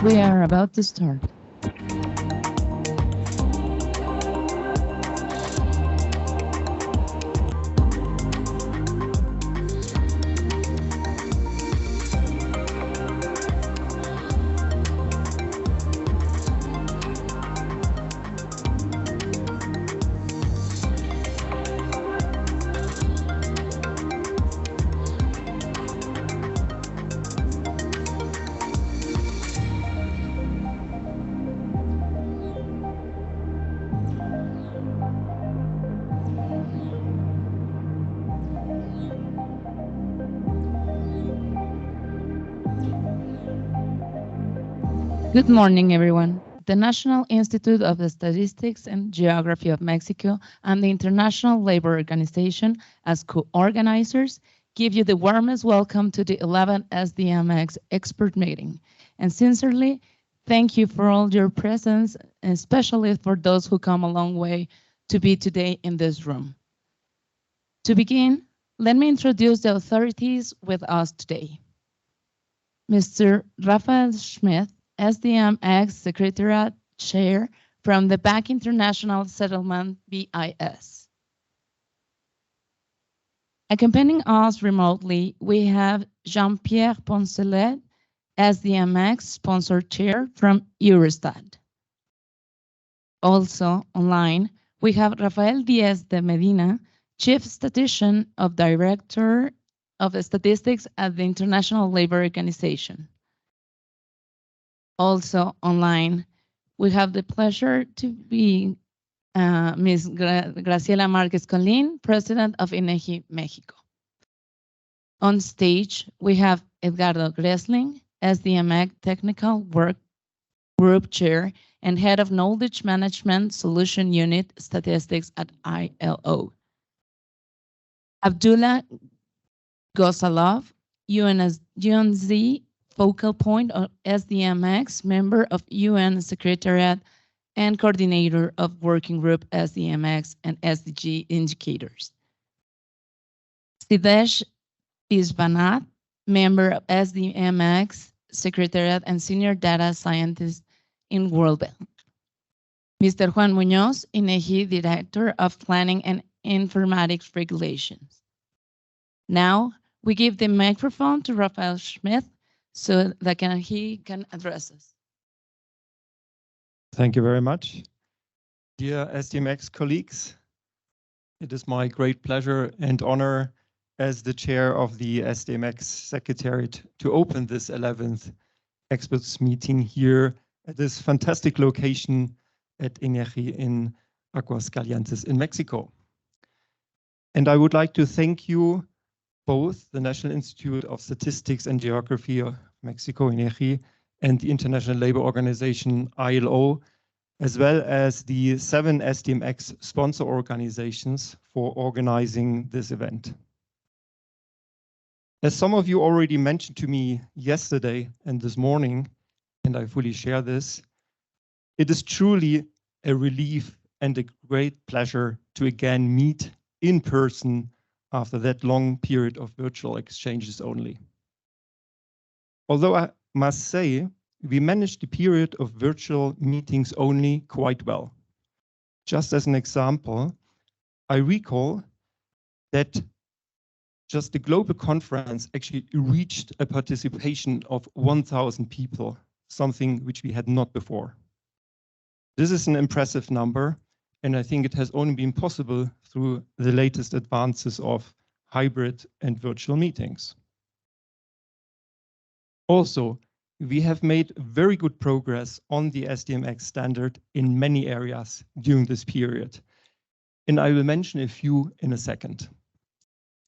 We are about to start. Good morning, everyone. The National Institute of the Statistics and Geography of Mexico and the International Labor Organization, as co-organizers, give you the warmest welcome to the 11th SDMX expert meeting. And sincerely, thank you for all your presence, especially for those who come a long way to be today in this room. To begin, let me introduce the authorities with us today. Mr. Rafael Schmidt, SDMX Secretariat Chair from the Bank International Settlement, BIS. Accompanying us remotely, we have Jean-Pierre Poncelet, SDMX Sponsor Chair from Eurostat. Also online, we have Rafael Diaz de Medina, Chief Statistician of Director of Statistics at the International Labor Organization. Also online, we have the pleasure to be Ms. Graciela Marquez Colín, President of INEGI Mexico. On stage, we have Edgardo Gressling, SDMX Technical Work Group Chair and Head of Knowledge Management Solution Unit Statistics at ILO. Abdullah Gozalov, UNZ Focal Point of SDMX, member of UN Secretariat and coordinator of Working Group SDMX and SDG Indicators. Sidesh Viswanath, member of SDMX Secretariat and senior data scientist in World Bank. Mr. Juan Muñoz, INEGI Director of Planning and Informatics Regulations. Now, we give the microphone to Rafael Schmidt so that he can address us. Thank you very much. Dear SDMX colleagues, it is my great pleasure and honor as the chair of the SDMX Secretariat to open this 11th experts meeting here at this fantastic location at INEGI in Aguascalientes in Mexico. And I would like to thank you both the National Institute of Statistics and Geography of Mexico, INEGI, and the International Labor Organization, ILO, as well as the 7 SDMX sponsor organizations for organizing this event. As some of you already mentioned to me yesterday and this morning, and I fully share this, it is truly a relief and a great pleasure to again meet in person after that long period of virtual exchanges only. Although I must say, we managed the period of virtual meetings only quite well. Just as an example, I recall that just the global conference actually reached a participation of 1,000 people, something which we had not before. This is an impressive number, and I think it has only been possible through the latest advances of hybrid and virtual meetings. Also, we have made very good progress on the SDMX standard in many areas during this period, and I will mention a few in a second.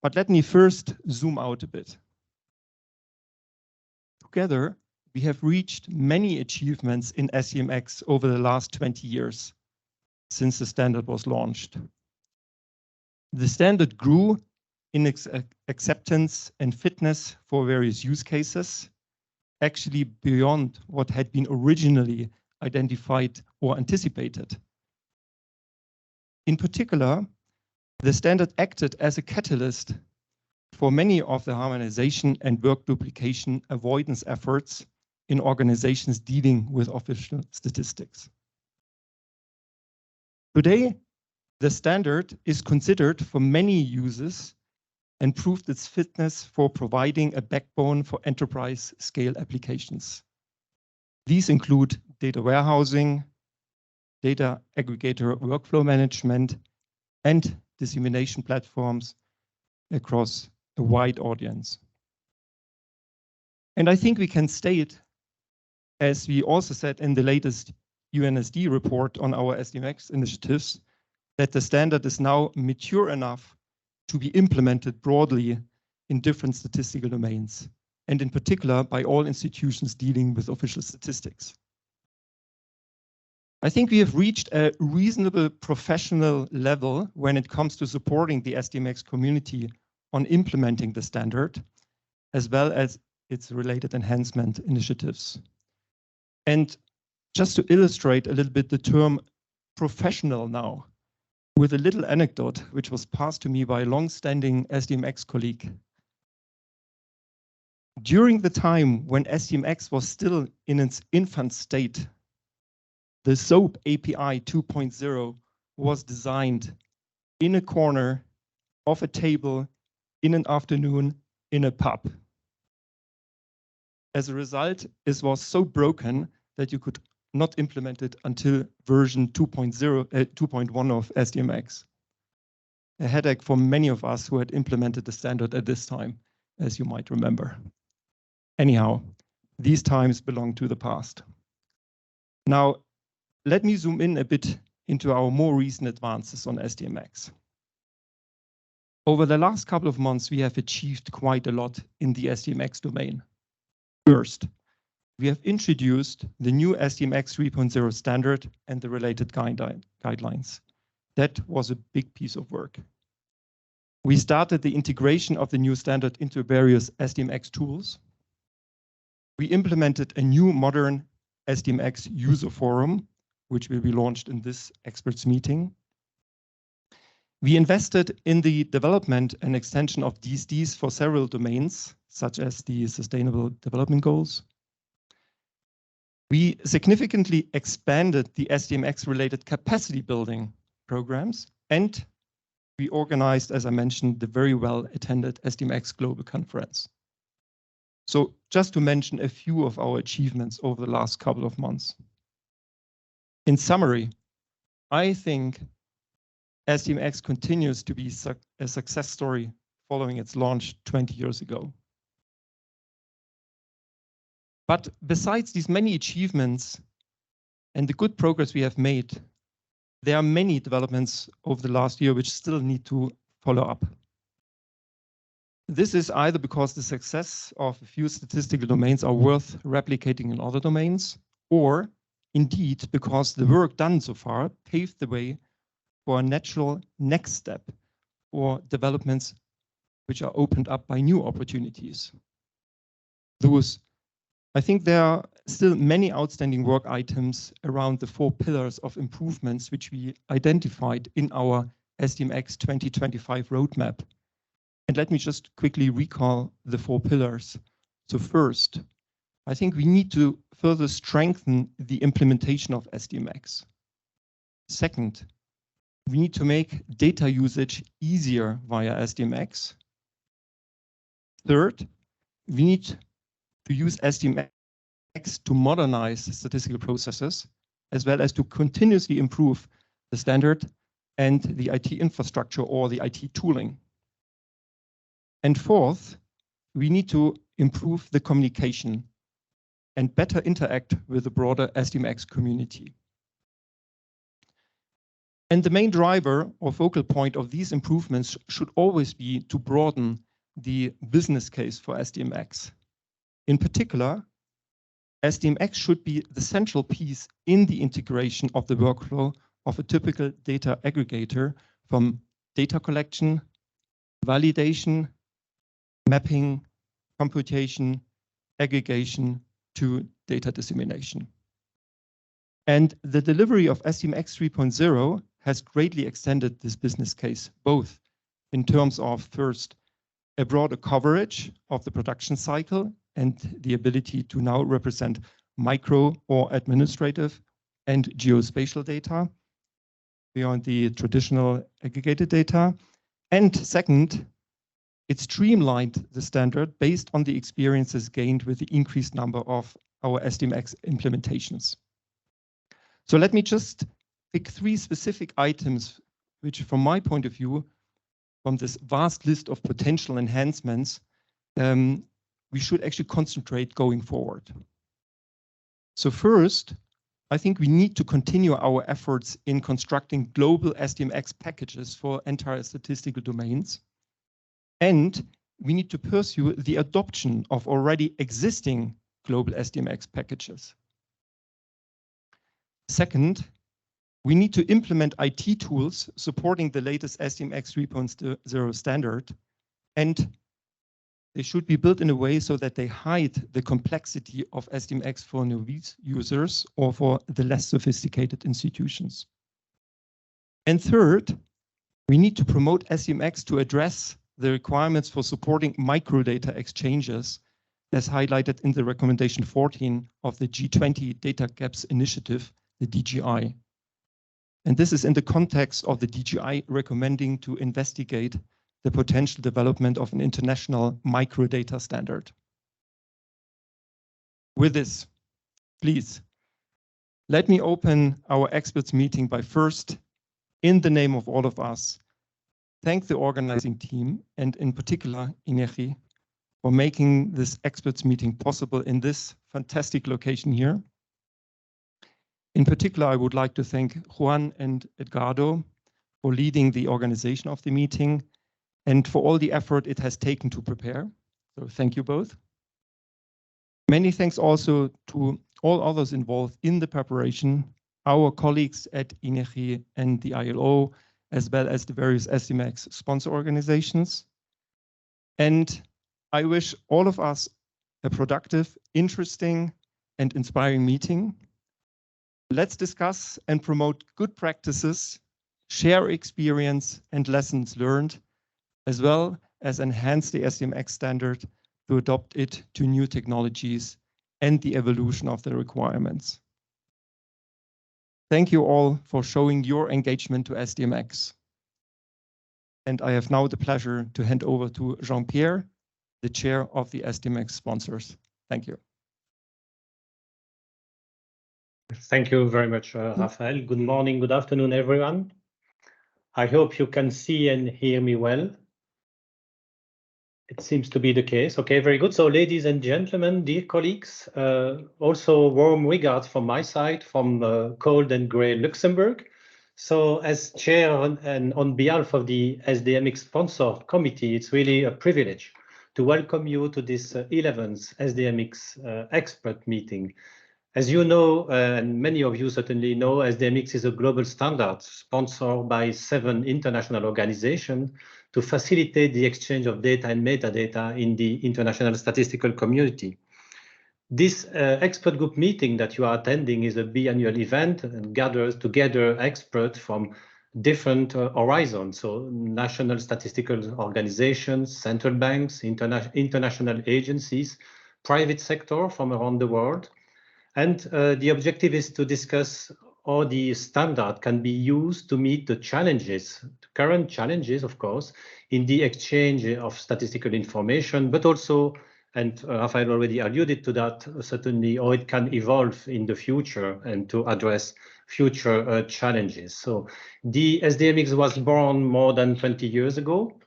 But let me first zoom out a bit. Together, we have reached many achievements in SDMX over the last 20 years since the standard was launched. The standard grew in its acceptance and fitness for various use cases, actually beyond what had been originally identified or anticipated. In particular, the standard acted as a catalyst for many of the harmonization and work duplication avoidance efforts in organizations dealing with official statistics. Today, the standard is considered for many users and proved its fitness for providing a backbone for enterprise scale applications. These include data warehousing, data aggregator workflow management, and dissemination platforms across a wide audience. And I think we can state, as we also said in the latest UNSD report on our SDMX initiatives, that the standard is now mature enough to be implemented broadly in different statistical domains, and in particular by all institutions dealing with official statistics. I think we have reached a reasonable professional level when it comes to supporting the SDMX community on implementing the standard, as well as its related enhancement initiatives. And just to illustrate a little bit the term professional now, with a little anecdote which was passed to me by a long-standing SDMX colleague. During the time when SDMX was still in its infant state, the SOAP API 2.0 was designed in a corner of a table in an afternoon in a pub. As a result, it was so broken that you could not implement it until version 2.1 of SDMX. A headache for many of us who had implemented the standard at this time, as you might remember. Anyhow, these times belong to the past. Now, let me zoom in a bit into our more recent advances on SDMX. Over the last couple of months, we have achieved quite a lot in the SDMX domain. First, we have introduced the new SDMX 3.0 standard and the related guidelines. That was a big piece of work. We started the integration of the new standard into various SDMX tools. We implemented a new modern SDMX user forum, which will be launched in this experts meeting. We invested in the development and extension of DSDs for several domains, such as the Sustainable Development Goals. We significantly expanded the SDMX-related capacity building programs, and we organized, as I mentioned, the very well-attended SDMX Global Conference. So just to mention a few of our achievements over the last couple of months. In summary, I think SDMX continues to be a success story following its launch 20 years ago. But besides these many achievements and the good progress we have made, there are many developments over the last year which still need to follow up. This is either because the success of a few statistical domains are worth replicating in other domains, or indeed because the work done so far paved the way for a natural next step or developments which are opened up by new opportunities. I think there are still many outstanding work items around the 4 pillars of improvements which we identified in our SDMX 2025 roadmap. And let me just quickly recall the 4 pillars. So first, I think we need to further strengthen the implementation of SDMX. Second, we need to make data usage easier via SDMX. Third, we need to use SDMX to modernize statistical processes, as well as to continuously improve the standard and the IT infrastructure or the IT tooling. And fourth, we need to improve the communication and better interact with the broader SDMX community. And the main driver or focal point of these improvements should always be to broaden the business case for SDMX. In particular, SDMX should be the central piece in the integration of the workflow of a typical data aggregator, from data collection, validation, mapping, computation, aggregation to data dissemination. And the delivery of SDMX 3.0 has greatly extended this business case, both in terms of, first, a broader coverage of the production cycle and the ability to now represent micro or administrative and geospatial data beyond the traditional aggregated data. And second, it streamlined the standard based on the experiences gained with the increased number of our SDMX implementations. So let me just pick 3 specific items, which from my point of view, from this vast list of potential enhancements, we should actually concentrate going forward. So first, I think we need to continue our efforts in constructing global SDMX packages for entire statistical domains. And we need to pursue the adoption of already existing global SDMX packages. Second, we need to implement IT tools supporting the latest SDMX 3.0 standard, and they should be built in a way so that they hide the complexity of SDMX for novice users or for the less sophisticated institutions. And third, we need to promote SDMX to address the requirements for supporting microdata exchanges, as highlighted in the recommendation 14 of the G20 Data Gaps Initiative, the DGI. And this is in the context of the DGI recommending to investigate the potential development of an international microdata standard. With this, please, let me open our experts meeting by first, in the name of all of us, thank the organizing team, and in particular, INEGI, for making this experts meeting possible in this fantastic location here. In particular, I would like to thank Juan and Edgardo for leading the organization of the meeting and for all the effort it has taken to prepare. So thank you both. Many thanks also to all others involved in the preparation, our colleagues at INEGI and the ILO, as well as the various SDMX sponsor organizations. And I wish all of us a productive, interesting, and inspiring meeting. Let's discuss and promote good practices, share experience and lessons learned, as well as enhance the SDMX standard to adopt it to new technologies and the evolution of the requirements. Thank you all for showing your engagement to SDMX. And I have now the pleasure to hand over to Jean-Pierre, the chair of the SDMX sponsors. Thank you. Thank you very much, Raphael. Good morning, good afternoon, everyone. I hope you can see and hear me well. It seems to be the case. Okay, very good. So ladies and gentlemen, dear colleagues, also warm regards from my side, from cold and gray Luxembourg. So as chair and on behalf of the SDMX sponsor committee, it's really a privilege to welcome you to this 11th SDMX expert meeting. As you know, and many of you certainly know, SDMX is a global standard sponsored by 7 international organizations to facilitate the exchange of data and metadata in the international statistical community. This expert group meeting that you are attending is a biannual event and gathers together experts from different horizons, so national statistical organizations, central banks, international agencies, private sector from around the world. And the objective is to discuss how the standard can be used to meet the challenges, the current challenges, of course, in the exchange of statistical information, but also, and Raphael already alluded to that, certainly how it can evolve in the future and to address future challenges. So the SDMX was born more than 20 years ago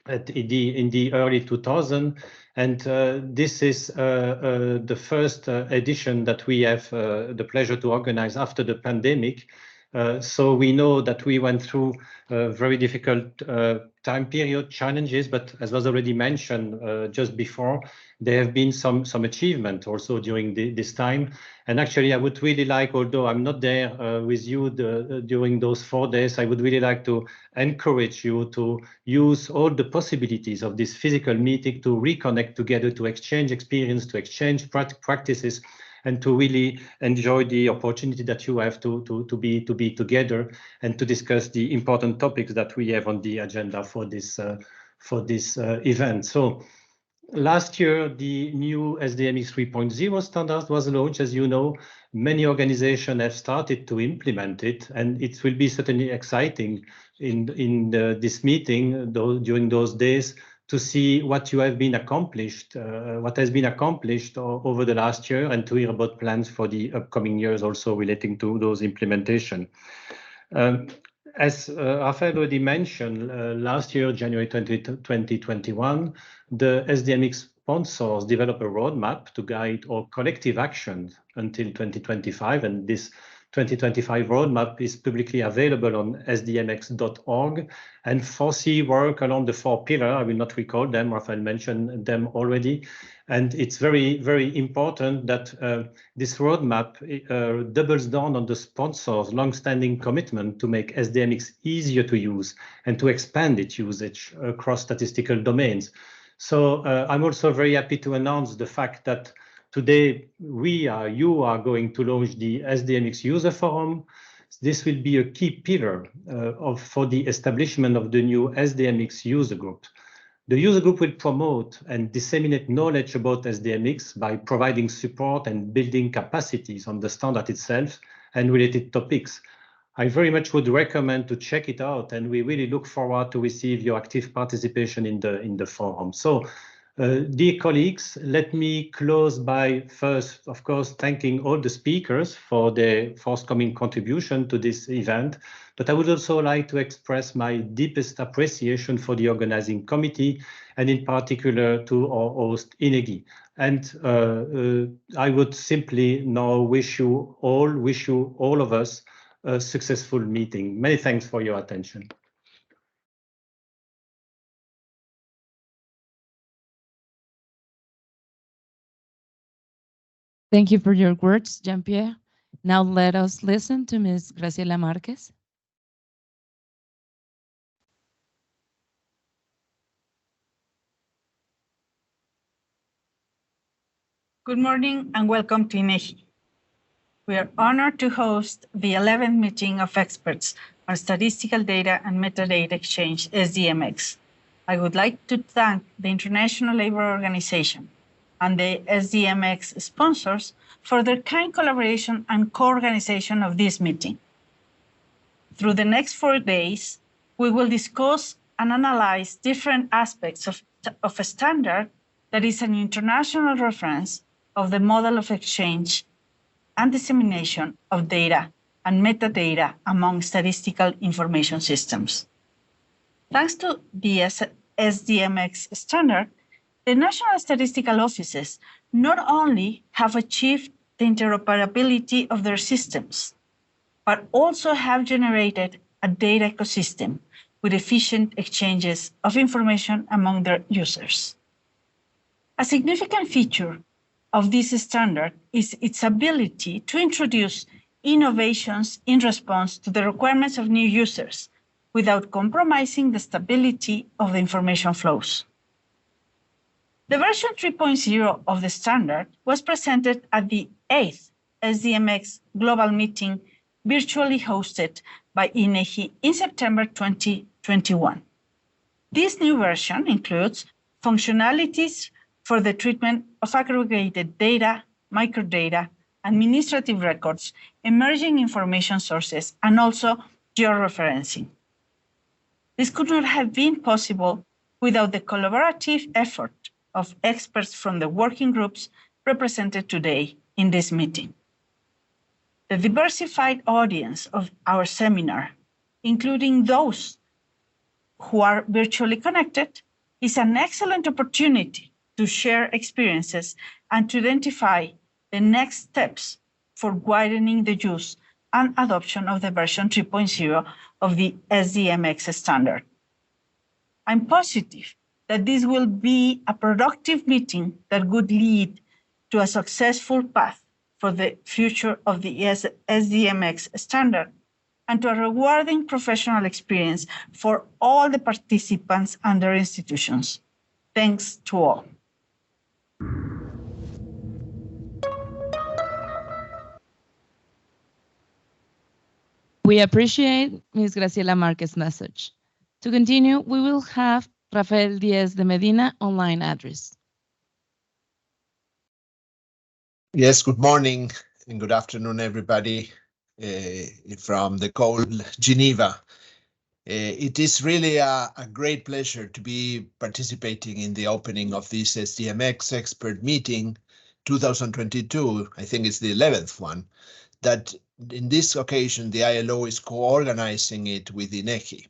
in the early 2000s. And this is the first edition that we have the pleasure to organize after the pandemic. So we know that we went through a very difficult time period, challenges, but as was already mentioned just before, there have been some achievement also during this time. And actually, I would really like, although I'm not there with you during those 4 days, I would really like to encourage you to use all the possibilities of this physical meeting to reconnect together, to exchange experience, to exchange practices, and to really enjoy the opportunity that you have to be together and to discuss the important topics that we have on the agenda for this event. So Last year, the new SDMX 3.0 standard was launched. As you know, many organizations have started to implement it, and it will be certainly exciting in this meeting during those days to see what has been accomplished over the last year, and to hear about plans for the upcoming years also relating to those implementation. As Rafael already mentioned, last year, January 2021, the SDMX sponsors developed a roadmap to guide our collective actions until 2025, and this 2025 roadmap is publicly available on sdmx.org and foresee work along the 4 pillars. I will not recall them, Rafael mentioned them already. And it's very, very important that this roadmap doubles down on the sponsors' long-standing commitment to make SDMX easier to use and to expand its usage across statistical domains. So I'm also very happy to announce the fact that today you are going to launch the SDMX User Forum. This will be a key pillar for the establishment of the new SDMX user group. The user group will promote and disseminate knowledge about SDMX by providing support and building capacities on the standard itself and related topics. I very much would recommend to check it out, and we really look forward to receive your active participation in the forum. So, dear colleagues, let me close by first, of course, thanking all the speakers for their forthcoming contribution to this event. But I would also like to express my deepest appreciation for the organizing committee, and in particular to our host, Inegi. And I would simply now wish you all of us a successful meeting. Many thanks for your attention. Thank you for your words, Jean-Pierre. Now let us listen to Ms. Graciela Marquez. Good morning and welcome to INEGI. We are honored to host the 11th meeting of experts on statistical data and metadata exchange, SDMX. I would like to thank the International Labour Organization and the SDMX sponsors for their kind collaboration and co-organization of this meeting. Through the next 4 days, we will discuss and analyze different aspects of a standard that is an international reference of the model of exchange and dissemination of data and metadata among statistical information systems. Thanks to the SDMX standard, the national statistical offices not only have achieved the interoperability of their systems, but also have generated a data ecosystem with efficient exchanges of information among their users. A significant feature of this standard is its ability to introduce innovations in response to the requirements of new users without compromising the stability of the information flows. The version 3.0 of the standard was presented at the 8th SDMX Global Meeting virtually hosted by INEGI in September 2021. This new version includes functionalities for the treatment of aggregated data, microdata, administrative records, emerging information sources, and also georeferencing. This could not have been possible without the collaborative effort of experts from the working groups represented today in this meeting. The diversified audience of our seminar, including those who are virtually connected, is an excellent opportunity to share experiences and to identify the next steps for widening the use and adoption of the version 3.0 of the SDMX standard. I'm positive that this will be a productive meeting that would lead to a successful path for the future of the SDMX standard and to a rewarding professional experience for all the participants and their institutions. Thanks to all. We appreciate Ms. Graciela Marquez's message. To continue, we will have Rafael Diaz de Medina online address. Yes, good morning and good afternoon, everybody from the cold Geneva. It is really a great pleasure to be participating in the opening of this SDMX expert meeting 2022. I think it's the 11th one, that in this occasion the ILO is co-organizing it with INEGI.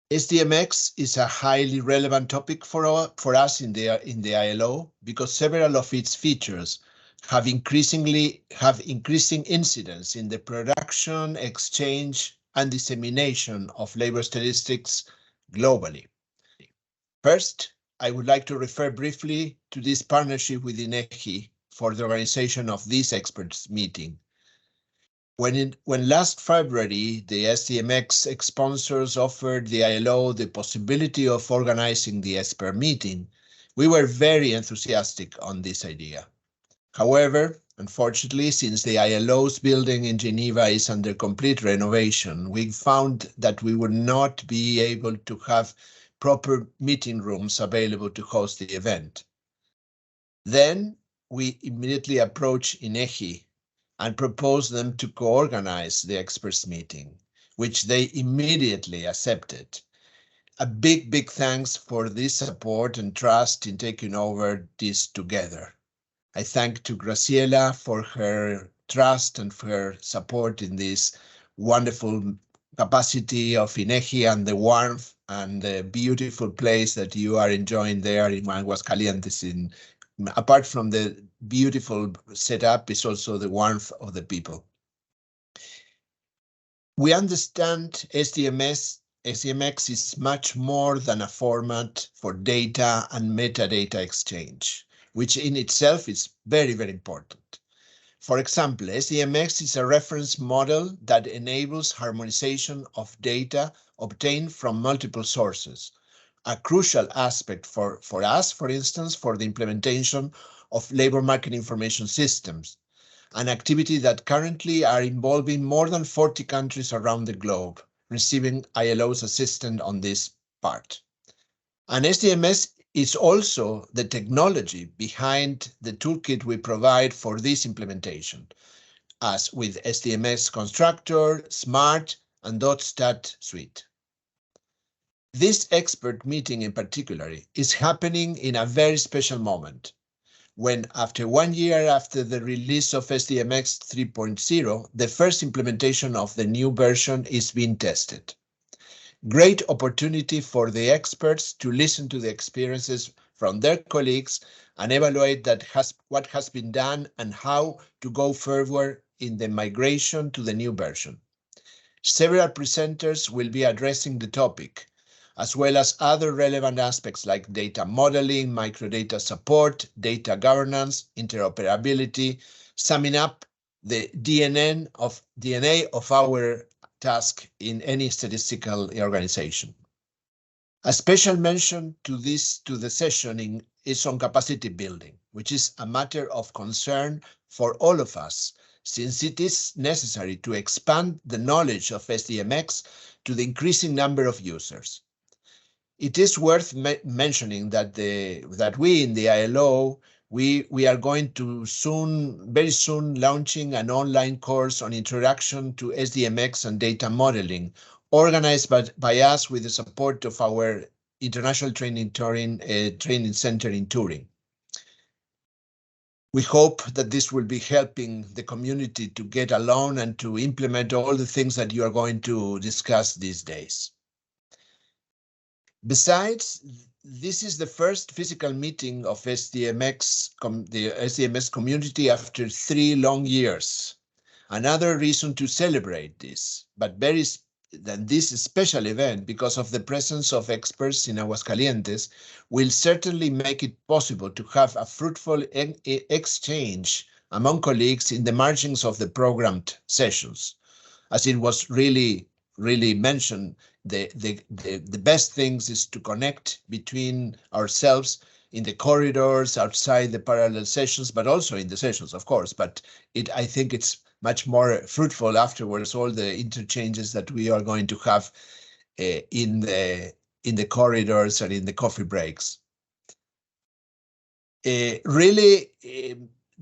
SDMX is a highly relevant topic for us in the ILO because several of its features have increasing incidence in the production, exchange, and dissemination of labor statistics globally. First, I would like to refer briefly to this partnership with INEGI for the organization of this experts meeting. When last February, the SDMX sponsors offered the ILO the possibility of organizing the expert meeting, we were very enthusiastic on this idea. However, unfortunately, since the ILO's building in Geneva is under complete renovation, we found that we would not be able to have proper meeting rooms available to host the event. Then we immediately approached INEGI and proposed them to co-organize the experts meeting, which they immediately accepted. A big thanks for this support and trust in taking over this together. I thank to Graciela for her trust and for her support in this wonderful capacity of INEGI and the warmth and the beautiful place that you are enjoying there in Aguascalientes. Apart from the beautiful setup, is also the warmth of the people. We understand SDMX is much more than a format for data and metadata exchange, which in itself is very important. For example, SDMX is a reference model that enables harmonization of data obtained from multiple sources, a crucial aspect for us, for instance, for the implementation of labor market information systems, an activity that currently are involving more than 40 countries around the globe, receiving ILO's assistance on this part. And SDMS is also the technology behind the toolkit we provide for this implementation, as with SDMS Constructor, Smart, and .stat suite. This expert meeting in particular is happening in a very special moment, when after 1 year after the release of SDMX 3.0, the first implementation of the new version is being tested. Great opportunity for the experts to listen to the experiences from their colleagues and evaluate what has been done and how to go further in the migration to the new version. Several presenters will be addressing the topic, as well as other relevant aspects like data modeling, microdata support, data governance, interoperability, summing up the DNA of our task in any statistical organization. A special mention to the session is on capacity building, which is a matter of concern for all of us, since it is necessary to expand the knowledge of SDMX to the increasing number of users. It is worth mentioning that we in the ILO, we are going to very soon launching an online course on introduction to SDMX and data modeling, organized by us with the support of our International Training Center in Turin. We hope that this will be helping the community to get along and to implement all the things that you are going to discuss these days. Besides, this is the first physical meeting of the SDMX community after 3 long years. Another reason to celebrate this, but this special event, because of the presence of experts in Aguascalientes, will certainly make it possible to have a fruitful exchange among colleagues in the margins of the programmed sessions. As it was really mentioned, the best things is to connect between ourselves in the corridors, outside the parallel sessions, but also in the sessions, of course. But I think it's much more fruitful afterwards, all the interchanges that we are going to have in the corridors and in the coffee breaks. Really,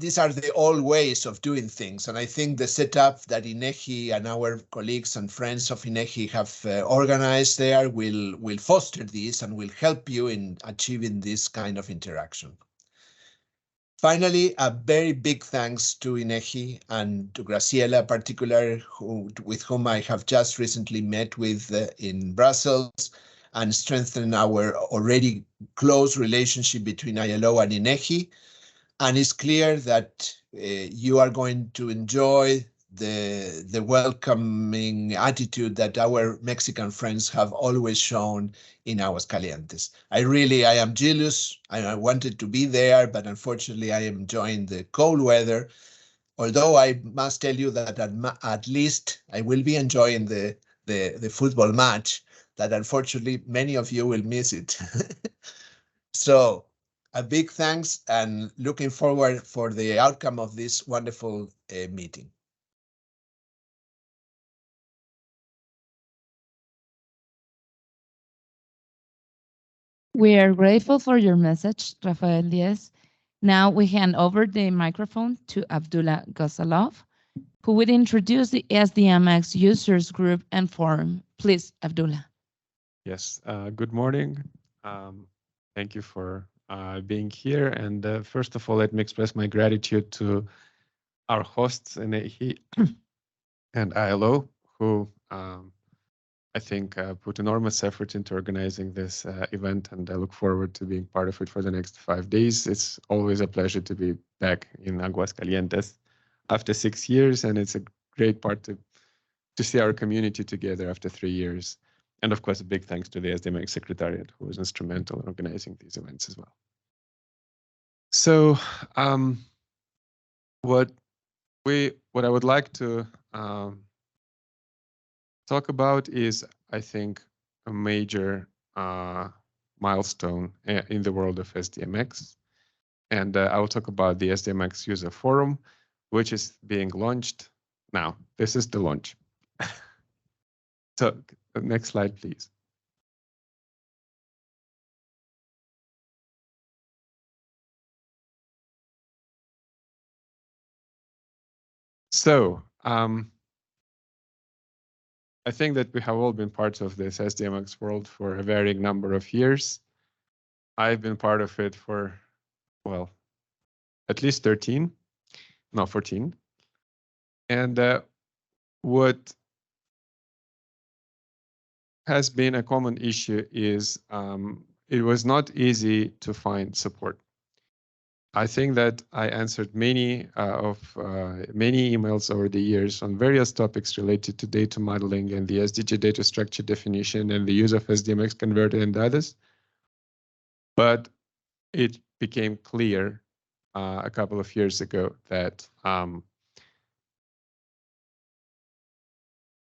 these are the old ways of doing things. And I think the setup that INEGI and our colleagues and friends of INEGI have organized there will foster this and will help you in achieving this kind of interaction. Finally, a very big thanks to INEGI and to Graciela, particularly, with whom I have just recently met with in Brussels and strengthened our already close relationship between ILO and INEGI. And it's clear that you are going to enjoy the welcoming attitude that our Mexican friends have always shown in Aguascalientes. I am jealous. I wanted to be there, but unfortunately I am enjoying the cold weather. Although I must tell you that at least I will be enjoying the football match, that unfortunately many of you will miss it. So a big thanks and looking forward for the outcome of this wonderful meeting. We are grateful for your message, Rafael Diaz. Now we hand over the microphone to Abdullah Ghazalov, who will introduce the SDMX users group and forum. Please, Abdullah. Yes, good morning. Thank you for being here. And first of all, let me express my gratitude to our hosts, INEGI and ILO, who I think put enormous effort into organizing this event, and I look forward to being part of it for the next 5 days. It's always a pleasure to be back in Aguascalientes after 6 years, and it's a great part to see our community together after 3 years. And of course, a big thanks to the SDMX Secretariat, who was instrumental in organizing these events as well. So what I would like to talk about is, I think, a major milestone in the world of SDMX. And I will talk about the SDMX User Forum, which is being launched now. This is the launch. So next slide, please. So I think that we have all been parts of this SDMX world for a varying number of years. I've been part of it for, well, at least 14. And what has been a common issue is it was not easy to find support. I think that I answered many emails over the years on various topics related to data modeling and the SDG data structure definition and the use of SDMX converter and others. But it became clear a couple of years ago that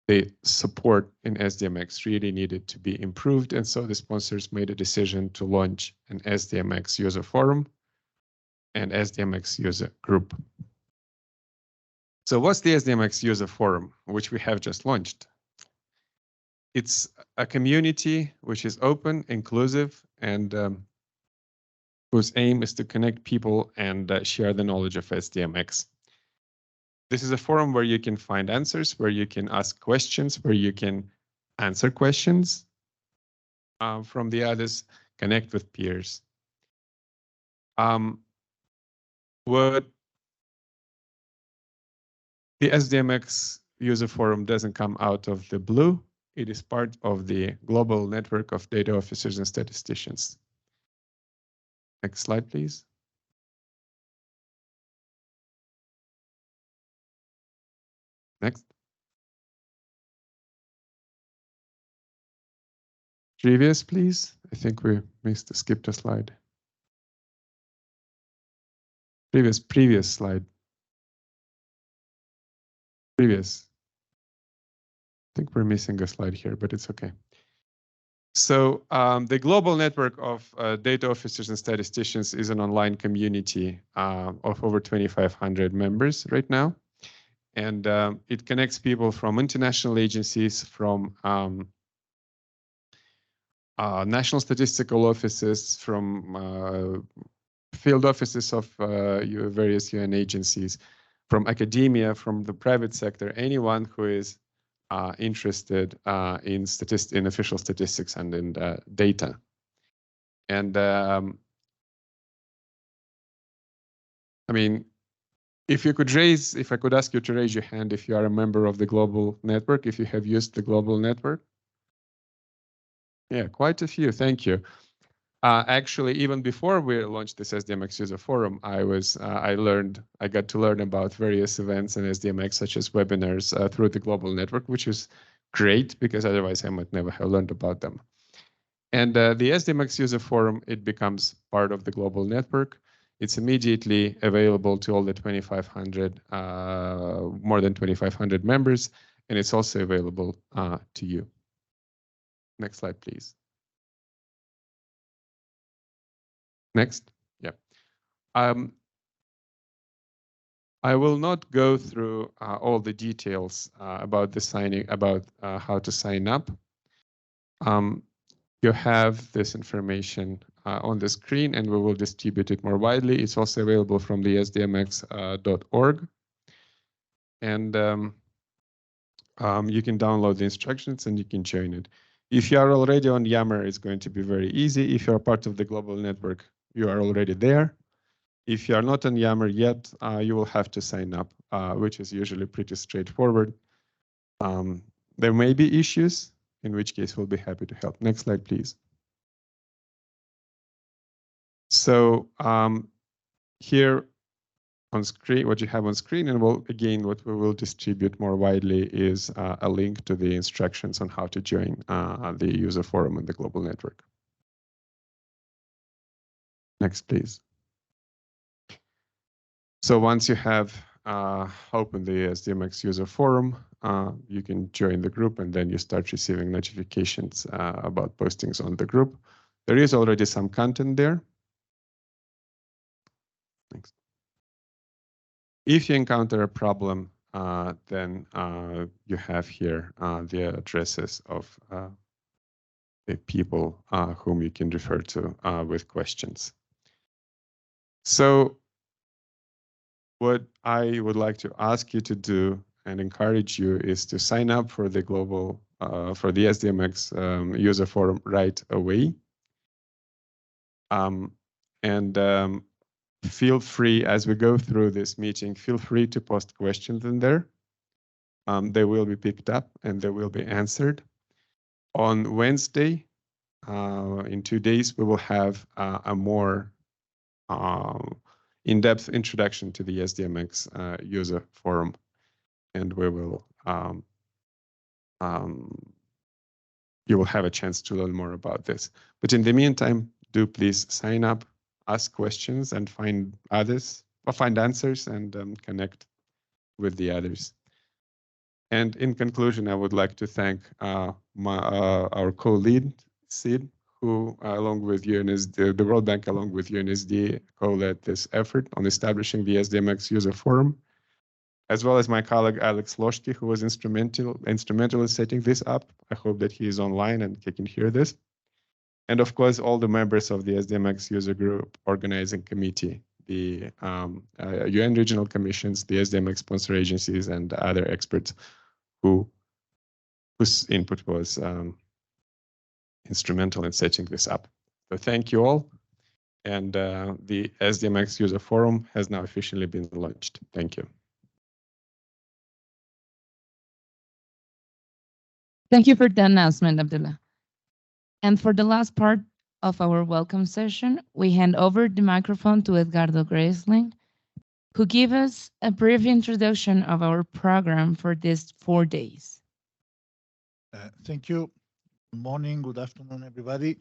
the support in SDMX really needed to be improved. And so the sponsors made a decision to launch an SDMX user forum and SDMX user group. So what's the SDMX user forum, which we have just launched? It's a community which is open, inclusive, and whose aim is to connect people and share the knowledge of SDMX. This is a forum where you can find answers, where you can ask questions, where you can answer questions from the others, connect with peers. What the SDMX user forum doesn't come out of the blue. It is part of the global network of data officers and statisticians. Next slide, please. Next. Previous, please. I think we skipped a slide. Previous slide. Previous. I think we're missing a slide here, but it's okay. So the global network of data officers and statisticians is an online community of over 2,500 members right now. And it connects people from international agencies, from national statistical offices, from field offices of various UN agencies, from academia, from the private sector, anyone who is interested in official statistics and in data. And I mean, if I could ask you to raise your hand if you are a member of the global network, if you have used the global network. Yeah, quite a few, thank you. Actually, even before we launched this SDMX user forum, I got to learn about various events in SDMX, such as webinars through the global network, which is great because otherwise I might never have learned about them. And the SDMX user forum, it becomes part of the global network. It's immediately available to all the 2,500, more than 2,500 members, and it's also available to you. Next slide, please. Next, yeah. I will not go through all the details about the how to sign up. You have this information on the screen, and we will distribute it more widely. It's also available from the sdmx.org. And you can download the instructions and you can join it. If you are already on Yammer, it's going to be very easy. If you're part of the global network, you are already there. If you are not on Yammer yet, you will have to sign up, which is usually pretty straightforward. There may be issues, in which case we'll be happy to help. Next slide, please. So here on screen, what you have on screen, and what we will distribute more widely is a link to the instructions on how to join the user forum in the global network. Next, please. So once you have opened the SDMX user forum, you can join the group, and then you start receiving notifications about postings on the group. There is already some content there. Next. If you encounter a problem, then you have here the addresses of the people whom you can refer to with questions. So what I would like to ask you to do and encourage you is to sign up for the global, for the SDMX user forum right away. Feel free, as we go through this meeting, feel free to post questions in there. They will be picked up and they will be answered. On Wednesday, in 2 days, we will have a more in-depth introduction to the SDMX user forum, and we will you will have a chance to learn more about this. But in the meantime, do please sign up, ask questions, and find answers, and connect with the others. And in conclusion, I would like to thank our co-lead, Sid, who, along with UNSD, the World Bank, along with UNSD, co-led this effort on establishing the SDMX user forum, as well as my colleague Alex Loshki, who was instrumental in setting this up. I hope that he is online and he can hear this. And of course, all the members of the SDMX user group organizing committee, the UN regional commissions, the SDMX sponsor agencies, and other experts whose input was instrumental in setting this up. So thank you all. And the SDMX user forum has now officially been launched. Thank you. Thank you for the announcement, Abdullah. And for the last part of our welcome session, we hand over the microphone to Edgardo Graisling, who give us a brief introduction of our program for these 4 days. Thank you. Good morning, good afternoon, everybody.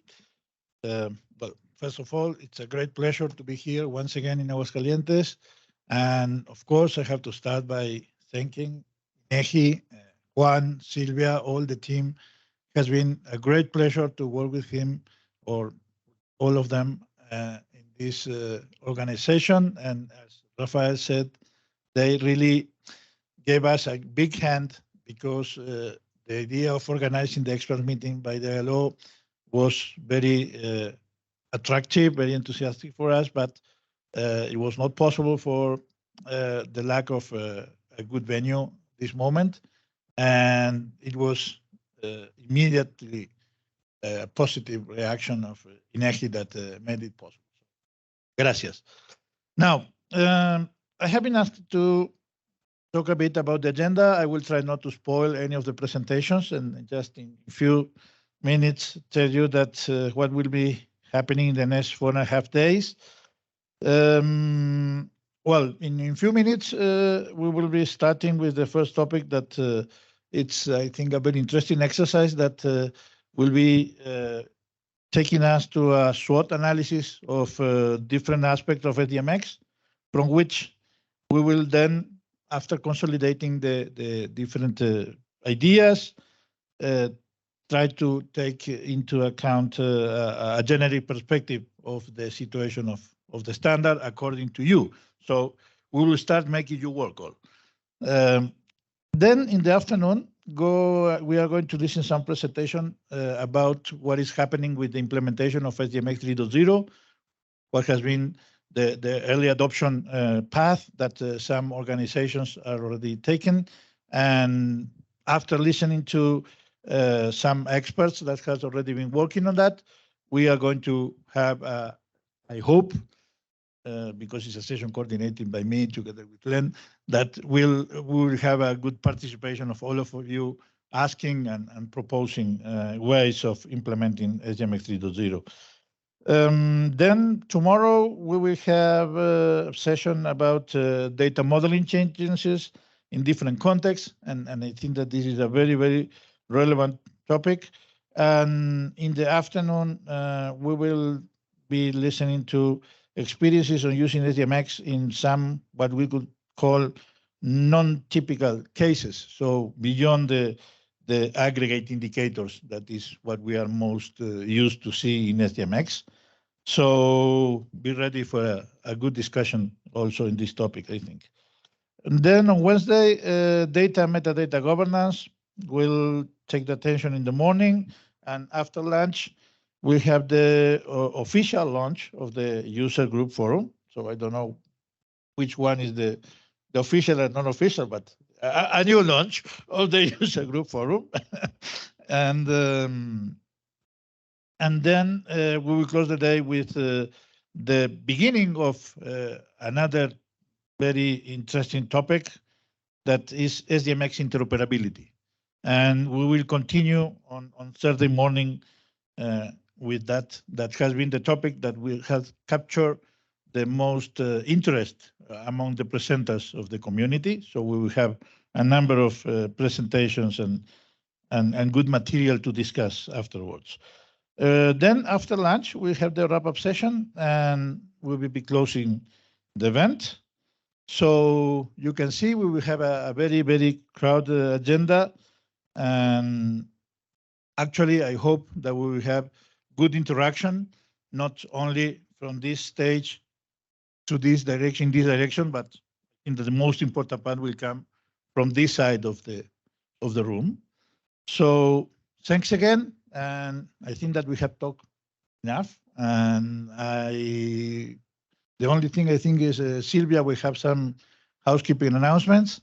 Well, first of all, it's a great pleasure to be here once again in Aguascalientes. And of course, I have to start by thanking Neji, Juan, Silvia, all the team. It has been a great pleasure to work with him, or all of them, in this organization. And as Rafael said, they really gave us a big hand, because the idea of organizing the expert meeting by the ILO was very attractive, very enthusiastic for us. But It was not possible for the lack of a good venue this moment, and it was immediately a positive reaction of INEGI that made it possible. Gracias. Now, I have been asked to talk a bit about the agenda. I will try not to spoil any of the presentations and just in a few minutes tell you that what will be happening in the next 4.5 days. Well, in a few minutes, we will be starting with the first topic that it's, I think, a very interesting exercise that will be taking us to a SWOT analysis of different aspects of SDMX, from which we will then, after consolidating the different ideas, try to take into account a generic perspective of the situation of the standard according to you. So we will start making you work all. Then in the afternoon, we are going to listen to some presentation about what is happening with the implementation of SDMX 3.0, what has been the early adoption path that some organizations are already taken. And after listening to some experts that has already been working on that, we are going to have, I hope, because it's a session coordinated by me together with Len, that we will have a good participation of all of you asking and proposing ways of implementing SDMX 3.0. Then tomorrow we will have a session about data modeling changes in different contexts, and I think that this is a very, very relevant topic. And in the afternoon, we will be listening to experiences on using SDMX in some what we could call non-typical cases. So beyond the aggregate indicators, that is what we are most used to see in SDMX. So be ready for a good discussion also in this topic, I think. And then on Wednesday, data metadata governance will take the attention in the morning, and after lunch, we have the official launch of the user group forum. So I don't know which one is the official and non-official, but a new launch of the user group forum. And then we will close the day with the beginning of another very interesting topic that is SDMX interoperability. And we will continue on Thursday morning with that. That has been the topic that will have captured the most interest among the presenters of the community. So we will have a number of presentations and good material to discuss afterwards. Then after lunch, we have the wrap-up session, and we will be closing the event. So you can see we will have a very, very crowded agenda. And actually, I hope that we will have good interaction, not only from this stage to this direction, but in the most important part will come from this side of the room. So thanks again, and I think that we have talked enough. And the only thing I think is Sylvia will have some housekeeping announcements,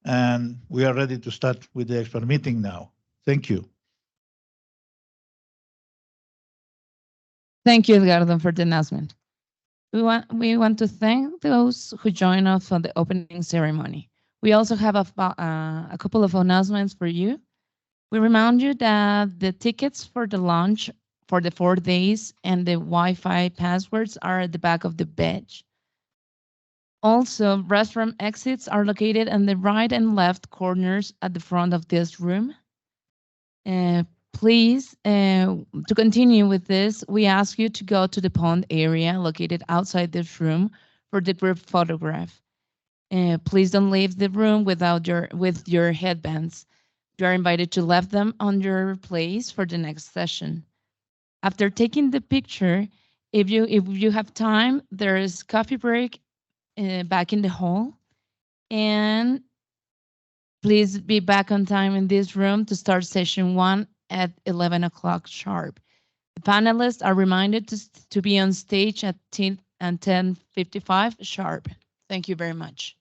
and we are ready to start with the expert meeting now. Thank you. Thank you, Edgardo, for the announcement. We want to thank those who joined us for the opening ceremony. We also have a couple of announcements for you. We remind you that the tickets for the launch for the 4 days and the Wi-Fi passwords are at the back of the badge. Also, restroom exits are located in the right and left corners at the front of this room. Please, to continue with this, we ask you to go to the pond area located outside this room for the group photograph. Please don't leave the room with your headbands. You are invited to leave them on your place for the next session. After taking the picture, if you have time, there is coffee break back in the hall. And please be back on time in this room to start session 1 at 11 o'clock sharp. The panelists are reminded to be on stage at and 10:55 sharp. Thank you very much.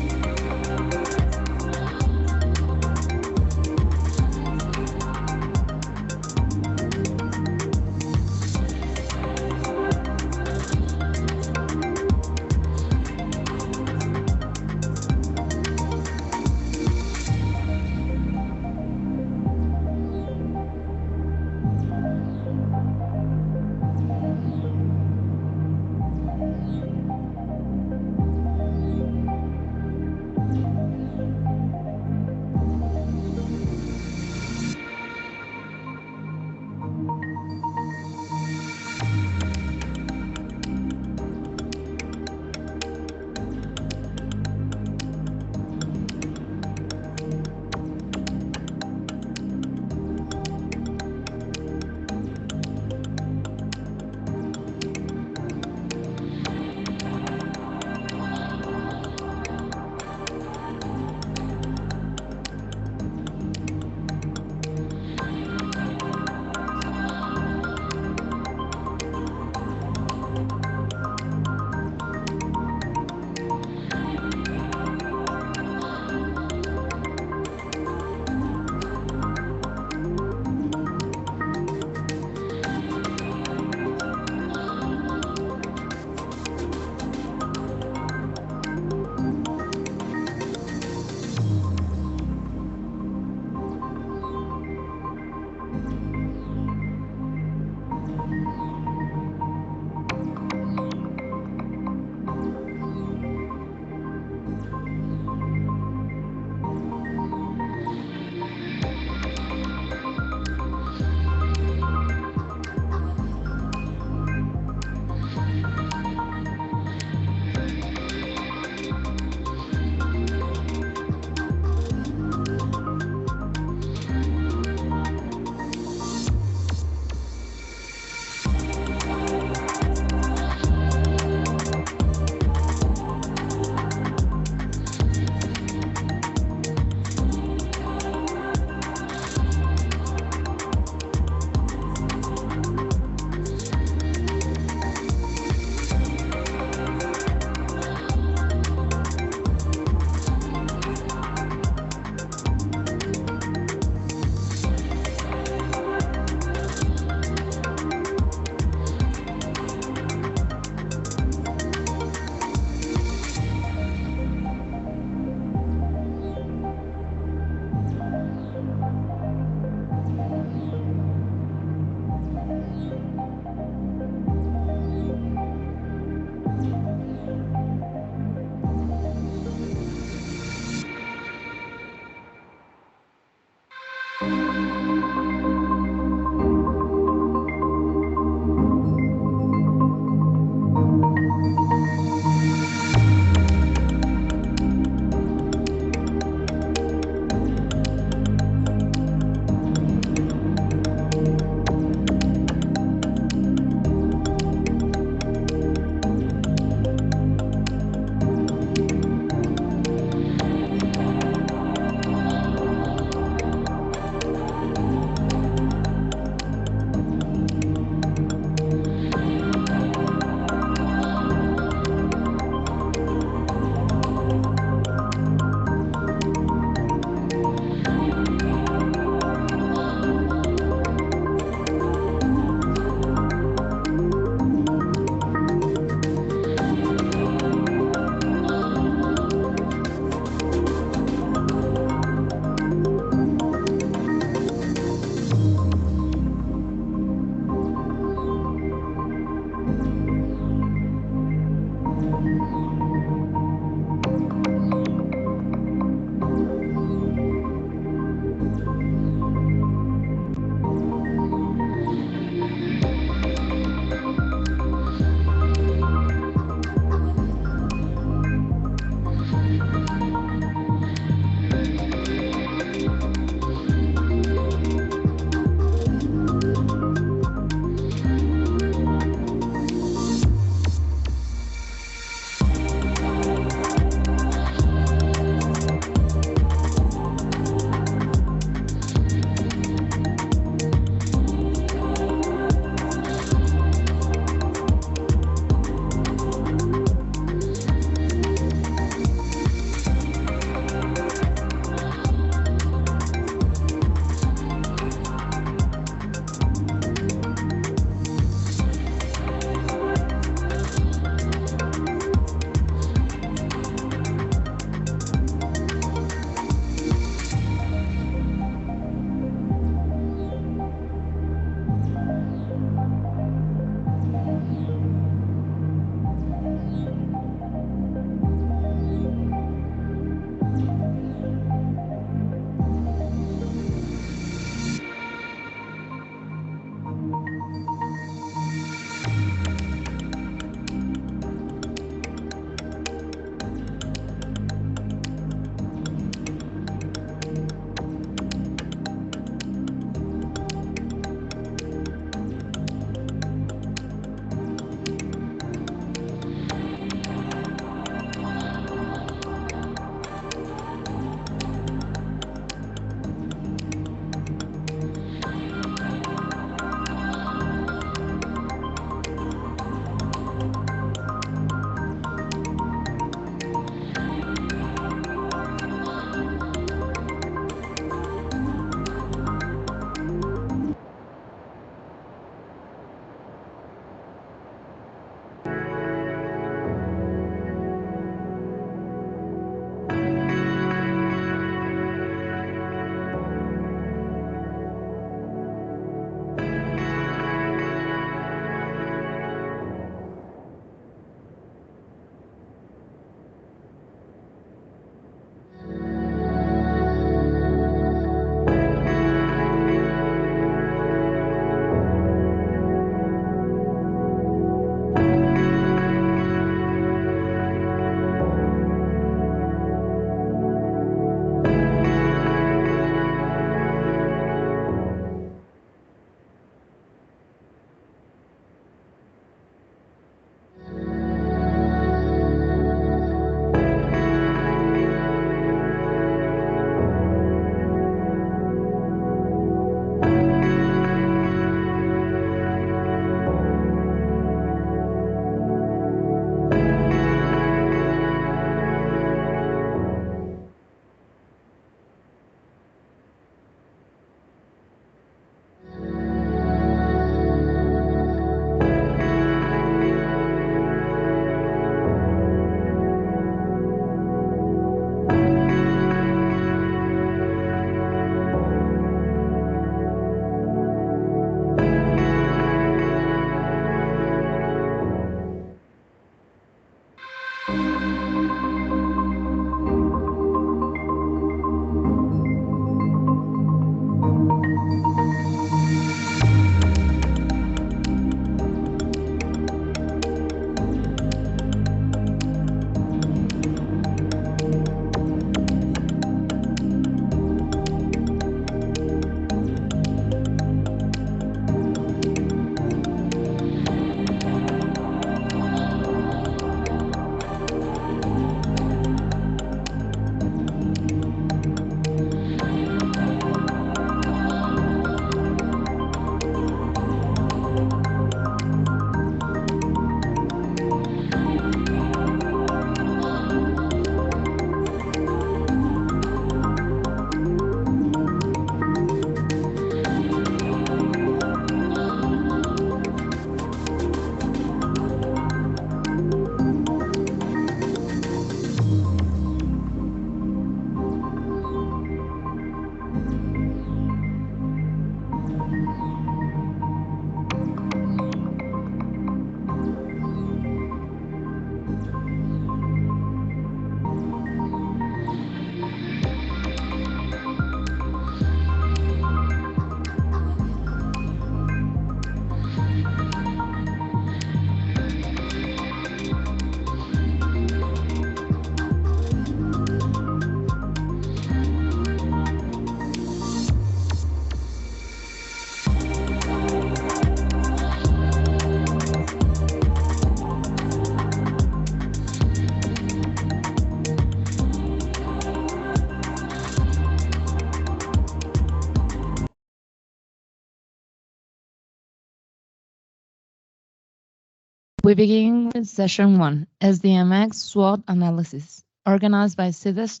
We begin with session 1, SDMX SWOT analysis, organized by Siddharth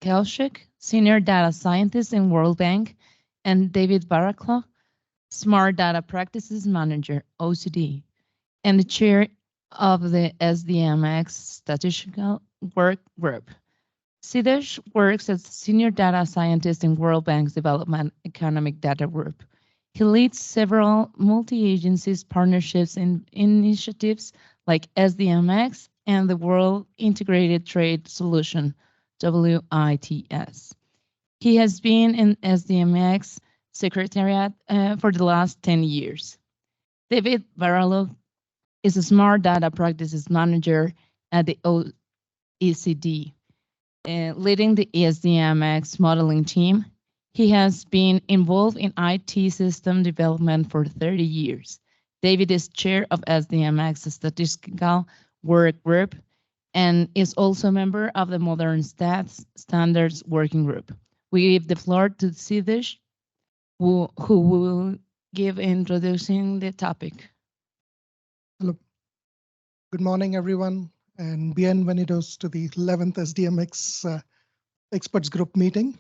Kaushik, Senior Data Scientist in World Bank, and David Barakla, Smart Data Practices Manager, OCD, and the Chair of the SDMX Statistical Work Group. Siddharth works as Senior Data Scientist in World Bank's Development Economic Data Group. He leads several multi-agencies partnerships and initiatives like SDMX and the World Integrated Trade Solution, WITS. He has been in SDMX Secretariat for the last 10 years. David Baralo is a Smart Data Practices Manager at the OECD, leading the SDMX modeling team. He has been involved in IT system development for 30 years. David is chair of SDMX Statistical Work Group and is also a member of the Modern Stats Standards Working Group. We give the floor to Siddharth, who will give introducing the topic. Hello. Good morning, everyone, and bienvenidos to the 11th SDMX Experts Group meeting.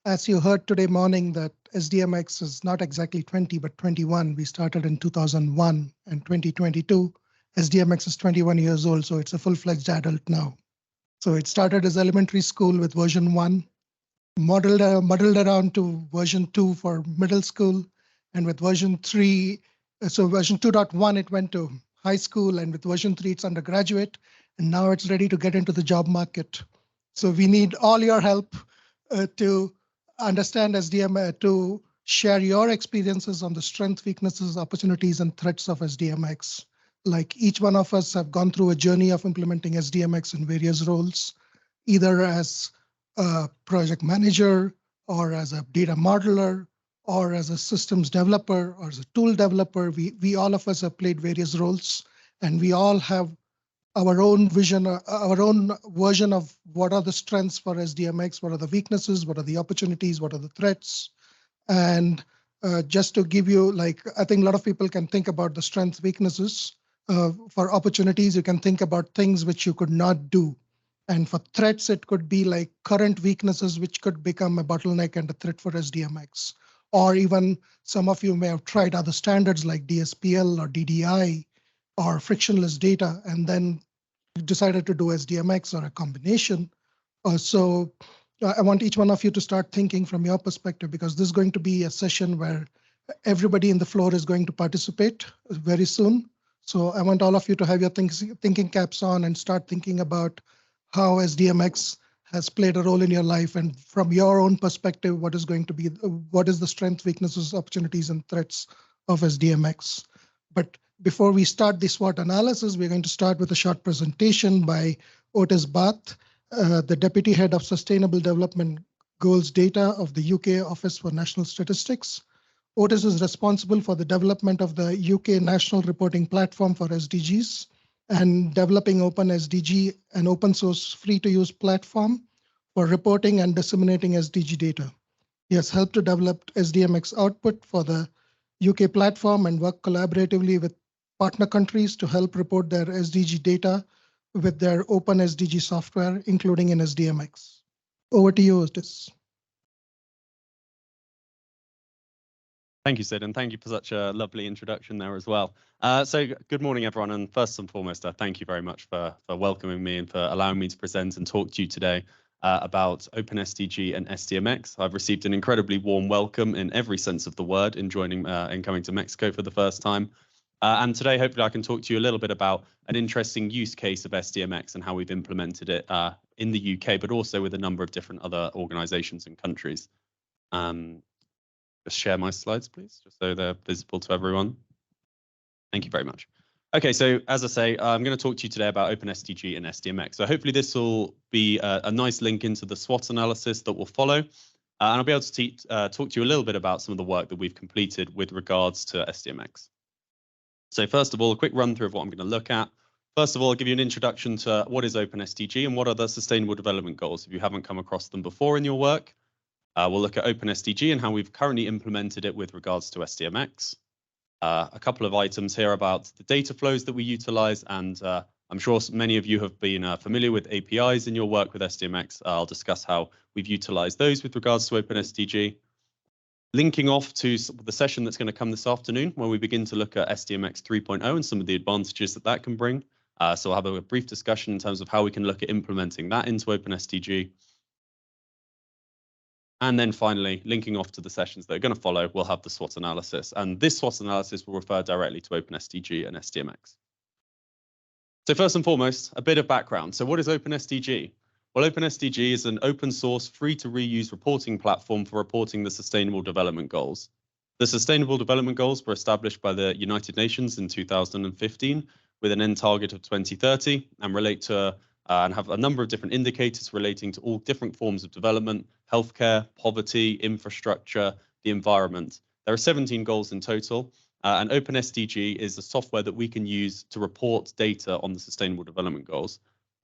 As you heard today morning, that SDMX is not exactly 20, but 21. We started in 2001 and 2022. SDMX is 21 years old, so it's a full-fledged adult now. So it started as elementary school with version 1, modeled around to version 2 for middle school, and with version 3, so version 2.1, it went to high school, and with version 3, it's undergraduate, and now it's ready to get into the job market. So we need all your help to understand SDMX, to share your experiences on the strengths, weaknesses, opportunities, and threats of SDMX. Like each one of us have gone through a journey of implementing SDMX in various roles, either as a project manager, or as a data modeler, or as a systems developer, or as a tool developer. We all of us have played various roles, and we all have our own vision, our own version of what are the strengths for SDMX, what are the weaknesses, what are the opportunities, what are the threats. And just to give you, like, I think a lot of people can think about the strengths, weaknesses. For opportunities, you can think about things which you could not do. And for threats, it could be like current weaknesses, which could become a bottleneck and a threat for SDMX. Or even some of you may have tried other standards like DSPL or DDI or frictionless data, and then decided to do SDMX or a combination. So I want each one of you to start thinking from your perspective, because this is going to be a session where everybody in the floor is going to participate very soon. So I want all of you to have your thinking caps on and start thinking about how SDMX has played a role in your life, and from your own perspective, what is the strengths, weaknesses, opportunities, and threats of SDMX. But before we start the SWOT analysis, we're going to start with a short presentation by Otis Bath, the Deputy Head of Sustainable Development Goals Data of the UK Office for National Statistics. Otis is responsible for the development of the UK National Reporting Platform for SDGs and developing OpenSDG, an open source free-to-use platform for reporting and disseminating SDG data. He has helped to develop SDMX output for the UK platform and work collaboratively with partner countries to help report their SDG data with their open SDG software, including in SDMX. Over to you, Otis. Thank you, Sid, and thank you for such a lovely introduction there as well. So good morning, everyone, and first and foremost, thank you very much for welcoming me and for allowing me to present and talk to you today about OpenSDG and SDMX. I've received an incredibly warm welcome in every sense of the word in joining and coming to Mexico for the first time. And today, hopefully, I can talk to you a little bit about an interesting use case of SDMX and how we've implemented it in the UK, but also with a number of different other organizations and countries. Just share my slides, please, just so they're visible to everyone. Thank you very much. Okay, so as I say, I'm going to talk to you today about OpenSDG and SDMX. So hopefully this will be a nice link into the SWOT analysis that will follow. And I'll be able to talk to you a little bit about some of the work that we've completed with regards to SDMX. So first of all, a quick run through of what I'm going to look at. First of all, I'll give you an introduction to what is OpenSDG and what are the Sustainable Development Goals if you haven't come across them before in your work. We'll look at OpenSDG and how we've currently implemented it with regards to SDMX. a couple of items here about the data flows that we utilize, and I'm sure many of you have been familiar with APIs in your work with SDMX. I'll discuss how we've utilized those with regards to OpenSDG. Linking off to the session that's going to come this afternoon, where we begin to look at SDMX 3.0 and some of the advantages that that can bring. So I'll have a brief discussion in terms of how we can look at implementing that into OpenSDG. And then finally, linking off to the sessions that are going to follow, we'll have the SWOT analysis. And this SWOT analysis will refer directly to OpenSDG and SDMX. So first and foremost, a bit of background. So what is OpenSDG? Well, OpenSDG is an open source, free to reuse reporting platform for reporting the Sustainable Development Goals. The Sustainable Development Goals were established by the United Nations in 2015 with an end target of 2030 and relate to and have a number of different indicators relating to all different forms of development, healthcare, poverty, infrastructure, the environment. There are 17 goals in total, and OpenSDG is the software that we can use to report data on the Sustainable Development Goals.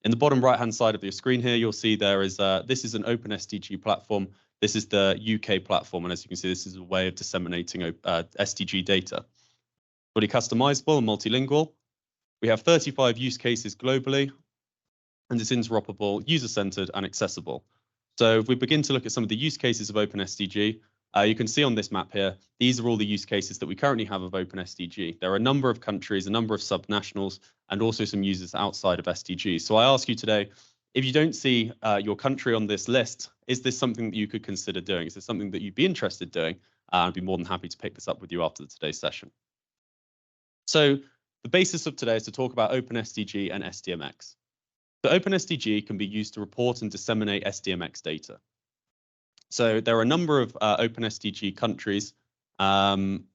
In the bottom right-hand side of your screen here, you'll see there is this is an OpenSDG platform. This is the UK platform, and as you can see, this is a way of disseminating SDG data. Fully customizable and multilingual. We have 35 use cases globally, and it's interoperable, user-centered, and accessible. So if we begin to look at some of the use cases of OpenSDG, you can see on this map here, these are all the use cases that we currently have of OpenSDG. There are a number of countries, a number of subnationals, and also some users outside of SDG. So I ask you today, if you don't see your country on this list, is this something that you could consider doing? Is this something that you'd be interested in doing? I'd be more than happy to pick this up with you after today's session. So the basis of today is to talk about OpenSDG and SDMX. So OpenSDG can be used to report and disseminate SDMX data. So there are a number of OpenSDG countries that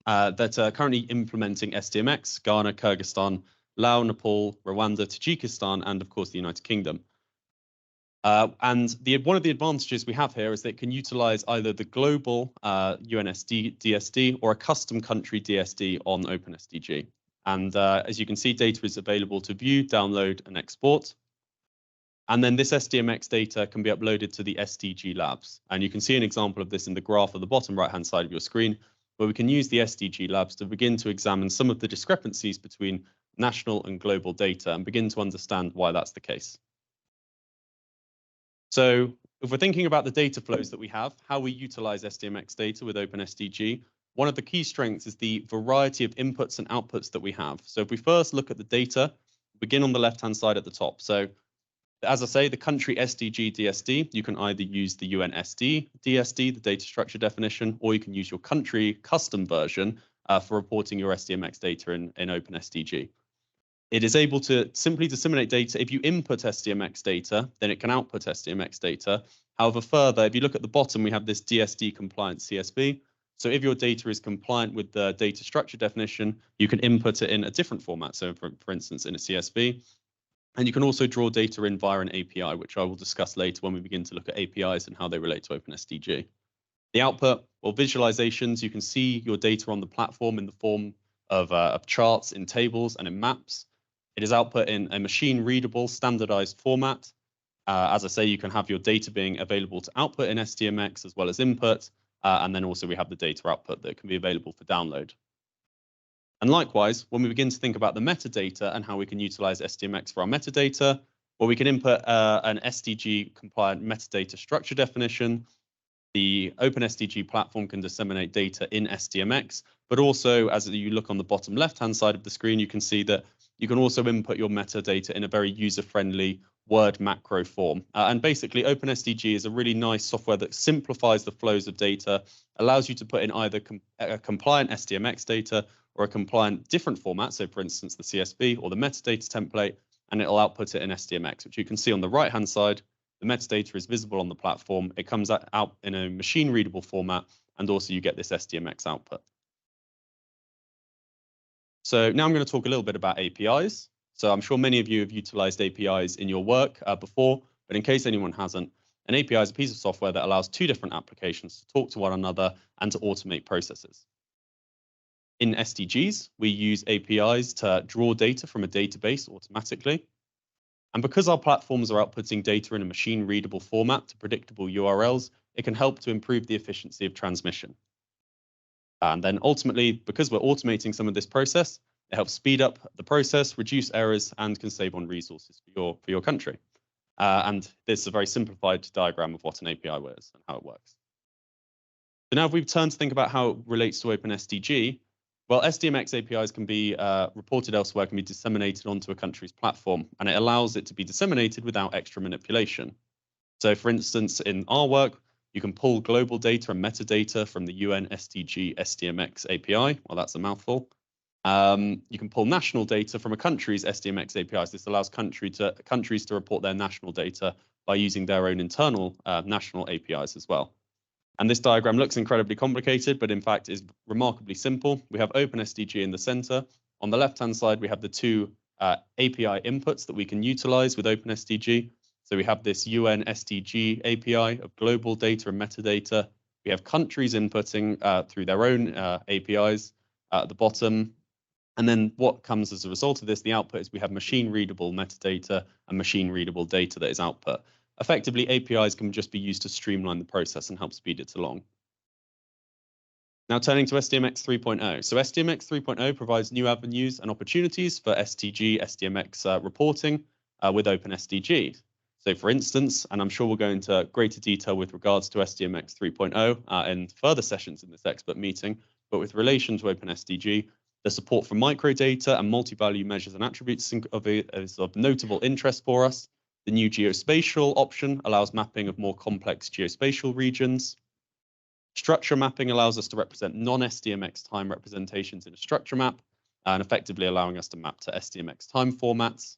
are currently implementing SDMX: Ghana, Kyrgyzstan, Laos, Nepal, Rwanda, Tajikistan, and of course the United Kingdom. And one of the advantages we have here is that it can utilize either the global UNSD DSD or a custom country DSD on OpenSDG. And as you can see, data is available to view, download, and export. And then this SDMX data can be uploaded to the SDG labs. And you can see an example of this in the graph at the bottom right-hand side of your screen, where we can use the SDG labs to begin to examine some of the discrepancies between national and global data and begin to understand why that's the case. So if we're thinking about the data flows that we have, how we utilize SDMX data with OpenSDG, one of the key strengths is the variety of inputs and outputs that we have. So if we first look at the data, begin on the left-hand side at the top. So as I say, the country SDG DSD, you can either use the UNSD DSD, the data structure definition, or you can use your country custom version for reporting your SDMX data in OpenSDG. It is able to simply disseminate data. If you input SDMX data, then it can output SDMX data. However, further, if you look at the bottom, we have this DSD compliant CSV. So if your data is compliant with the data structure definition, you can input it in a different format. So for instance, in a CSV. And you can also draw data in via an API, which I will discuss later when we begin to look at APIs and how they relate to OpenSDG. The output, or visualizations, you can see your data on the platform in the form of charts, in tables, and in maps. It is output in a machine-readable, standardized format. As I say, you can have your data being available to output in SDMX as well as input. And then also we have the data output that can be available for download. And likewise, when we begin to think about the metadata and how we can utilize SDMX for our metadata, well, we can input an SDG compliant metadata structure definition. The OpenSDG platform can disseminate data in SDMX, but also as you look on the bottom left-hand side of the screen, you can see that you can also input your metadata in a very user-friendly Word macro form. And basically, OpenSDG is a really nice software that simplifies the flows of data, allows you to put in either a compliant SDMX data or a compliant different format. So for instance, the CSV or the metadata template, and it'll output it in SDMX, which you can see on the right-hand side. The metadata is visible on the platform. It comes out in a machine-readable format, and also you get this SDMX output. So now I'm going to talk a little bit about APIs. So I'm sure many of you have utilized APIs in your work before, but in case anyone hasn't, an API is a piece of software that allows two different applications to talk to one another and to automate processes. In SDGs, we use APIs to draw data from a database automatically. And because our platforms are outputting data in a machine-readable format to predictable URLs, it can help to improve the efficiency of transmission. And then ultimately, because we're automating some of this process, it helps speed up the process, reduce errors, and can save on resources for your country. And this is a very simplified diagram of what an API is and how it works. So now if we turn to think about how it relates to OpenSDG, well, SDMX APIs can be reported elsewhere, can be disseminated onto a country's platform, and it allows it to be disseminated without extra manipulation. So for instance, in our work, you can pull global data and metadata from the UN SDG SDMX API. Well, that's a mouthful. You can pull national data from a country's SDMX APIs. This allows countries to report their national data by using their own internal national APIs as well. And this diagram looks incredibly complicated, but in fact is remarkably simple. We have OpenSDG in the center. On the left-hand side, we have the two API inputs that we can utilize with OpenSDG. So we have this UN SDG API of global data and metadata. We have countries inputting through their own APIs at the bottom. And then what comes as a result of this, the output is we have machine-readable metadata and machine-readable data that is output. Effectively, APIs can just be used to streamline the process and help speed it along. Now turning to SDMX 3.0. So SDMX 3.0 provides new avenues and opportunities for SDG, SDMX reporting with OpenSDG. So for instance, and I'm sure we'll go into greater detail with regards to SDMX 3.0 in further sessions in this expert meeting, but with relation to OpenSDG, the support for microdata and multi-value measures and attributes is of notable interest for us. The new geospatial option allows mapping of more complex geospatial regions. Structure mapping allows us to represent non-SDMX time representations in a structure map and effectively allowing us to map to SDMX time formats.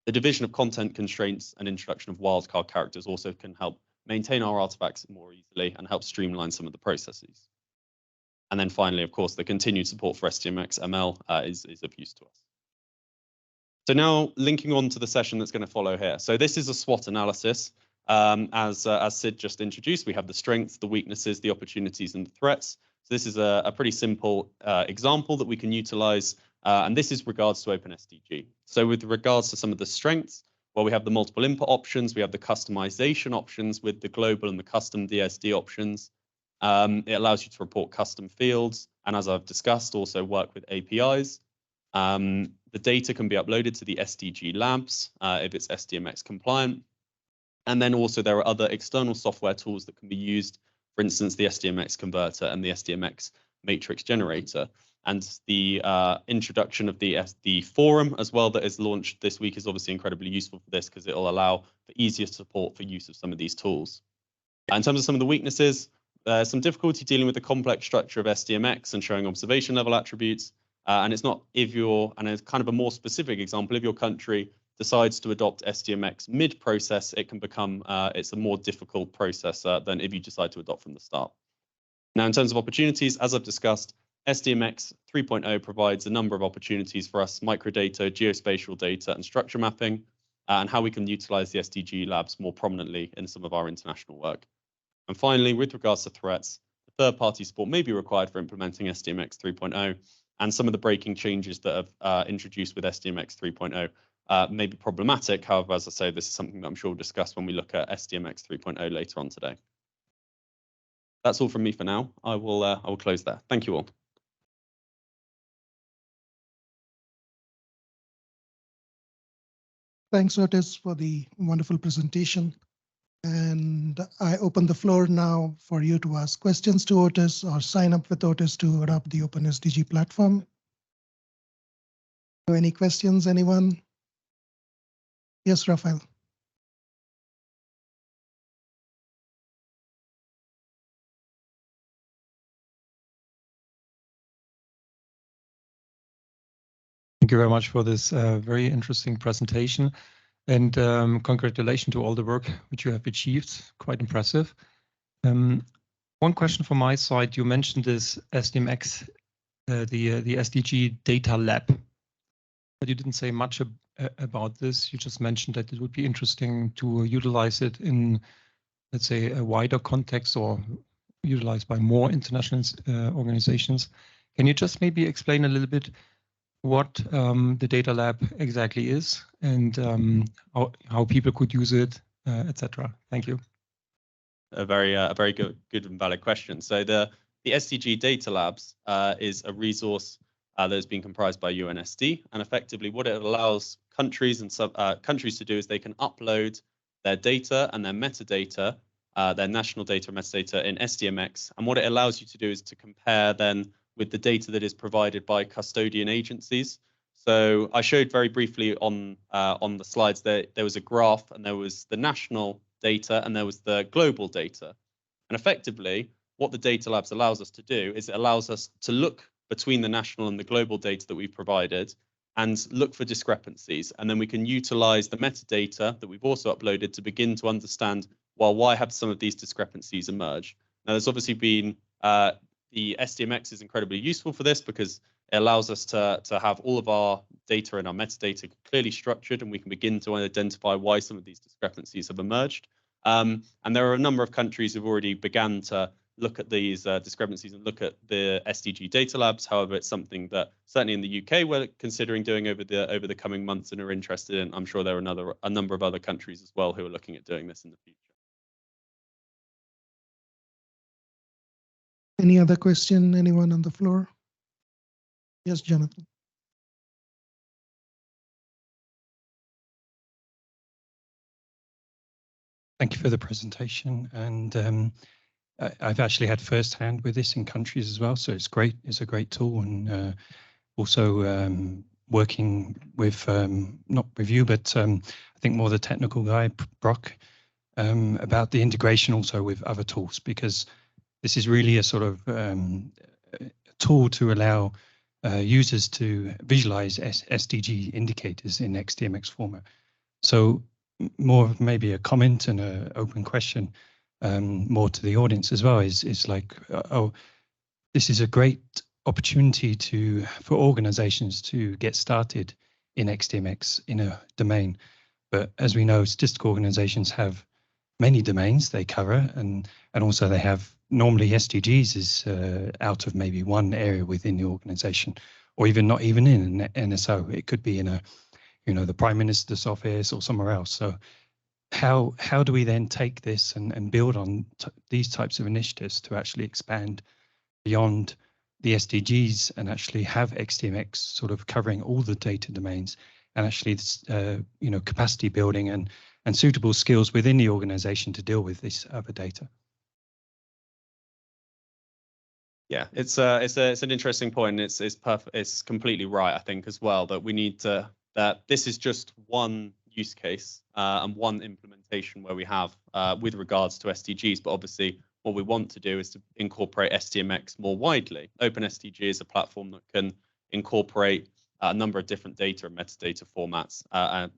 The division of content constraints and introduction of wildcard characters also can help maintain our artifacts more easily and help streamline some of the processes. And then finally, of course, the continued support for SDMX ML is of use to us. So now linking on to the session that's going to follow here. So this is a SWOT analysis. As Sid just introduced, we have the strengths, the weaknesses, the opportunities, and the threats. So this is a pretty simple example that we can utilize, and this is regards to OpenSDG. So with regards to some of the strengths, well, we have the multiple input options, we have the customization options with the global and the custom DSD options. It allows you to report custom fields, and as I've discussed, also work with APIs. The data can be uploaded to the SDG labs if it's SDMX compliant. And then also there are other external software tools that can be used, for instance, the SDMX converter and the SDMX matrix generator. And the introduction of the forum as well that is launched this week is obviously incredibly useful for this because it will allow for easier support for use of some of these tools. In terms of some of the weaknesses, there's some difficulty dealing with the complex structure of SDMX and showing observation level attributes. And it's not if you're, and it's kind of a more specific example, if your country decides to adopt SDMX mid-process, it can become, it's a more difficult process than if you decide to adopt from the start. Now, in terms of opportunities, as I've discussed, SDMX 3.0 provides a number of opportunities for us, microdata, geospatial data, and structure mapping, and how we can utilize the SDG labs more prominently in some of our international work. And finally, with regards to threats, third-party support may be required for implementing SDMX 3.0, and some of the breaking changes that have introduced with SDMX 3.0 may be problematic. However, as I say, this is something that I'm sure we'll discuss when we look at SDMX 3.0 later on today. That's all from me for now. I will close there. Thank you all. Thanks, Otis, for the wonderful presentation. And I open the floor now for you to ask questions to Otis or sign up with Otis to adopt the OpenSDG platform. Any questions, anyone? Yes, Rafael. Thank you very much for this very interesting presentation. And congratulations to all the work which you have achieved. Quite impressive. One question from my side, you mentioned this SDMX, the SDG data lab, but you didn't say much about this. You just mentioned that it would be interesting to utilize it in, let's say, a wider context or utilized by more international organizations. Can you just maybe explain a little bit what the data lab exactly is and how people could use it, etc. Thank you. A very good and valid question. So the the SDG Data Labs is a resource that has been comprised by UNSD, and effectively what it allows countries and countries to do is they can upload their data and their metadata, their national data and metadata in SDMX, and what it allows you to do is to compare then with the data that is provided by custodian agencies. So I showed very briefly on the slides that there was a graph, and there was the national data and there was the global data, and effectively what the Data Labs allows us to do is it allows us to look between the national and the global data that we've provided and look for discrepancies. And then we can utilize the metadata that we've also uploaded to begin to understand, well, why have some of these discrepancies emerged? Now, there's obviously been, the SDMX is incredibly useful for this because it allows us to have all of our data and our metadata clearly structured, and we can begin to identify why some of these discrepancies have emerged. And there are a number of countries who've already begun to look at these discrepancies and look at the SDG Data Labs. However, it's something that certainly in the UK we're considering doing over the coming months and are interested in. I'm sure there are a number of other countries as well who are looking at doing this in the future. Any other question? Anyone on the floor? Yes, Jonathan. Thank you for the presentation. And I've actually had firsthand with this in countries as well, so it's great. It's a great tool, and also working with not with you, but I think more the technical guy, Brock, about the integration also with other tools, because this is really a sort of tool to allow users to visualize SDG indicators in XDMX format. So more of maybe a comment and an open question. More to the audience as well is like, oh, this is a great opportunity for organizations to get started in XDMX in a domain. But as we know, statistical organizations have many domains they cover, and also they have normally SDGs is out of maybe one area within the organization, or even not even in an NSO. It could be in a, the Prime Minister's office or somewhere else. So how do we then take this and build on these types of initiatives to actually expand beyond the SDGs and actually have XDMX sort of covering all the data domains, and actually capacity building and suitable skills within the organization to deal with this other data? Yeah, it's an interesting point. It's perfect. It's completely right, I think, as well, that we need that this is just one use case and one implementation where we have with regards to SDGs, but obviously what we want to do is to incorporate SDMX more widely. OpenSDG is a platform that can incorporate a number of different data and metadata formats,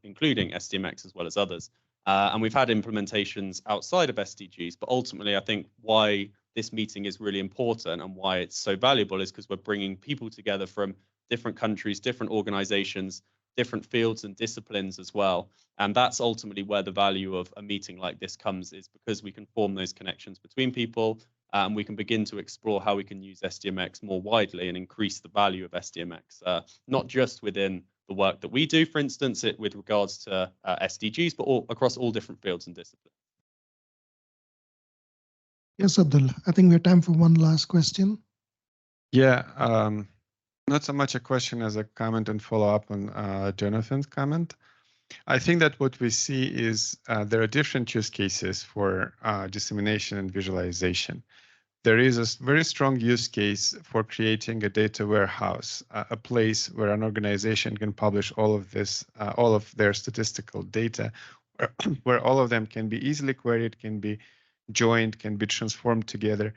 including SDMX as well as others. And we've had implementations outside of SDGs, but ultimately I think why this meeting is really important and why it's so valuable is because we're bringing people together from different countries, different organizations, different fields and disciplines as well. And that's ultimately where the value of a meeting like this comes, is because we can form those connections between people, and we can begin to explore how we can use SDMX more widely and increase the value of SDMX, not just within the work that we do, for instance, with regards to SDGs, but across all different fields and disciplines. Yes, Abdul, I think we have time for one last question. Yeah, not so much a question as a comment and follow up on Jonathan's comment. I think that what we see is there are different use cases for dissemination and visualization. There is a very strong use case for creating a data warehouse, a place where an organization can publish all of this, all of their statistical data, where all of them can be easily queried, can be joined, can be transformed together.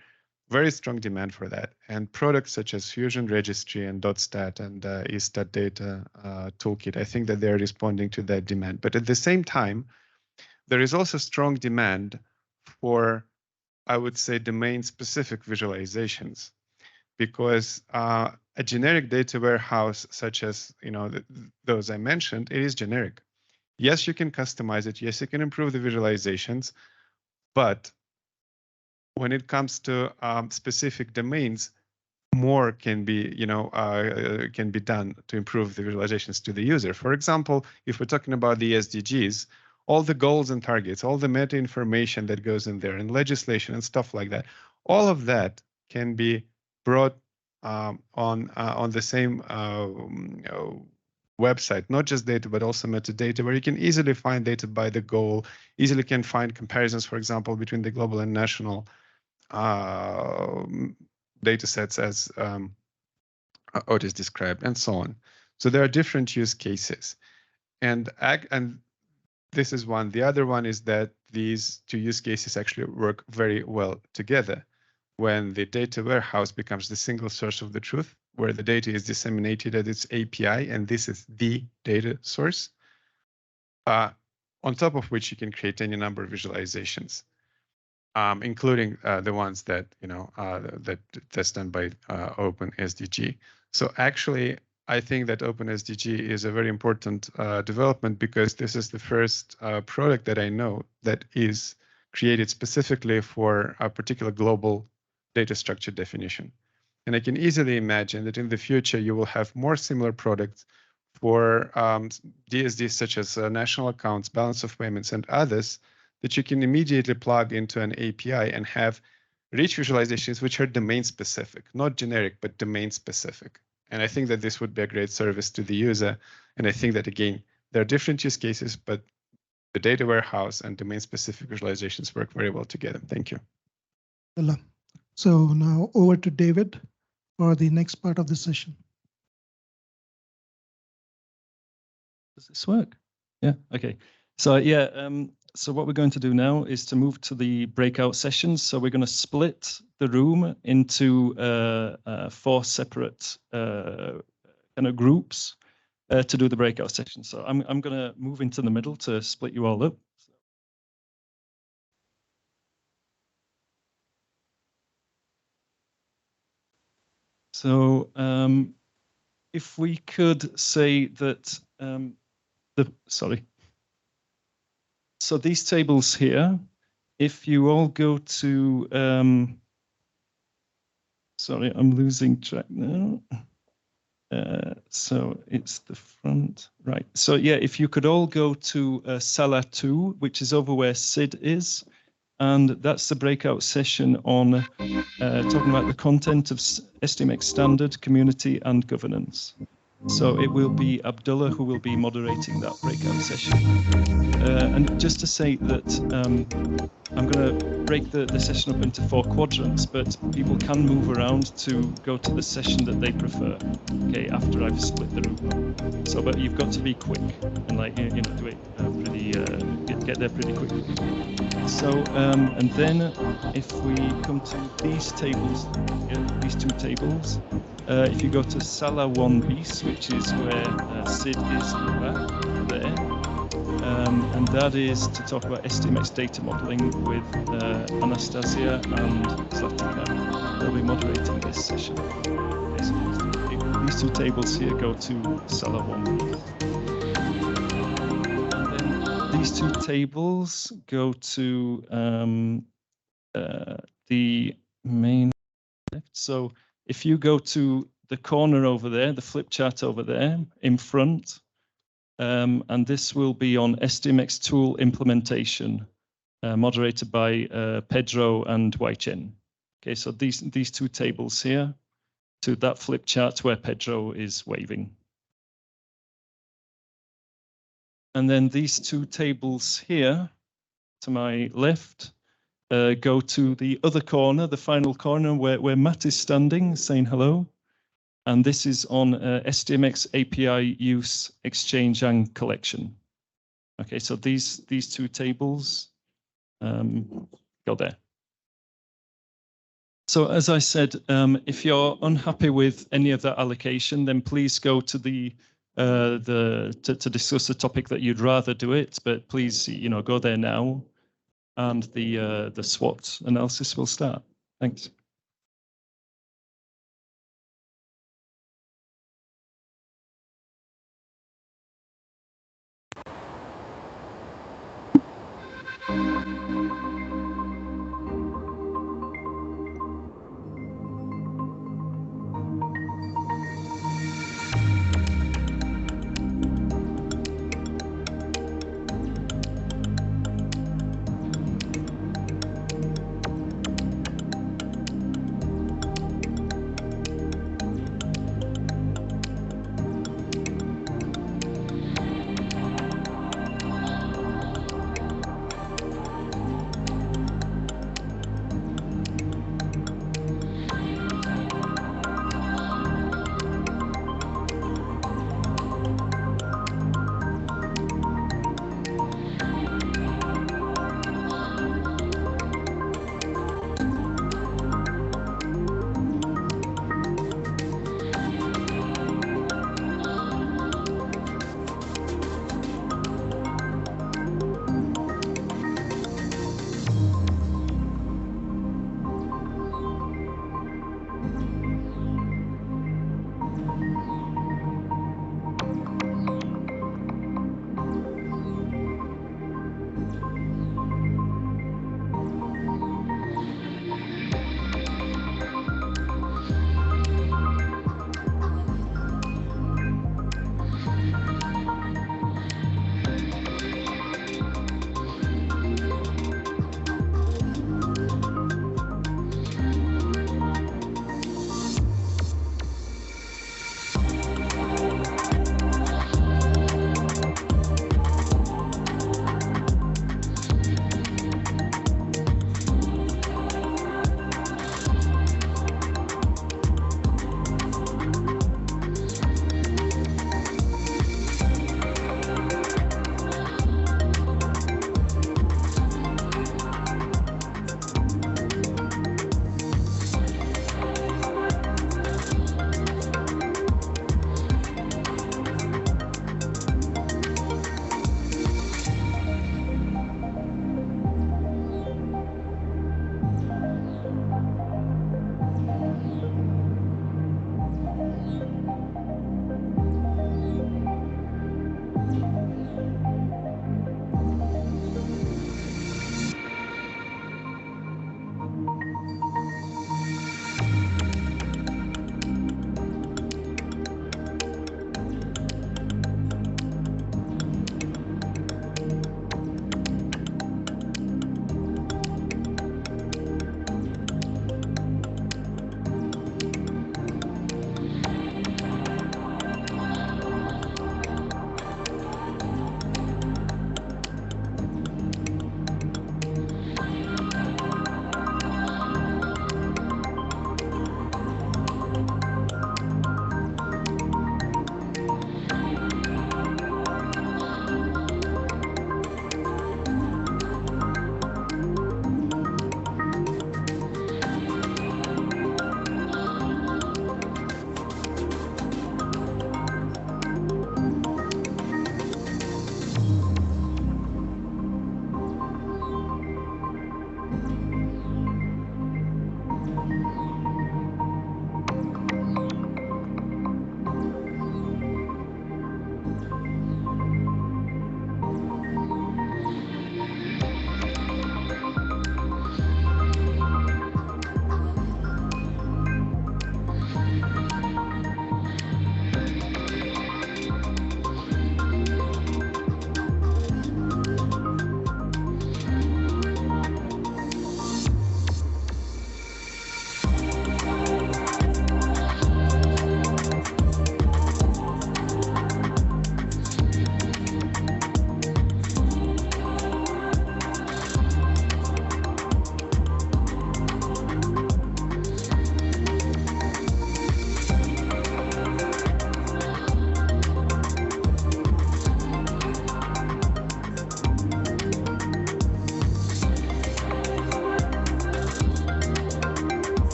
Very strong demand for that. And products such as Fusion Registry and .stat and eStat Data Toolkit, I think that they're responding to that demand. But at the same time, there is also strong demand for, I would say, domain-specific visualizations, because a generic data warehouse such as those I mentioned, it is generic. Yes, you can customize it. Yes, you can improve the visualizations, but when it comes to specific domains, more can be, can be done to improve the visualizations to the user. For example, if we're talking about the SDGs, all the goals and targets, all the meta information that goes in there, and legislation and stuff like that, all of that can be brought on the same website, not just data, but also metadata, where you can easily find data by the goal, easily can find comparisons, for example, between the global and national data sets as Otis described, and so on. So there are different use cases. And this is one. The other one is that these two use cases actually work very well together. When the data warehouse becomes the single source of the truth, where the data is disseminated at its API, and this is the data source, on top of which you can create any number of visualizations, including the ones that that's done by OpenSDG. So actually, I think that OpenSDG is a very important development, because this is the first product that I know that is created specifically for a particular global data structure definition. And I can easily imagine that in the future, you will have more similar products for DSDs such as national accounts, balance of payments, and others that you can immediately plug into an API and have rich visualizations which are domain specific, not generic, but domain specific. And I think that this would be a great service to the user. And I think that, again, there are different use cases, but the data warehouse and domain specific visualizations work very well together. Thank you. So now over to David for the next part of the session. Does this work? Yeah, okay. So yeah, so what we're going to do now is to move to the breakout sessions. So we're going to split the room into 4 separate kind of groups to do the breakout sessions. So I'm going to move into the middle to split you all up. So if we could say that so these tables here, if you all go to, sorry, I'm losing track now. So it's the front, right. So yeah, if you could all go to Sala 2, which is over where Sid is, and that's the breakout session on talking about the content of SDMX standard, community, and governance. So it will be Abdullah who will be moderating that breakout session. And just to say that I'm going to break the session up into 4 quadrants, but people can move around to go to the session that they prefer, okay, after I've split the room. So, but you've got to be quick and do it pretty, get there pretty quickly. So, and then if we come to these tables, these 2 tables, if you go to Sala 1 bis, which is where Sid is in the back there, and that is to talk about SDMX data modeling with Anastasia and Zlatica. They'll be moderating this session. Okay, so these 2 tables here go to Sala 1 bis. And then these 2 tables go to the main left. So if you go to the corner over there, the flip chart over there in front, and this will be on SDMX tool implementation, moderated by Pedro and Wai-Chen. Okay, so these 2 tables here to that flip chart where Pedro is waving. And then these 2 tables here to my left go to the other corner, the final corner where Matt is standing saying hello. And this is on SDMX API use, exchange, and collection. Okay, so these 2 tables go there. So as I said, if you're unhappy with any of that allocation, then please go to to discuss the topic that you'd rather do it. But please, go there now, and the SWOT analysis will start. Thanks.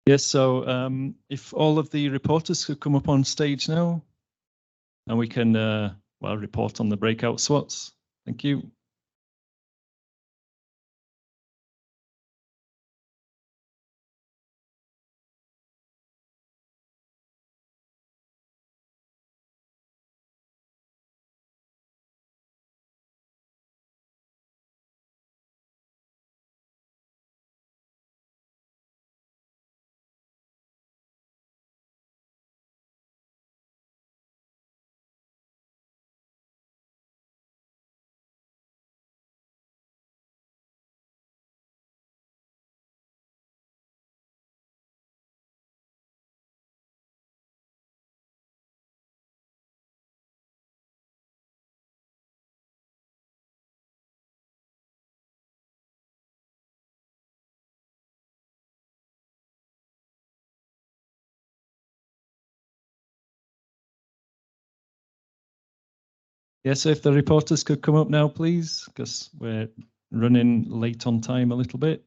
Yes, so if all of the reporters could come up on stage now, and we can, well, report on the breakout SWOTs. Thank you. Yes, so if the reporters could come up now, please, because we're running late on time a little bit.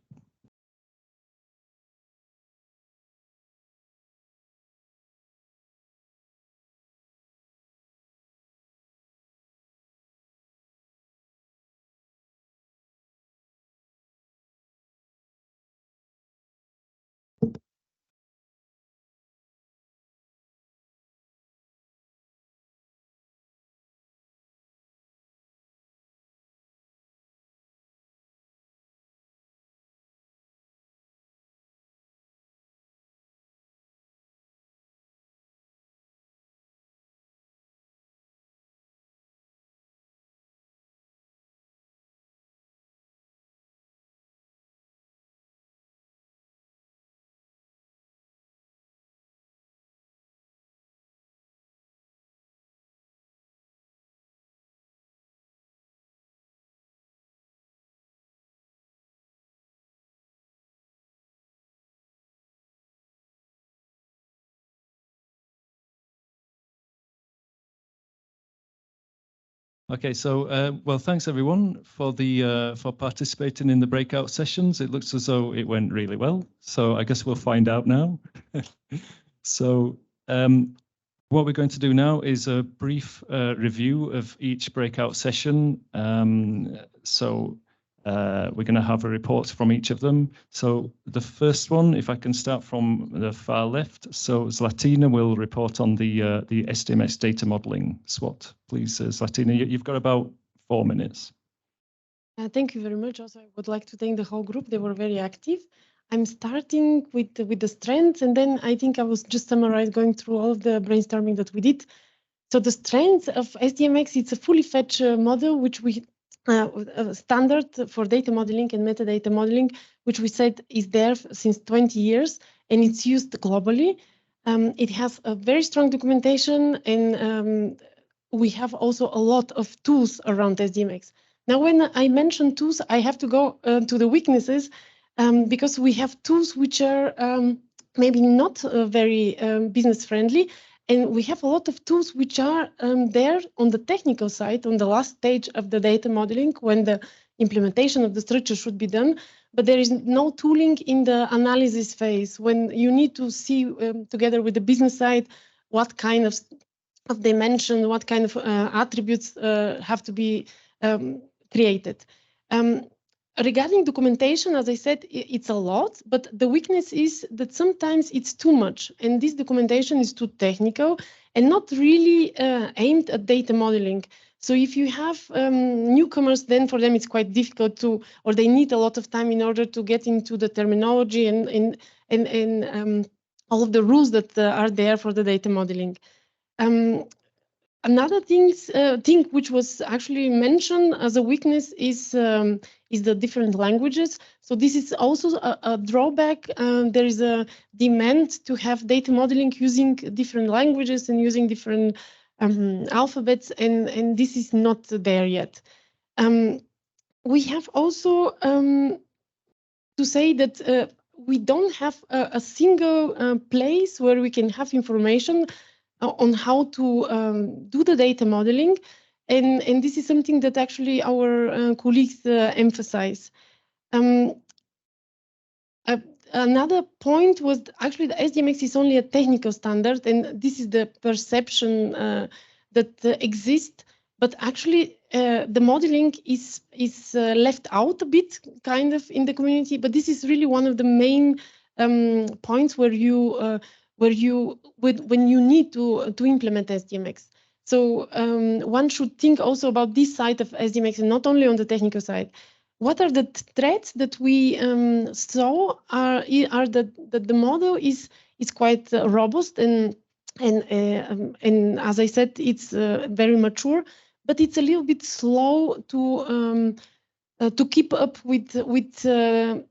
Okay, so well, thanks everyone for the for participating in the breakout sessions. It looks as though it went really well. So I guess we'll find out now. So what we're going to do now is a brief review of each breakout session. We're going to have a report from each of them. So the first one, if I can start from the far left. So Zlatina will report on the SDMX data modeling SWOT. Please, Zlatina, you've got about 4 minutes. Thank you very much. Also, I would like to thank the whole group. They were very active. I'm starting with the strengths, and then I think I was just summarize going through all of the brainstorming that we did. So the strengths of SDMX, it's a fully fetched model, which we standard for data modeling and metadata modeling, which we said is there since 20 years, and it's used globally. It has a very strong documentation, and we have also a lot of tools around SDMX. Now, when I mention tools, I have to go to the weaknesses, because we have tools which are maybe not very business friendly, and we have a lot of tools which are there on the technical side, on the last stage of the data modeling, when the implementation of the structure should be done, but there is no tooling in the analysis phase, when you need to see together with the business side what kind of dimension, what kind of attributes have to be created. Regarding documentation, as I said, it's a lot, but the weakness is that sometimes it's too much, and this documentation is too technical and not really aimed at data modeling. So if you have newcomers, then for them it's quite difficult to, or they need a lot of time in order to get into the terminology and all of the rules that are there for the data modeling. Another thing which was actually mentioned as a weakness is the different languages. So this is also a drawback. There is a demand to have data modeling using different languages and using different alphabets, and this is not there yet. We have also to say that we don't have a single place where we can have information on how to do the data modeling. And this is something that actually our colleagues emphasize. another point was actually the SDMX is only a technical standard, and this is the perception that exists. But actually, the modeling is left out a bit, kind of, in the community. But this is really one of the main points where when you need to implement SDMX. So one should think also about this side of SDMX, and not only on the technical side. What are the threats that we saw are that the model is quite robust and as I said, it's very mature, but it's a little bit slow to keep up with the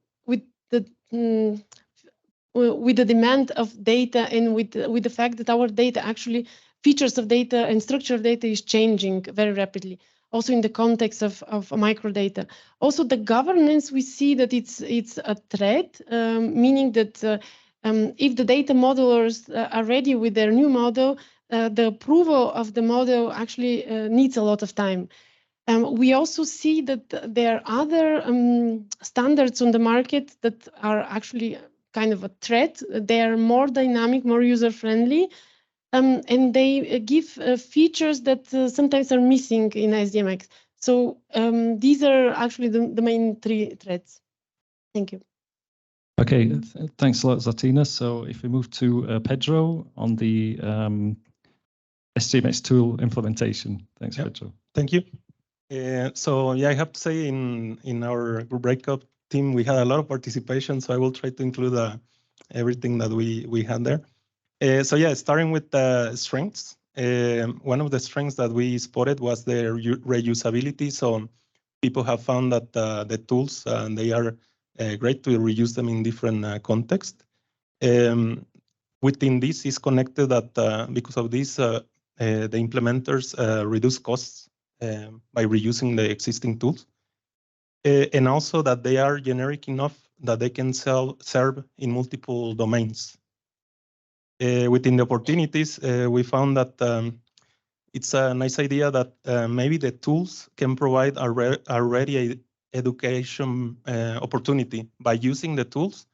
demand of data, and with the fact that our data, actually features of data and structure of data, is changing very rapidly, also in the context of microdata. Also the governance, we see that it's a threat, meaning that if the data modelers are ready with their new model, the approval of the model actually needs a lot of time. We also see that there are other standards on the market that are actually kind of a threat. They are more dynamic, more user-friendly, and they give features that sometimes are missing in SDMX. So these are actually the main three threats. Thank you. Okay, thanks a lot, Zatina. So if we move to Pedro on the SDMX tool implementation. Thanks, Pedro. Thank you. So yeah, I have to say in our breakout team, we had a lot of participation, so I will try to include everything that we had there. So yeah, starting with the strengths. One of the strengths that we spotted was the reusability. So people have found that the tools, they are great to reuse them in different contexts. Within this is connected that because of this, the implementers reduce costs by reusing the existing tools. And also that they are generic enough that they can serve in multiple domains. Within the opportunities, we found that it's a nice idea that maybe the tools can provide already education opportunity. By using the tools,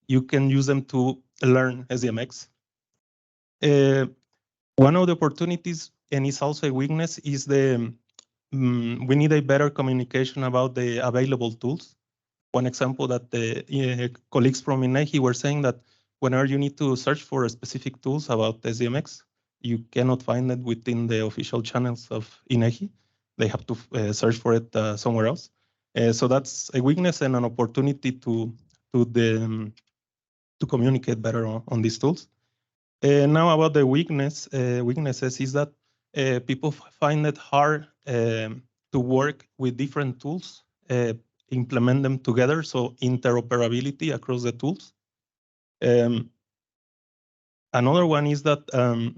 you can use them to learn SDMX. One of the opportunities, and it's also a weakness, is we need a better communication about the available tools. One example that the colleagues from INEGI were saying that whenever you need to search for specific tools about SDMX, you cannot find it within the official channels of INEGI. They have to search for it somewhere else. So that's a weakness and an opportunity to communicate better on these tools. Now about the weaknesses is that people find it hard to work with different tools, implement them together, so interoperability across the tools. Another one is that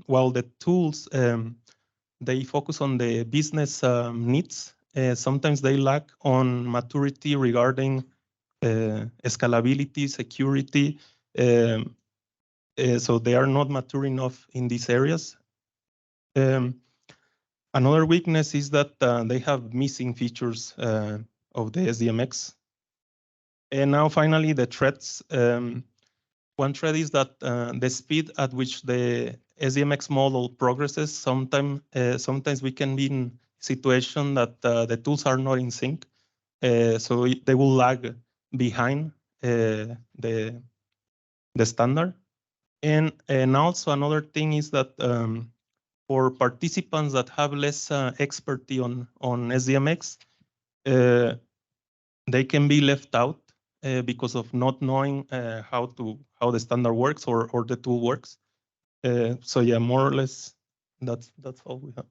while the tools, they focus on the business needs, sometimes they lack on maturity regarding scalability, security, so they are not mature enough in these areas. Another weakness is that they have missing features of the SDMX. And now finally, the threats. One threat is that the speed at which the SDMX model progresses, sometimes we can be in a situation that the tools are not in sync. So they will lag behind the standard. And also another thing is that for participants that have less expertise on SDMX, they can be left out because of not knowing how the standard works or the tool works. So yeah, more or less, that's all we have.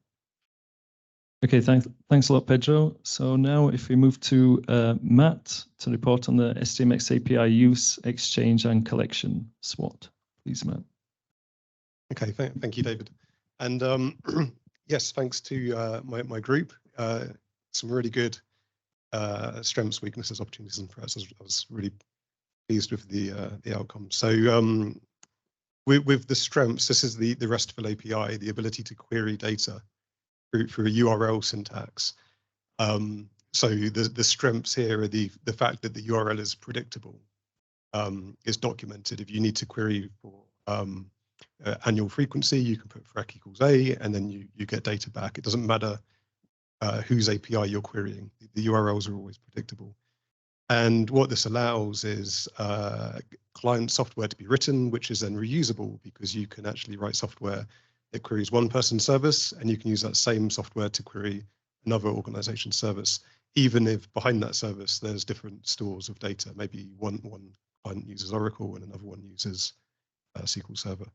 Okay, thanks a lot, Pedro. So now if we move to Matt to report on the SDMX API use, exchange, and collection SWOT. Please, Matt. Okay, thank you, David. And yes, thanks to my group, some really good strengths, weaknesses, opportunities, and threats. I was really pleased with the outcome. So with the strengths, this is the RESTful API, the ability to query data through a URL syntax. So the strengths here are the fact that the URL is predictable. is documented. If you need to query for annual frequency, you can put frec equals A, and then you get data back. It doesn't matter whose API you're querying. The URLs are always predictable. And what this allows is client software to be written, which is then reusable, because you can actually write software that queries one person's service, and you can use that same software to query another organization's service, even if behind that service there's different stores of data. Maybe one client uses Oracle and another one uses SQL Server.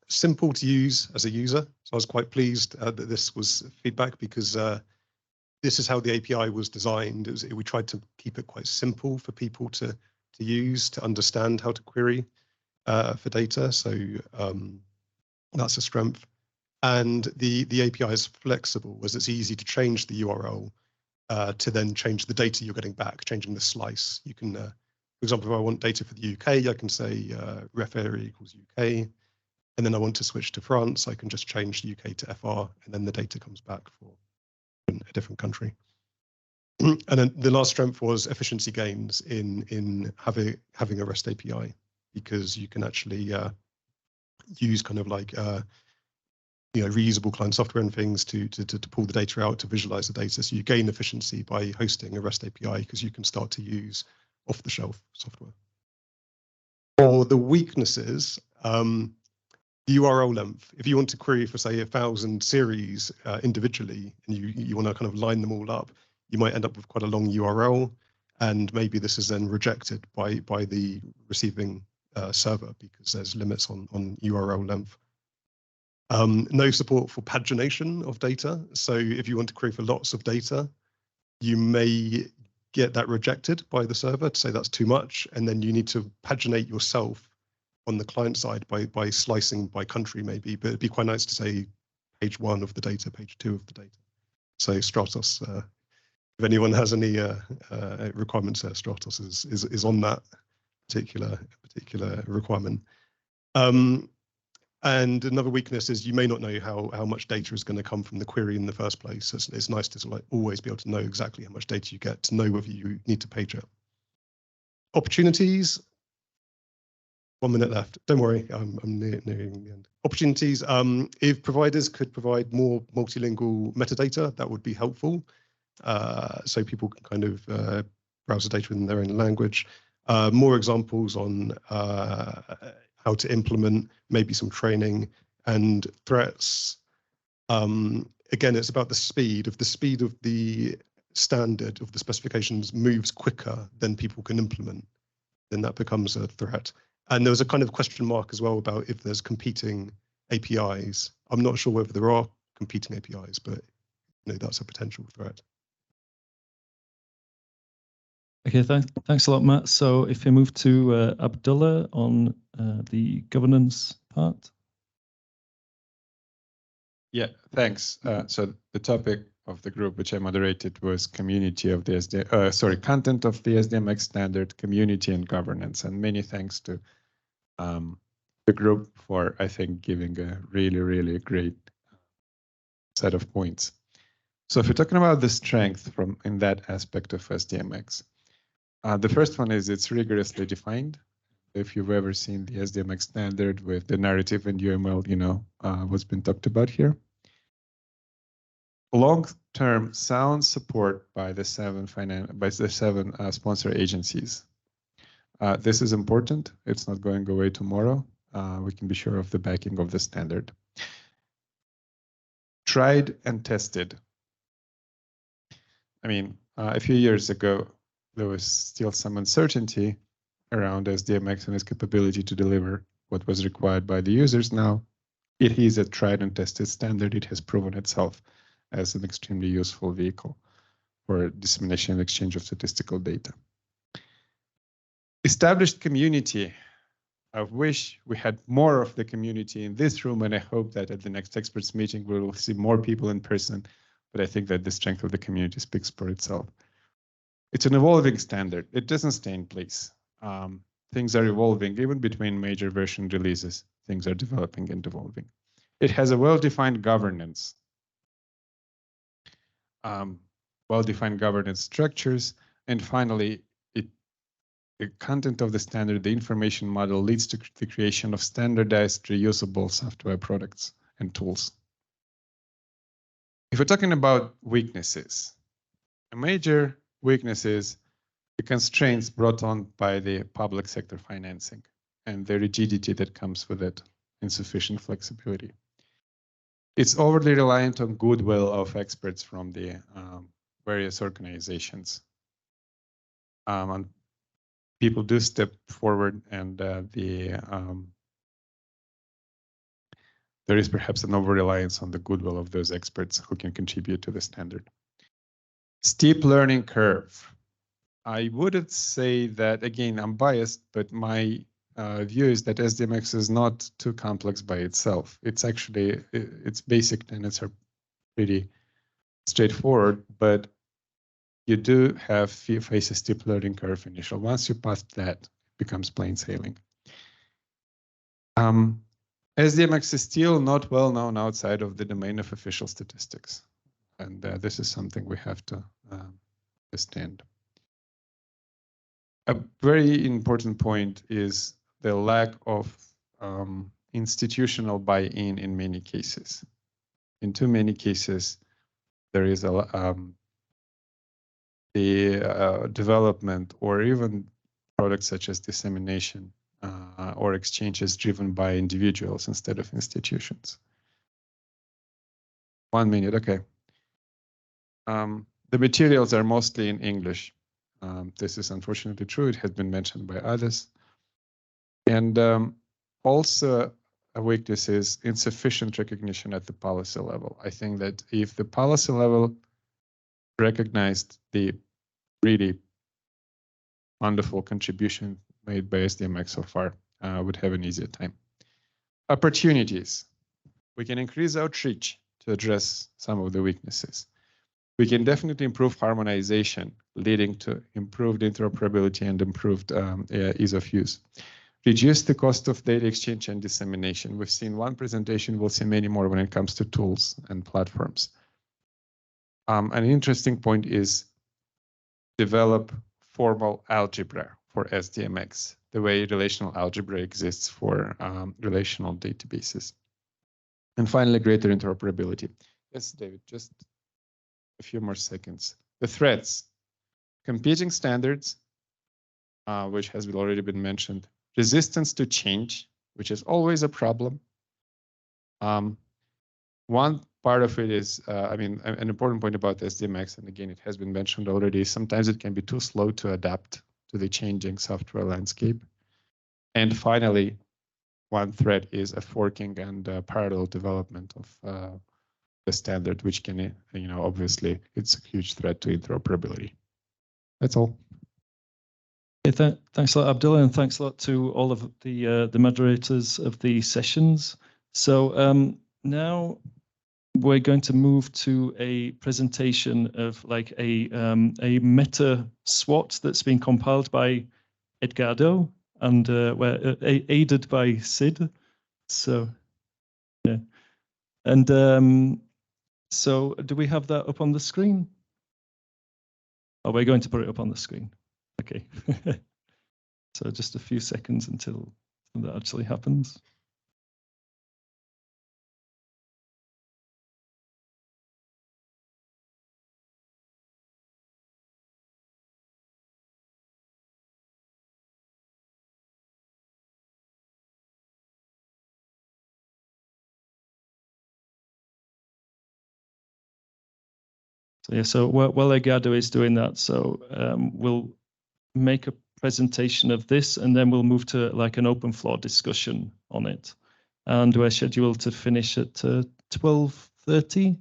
Simple to use as a user. So I was quite pleased that this was feedback, because this is how the API was designed. We tried to keep it quite simple for people to use, to understand how to query for data. So that's a strength. And the API is flexible, as it's easy to change the URL to then change the data you're getting back, changing the slice. You can, for example, if I want data for the UK, I can say ref area equals UK. And then I want to switch to France, I can just change the UK to FR, and then the data comes back for a different country. And then the last strength was efficiency gains in having a REST API, because you can actually use kind of like reusable client software and things to pull the data out, to visualize the data. So you gain efficiency by hosting a REST API, because you can start to use off-the-shelf software. For the weaknesses, the URL length. If you want to query for, say, 1,000 series individually, and you want to kind of line them all up, you might end up with quite a long URL, and maybe this is then rejected by the receiving server, because there's limits on URL length. No support for pagination of data. So if you want to query for lots of data, you may get that rejected by the server to say that's too much, and then you need to paginate yourself on the client side by slicing by country maybe, but it'd be quite nice to say page 1 of the data, page 2 of the data. So Stratos, if anyone has any requirements there, Stratos is on that particular requirement. And another weakness is you may not know how much data is going to come from the query in the first place. It's nice to sort of like always be able to know exactly how much data you get, to know whether you need to page it. Opportunities. 1 minute left. Don't worry, I'm nearing the end. Opportunities. If providers could provide more multilingual metadata, that would be helpful. So people can kind of browse the data in their own language. More examples on how to implement, maybe some training and threats. Again, it's about the speed. If the speed of the standard of the specifications moves quicker than people can implement, then that becomes a threat. And there was a kind of question mark as well about if there's competing APIs. I'm not sure whether there are competing APIs, but that's a potential threat. Okay, thanks a lot, Matt. So if we move to Abdullah on the governance part. Yeah, thanks. So the topic of the group which I moderated was community of the content of the SDMX standard, community and governance. And many thanks to the group for, I think, giving a really great set of points. So if we're talking about the strength in that aspect of SDMX, the first one is it's rigorously defined. If you've ever seen the SDMX standard with the narrative and UML, you know what's been talked about here. Long-term sound support by the seven sponsor agencies. This is important. It's not going away tomorrow. We can be sure of the backing of the standard. Tried and tested. I mean, a few years ago, there was still some uncertainty around SDMX and its capability to deliver what was required by the users. Now, it is a tried and tested standard. It has proven itself as an extremely useful vehicle for dissemination and exchange of statistical data. Established community. I wish we had more of the community in this room, and I hope that at the next experts meeting, we will see more people in person, but I think that the strength of the community speaks for itself. It's an evolving standard. It doesn't stay in place. Things are evolving, even between major version releases. Things are developing and evolving. It has a well-defined governance. Well-defined governance structures, and finally, the content of the standard, the information model, leads to the creation of standardized reusable software products and tools. If we're talking about weaknesses, a major weakness is the constraints brought on by the public sector financing and the rigidity that comes with it, insufficient flexibility. It's overly reliant on goodwill of experts from the various organizations. And people do step forward, and there is perhaps an over-reliance on the goodwill of those experts who can contribute to the standard. Steep learning curve. I wouldn't say that, again, I'm biased, but my view is that SDMX is not too complex by itself. It's actually, its basic tenets are pretty straightforward, but you do face a steep learning curve initial. Once you pass that, it becomes plain sailing. SDMX is still not well known outside of the domain of official statistics. And this is something we have to understand. A very important point is the lack of institutional buy-in in many cases. In too many cases, there is the development or even products such as dissemination or exchanges driven by individuals instead of institutions. 1 minute, okay. The materials are mostly in English. This is unfortunately true. It has been mentioned by others. And also a weakness is insufficient recognition at the policy level. I think that if the policy level recognized the really wonderful contribution made by SDMX so far, would have an easier time. Opportunities. We can increase outreach to address some of the weaknesses. We can definitely improve harmonization, leading to improved interoperability and improved ease of use. Reduce the cost of data exchange and dissemination. We've seen one presentation, we'll see many more when it comes to tools and platforms. An interesting point is develop formal algebra for SDMX, the way relational algebra exists for relational databases. And finally, greater interoperability. Yes, David, just a few more seconds. The threats, competing standards, which has already been mentioned, resistance to change, which is always a problem. One part of it is, an important point about SDMX, and again, it has been mentioned already, sometimes it can be too slow to adapt to the changing software landscape. And finally, one threat is a forking and parallel development of the standard, which can, obviously, it's a huge threat to interoperability. That's all. Okay, thanks a lot, Abdullah, and thanks a lot to all of the moderators of the sessions. So now we're going to move to a presentation of like a meta SWOT that's been compiled by Edgardo and aided by Sid. So yeah, and so do we have that up on the screen? Oh, we're going to put it up on the screen. Okay. So just a few seconds until that actually happens. So yeah, so while Edgardo is doing that, so we'll make a presentation of this and then we'll move to like an open floor discussion on it. And we're scheduled to finish at 12:30.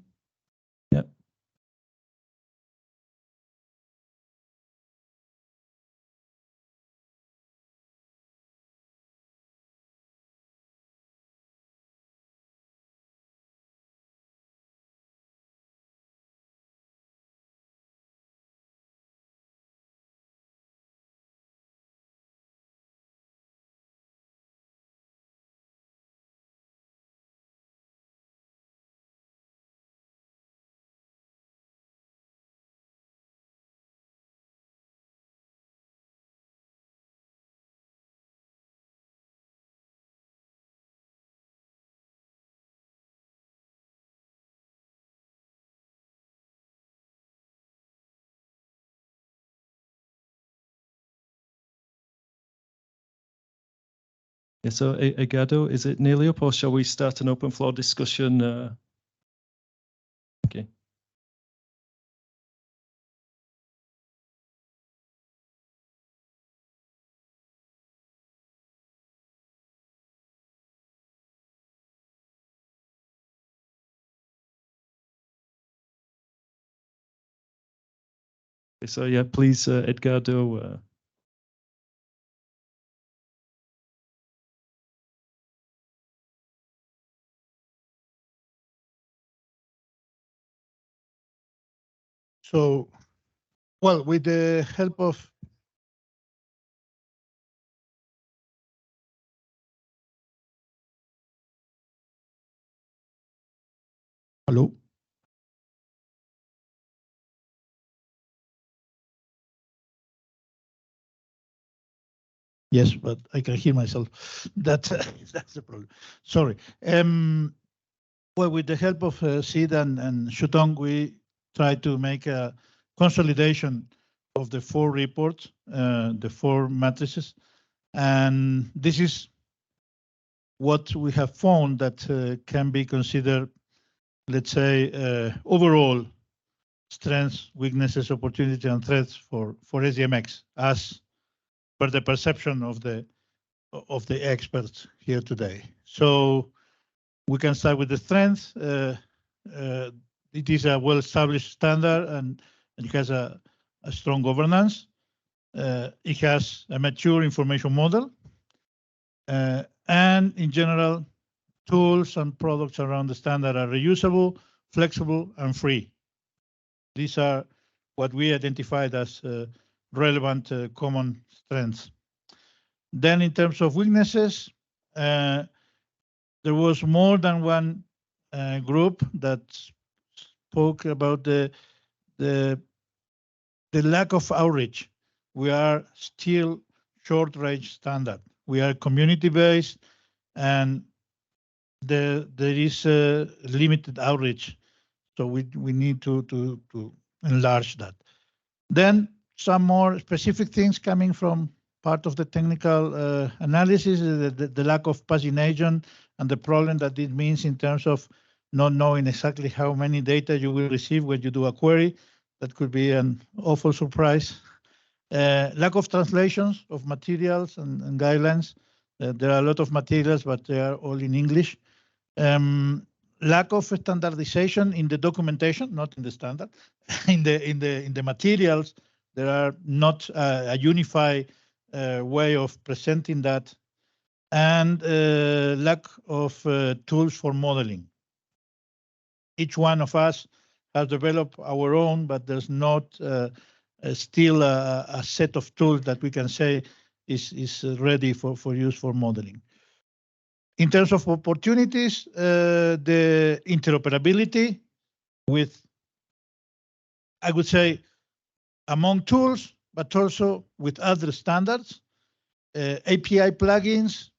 Yeah, so Edgardo, is it nearly up, or shall we start an open floor discussion? Okay. So yeah, please, Edgardo. So, well, with the help of hello. Yes, but I can hear myself. That's the problem. Sorry. Well, with the help of Sid and Shutong, we try to make a consolidation of the 4 reports, the 4 matrices, and this is what we have found that can be considered, let's say, overall strengths, weaknesses, opportunities, and threats for SDMX as per the perception of the experts here today. So we can start with the strengths. It is a well-established standard and it has a strong governance. It has a mature information model. And in general, tools and products around the standard are reusable, flexible, and free. These are what we identified as relevant common strengths. Then in terms of weaknesses, there was more than one group that spoke about the lack of outreach. We are still short-range standard. We are community-based, and there is limited outreach. So we need to enlarge that. Then some more specific things coming from part of the technical analysis, the lack of pagination and the problem that it means in terms of not knowing exactly how many data you will receive when you do a query. That could be an awful surprise. Lack of translations of materials and guidelines. There are a lot of materials, but they are all in English. Lack of standardization in the documentation, not in the standard. in the materials, there are not a unified way of presenting that, and lack of tools for modeling. Each one of us has developed our own, but there's not still a set of tools that we can say is ready for use for modeling. In terms of opportunities, the interoperability with, I would say, among tools, but also with other standards, API plugins,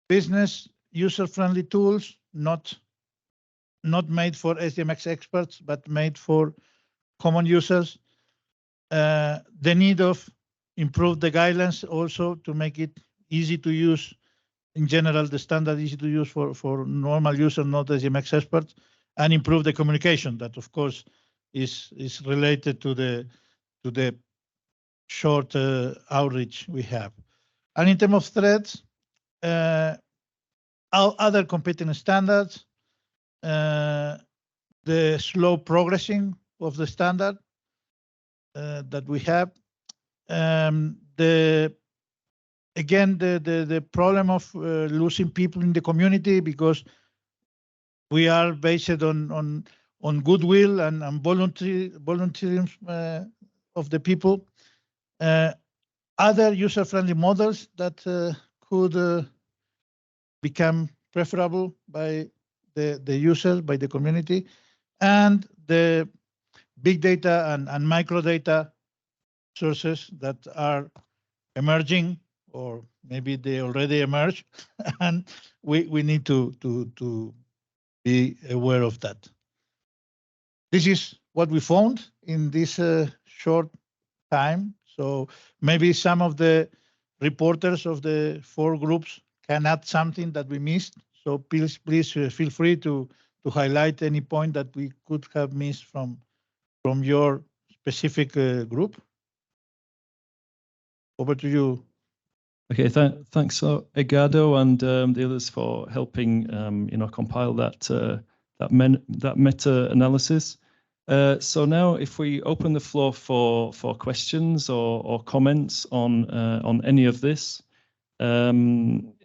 business user-friendly tools, not made for SDMX experts, but made for common users. The need of improve the guidelines also to make it easy to use. In general, the standard easy to use for normal users, not SDMX experts, and improve the communication. That, of course, is related to the short outreach we have. And in terms of threats, other competing standards, the slow progressing of the standard that we have, the problem of losing people in the community because we are based on goodwill and volunteerism of the people. Other user-friendly models that could become preferable by the users, by the community, and the big data and microdata sources that are emerging, or maybe they already emerged, and we need to be aware of that. This is what we found in this short time. So maybe some of the reporters of the 4 groups can add something that we missed. So please feel free to highlight any point that we could have missed from your specific group. Over to you. Okay, thanks, Edgardo, and the others for helping compile that meta-analysis. So now, if we open the floor for questions or comments on any of this,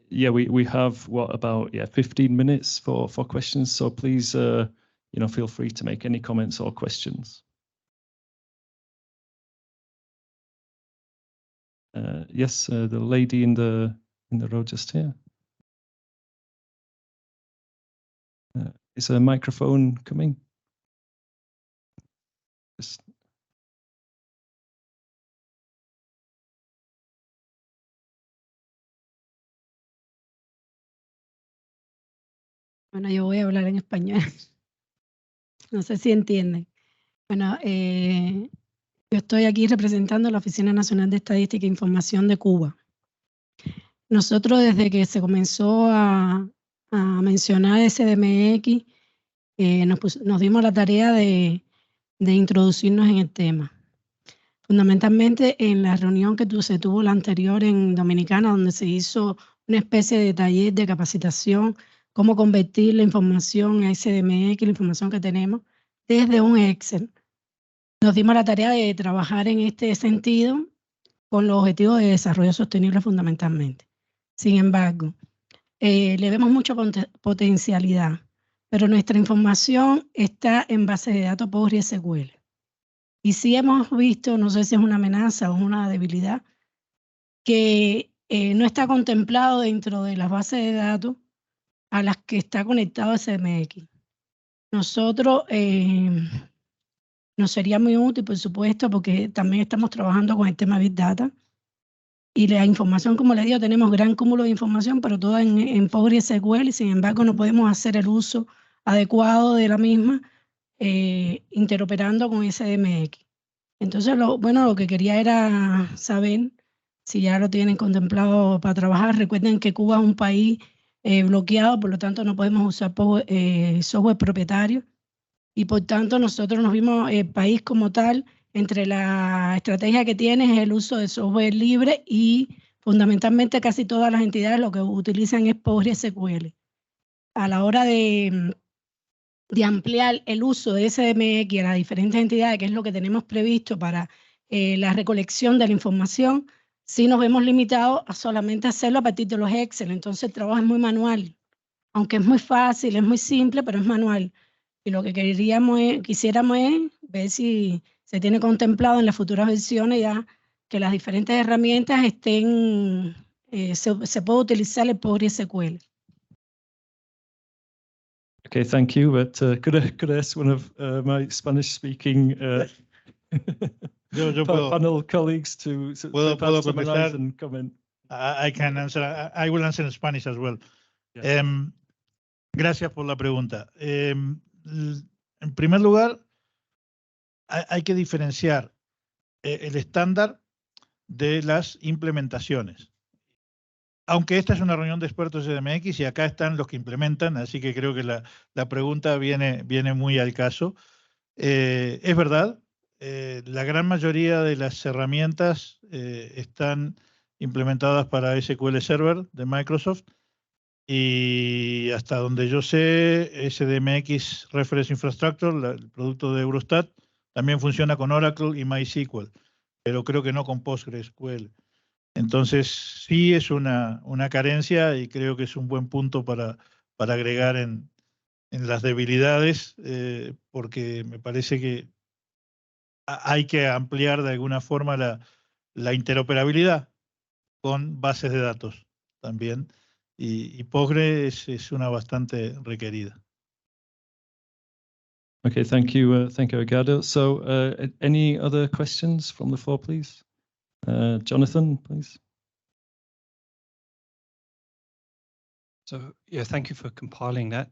yeah, we have about 15 minutes for questions. So please, feel free to make any comments or questions. Yes, the lady in the row just here. Is a microphone coming? Just... Bueno, yo voy a hablar en español. No sé si entienden. Bueno, yo estoy aquí representando la Oficina Nacional de Estadística e Información de Cuba. Nosotros, desde que se comenzó a mencionar SDMX, nos dimos la tarea de introducirnos en el tema. Fundamentalmente en la reunión que se tuvo la anterior en Dominicana, donde se hizo una especie de taller de capacitación, cómo convertir la información a SDMX, la información que tenemos, desde un Excel. Nos dimos la tarea de trabajar en este sentido con los objetivos de desarrollo sostenible fundamentalmente. Sin embargo, le vemos mucha potencialidad, pero nuestra información está en base de datos PostgreSQL. Y sí hemos visto, no sé si es una amenaza o una debilidad, que no está contemplado dentro de las bases de datos a las que está conectado SDMX. Nosotros nos sería muy útil, por supuesto, porque también estamos trabajando con el tema Big Data. Y la información, como les digo, tenemos gran cúmulo de información, pero toda en PostgreSQL, y sin embargo no podemos hacer el uso adecuado de la misma interoperando con SDMX. Entonces, lo que quería era saber si ya lo tienen contemplado para trabajar. Recuerden que Cuba es un país bloqueado, por lo tanto no podemos usar software propietario. Y por tanto nosotros nos vimos el país como tal, entre la estrategia que tiene es el uso de software libre y fundamentalmente casi todas las entidades lo que utilizan es PostgreSQL. A la hora de ampliar el uso de SDMX a las diferentes entidades, que es lo que tenemos previsto para la recolección de la información, sí nos vemos limitados a solamente hacerlo a partir de los Excel. Entonces el trabajo es muy manual, aunque es muy fácil, es muy simple, pero es manual. Y lo que quisiéramos es ver si se tiene contemplado en las futuras versiones ya que las diferentes herramientas estén, se puede utilizar el PostgreSQL. Okay, thank you. But could I ask one of my Spanish-speaking panel colleagues to summarize and comment? I can answer. I will answer in Spanish as well. Yes. Gracias por la pregunta. En primer lugar, hay que diferenciar el estándar de las implementaciones. Aunque esta es una reunión de expertos SDMX y acá están los que implementan, así que creo que la pregunta viene muy al caso. Es verdad, la gran mayoría de las herramientas están implementadas para SQL Server de Microsoft y hasta donde yo sé, SDMX Reference Infrastructure, el producto de Eurostat, también funciona con Oracle y MySQL, pero creo que no con PostgreSQL. Entonces, sí es una carencia y creo que es un buen punto para agregar en las debilidades, porque me parece que hay que ampliar de alguna forma la interoperabilidad con bases de datos también. Y Postgre es una bastante requerida. Okay, thank you, Edgardo. So, any other questions from the floor, please? Jonathan, please. So, yeah, thank you for compiling that.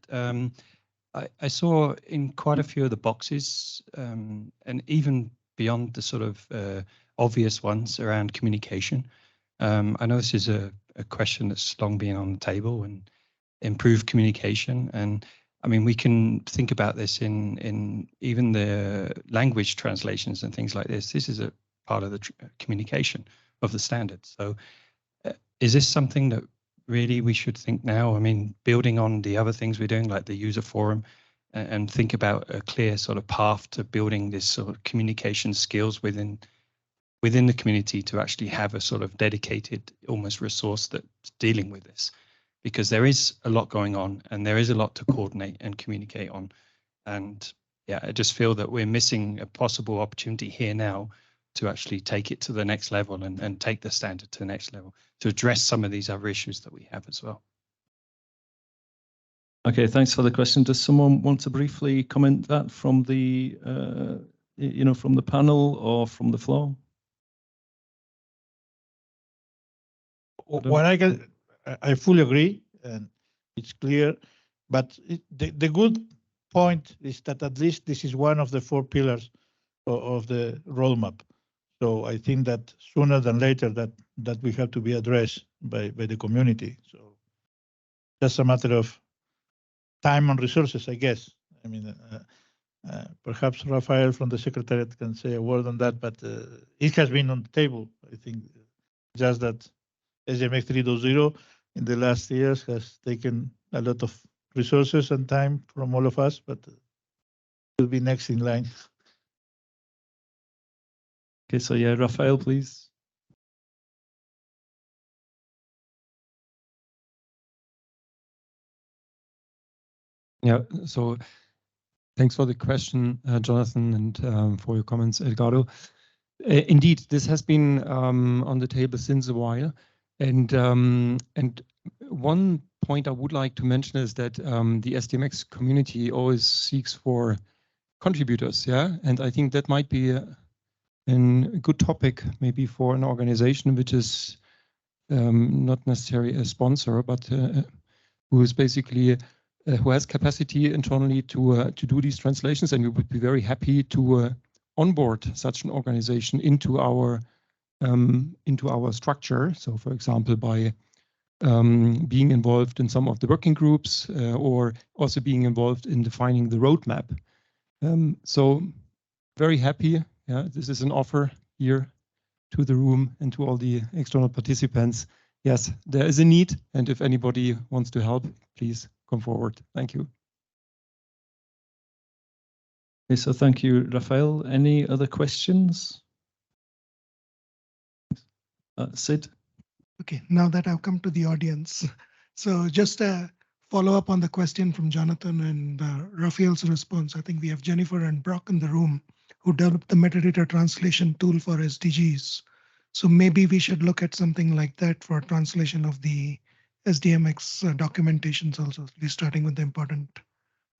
I saw in quite a few of the boxes, and even beyond the sort of obvious ones around communication. I know this is a a question that's long been on the table, and improve communication. And I mean, we can think about this in even the language translations and things like this. This is a part of the communication of the standards. So is this something that really we should think now? I mean, building on the other things we're doing, like the user forum, and think about a clear sort of path to building this sort of communication skills within the community to actually have a sort of dedicated almost resource that's dealing with this, because there is a lot going on and there is a lot to coordinate and communicate on. And yeah, I just feel that we're missing a possible opportunity here now to actually take it to the next level and take the standard to the next level to address some of these other issues that we have as well. Okay, thanks for the question. Does someone want to briefly comment that from the, from the panel or from the floor? What I fully agree, and it's clear, but the good point is that at least this is one of the 4 pillars of the roadmap. So I think that sooner than later that we have to be addressed by the community. So just a matter of time and resources, I guess. I mean, perhaps Rafael from the Secretariat can say a word on that, but it has been on the table. I think just that SDMX 3.0 in the last years has taken a lot of resources and time from all of us, but will be next in line. Okay, so yeah, Rafael, please. Yeah, so thanks for the question, Jonathan, and for your comments, Edgardo. Indeed, this has been on the table since a while. And one point I would like to mention is that the SDMX community always seeks for contributors, yeah? And I think that might be a good topic maybe for an organization which is not necessarily a sponsor, but who is basically who has capacity internally to do these translations, and we would be very happy to onboard such an organization into our structure. So, for example, by being involved in some of the working groups, or also being involved in defining the roadmap. So, very happy. Yeah, this is an offer here to the room and to all the external participants. Yes, there is a need, and if anybody wants to help, please come forward. Thank you. Okay, so thank you, Rafael. Any other questions? Sid? Okay, now that I've come to the audience. So just a follow up on the question from Jonathan and Rafael's response. I think we have Jennifer and Brock in the room who developed the metadata translation tool for SDGs. So maybe we should look at something like that for translation of the SDMX documentations also, at least starting with the important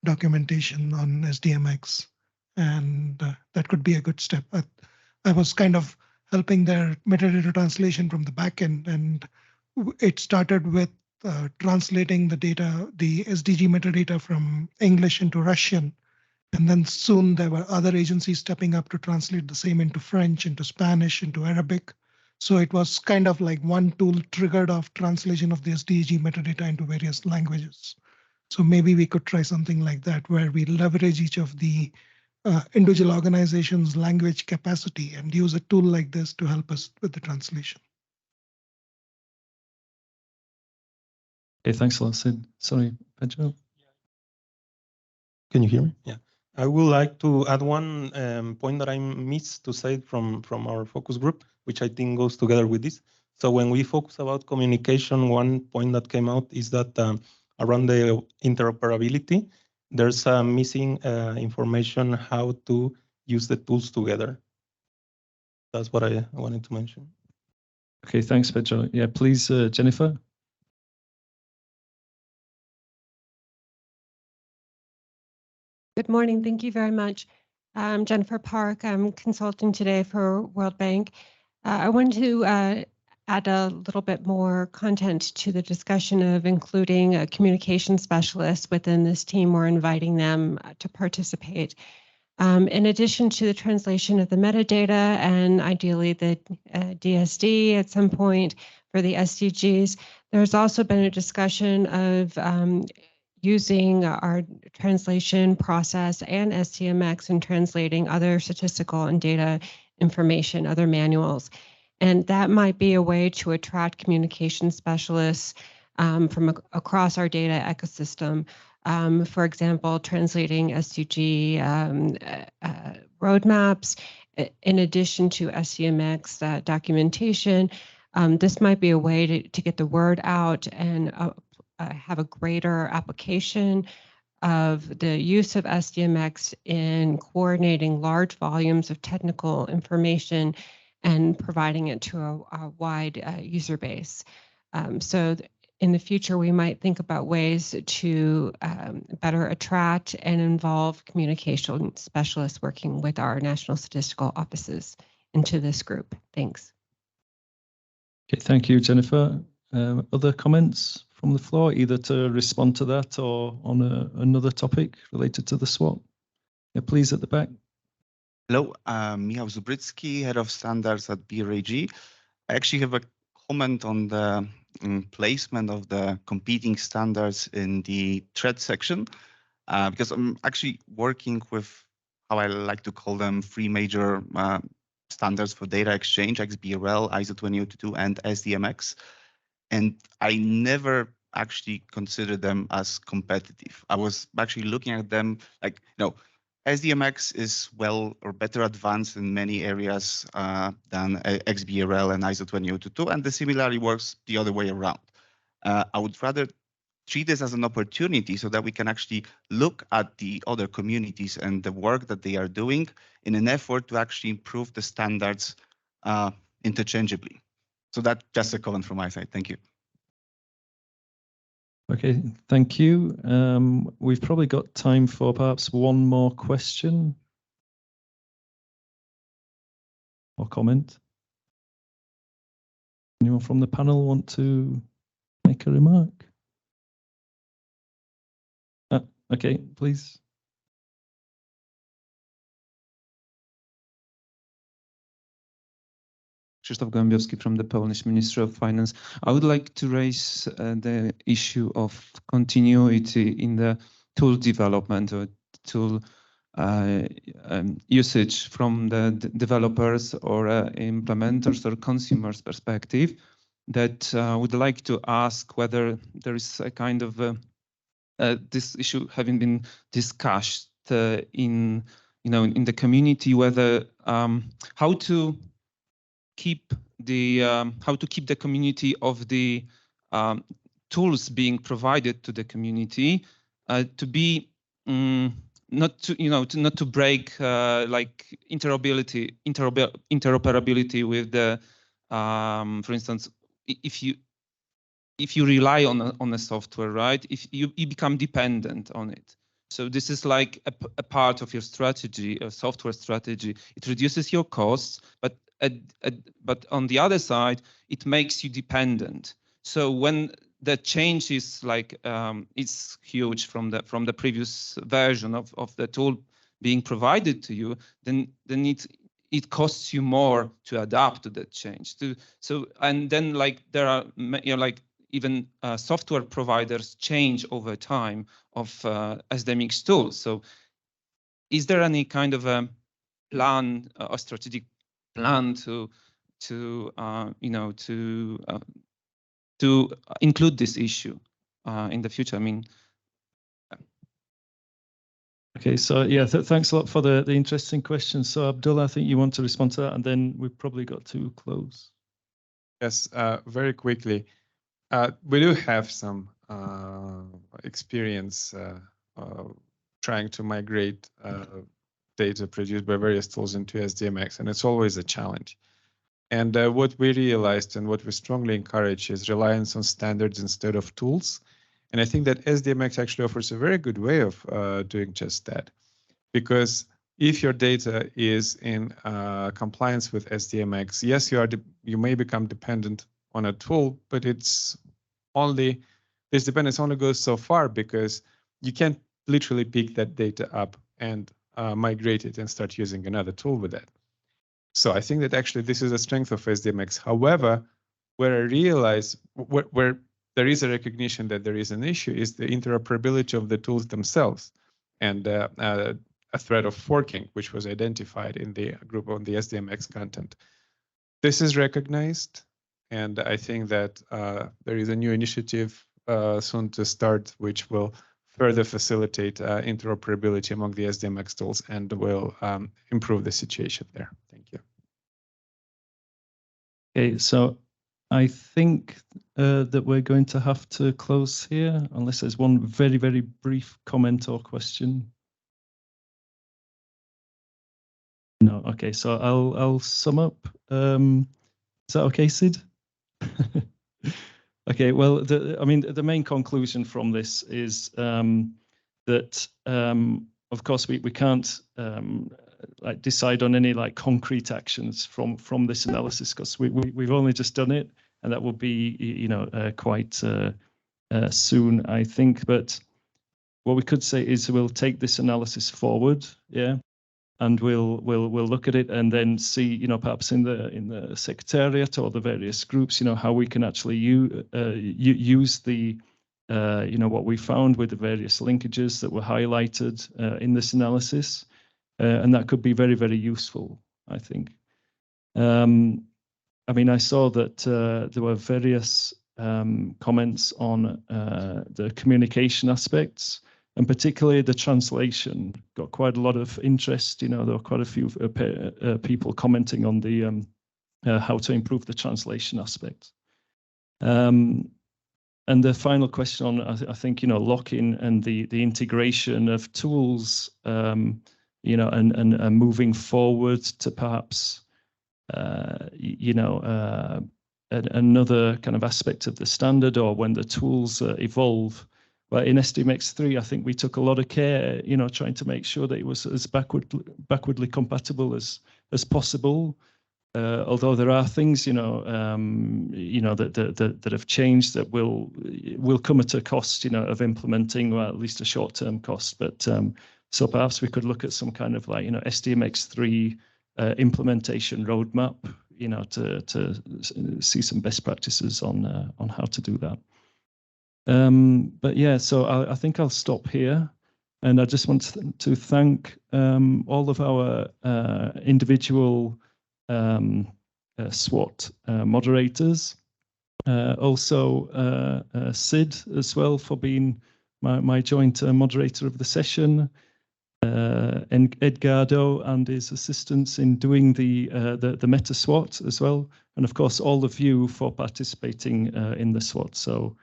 documentation on SDMX. And that could be a good step. I was kind of helping their metadata translation from the back end, and it started with translating the data, the SDG metadata from English into Russian. And then soon there were other agencies stepping up to translate the same into French, into Spanish, into Arabic. So it was kind of like one tool triggered off translation of the SDG metadata into various languages. So maybe we could try something like that, where we leverage each of the individual organizations' language capacity and use a tool like this to help us with the translation. Okay, thanks a lot, Sid. Sorry, Pedro. Can you hear me? Yeah. I would like to add one point that I missed to say from our focus group, which I think goes together with this. So when we focus about communication, one point that came out is that around the interoperability, there's missing information how to use the tools together. That's what I wanted to mention. Okay, thanks, Pedro. Yeah, please, Jennifer. Good morning. Thank you very much. I'm Jennifer Park. I'm consulting today for World Bank. I wanted to add a little bit more content to the discussion of including a communication specialist within this team or inviting them to participate. In addition to the translation of the metadata and ideally the DSD at some point for the SDGs, there's also been a discussion of using our translation process and SDMX in translating other statistical and data information, other manuals. And that might be a way to attract communication specialists from across our data ecosystem. For example, translating SDG roadmaps, in addition to SDMX documentation. This might be a way to get the word out and have a greater application of the use of SDMX in coordinating large volumes of technical information and providing it to a wide user base. So in the future, we might think about ways to better attract and involve communication specialists working with our national statistical offices into this group. Thanks. Okay, thank you, Jennifer. Other comments from the floor, either to respond to that or on another topic related to the SWOT? Yeah, please, at the back. Hello, Michał Zubricki, Head of Standards at BRAG. I actually have a comment on the placement of the competing standards in the thread section, because I'm actually working with how I like to call them three major standards for data exchange: XBRL, ISO 20022, and SDMX. And I never actually considered them as competitive. I was actually looking at them like, SDMX is well or better advanced in many areas than XBRL and ISO 20022, and the similarly works the other way around. I would rather treat this as an opportunity so that we can actually look at the other communities and the work that they are doing in an effort to actually improve the standards interchangeably. So that's just a comment from my side. Thank you. Okay, thank you. We've probably got time for perhaps one more question or comment. Anyone from the panel want to make a remark? Okay, please. Krzysztof Gołębiowski from the Polish Ministry of Finance. I would like to raise the issue of continuity in the tool development or tool usage from the developers or implementers or consumers perspective. That would like to ask whether there is a kind of this issue having been discussed in in the community, whether how to keep the community of the tools being provided to the community to be not to break like interoperability with the for instance, if you rely on a software, right, if you become dependent on it. So this is like a part of your strategy, a software strategy. It reduces your costs, but on the other side, it makes you dependent. So when the change is like it's huge from the previous version of the tool being provided to you, then it costs you more to adapt to that change. And then like there are like even software providers change over time of SDMX tools. So is there any kind of a plan, a strategic plan to include this issue in the future? I mean, okay, so yeah, thanks a lot for the interesting questions. So Abdullah, I think you want to respond to that, and then we've probably got to close. Yes, very quickly. We do have some experience trying to migrate data produced by various tools into SDMX, and it's always a challenge. And what we realized and what we strongly encourage is reliance on standards instead of tools. And I think that SDMX actually offers a very good way of doing just that. Because if your data is in compliance with SDMX, yes, you may become dependent on a tool, but this dependence only goes so far, because you can't literally pick that data up and migrate it and start using another tool with it. So I think that actually this is a strength of SDMX. However, where I realize where there is a recognition that there is an issue is the interoperability of the tools themselves, and a threat of forking, which was identified in the group on the SDMX content. This is recognized, and I think that there is a new initiative soon to start, which will further facilitate interoperability among the SDMX tools and will improve the situation there. Thank you. Okay, so I think that we're going to have to close here, unless there's one very, very brief comment or question. No, okay, so I'll sum up. Is that okay, Sid? Okay, well, I mean, the main conclusion from this is that, of course, we can't like decide on any like concrete actions from this analysis, because we've only just done it, and that will be, you know, quite soon, I think. But what we could say is we'll take this analysis forward, yeah, and we'll look at it and then see, you know, perhaps in the secretariat or the various groups, you know, how we can actually use the you know, what we found with the various linkages that were highlighted in this analysis, and that could be very, very useful, I think. I mean, I saw that there were various comments on the communication aspects, and particularly the translation got quite a lot of interest. You know, there were quite a few people commenting on the how to improve the translation aspect. And the final question on, I think, you know, lock-in and the integration of tools, you know, and moving forward to perhaps, you know, another kind of aspect of the standard, or when the tools evolve. But in SDMX3, I think we took a lot of care, you know, trying to make sure that it was as backwardly compatible as possible. Although there are things, you know, that have changed that will come at a cost, you know, of implementing, or at least a short-term cost. But so perhaps we could look at some kind of like, you know, SDMX3 implementation roadmap, you know, to see some best practices on how to do that. But yeah, so I think I'll stop here, and I just want to thank all of our individual SWOT moderators, also Sid as well for being my joint moderator of the session, and Edgardo and his assistants in doing the meta SWOT as well, and of course all of you for participating in the SWOT. So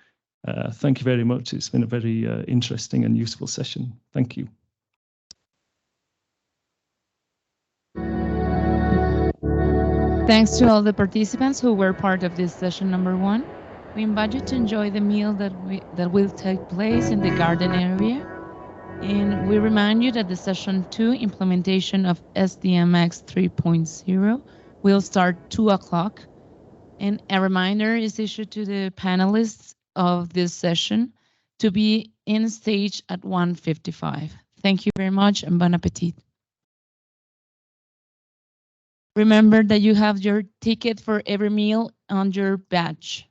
thank you very much. It's been a very interesting and useful session. Thank you. Thanks to all the participants who were part of this session number 1. We invite you to enjoy the meal that will take place in the garden area. And we remind you that the session 2 implementation of SDMX 3.0 will start 2 o'clock. And a reminder is issued to the panelists of this session to be in stage at 1:55. Thank you very much, and bon appetit. Remember that you have your ticket for every meal on your badge.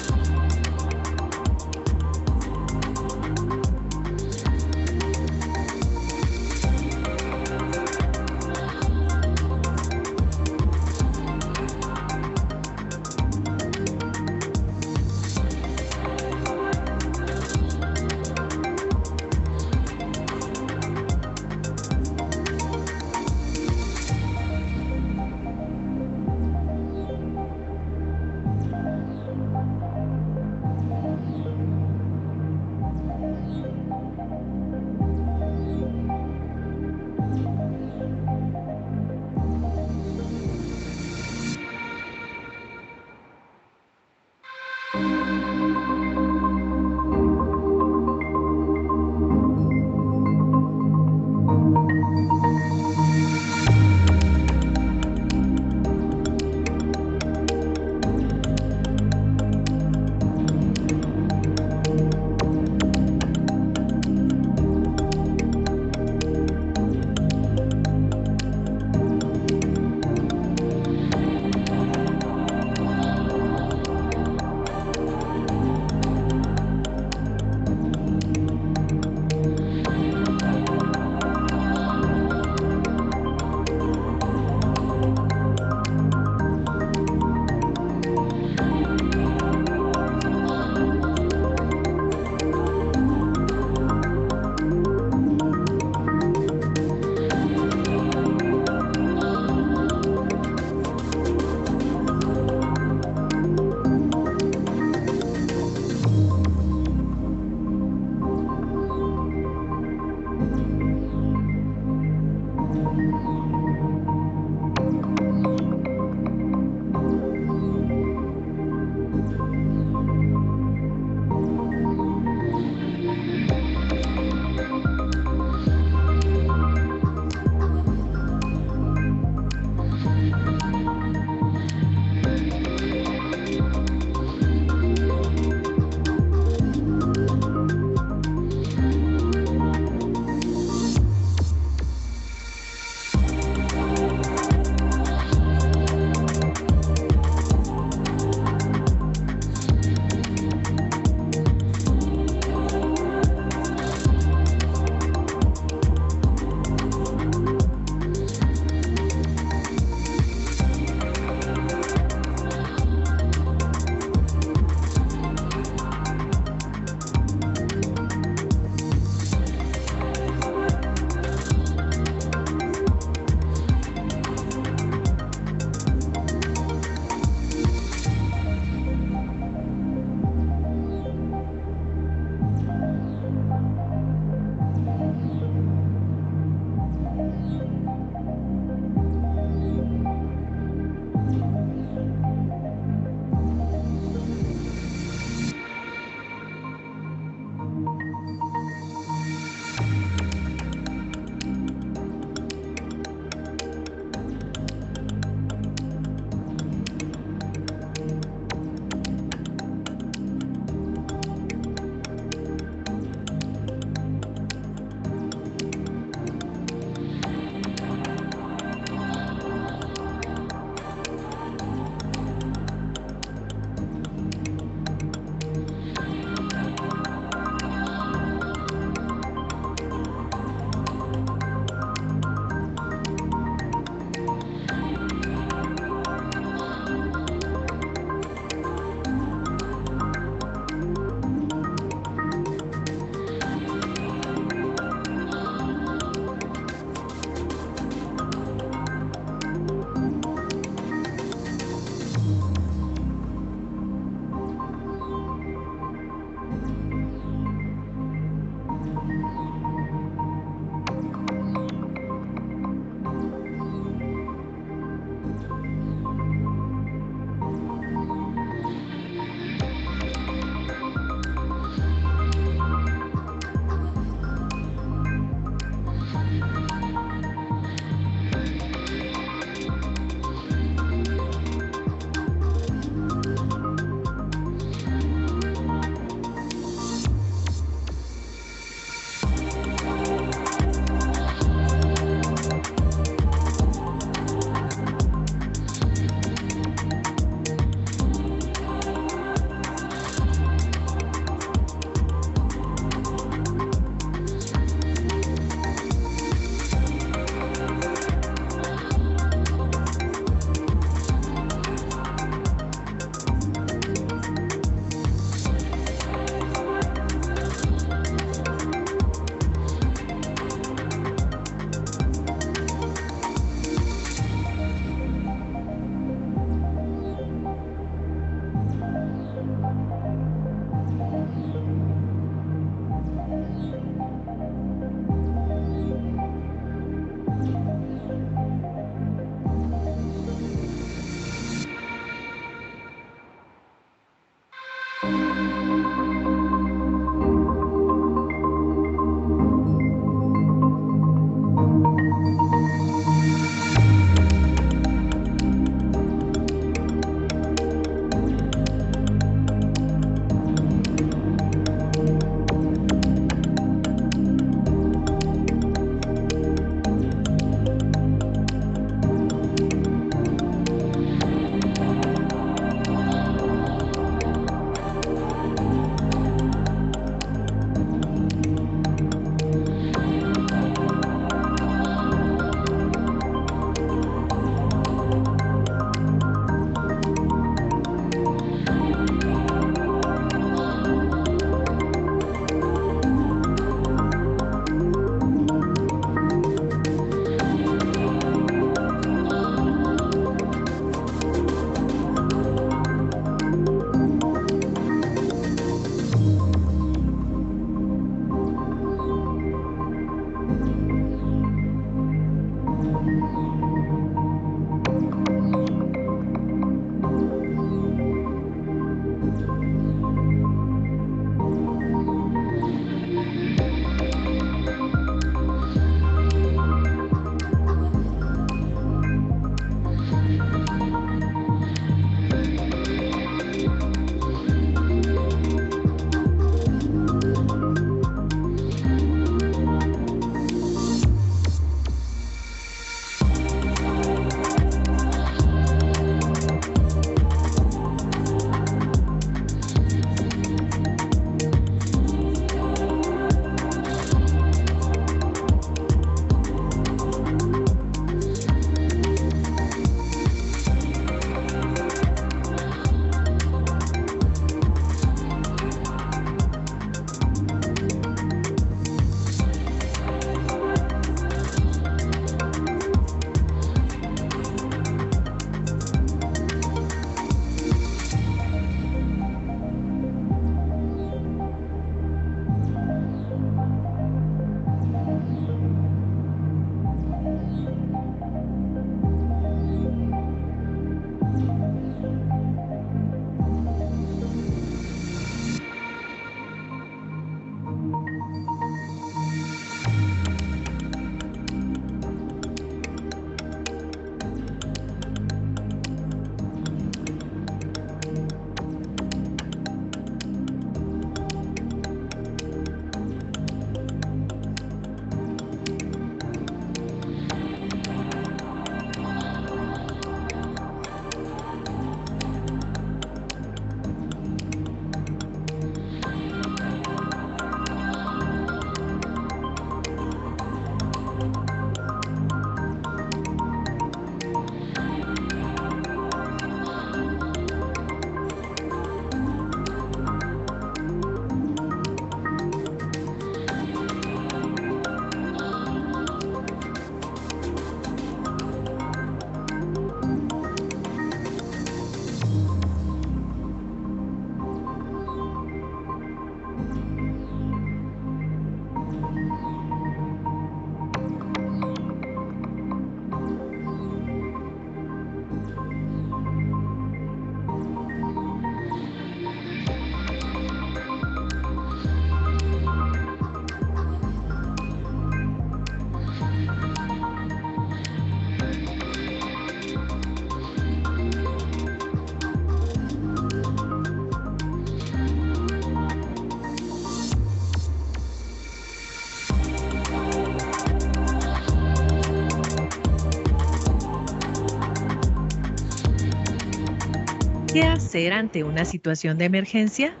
¿Qué hacer ante una situación de emergencia?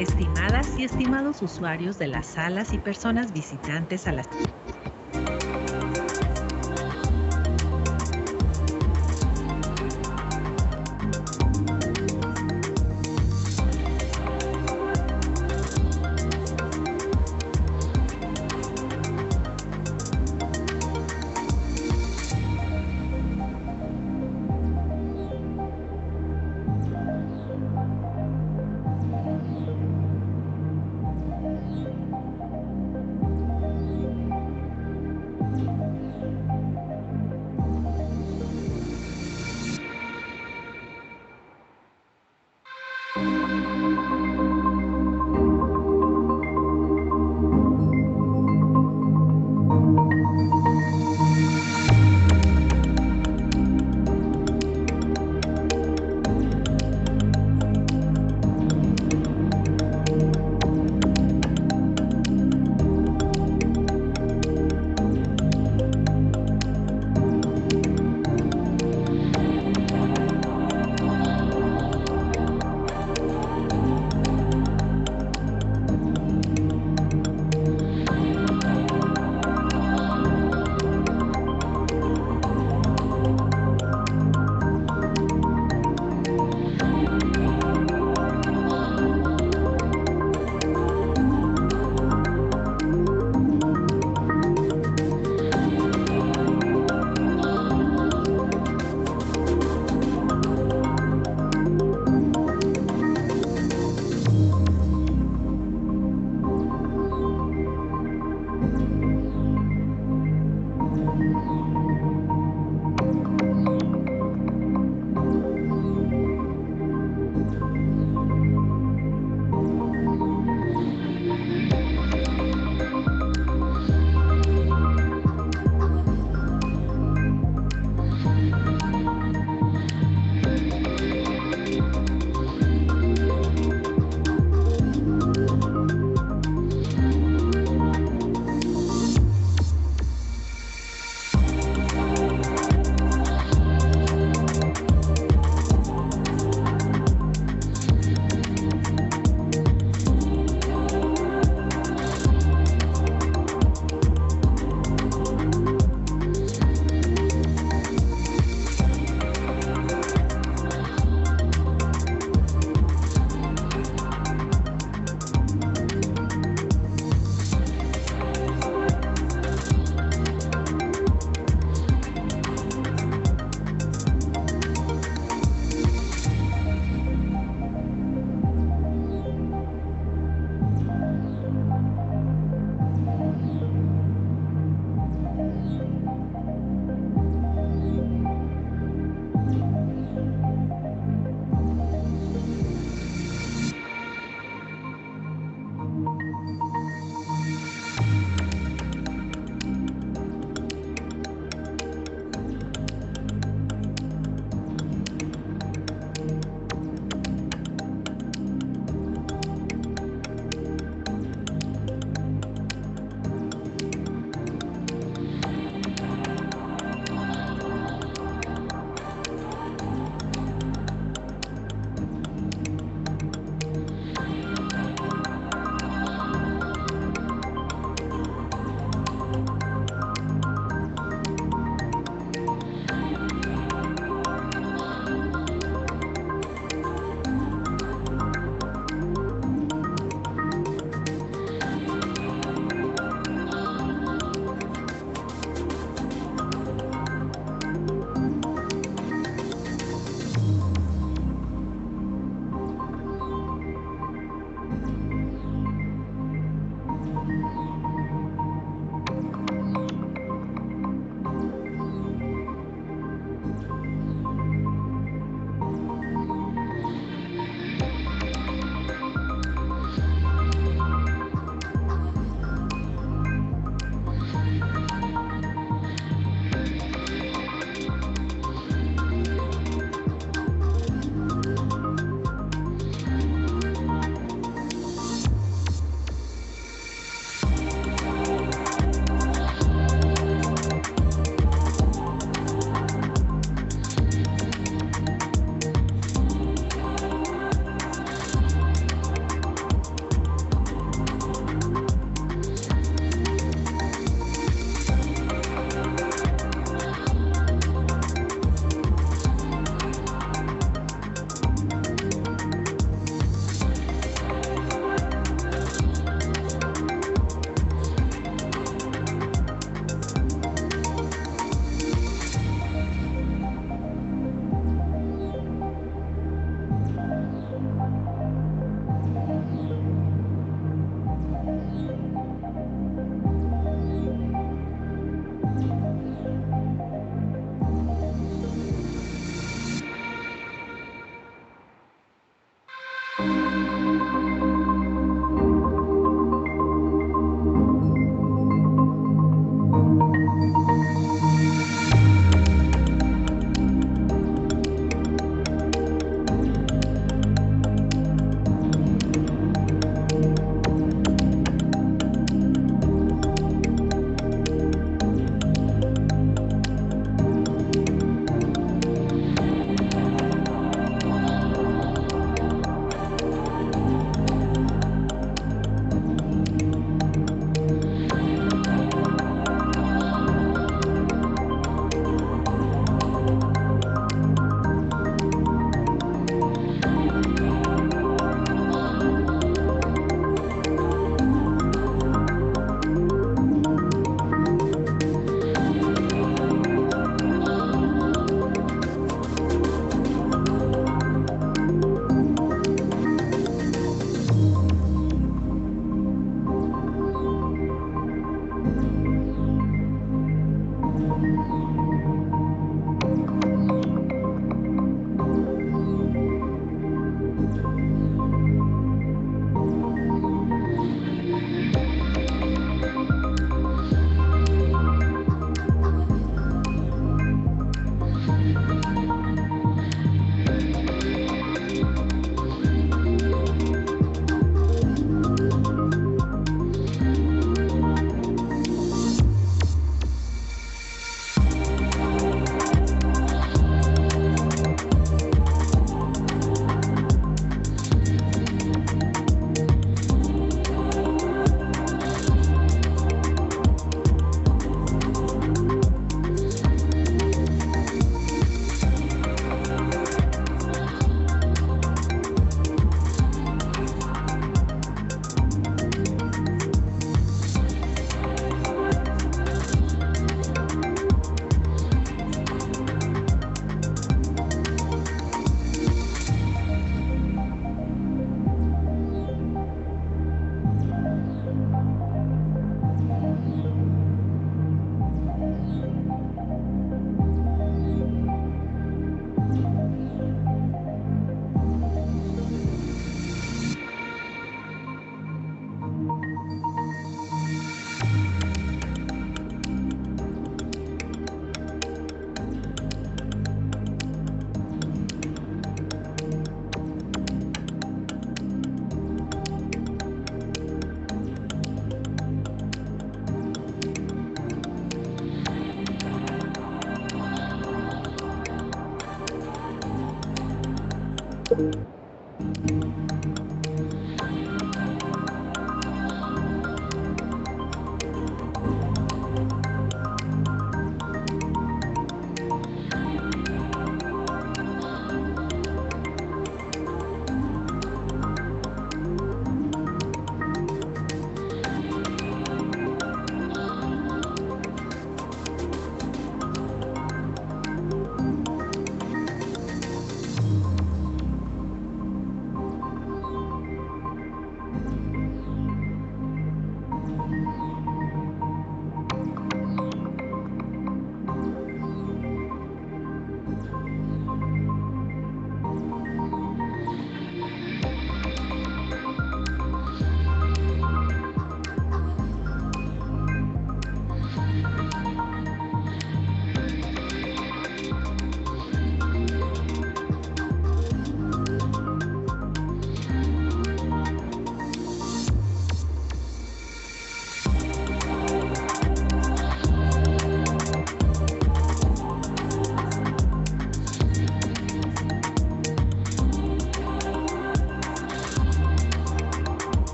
Estimadas y estimados usuarios de las salas y personas visitantes a las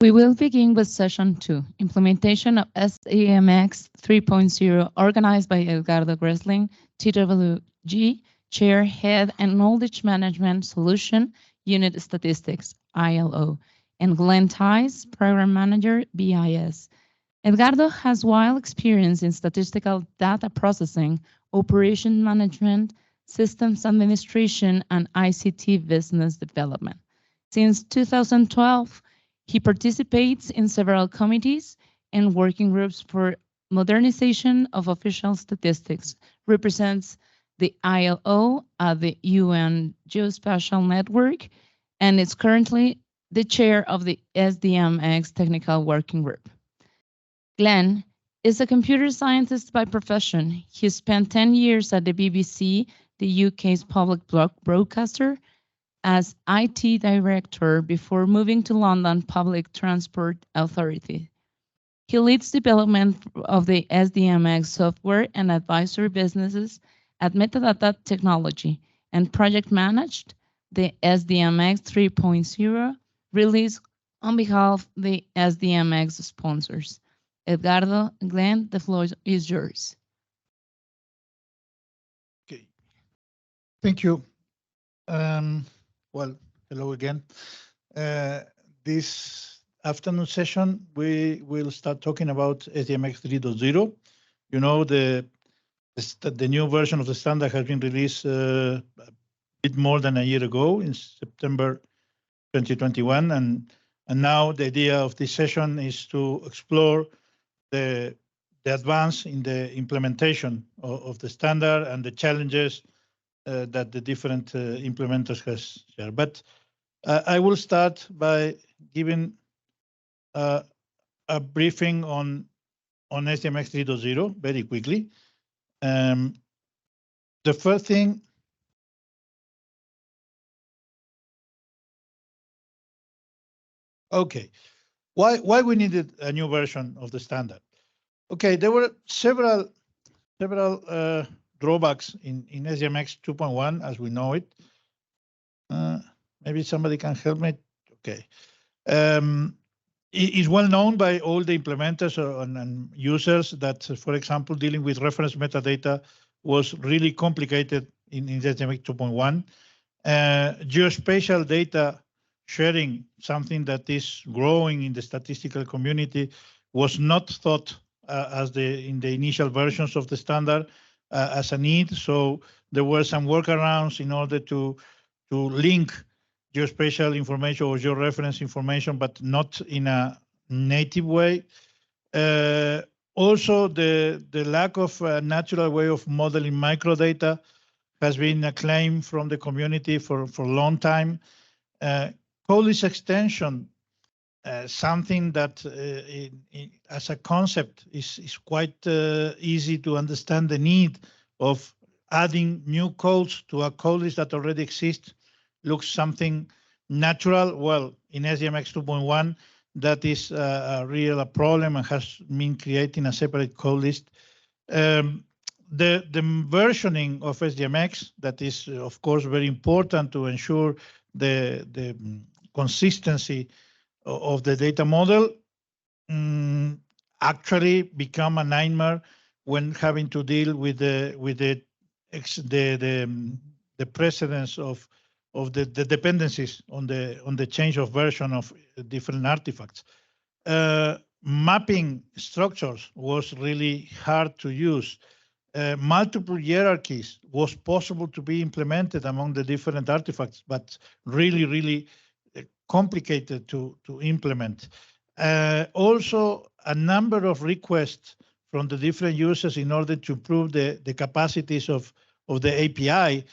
We will begin with session 2, implementation of SDMX 3.0, organized by Edgardo Gressling, TWG, Chair, Head, and Knowledge Management Solution, Unit Statistics, ILO, and Glenn Tice, Program Manager, BIS. Edgardo has wide experience in statistical data processing, operation management, systems administration, and ICT business development. Since 2012, he participates in several committees and working groups for modernization of official statistics, represents the ILO at the UN Geospatial Network, and is currently the chair of the SDMX Technical Working Group. Glenn is a computer scientist by profession. He spent 10 years at the BBC, the UK's public broadcaster, as IT director before moving to London Public Transport Authority. He leads development of the SDMX software and advisory businesses at Metadata Technology and project managed the SDMX 3.0 release on behalf of the SDMX sponsors. Edgardo, Glenn, the floor is yours. Okay, thank you. Well, hello again. This afternoon session, we will start talking about SDMX 3.0. You know, the new version of the standard has been released a bit more than a year ago in September 2021. And now the idea of this session is to explore the advance in the implementation of the standard and the challenges that the different implementers has shared. But I will start by giving a briefing on SDMX 3.0 very quickly. The first thing, okay, why we needed a new version of the standard? Okay, there were several drawbacks in SDMX 2.1 as we know it. Maybe somebody can help me. Okay. It is well known by all the implementers and users that, for example, dealing with reference metadata was really complicated in SDMX 2.1. Geospatial data sharing, something that is growing in the statistical community, was not thought in the initial versions of the standard as a need. So there were some workarounds in order to link geospatial information or georeference information, but not in a native way. Also, the lack of a natural way of modeling microdata has been a claim from the community for a long time. Code list extension, something that as a concept is quite easy to understand the need of adding new codes to a code list that already exists, looks something natural. Well, in SDMX 2.1, that is a real problem and has been creating a separate code list. The versioning of SDMX, that is, of course, very important to ensure the consistency of the data model, actually become a nightmare when having to deal with the precedence of the dependencies on the change of version of different artifacts. Mapping structures was really hard to use. Multiple hierarchies was possible to be implemented among the different artifacts, but really complicated to implement. Also, a number of requests from the different users in order to improve the capacities of the API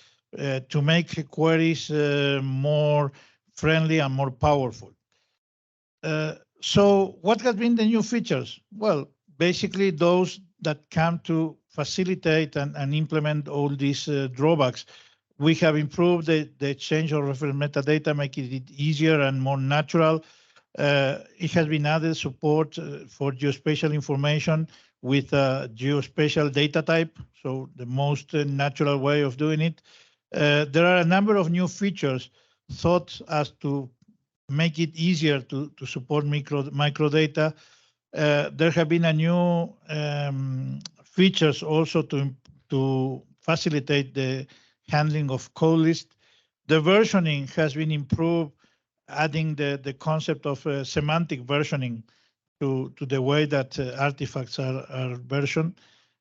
to make queries more friendly and more powerful. So what has been the new features? Well, basically those that come to facilitate and implement all these drawbacks. We have improved the exchange of reference metadata, making it easier and more natural. It has been added support for geospatial information with a geospatial data type, so the most natural way of doing it. There are a number of new features thought as to make it easier to support microdata. There have been a new features also to facilitate the handling of code list. The versioning has been improved, adding the concept of semantic versioning to the way that artifacts are versioned.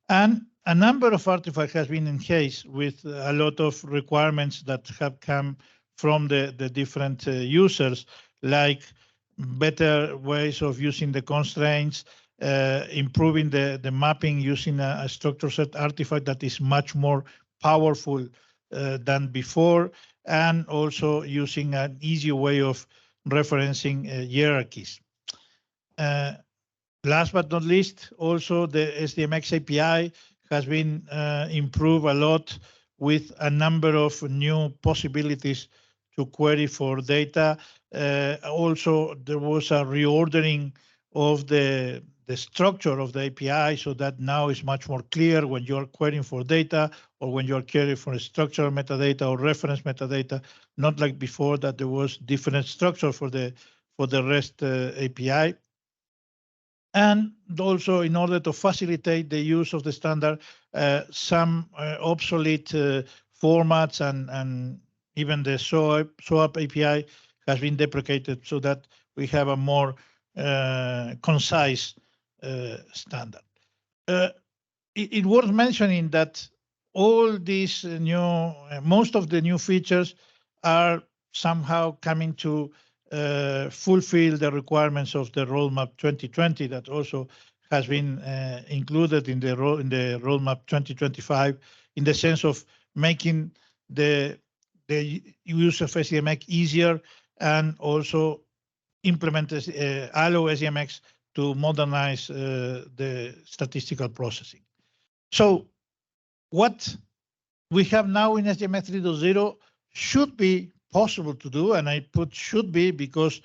And a number of artifacts has been enhanced with a lot of requirements that have come from the different users, like better ways of using the constraints, improving the mapping using a structure set artifact that is much more powerful than before, and also using an easy way of referencing hierarchies. Last but not least, also the SDMX API has been improved a lot with a number of new possibilities to query for data. Also, there was a reordering of the structure of the API, so that now is much more clear when you're querying for data or when you're querying for structural metadata or reference metadata, not like before that there was different structure for the REST API. And also, in order to facilitate the use of the standard, some obsolete formats and even the SOAP API has been deprecated so that we have a more concise standard. It worth mentioning that all these new, most of the new features are somehow coming to fulfill the requirements of the roadmap 2020 that also has been included in the roadmap 2025, in the sense of making the use of SDMX easier, and also implement allow SDMX to modernize the statistical processing. So what we have now in SDMX 3.0 should be possible to do, and I put should be because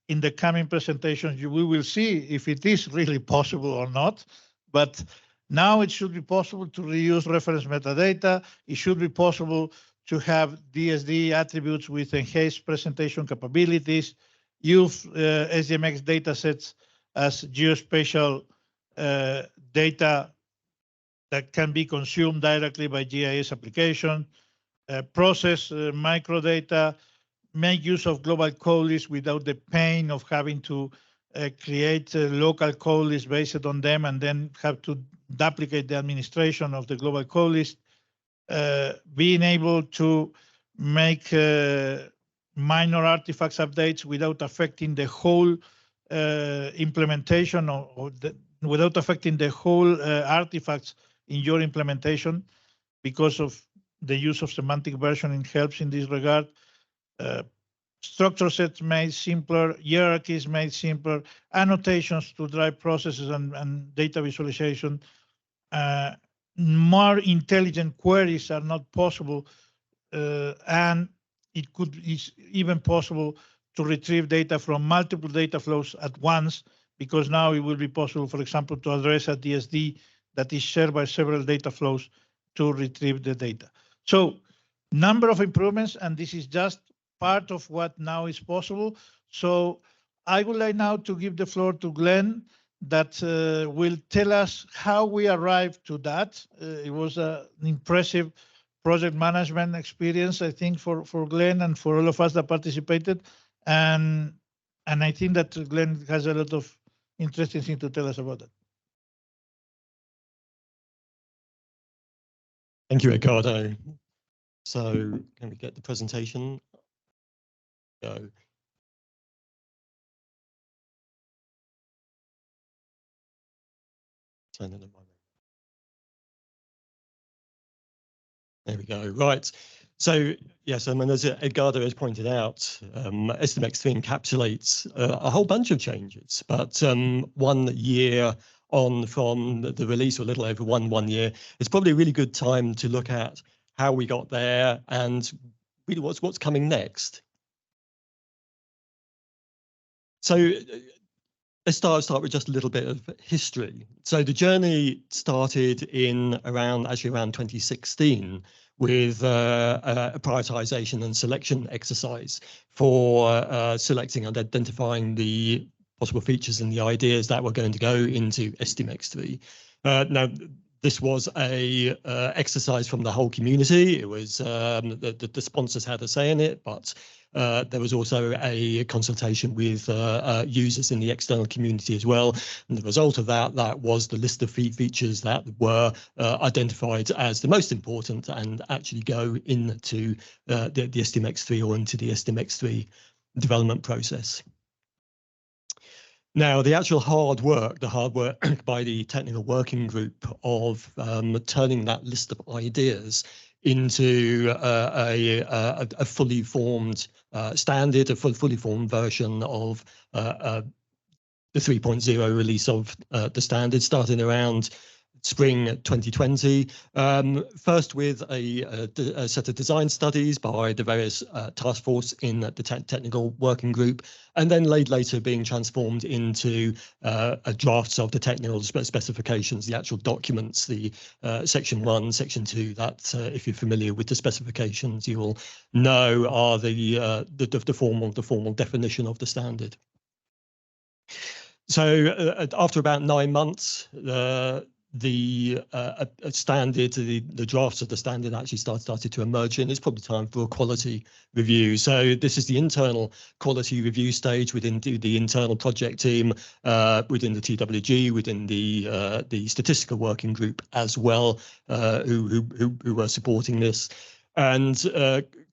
in the coming presentations we will see if it is really possible or not. But now it should be possible to reuse reference metadata. It should be possible to have DSD attributes with enhanced presentation capabilities, use SDMX datasets as geospatial data that can be consumed directly by GIS application, process microdata, make use of global code lists without the pain of having to create local code lists based on them and then have to duplicate the administration of the global code list, being able to make minor artifacts updates without affecting the whole implementation without affecting the whole artifacts in your implementation, because of the use of semantic versioning helps in this regard. Structure sets made simpler, hierarchies made simpler, annotations to drive processes and data visualization. More intelligent queries are not possible, and it's even possible to retrieve data from multiple data flows at once, because now it will be possible, for example, to address a DSD that is shared by several data flows to retrieve the data. So, number of improvements, and this is just part of what now is possible. So I would like now to give the floor to Glenn, that will tell us how we arrived to that. It was an impressive project management experience, I think, for Glenn and for all of us that participated. And I think that Glenn has a lot of interesting things to tell us about that. Thank you, Ricardo. So can we get the presentation? Go. Turn it on. There we go. Right. So yes, I mean, as Edgardo has pointed out, SDMX3 encapsulates a whole bunch of changes, but 1 year on from the release, or a little over one year, it's probably a really good time to look at how we got there and really what's coming next. So let's start with just a little bit of history. So the journey started in around 2016 with a prioritization and selection exercise for selecting and identifying the possible features and the ideas that were going to go into SDMX3. Now, this was a exercise from the whole community. It was the sponsors had a say in it, but there was also a consultation with users in the external community as well. And the result of that was the list of features that were identified as the most important and actually go into the SDMX3 or into the SDMX3 development process. Now, the actual hard work by the technical working group of turning that list of ideas into a fully formed standard, a fully formed version of the 3.0 release of the standard, starting around spring 2020, first with a set of design studies by the various task force in the technical working group, and then later being transformed into drafts of the technical specifications, the actual documents, the section 1, section 2, that if you're familiar with the specifications, you will know are the formal definition of the standard. So after about 9 months, the drafts of the standard actually started to emerge, and it's probably time for a quality review. So this is the internal quality review stage within the internal project team, within the TWG, within the statistical working group as well, who were supporting this. And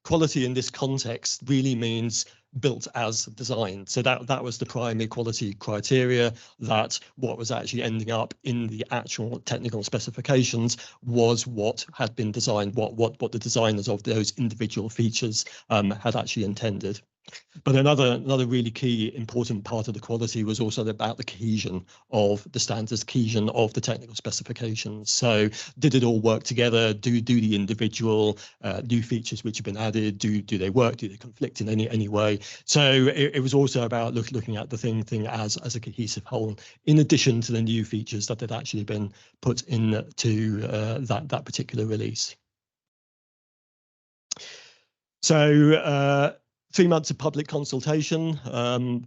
quality in this context really means built as designed. So that was the primary quality criteria, that what was actually ending up in the actual technical specifications was what had been designed, what the designers of those individual features had actually intended. But another really key important part of the quality was also about the cohesion of the standards, cohesion of the technical specifications. So did it all work together? Do the individual new features which have been added, do they work? Do they conflict in any way? So it was also about looking at the thing as a cohesive whole, in addition to the new features that had actually been put into that particular release. So 3 months of public consultation. A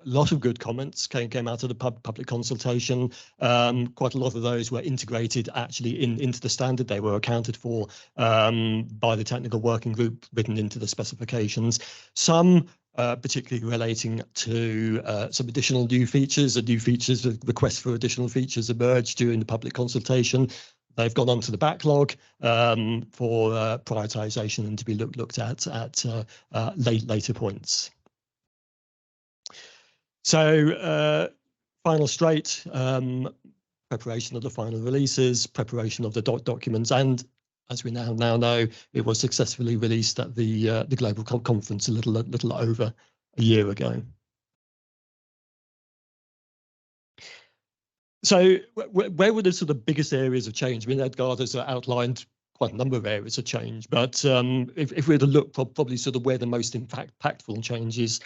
lot of good comments came out of the public consultation. Quite a lot of those were integrated actually into the standard. They were accounted for by the technical working group, written into the specifications. Some particularly relating to some additional new features. Requests for additional features emerged during the public consultation. They've gone onto the backlog for prioritization and to be looked at later points. So final straight, preparation of the final releases, preparation of the documents, and as we now know, it was successfully released at the global conference a little over a year ago. So where were the sort of biggest areas of change? I mean, Edgar has outlined quite a number of areas of change, but if we were to look probably sort of where the most impactful changes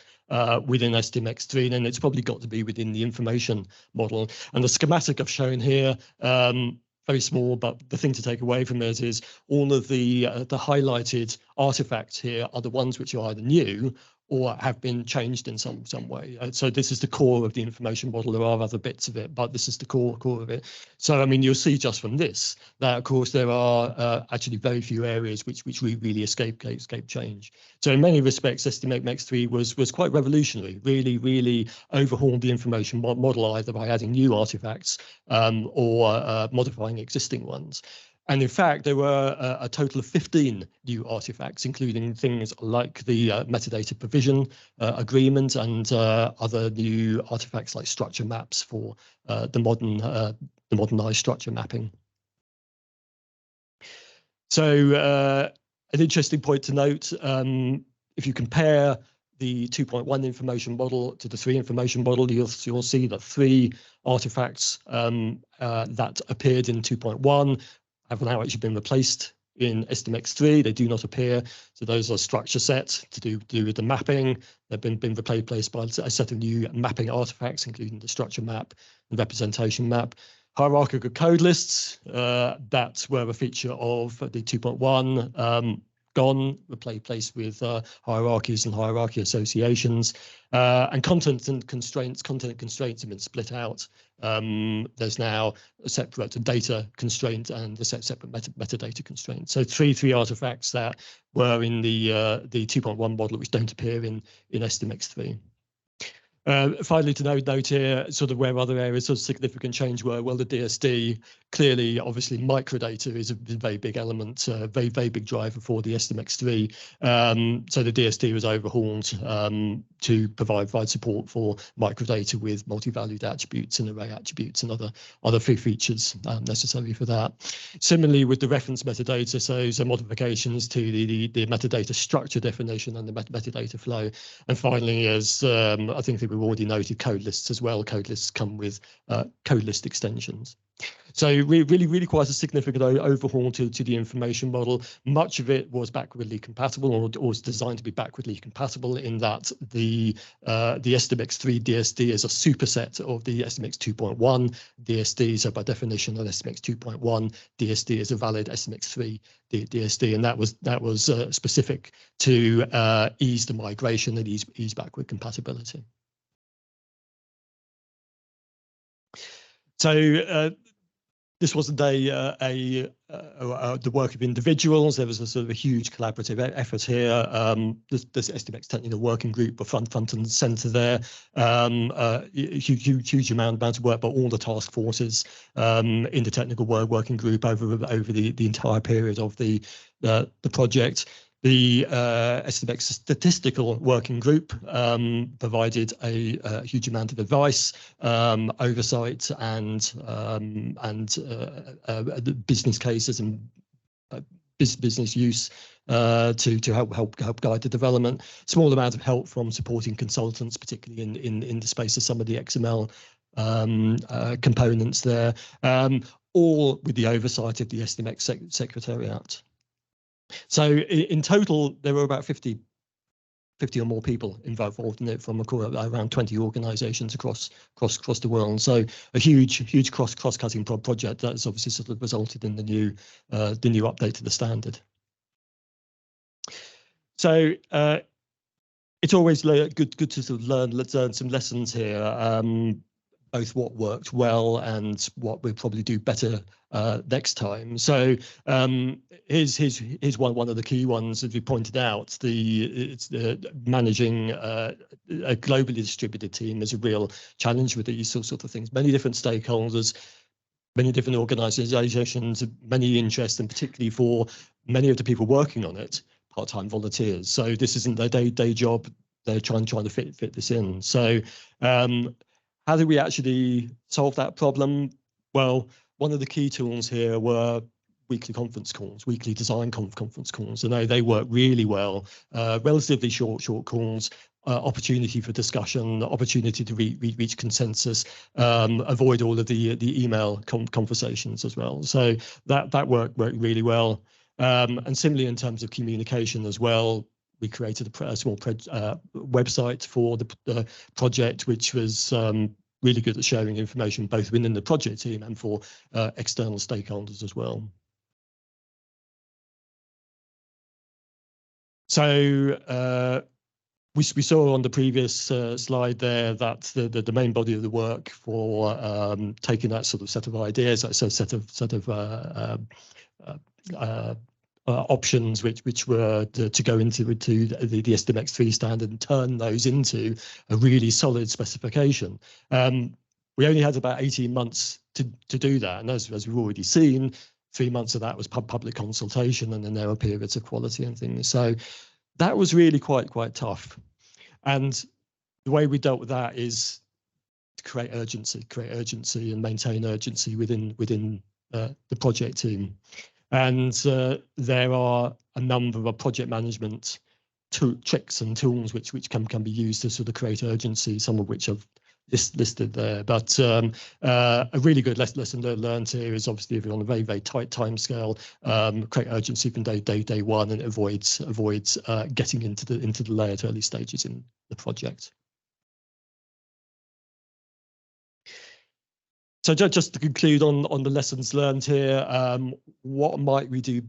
within SDMX3, then it's probably got to be within the information model. And the schematic I've shown here, very small, but the thing to take away from it is all of the highlighted artifacts here are the ones which are either new or have been changed in some way. So this is the core of the information model. There are other bits of it, but this is the core of it. So I mean, you'll see just from this that of course there are actually very few areas which really escape change. So in many respects, SDMX3 was quite revolutionary. Really overhauled the information model either by adding new artifacts or modifying existing ones. And in fact, there were a total of 15 new artifacts, including things like the metadata provision agreement and other new artifacts like structure maps for the modernized structure mapping. So an interesting point to note, if you compare the 2.1 information model to the 3 information model, you'll see that 3 artifacts that appeared in 2.1 have now actually been replaced in SDMX3. They do not appear. So those are structure sets to do with the mapping. They've been replaced by a set of new mapping artifacts, including the structure map and representation map. Hierarchical code lists that were a feature of the 2.1. Gone, replaced with hierarchies and hierarchy associations, and content constraints have been split out. There's now a separate data constraint and a separate metadata constraint. So three artifacts that were in the 2.1 model which don't appear in SDMX3. Finally, to note here, sort of where other areas of significant change were, well, the DSD, clearly, obviously, microdata is a very big element, very big driver for the SDMX3. So the DSD was overhauled to provide support for microdata with multi-valued attributes and array attributes and other features necessary for that. Similarly, with the reference metadata, so some modifications to the metadata structure definition and the metadata flow. And finally, as I think that we've already noted, code lists as well. Code lists come with code list extensions. So really quite a significant overhaul to the information model. Much of it was backwardly compatible or was designed to be backwardly compatible in that the SDMX3 DSD is a superset of the SDMX 2.1 DSD. So by definition, an SDMX 2.1 DSD is a valid SDMX3 DSD, and that was specific to ease the migration and ease backward compatibility. So this wasn't the work of individuals. There was a sort of a huge collaborative effort here. This SDMX technical working group were front and center there. Huge amount of work by all the task forces in the technical working group over the entire period of the project. The SDMX statistical working group provided a huge amount of advice, oversight, and the business cases and business use to help guide the development. Small amount of help from supporting consultants, particularly in the space of some of the XML components there, all with the oversight of the SDMX Secretariat. So in total, there were about 50 or more people involved in it from around 20 organizations across the world. So a huge cross-cutting project that's obviously sort of resulted in the new update to the standard. So it's always good to sort of learn some lessons here, both what worked well and what we'll probably do better next time. So here's one of the key ones, as we pointed out. It's managing a globally distributed team is a real challenge with these sort of things. Many different stakeholders, many different organizations, many interests, and particularly for many of the people working on it, part-time volunteers. So this isn't their day job. They're trying to fit this in. So how do we actually solve that problem? Well, one of the key tools here were weekly conference calls, weekly design conference calls. And they work really well, relatively short calls, opportunity for discussion, opportunity to reach consensus, avoid all of the email conversations as well. So that worked really well. And similarly, in terms of communication as well, we created a small website for the project, which was really good at sharing information both within the project team and for external stakeholders as well. So we saw on the previous slide there that the main body of the work for taking that sort of set of ideas, that set of options which were to go into the SDMX3 standard and turn those into a really solid specification. We only had about 18 months to do that, and as we've already seen, 3 months of that was public consultation, and then there were periods of quality and things. So that was really quite tough. And the way we dealt with that is to create urgency and maintain urgency within the project team. And there are a number of project management tricks and tools which can be used to sort of create urgency, some of which I've listed there. But a really good lesson learned here is obviously if you're on a very, very tight time scale, create urgency from day one, and avoids getting into the later early stages in the project. So just to conclude on the lessons learned here, what might we do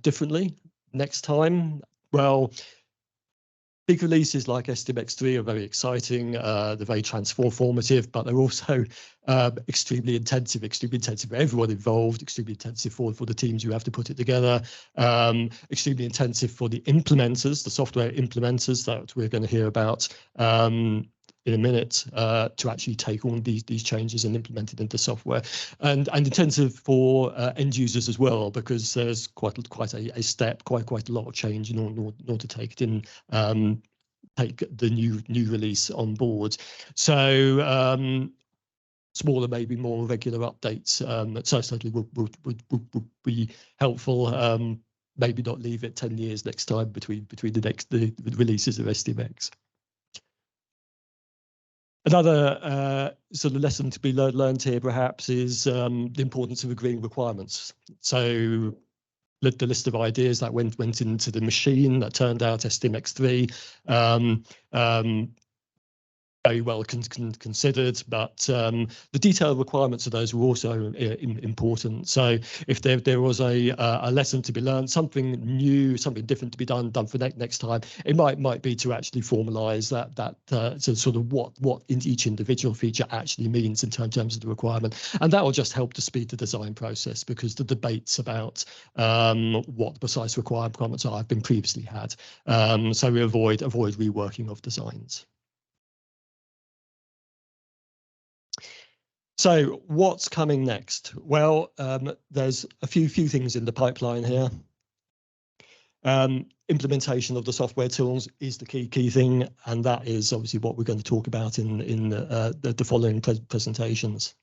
differently next time? Well, big releases like SDMX3 are very exciting. They're very transformative, but they're also extremely intensive for everyone involved, extremely intensive for the teams who have to put it together, extremely intensive for the implementers, the software implementers that we're going to hear about in a minute, to actually take on these changes and implement it into software, and intensive for end users as well, because there's quite a step, quite a lot of change in order to take it in, take the new release on board. So smaller, maybe more regular updates certainly would be helpful. Maybe not leave it 10 years next time between the releases of SDMX. Another sort of lesson to be learned here, perhaps, is the importance of agreeing requirements. So the list of ideas that went into the machine that turned out SDMX3, very well considered, but the detailed requirements of those were also important. So if there was a lesson to be learned, something new, something different to be done for next time, it might be to actually formalize that so sort of what each individual feature actually means in terms of the requirement, and that will just help to speed the design process, because the debates about what the precise requirements are have been previously had. So we avoid reworking of designs. So what's coming next? Well, there's a few things in the pipeline here. Implementation of the software tools is the key thing, and that is obviously what we're going to talk about in the following presentations.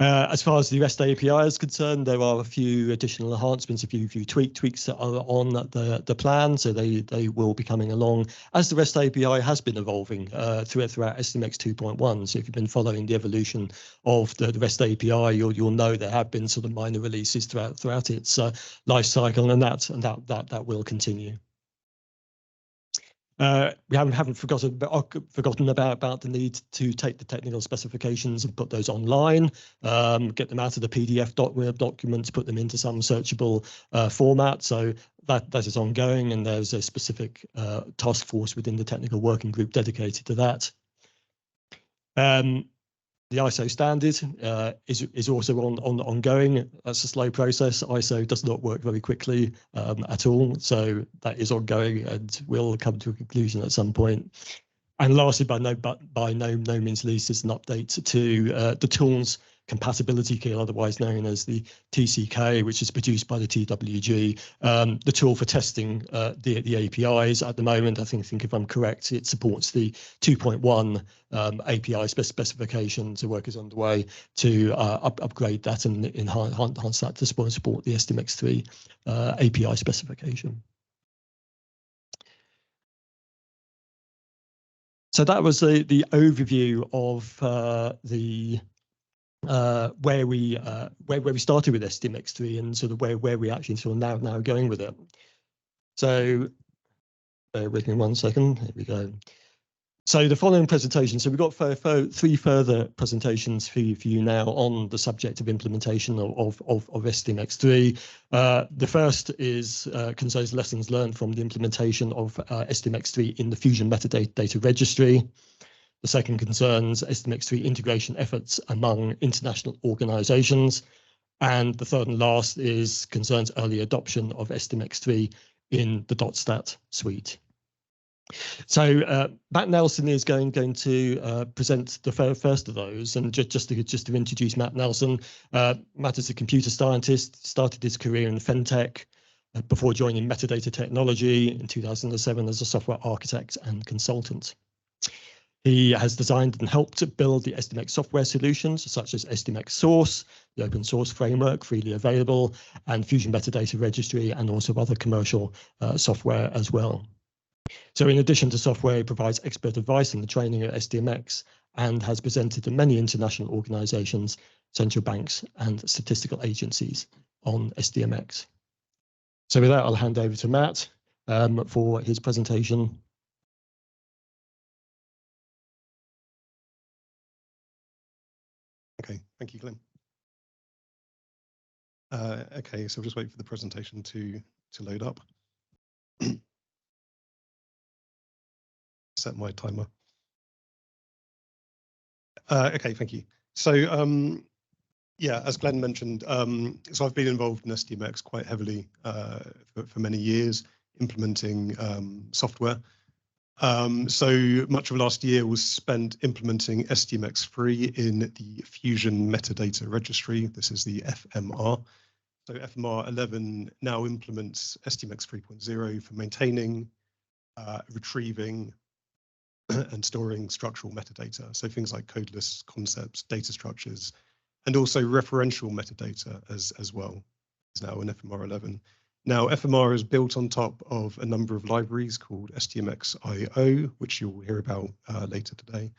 As far as the REST API is concerned, there are a few additional enhancements, a few tweaks that are on the plan, so they will be coming along as the REST API has been evolving throughout SDMX 2.1. So if you've been following the evolution of the REST API, you'll know there have been sort of minor releases throughout its life cycle, and that will continue. We haven't forgotten about the need to take the technical specifications and put those online, get them out of the PDF documents, put them into some searchable format. So that is ongoing, and there's a specific task force within the technical working group dedicated to that. The ISO standard is also ongoing. That's a slow process. ISO does not work very quickly at all, so that is ongoing and will come to a conclusion at some point. And lastly, by no means least, is an update to the tools compatibility key, otherwise known as the TCK, which is produced by the TWG, the tool for testing the APIs. At the moment, I think if I'm correct, it supports the 2.1 API specification. So work is underway to upgrade that and enhance that to support the SDMX3 API specification. So that was the overview of where we started with SDMX3 and sort of where we actually sort of now going with it. So bear with me 1 second. Here we go. So the following presentation, so we've got three further presentations for you now on the subject of implementation of SDMX3. The first is concerns lessons learned from the implementation of SDMX3 in the Fusion Metadata Registry. The second concerns SDMX3 integration efforts among international organizations. And the third and last is concerns early adoption of SDMX3 in the .stat suite. So Matt Nelson is going to present the first of those, and just to introduce Matt Nelson. Matt is a computer scientist, started his career in FinTech before joining Metadata Technology in 2007 as a software architect and consultant. He has designed and helped build the SDMX software solutions such as SDMX Source, the open source framework freely available, and Fusion Metadata Registry, and also other commercial software as well. So in addition to software, it provides expert advice and the training at SDMX and has presented to many international organizations, central banks and statistical agencies on SDMX. So with that, I'll hand over to Matt for his presentation. Okay, thank you, Glenn. Okay, so we'll just wait for the presentation to load up. Set my timer. Okay, thank you. So yeah, as Glenn mentioned, so I've been involved in SDMX quite heavily for many years, implementing software. So much of last year was spent implementing SDMX3 in the Fusion Metadata Registry. This is the FMR. So FMR 11 now implements SDMX 3.0 for maintaining, retrieving, and storing structural metadata. So things like code lists, concepts, data structures, and also referential metadata as well is now in FMR 11. Now, FMR is built on top of a number of libraries called SDMX.io, which you'll hear about later today,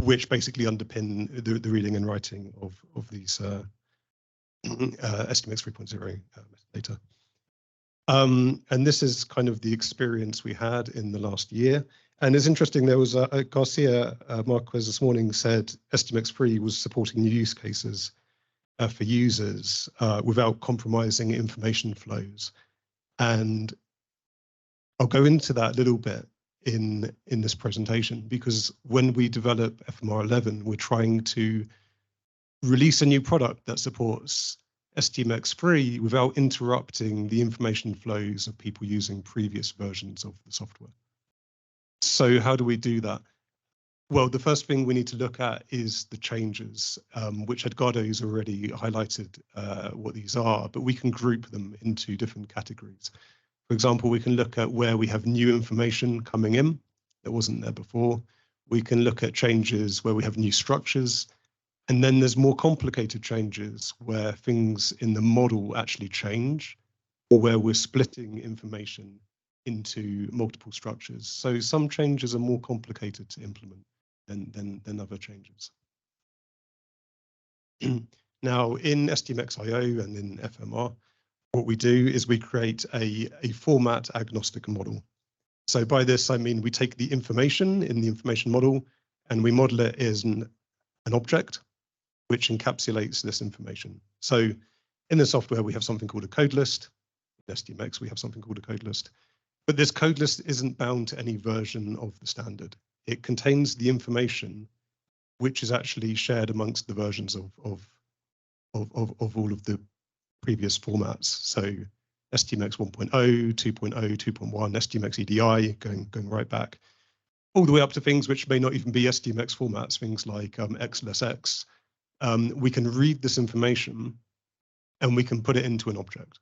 which basically underpin the reading and writing of these SDMX 3.0 metadata. And this is kind of the experience we had in the last year. And it's interesting, there was Garcia Marquez this morning said SDMX3 was supporting new use cases for users without compromising information flows. And I'll go into that a little bit in this presentation, because when we develop FMR 11, we're trying to release a new product that supports SDMX3 without interrupting the information flows of people using previous versions of the software. So how do we do that? Well, the first thing we need to look at is the changes, which Edgardo's already highlighted what these are, but we can group them into different categories. For example, we can look at where we have new information coming in that wasn't there before. We can look at changes where we have new structures. And then there's more complicated changes where things in the model actually change, or where we're splitting information into multiple structures. So some changes are more complicated to implement than other changes. Now, in SDMX.io and in FMR, what we do is we create a format agnostic model. So by this, I mean we take the information in the information model and we model it as an object which encapsulates this information. So in the software, we have something called a code list. In SDMX, we have something called a code list. But this code list isn't bound to any version of the standard. It contains the information which is actually shared amongst the versions of all of the previous formats. So SDMX 1.0, 2.0, 2.1, SDMX EDI, going right back, all the way up to things which may not even be SDMX formats, things like X. We can read this information and we can put it into an object.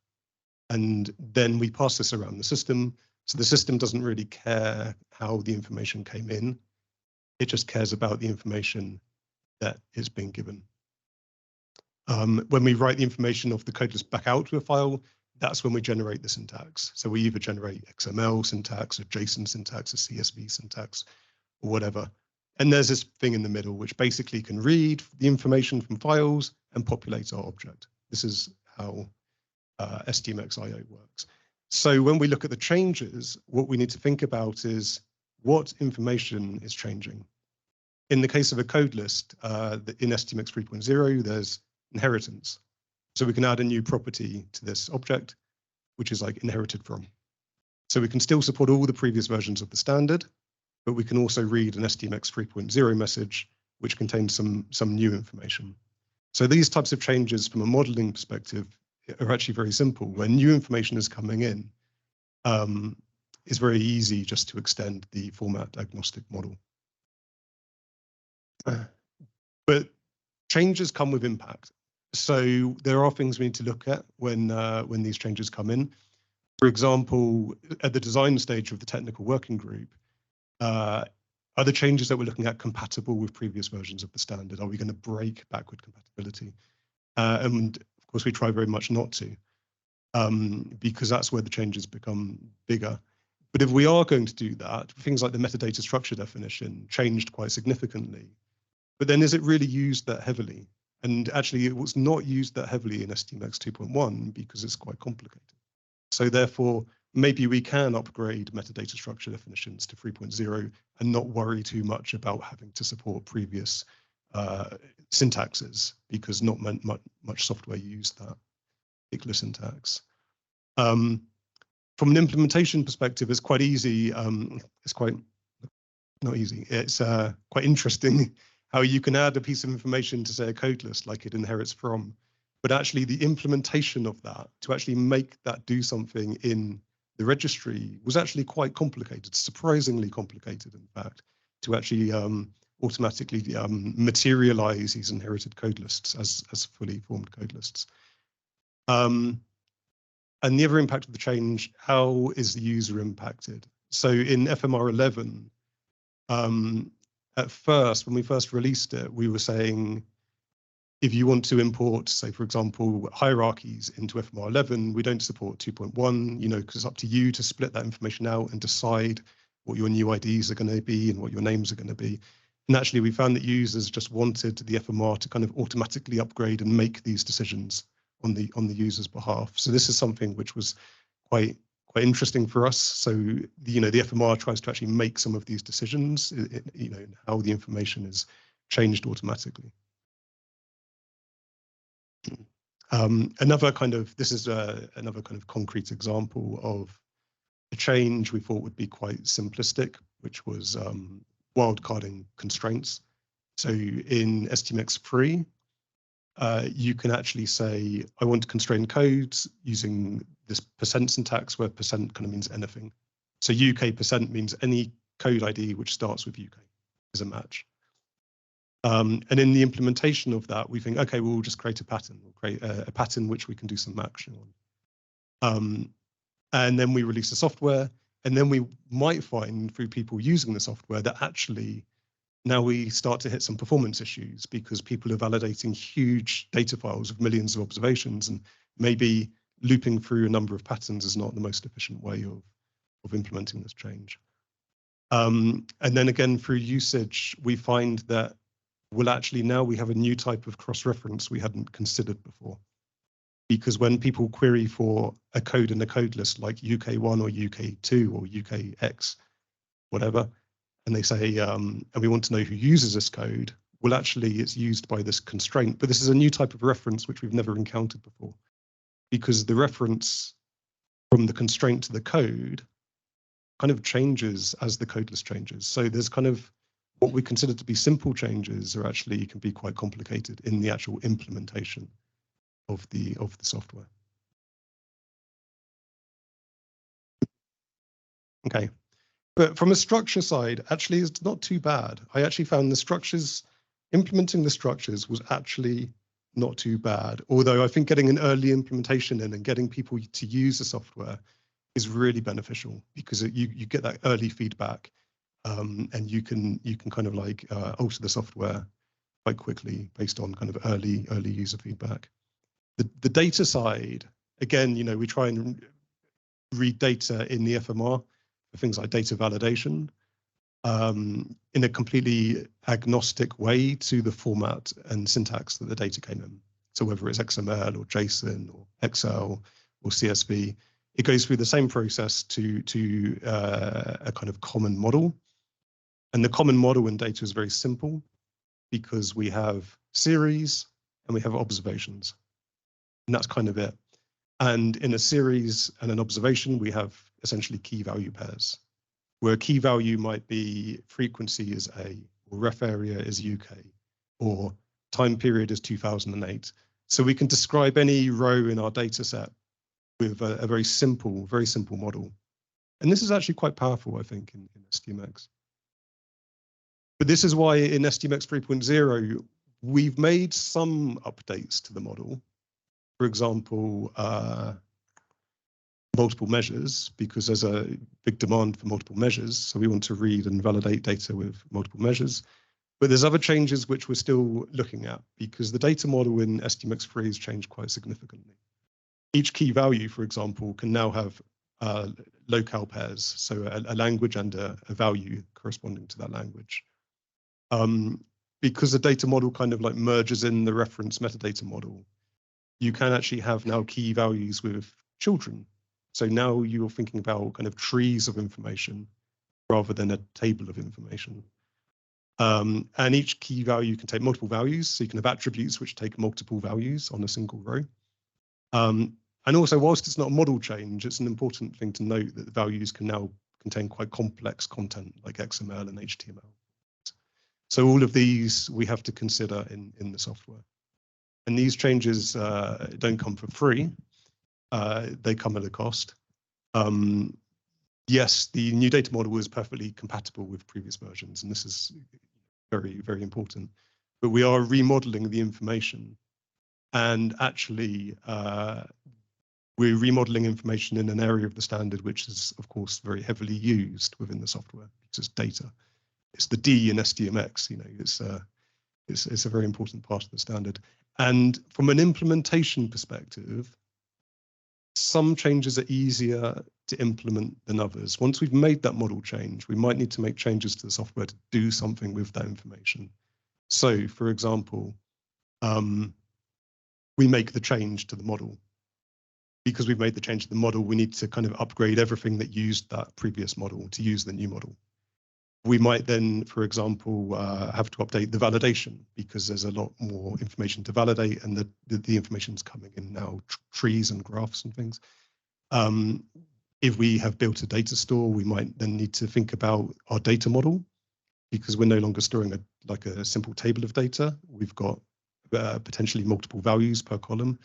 And then we pass this around the system. So the system doesn't really care how the information came in. It just cares about the information that is being given. When we write the information of the code list back out to a file, that's when we generate the syntax. So we either generate XML syntax, or JSON syntax, or CSV syntax, or whatever. And there's this thing in the middle, which basically can read the information from files and populate our object. This is how SDMX.io works. So when we look at the changes, what we need to think about is what information is changing. In the case of a code list, in SDMX 3.0, there's inheritance. So we can add a new property to this object, which is like inherited from. So we can still support all the previous versions of the standard, but we can also read an SDMX 3.0 message, which contains some new information. So these types of changes from a modeling perspective are actually very simple. When new information is coming in, it's very easy just to extend the format agnostic model. But changes come with impact. So there are things we need to look at when these changes come in. For example, at the design stage of the technical working group, are the changes that we're looking at compatible with previous versions of the standard? Are we going to break backward compatibility? And of course, we try very much not to, because that's where the changes become bigger. But if we are going to do that, things like the metadata structure definition changed quite significantly. But then is it really used that heavily? And actually, it was not used that heavily in SDMX 2.1 because it's quite complicated. So therefore, maybe we can upgrade metadata structure definitions to 3.0 and not worry too much about having to support previous syntaxes, because not much software used that particular syntax. From an implementation perspective, it's quite easy. It's quite not easy. It's quite interesting how you can add a piece of information to, say, a code list like it inherits from, but actually the implementation of that to actually make that do something in the registry was actually quite complicated, surprisingly complicated, in fact, to actually automatically materialize these inherited code lists as fully formed code lists. And the other impact of the change, how is the user impacted? So in FMR 11, at first, when we first released it, we were saying, if you want to import, say, for example, hierarchies into FMR 11, we don't support 2.1, you know, because it's up to you to split that information out and decide what your new IDs are going to be and what your names are going to be. And actually, we found that users just wanted the FMR to kind of automatically upgrade and make these decisions on the user's behalf. So this is something which was quite interesting for us. So the FMR tries to actually make some of these decisions, you know, how the information is changed automatically. Another kind of concrete example of a change we thought would be quite simplistic, which was wildcarding constraints. So in SDMX3, you can actually say, I want to constrain codes using this percent syntax, where percent kind of means anything. So UK percent means any code ID which starts with UK is a match. And in the implementation of that, we think, okay, we'll just create a pattern. We'll create a pattern which we can do some matching on. And then we release the software, and then we might find through people using the software that actually now we start to hit some performance issues because people are validating huge data files of millions of observations, and maybe looping through a number of patterns is not the most efficient way of implementing this change. And then again, through usage, we find that, well, actually now we have a new type of cross-reference we hadn't considered before. Because when people query for a code in a code list like UK1 or UK2 or UKX, whatever, and they say, and we want to know who uses this code, well, actually it's used by this constraint, but this is a new type of reference which we've never encountered before, because the reference from the constraint to the code kind of changes as the code list changes. So there's kind of what we consider to be simple changes are actually can be quite complicated in the actual implementation of the software. Okay. But from a structure side, actually, it's not too bad. I actually found the structures, implementing the structures was actually not too bad. Although I think getting an early implementation in and getting people to use the software is really beneficial, because you get that early feedback, and you can kind of like alter the software quite quickly based on kind of early user feedback. The data side, again, you know, we try and read data in the FMR. Things like data validation in a completely agnostic way to the format and syntax that the data came in. So whether it's XML or JSON or Excel or CSV, it goes through the same process to a kind of common model. And the common model in data is very simple, because we have series and we have observations. And that's kind of it. And in a series and an observation, we have essentially key value pairs, where a key value might be frequency is A, or ref area is UK, or time period is 2008. So we can describe any row in our data set with a very simple model. And this is actually quite powerful, I think, in SDMX. But this is why in SDMX 3.0, we've made some updates to the model. For example, multiple measures, because there's a big demand for multiple measures. So we want to read and validate data with multiple measures. But there's other changes which we're still looking at, because the data model in SDMX3 has changed quite significantly. Each key value, for example, can now have locale pairs, so a language and a value corresponding to that language. Because the data model kind of like merges in the reference metadata model, you can actually have now key values with children. So now you're thinking about kind of trees of information rather than a table of information. And each key value can take multiple values, so you can have attributes which take multiple values on a single row. And also, whilst it's not a model change, it's an important thing to note that the values can now contain quite complex content like XML and HTML. So all of these we have to consider in the software. And these changes don't come for free. They come at a cost. Yes, the new data model is perfectly compatible with previous versions, and this is very, very important. But we are remodeling the information, and actually we're remodeling information in an area of the standard which is, of course, very heavily used within the software. It's just data. It's the D in SDMX. You know, it's a very important part of the standard. And from an implementation perspective, some changes are easier to implement than others. Once we've made that model change, we might need to make changes to the software to do something with that information. So, for example, we make the change to the model. Because we've made the change to the model, we need to kind of upgrade everything that used that previous model to use the new model. We might then, for example, have to update the validation because there's a lot more information to validate, and the information's coming in now, trees and graphs and things. If we have built a data store, we might then need to think about our data model because we're no longer storing like a simple table of data. We've got potentially multiple values per column.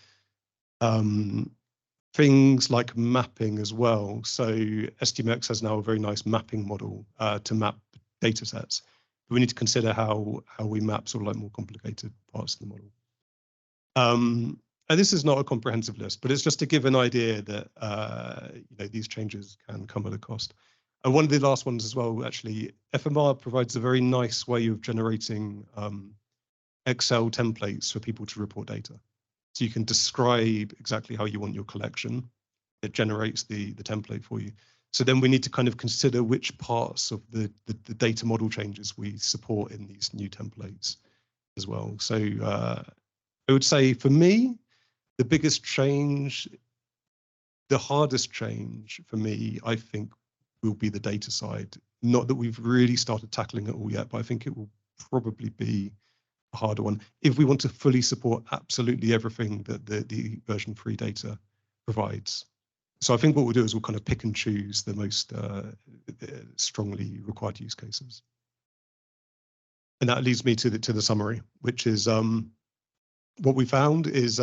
Things like mapping as well. So SDMX has now a very nice mapping model to map data sets. But we need to consider how we map sort of like more complicated parts of the model. And this is not a comprehensive list, but it's just to give an idea that you know, these changes can come at a cost. And one of the last ones as well, actually, FMR provides a very nice way of generating Excel templates for people to report data. So you can describe exactly how you want your collection. It generates the template for you. So then we need to kind of consider which parts of the data model changes we support in these new templates as well. So I would say for me, the biggest change, the hardest change for me, I think will be the data side. Not that we've really started tackling it all yet, but I think it will probably be a harder one if we want to fully support absolutely everything that the version 3 data provides. So I think what we'll do is we'll kind of pick and choose the most strongly required use cases. And that leads me to the summary, which is what we found is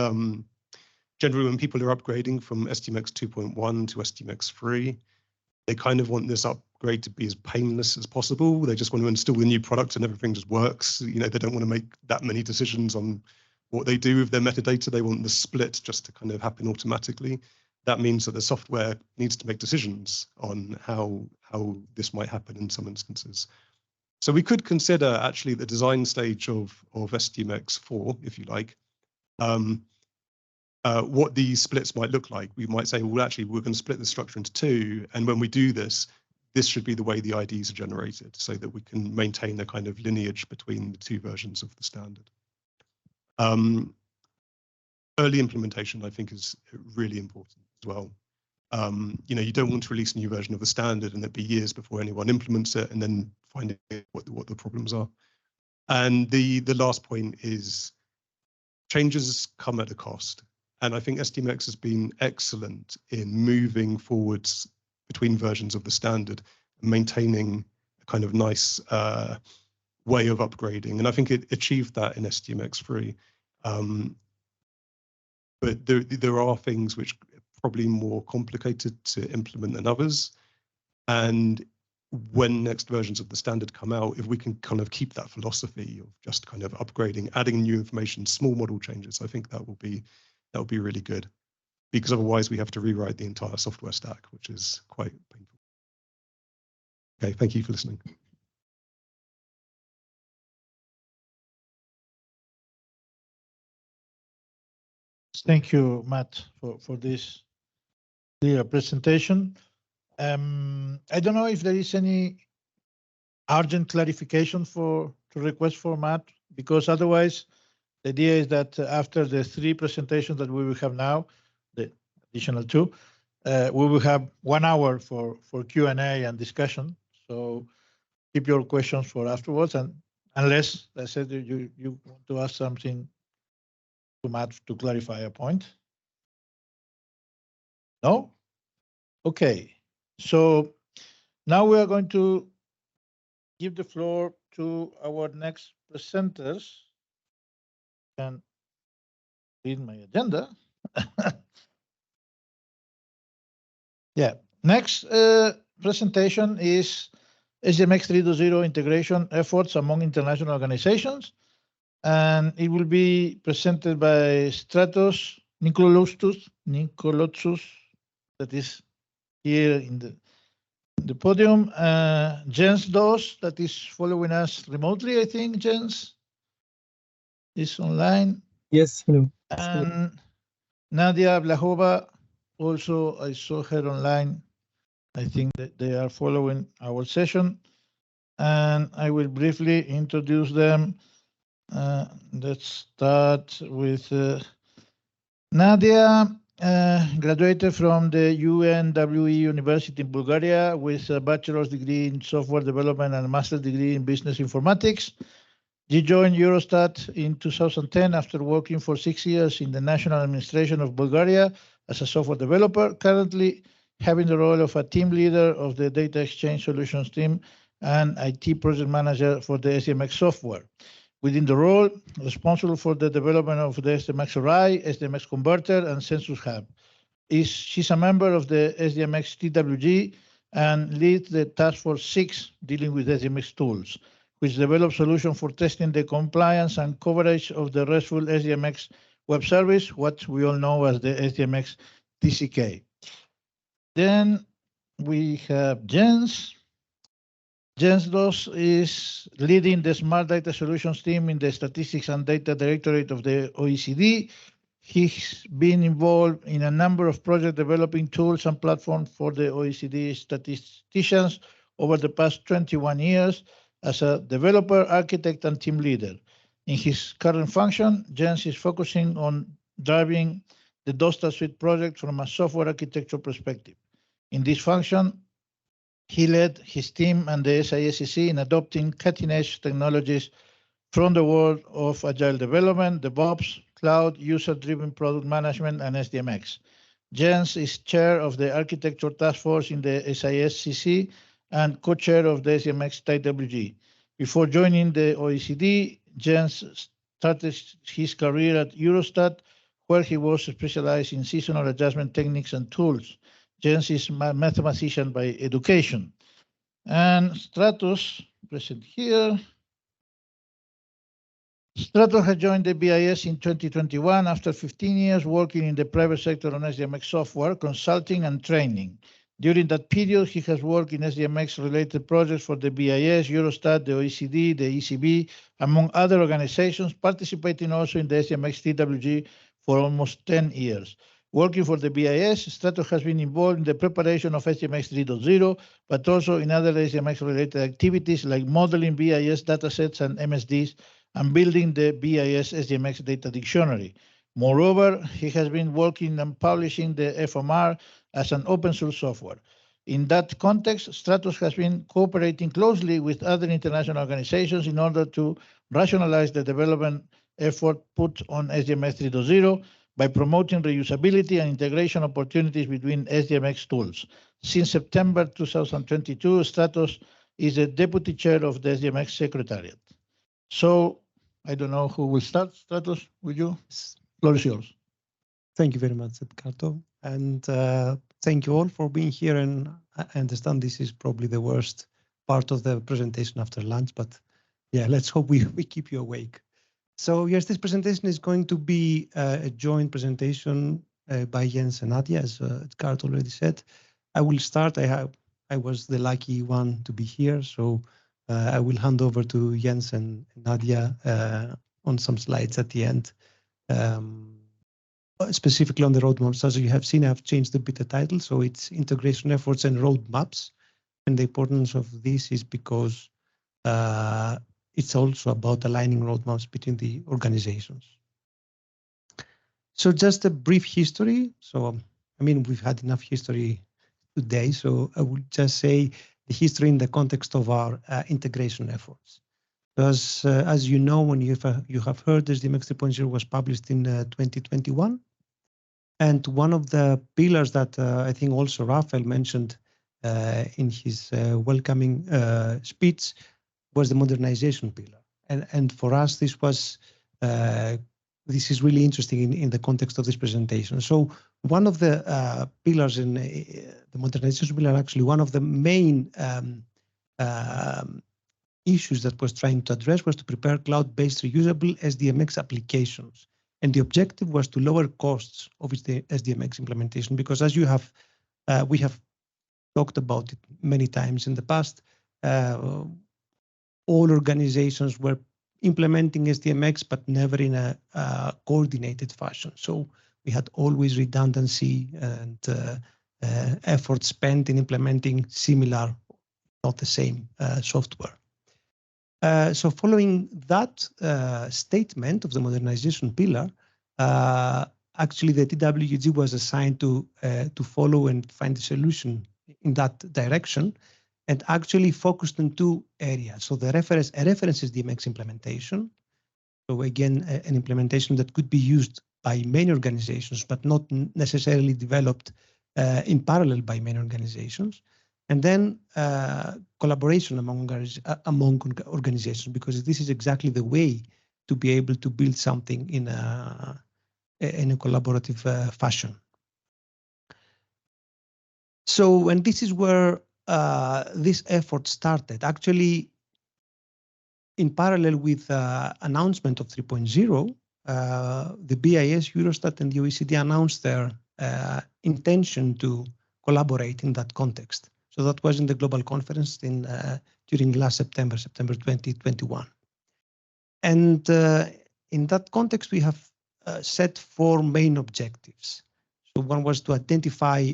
generally when people are upgrading from SDMX 2.1 to SDMX 3, they kind of want this upgrade to be as painless as possible. They just want to install the new product and everything just works. You know, they don't want to make that many decisions on what they do with their metadata. They want the split just to kind of happen automatically. That means that the software needs to make decisions on how this might happen in some instances. So we could consider actually the design stage of SDMX 4, if you like, what these splits might look like. We might say, well, actually, we're going to split the structure into 2. And when we do this, this should be the way the IDs are generated so that we can maintain a kind of lineage between the 2 versions of the standard. Early implementation, I think, is really important as well. You know, you don't want to release a new version of the standard and it be years before anyone implements it and then finding what the problems are. And the last point is changes come at a cost. And I think SDMX has been excellent in moving forwards between versions of the standard and maintaining a kind of nice way of upgrading. And I think it achieved that in SDMX 3. But there are things which are probably more complicated to implement than others. And when next versions of the standard come out, if we can kind of keep that philosophy of just kind of upgrading, adding new information, small model changes, I think that will be really good. Because otherwise we have to rewrite the entire software stack, which is quite painful. Okay, thank you for listening. Thank you, Matt, for this clear presentation. I don't know if there is any urgent clarification to request for Matt, because otherwise the idea is that after the 3 presentations that we will have now, the additional 2, we will have 1 hour for Q&A and discussion. So keep your questions for afterwards, and unless I said you want to ask something to Matt to clarify a point. No? Okay. So now we are going to give the floor to our next presenters. And read my agenda. Yeah. Next presentation is SDMX 3.0 integration efforts among international organizations. And it will be presented by Stratos Nikolotsus, that is here in the podium. Jens Dos, that is following us remotely, I think, Jens is online. Yes, hello. And Nadia Blahova, also I saw her online. I think that they are following our session. And I will briefly introduce them. Let's start with Nadia, graduated from the UNWE University in Bulgaria with a bachelor's degree in software development and a master's degree in business informatics. She joined Eurostat in 2010 after working for 6 years in the National Administration of Bulgaria as a software developer, currently having the role of a team leader of the Data Exchange Solutions team and IT project manager for the SDMX software. Within the role, responsible for the development of the SDMX Array, SDMX Converter, and Census Hub. She's a member of the SDMX TWG and leads the Task Force 6 dealing with SDMX tools, which develops solutions for testing the compliance and coverage of the RESTful SDMX web service, what we all know as the SDMX TCK. Then we have Jens. Jens Dos is leading the Smart Data Solutions team in the Statistics and Data Directorate of the OECD. He's been involved in a number of projects developing tools and platforms for the OECD statisticians over the past 21 years as a developer, architect, and team leader. In his current function, Jens is focusing on driving the DOSTA Suite project from a software architecture perspective. In this function, he led his team and the SISCC in adopting cutting-edge technologies from the world of agile development, DevOps, cloud, user-driven product management, and SDMX. Jens is chair of the architecture task force in the SISCC and co-chair of the SDMX TWG. Before joining the OECD, Jens started his career at Eurostat, where he was specialized in seasonal adjustment techniques and tools. Jens is a mathematician by education. And Stratos, present here. Stratos has joined the BIS in 2021 after 15 years working in the private sector on SDMX software, consulting and training. During that period, he has worked in SDMX-related projects for the BIS, Eurostat, the OECD, the ECB, among other organizations, participating also in the SDMX TWG for almost 10 years. Working for the BIS, Stratos has been involved in the preparation of SDMX 3.0, but also in other SDMX-related activities like modeling BIS datasets and MSDs and building the BIS SDMX data dictionary. Moreover, he has been working on publishing the FMR as an open source software. In that context, Stratos has been cooperating closely with other international organizations in order to rationalize the development effort put on SDMX 3.0 by promoting reusability and integration opportunities between SDMX tools. Since September 2022, Stratos is the deputy chair of the SDMX Secretariat. So I don't know who will start. Stratos, will you? Floor is yours. Thank you very much, Edgardo. And thank you all for being here. And I understand this is probably the worst part of the presentation after lunch, but yeah, let's hope we keep you awake. So yes, this presentation is going to be a joint presentation by Jens and Nadia, as Edgardo already said. I will start. I was the lucky one to be here, so I will hand over to Jens and Nadia on some slides at the end. specifically on the roadmaps. As you have seen, I've changed a bit the title, so it's integration efforts and roadmaps. And the importance of this is because it's also about aligning roadmaps between the organizations. So just a brief history. So, I mean, we've had enough history today, so I would just say the history in the context of our integration efforts. Because as you know, when you have heard, SDMX 3.0 was published in 2021. And one of the pillars that I think also Rafael mentioned in his welcoming speech was the modernization pillar. And for us, this was this is really interesting in the context of this presentation. So one of the pillars in the modernization pillar, actually one of the main issues that was trying to address was to prepare cloud-based reusable SDMX applications. And the objective was to lower costs of the SDMX implementation, because as you have, we have talked about it many times in the past, all organizations were implementing SDMX, but never in a coordinated fashion. So we had always redundancy and effort spent in implementing similar, not the same software. So following that statement of the modernization pillar, actually the TWG was assigned to follow and find a solution in that direction, and actually focused on two areas. So a reference SDMX implementation. So again, an implementation that could be used by many organizations, but not necessarily developed in parallel by many organizations. And then collaboration among organizations, because this is exactly the way to be able to build something in a collaborative fashion. So, and this is where this effort started. Actually, in parallel with announcement of 3.0, the BIS, Eurostat, and the OECD announced their intention to collaborate in that context. So that was in the global conference during last September 2021. And in that context, we have set 4 main objectives. So one was to identify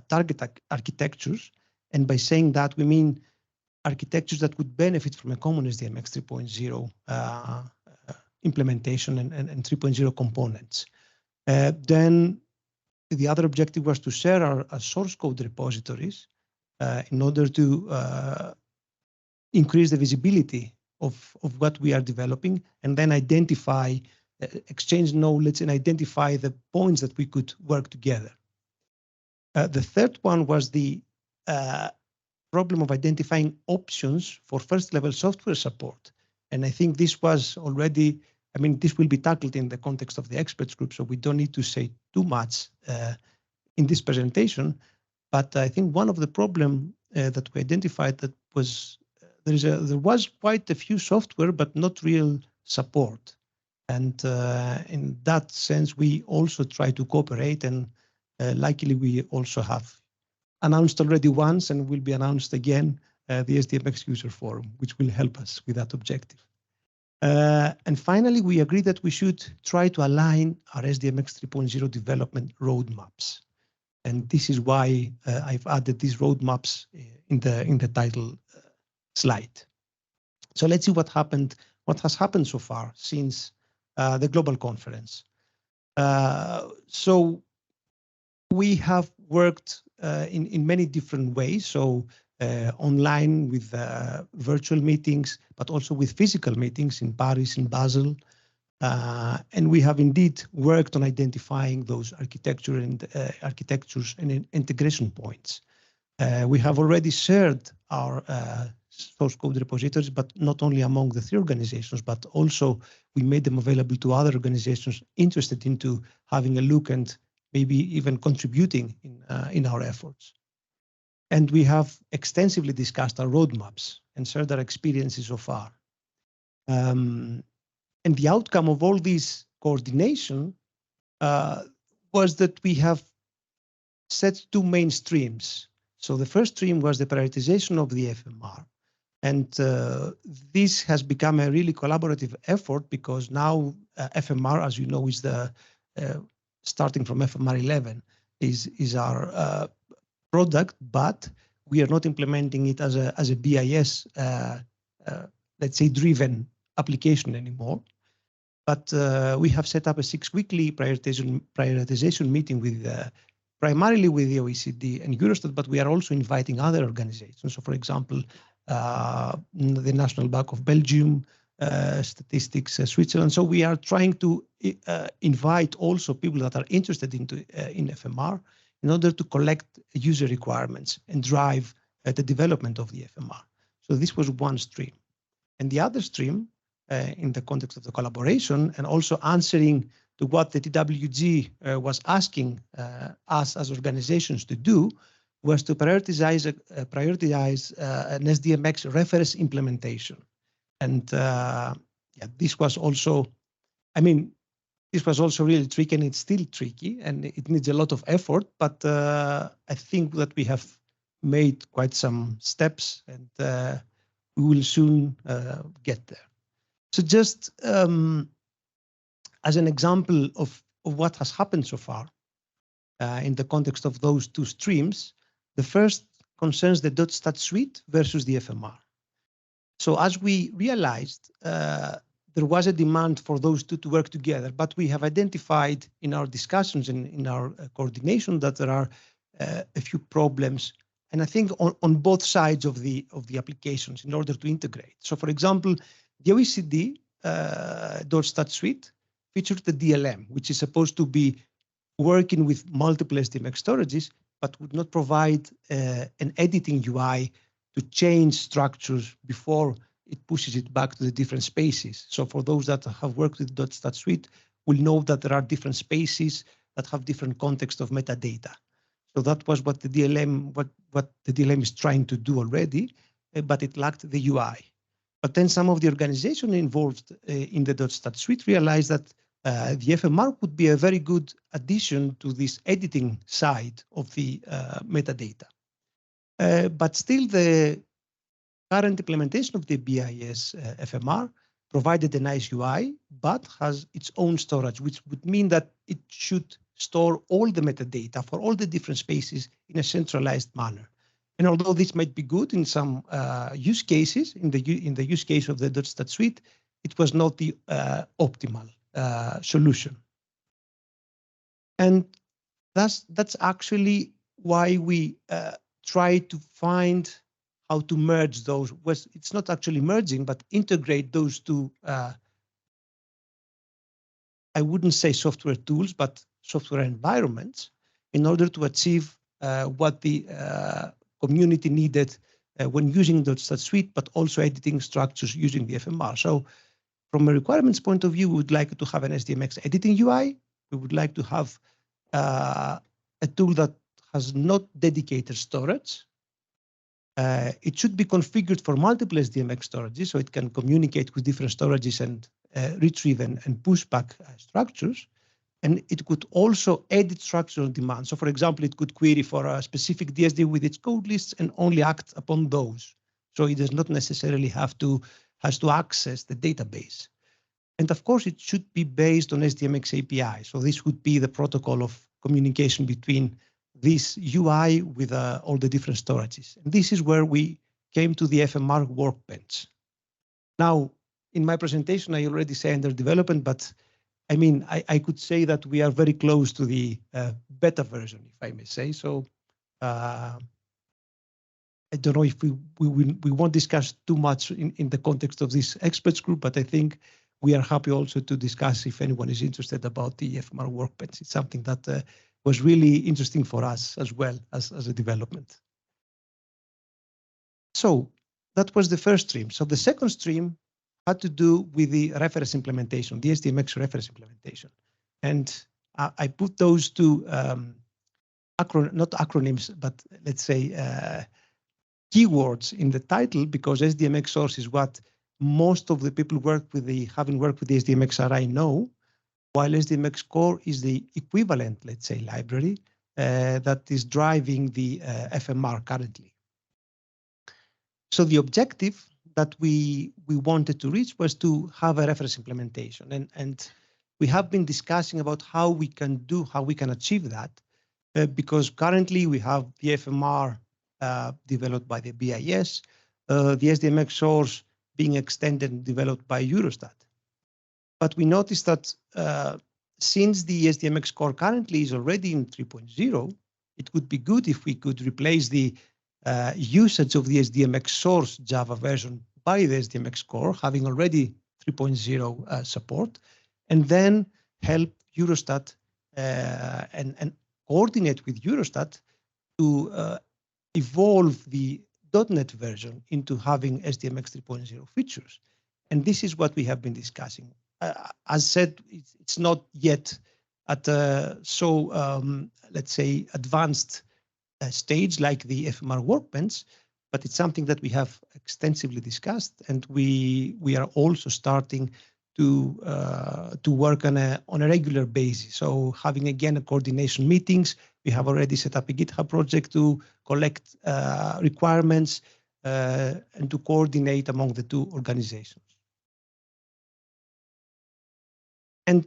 target architectures. And by saying that, we mean architectures that would benefit from a common SDMX 3.0 implementation and 3.0 components. Then the other objective was to share our source code repositories in order to increase the visibility of what we are developing, and then identify, exchange knowledge, and identify the points that we could work together. The third one was the problem of identifying options for first-level software support. And I think this was already, I mean, this will be tackled in the context of the experts group, so we don't need to say too much in this presentation. But I think one of the problems that we identified that was there was quite a few software, but not real support. And in that sense, we also try to cooperate, and luckily we also have announced already once and will be announced again the SDMX user forum, which will help us with that objective. And finally, we agreed that we should try to align our SDMX 3.0 development roadmaps. And this is why I've added these roadmaps in the title slide. So let's see what happened, what has happened so far since the global conference. So we have worked in many different ways. So online with virtual meetings, but also with physical meetings in Paris, in Basel. And we have indeed worked on identifying those architectures and integration points. We have already shared our source code repositories, but not only among the 3 organizations, but also we made them available to other organizations interested into having a look and maybe even contributing in our efforts. And we have extensively discussed our roadmaps and shared our experiences so far. And the outcome of all this coordination was that we have set 2 main streams. So the first stream was the prioritization of the FMR. And this has become a really collaborative effort, because now FMR, as you know, is the starting from FMR 11 is our product, but we are not implementing it as a BIS, let's say, driven application anymore. But we have set up a 6-weekly prioritization meeting with primarily with the OECD and Eurostat, but we are also inviting other organizations. So, for example, the National Bank of Belgium, Statistics Switzerland. So we are trying to invite also people that are interested in FMR in order to collect user requirements and drive the development of the FMR. So this was one stream. And the other stream, in the context of the collaboration and also answering to what the TWG was asking us as organizations to do, was to prioritize an SDMX reference implementation. And yeah, this was also, I mean, this was also really tricky, and it's still tricky, and it needs a lot of effort, but I think that we have made quite some steps, and we will soon get there. So just as an example of what has happened so far in the context of those two streams, the first concerns the .stat suite versus the FMR. So as we realized, there was a demand for those two to work together, but we have identified in our discussions and in our coordination that there are a few problems, and I think on both sides of the applications in order to integrate. So, for example, the OECD .stat suite features the DLM, which is supposed to be working with multiple SDMX storages, but would not provide an editing UI to change structures before it pushes it back to the different spaces. So for those that have worked with .stat suite will know that there are different spaces that have different context of metadata. So that was what the DLM, what the DLM is trying to do already, but it lacked the UI. But then some of the organization involved in the .stat suite realized that the FMR would be a very good addition to this editing side of the metadata. But still, the current implementation of the BIS FMR provided a nice UI, but has its own storage, which would mean that it should store all the metadata for all the different spaces in a centralized manner. And although this might be good in some use cases, in the use case of the .stat suite, it was not the optimal solution. And that's actually why we try to find how to merge those. It's not actually merging, but integrate those two, I wouldn't say software tools, but software environments in order to achieve what the community needed when using the .stat suite, but also editing structures using the FMR. So from a requirements point of view, we would like to have an SDMX editing UI. We would like to have a tool that has not dedicated storage. It should be configured for multiple SDMX storages, so it can communicate with different storages and retrieve and push back structures. And it could also edit structure on demand. So, for example, it could query for a specific DSD with its code lists and only act upon those. So it does not necessarily has to access the database. And of course, it should be based on SDMX API. So this would be the protocol of communication between this UI with all the different storages. And this is where we came to the FMR workbench. Now, in my presentation, I already say under development, but I mean, I could say that we are very close to the beta version, if I may say. So I don't know if we won't discuss too much in the context of this experts group, but I think we are happy also to discuss if anyone is interested about the FMR workbench. It's something that was really interesting for us as well as a development. So that was the first stream. So the second stream had to do with the reference implementation, the SDMX reference implementation. And I put those two not acronyms, but let's say keywords in the title, because SDMX source is what most of the people having worked with the SDMX RI know, while SDMX core is the equivalent, let's say, library that is driving the FMR currently. So the objective that we wanted to reach was to have a reference implementation. And we have been discussing about how we can achieve that, because currently we have the FMR developed by the BIS, the SDMX source being extended and developed by Eurostat. But we noticed that since the SDMX core currently is already in 3.0, it would be good if we could replace the usage of the SDMX source Java version by the SDMX core, having already 3.0 support, and then help Eurostat and coordinate with Eurostat to evolve the .NET version into having SDMX 3.0 features. And this is what we have been discussing. As said, it's not yet at a let's say, advanced stage like the FMR workbench, but it's something that we have extensively discussed, and we are also starting to work on a regular basis. So having again coordination meetings, we have already set up a GitHub project to collect requirements and to coordinate among the two organizations. And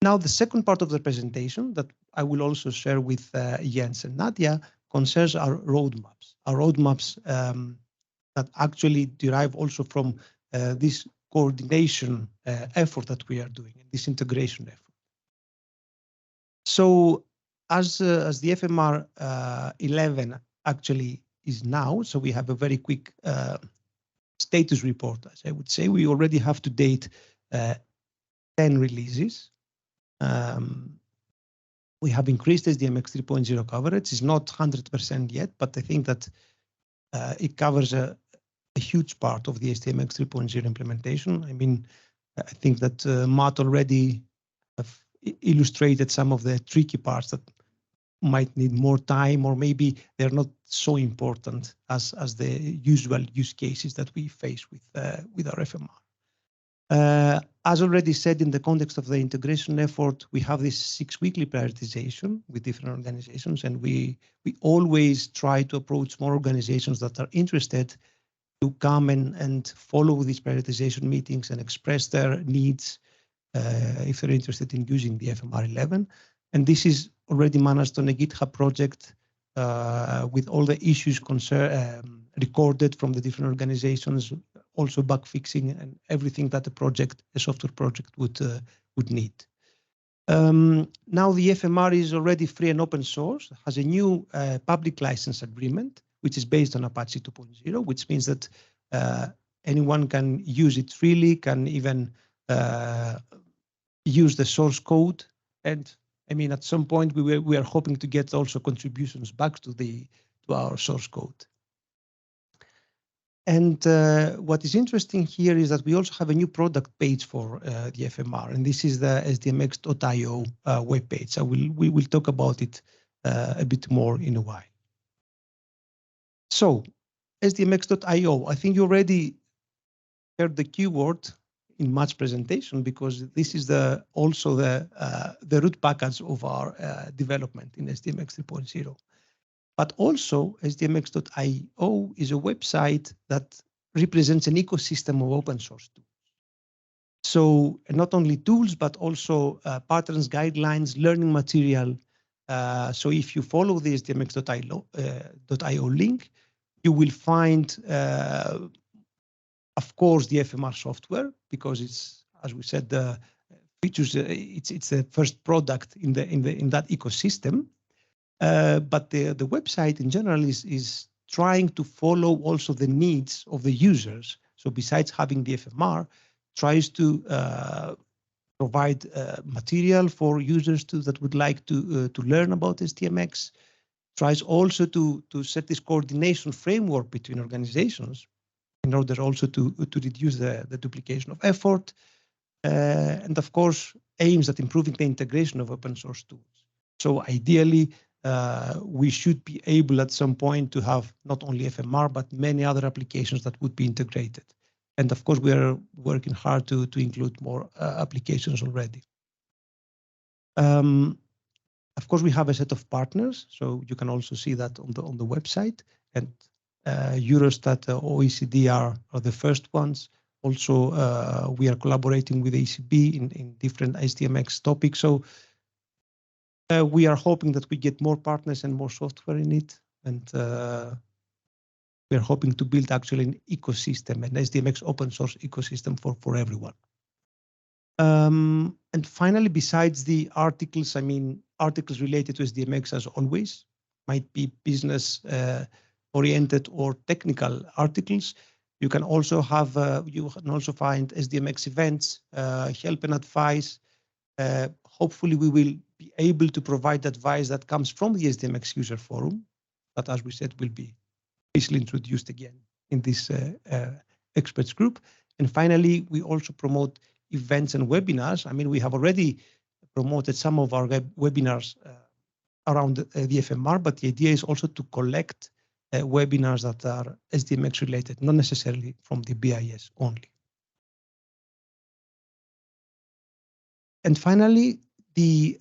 now the second part of the presentation that I will also share with Jens and Nadia concerns our roadmaps. Our roadmaps that actually derive also from this coordination effort that we are doing, this integration effort. So as the FMR 11 actually is now, so we have a very quick status report, as I would say. We already have to date 10 releases. We have increased SDMX 3.0 coverage. It's not 100% yet, but I think that it covers a huge part of the SDMX 3.0 implementation. I mean, I think that Matt already have illustrated some of the tricky parts that might need more time, or maybe they're not so important as the usual use cases that we face with our FMR. As already said, in the context of the integration effort, we have this 6-weekly prioritization with different organizations, and we always try to approach more organizations that are interested to come and follow these prioritization meetings and express their needs if they're interested in using the FMR 11. And this is already managed on a GitHub project with all the issues recorded from the different organizations, also bug fixing and everything that a software project would need. Now the FMR is already free and open source, has a new public license agreement, which is based on Apache 2.0, which means that anyone can use it freely, can even use the source code. And I mean, at some point we are hoping to get also contributions back to our source code. And what is interesting here is that we also have a new product page for the FMR, and this is the sdmx.io webpage. So we will talk about it a bit more in a while. So sdmx.io, I think you already heard the keyword in Matt's presentation, because this is also the root package of our development in SDMX 3.0. But also sdmx.io is a website that represents an ecosystem of open source tools. So not only tools, but also patterns, guidelines, learning material. So if you follow the sdmx.io link, you will find, of course, the FMR software, because it's, as we said, the features. It's the first product in that ecosystem. But the website in general is trying to follow also the needs of the users. So besides having the FMR, tries to provide material for users that would like to learn about SDMX. Tries also to set this coordination framework between organizations in order also to reduce the duplication of effort, and of course aims at improving the integration of open source tools. So ideally, we should be able at some point to have not only FMR, but many other applications that would be integrated. And of course, we are working hard to include more applications already. Of course, we have a set of partners, so you can also see that on the website. And Eurostat, OECD are the first ones. Also, we are collaborating with ACB in different SDMX topics. So we are hoping that we get more partners and more software in it. And we are hoping to build actually an ecosystem, an SDMX open source ecosystem for everyone. And finally, besides the articles, I mean, articles related to SDMX as always, might be business oriented or technical articles. You can also have, you can also find SDMX events, help and advice. Hopefully we will be able to provide advice that comes from the SDMX user forum, that as we said, will be officially introduced again in this experts group. And finally, we also promote events and webinars. I mean, we have already promoted some of our webinars around the FMR, but the idea is also to collect webinars that are SDMX related, not necessarily from the BIS only. And finally, the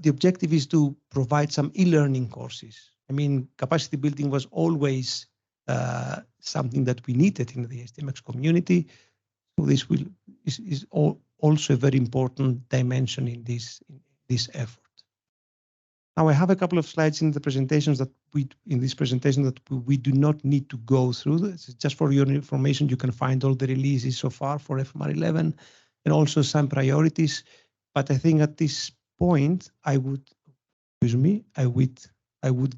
objective is to provide some e-learning courses. I mean, capacity building was always something that we needed in the SDMX community. So this is also a very important dimension in this effort. Now I have a couple of slides in the presentations that we do not need to go through. This is just for your information. You can find all the releases so far for FMR11 and also some priorities. But I think at this point, I would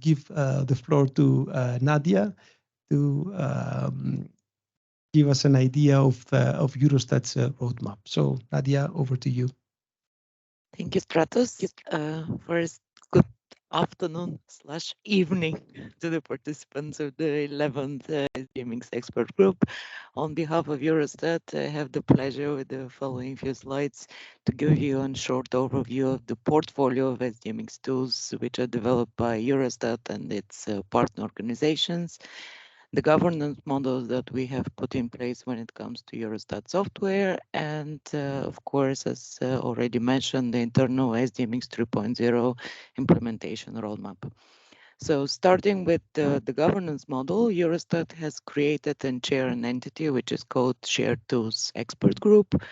give the floor to Nadia to give us an idea of Eurostat's roadmap. So Nadia, over to you. Thank you, Stratos. First, good afternoon/evening to the participants of the 11th SDMX expert group. On behalf of Eurostat, I have the pleasure with the following few slides to give you a short overview of the portfolio of SDMX tools which are developed by Eurostat and its partner organizations, the governance models that we have put in place when it comes to Eurostat software, and of course, as already mentioned, the internal SDMX 3.0 implementation roadmap. So starting with the governance model, Eurostat has created and chaired an entity which is called Shared Tools Expert Group.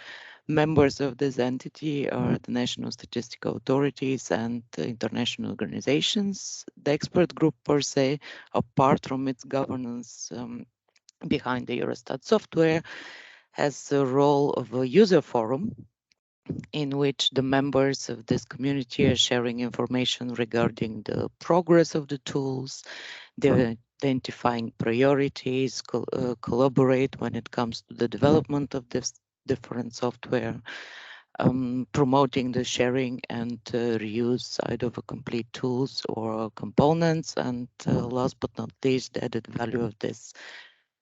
Members of this entity are the national statistical authorities and international organizations. The expert group per se, apart from its governance behind the Eurostat software, has a role of a user forum in which the members of this community are sharing information regarding the progress of the tools, they're identifying priorities, collaborate when it comes to the development of this different software, promoting the sharing and reuse side of a complete tools or components. And last but not least, the added value of this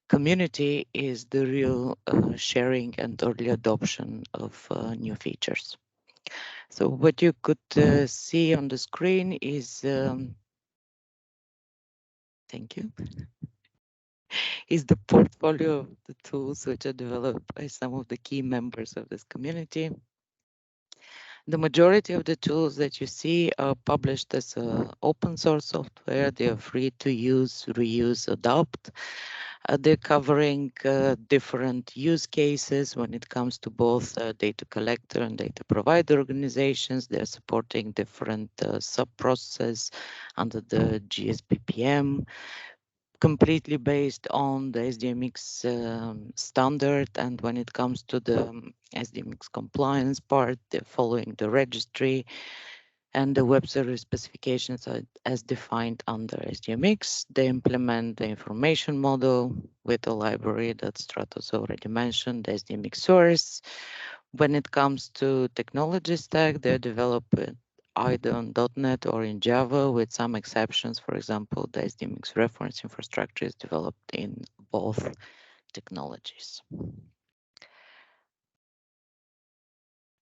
community is the real sharing and early adoption of new features. So what you could see on the screen is, thank you, is the portfolio of the tools which are developed by some of the key members of this community. The majority of the tools that you see are published as open source software. They are free to use, reuse, adopt. They're covering different use cases when it comes to both data collector and data provider organizations. They're supporting different sub-processes under the GSPPM, completely based on the SDMX standard. And when it comes to the SDMX compliance part, they're following the registry and the web service specifications are as defined under SDMX. They implement the information model with a library that Stratos already mentioned, the SDMX source. When it comes to technology stack, they're developed either on .NET or in Java, with some exceptions. For example, the SDMX reference infrastructure is developed in both technologies.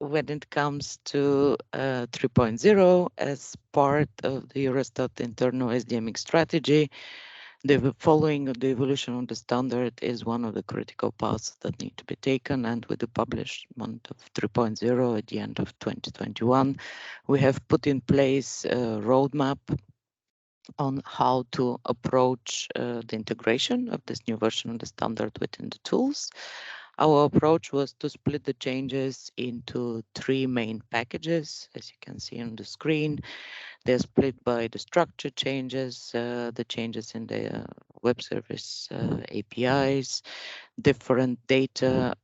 When it comes to 3.0, as part of the Eurostat internal SDMX strategy, the following the evolution of the standard is one of the critical paths that need to be taken. And with the publishment of 3.0 at the end of 2021, we have put in place a roadmap on how to approach the integration of this new version of the standard within the tools. Our approach was to split the changes into 3 main packages, as you can see on the screen. They're split by the structure changes, the changes in the web service APIs, different data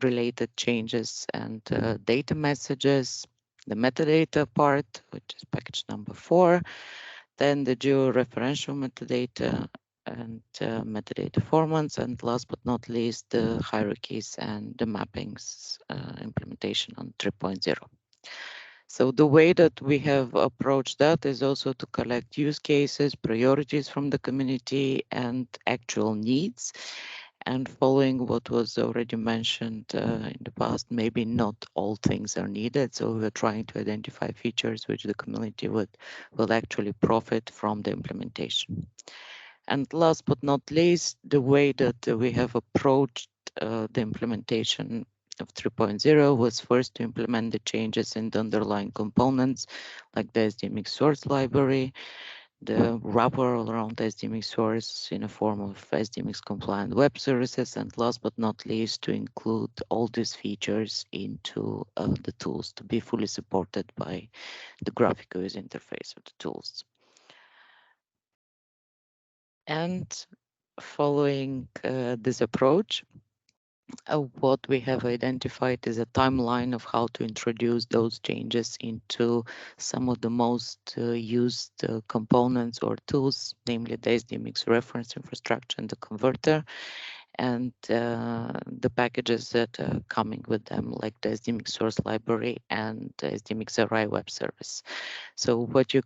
related changes and data messages, the metadata part, which is package number 4, then the georeferential metadata and metadata formats, and last but not least, the hierarchies and the mappings implementation on 3.0. So the way that we have approached that is also to collect use cases, priorities from the community, and actual needs. And following what was already mentioned in the past, maybe not all things are needed. So we're trying to identify features which the community will actually profit from the implementation. And last but not least, the way that we have approached the implementation of 3.0 was first to implement the changes in the underlying components, like the SDMX source library, the wrapper around SDMX source in a form of SDMX compliant web services, and last but not least, to include all these features into the tools to be fully supported by the graphical user interface of the tools. And following this approach, what we have identified is a timeline of how to introduce those changes into some of the most used components or tools, namely the SDMX reference infrastructure and the converter, and the packages that are coming with them, like the SDMX source library and the SDMX Array web service. So what you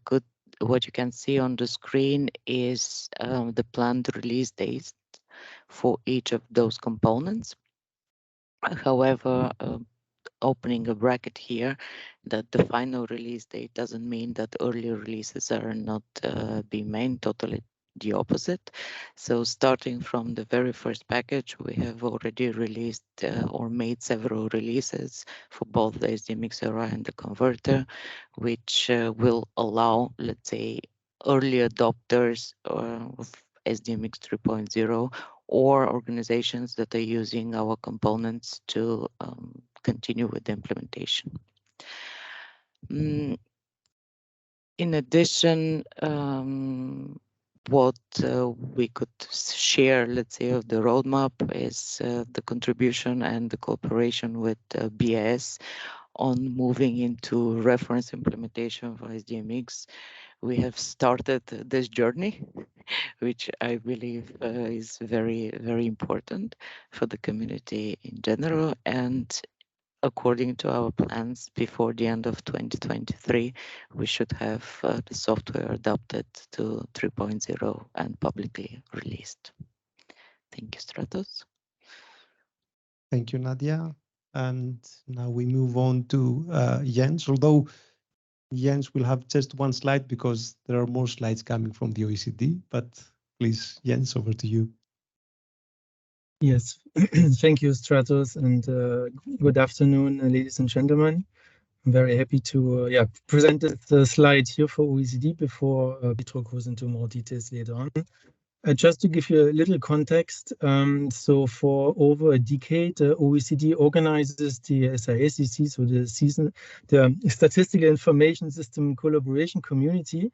can see on the screen is the planned release dates for each of those components. However, opening a bracket here, that the final release date doesn't mean that earlier releases are not being made, totally the opposite. So starting from the very first package, we have already released or made several releases for both the SDMX Array and the converter, which will allow, let's say, early adopters of SDMX 3.0 or organizations that are using our components to continue with the implementation. In addition, what we could share, let's say, of the roadmap is the contribution and the cooperation with BIS on moving into reference implementation of SDMX. We have started this journey, which I believe is very, very important for the community in general. And according to our plans, before the end of 2023, we should have the software adapted to 3.0 and publicly released. Thank you, Stratos. Thank you, Nadia. And now we move on to Jens, although Jens will have just one slide because there are more slides coming from the OECD, but please, Jens, over to you. Yes, thank you, Stratos, and good afternoon, ladies and gentlemen. I'm very happy to present the slides here for OECD before Petro goes into more details later on. Just to give you a little context, so for over a decade, OECD organizes the SISCC, so the Statistical Information System Collaboration Community,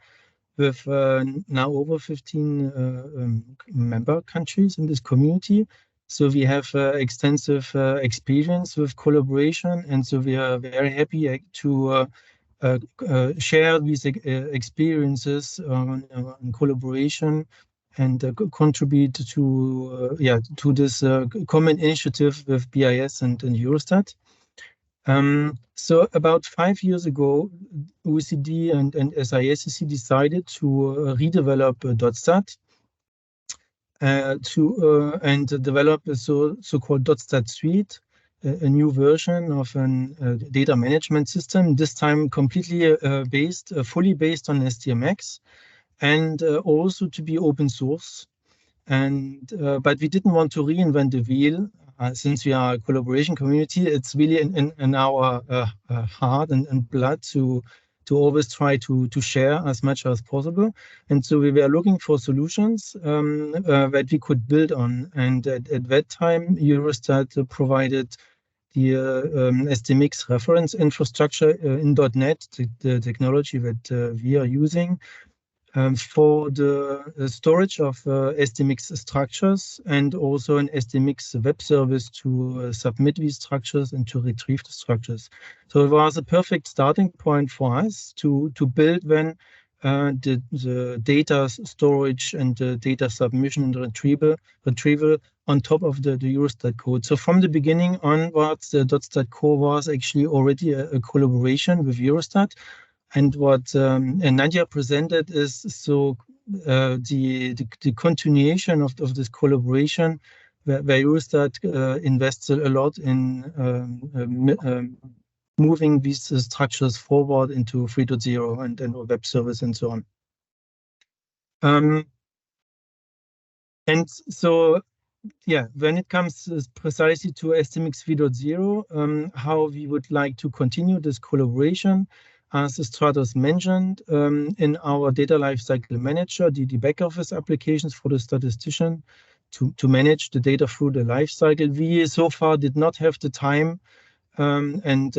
with now over 15 member countries in this community. So we have extensive experience with collaboration, and so we are very happy to share these experiences in collaboration and contribute to this common initiative with BIS and Eurostat. So about 5 years ago, OECD and SISCC decided to redevelop .stat and develop a so-called .stat suite, a new version of a data management system, this time completely fully based on SDMX, and also to be open source. And but we didn't want to reinvent the wheel. Since we are a collaboration community, it's really in our heart and blood to always try to share as much as possible. And so we were looking for solutions that we could build on. And at that time, Eurostat provided the SDMX reference infrastructure in .NET, the technology that we are using for the storage of SDMX structures, and also an SDMX web service to submit these structures and to retrieve the structures. So it was a perfect starting point for us to build when the data storage and the data submission and retrieval on top of the Eurostat code. So from the beginning onwards, the .stat core was actually already a collaboration with Eurostat. And what Nadia presented is the continuation of this collaboration, where Eurostat invests a lot in moving these structures forward into 3.0 and web service and so on. And so, yeah, when it comes precisely to SDMX 3.0, how we would like to continue this collaboration, as Stratos mentioned, in our data lifecycle manager, the back office applications for the statistician to manage the data through the lifecycle. We so far did not have the time and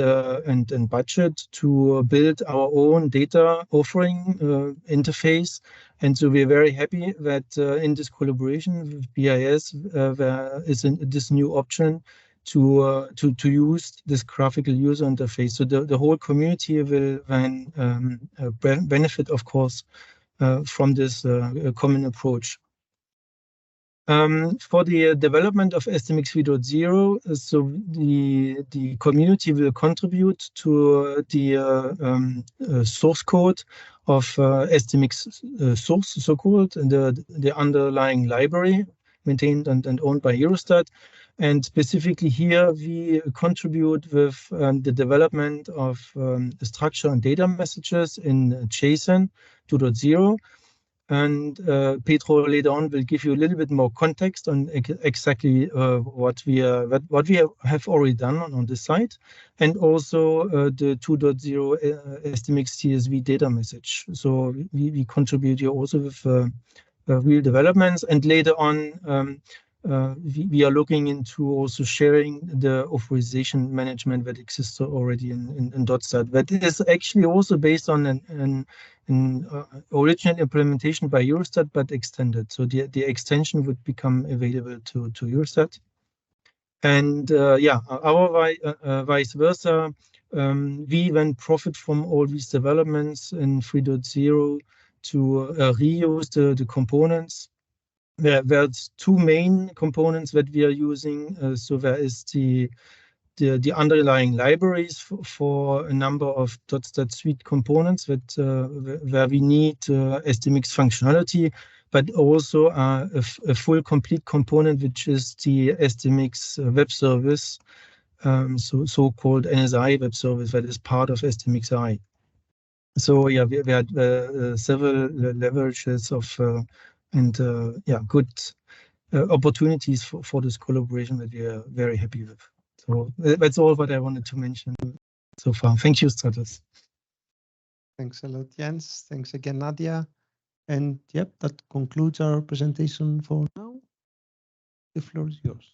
budget to build our own data offering interface. And so we're very happy that in this collaboration with BIS, there is this new option to use this graphical user interface. So the whole community will then benefit, of course, from this common approach. For the development of SDMX 3.0, so the community will contribute to the source code of SDMX source, so-called, the underlying library maintained and owned by Eurostat. And specifically here, we contribute with the development of structure and data messages in JSON 2.0. And Pedro later on will give you a little bit more context on exactly what we have already done on this site, and also the 2.0 SDMX CSV data message. So we contribute here also with real developments, and later on we are looking into also sharing the authorization management that exists already in .stat. That is actually also based on an original implementation by Eurostat, but extended. So the extension would become available to Eurostat. And yeah, our vice versa, we then profit from all these developments in 3.0 to reuse the components. There's two main components that we are using. So there is the underlying libraries for a number of .stat suite components that where we need SDMX functionality, but also a full complete component, which is the SDMX web service, so-called NSI web service that is part of SDMXi. So yeah, we had several leverages of yeah, good opportunities for this collaboration that we are very happy with. So that's all what I wanted to mention so far. Thank you, Stratos. Thanks a lot, Jens. Thanks again, Nadia. And yep, that concludes our presentation for now. The floor is yours.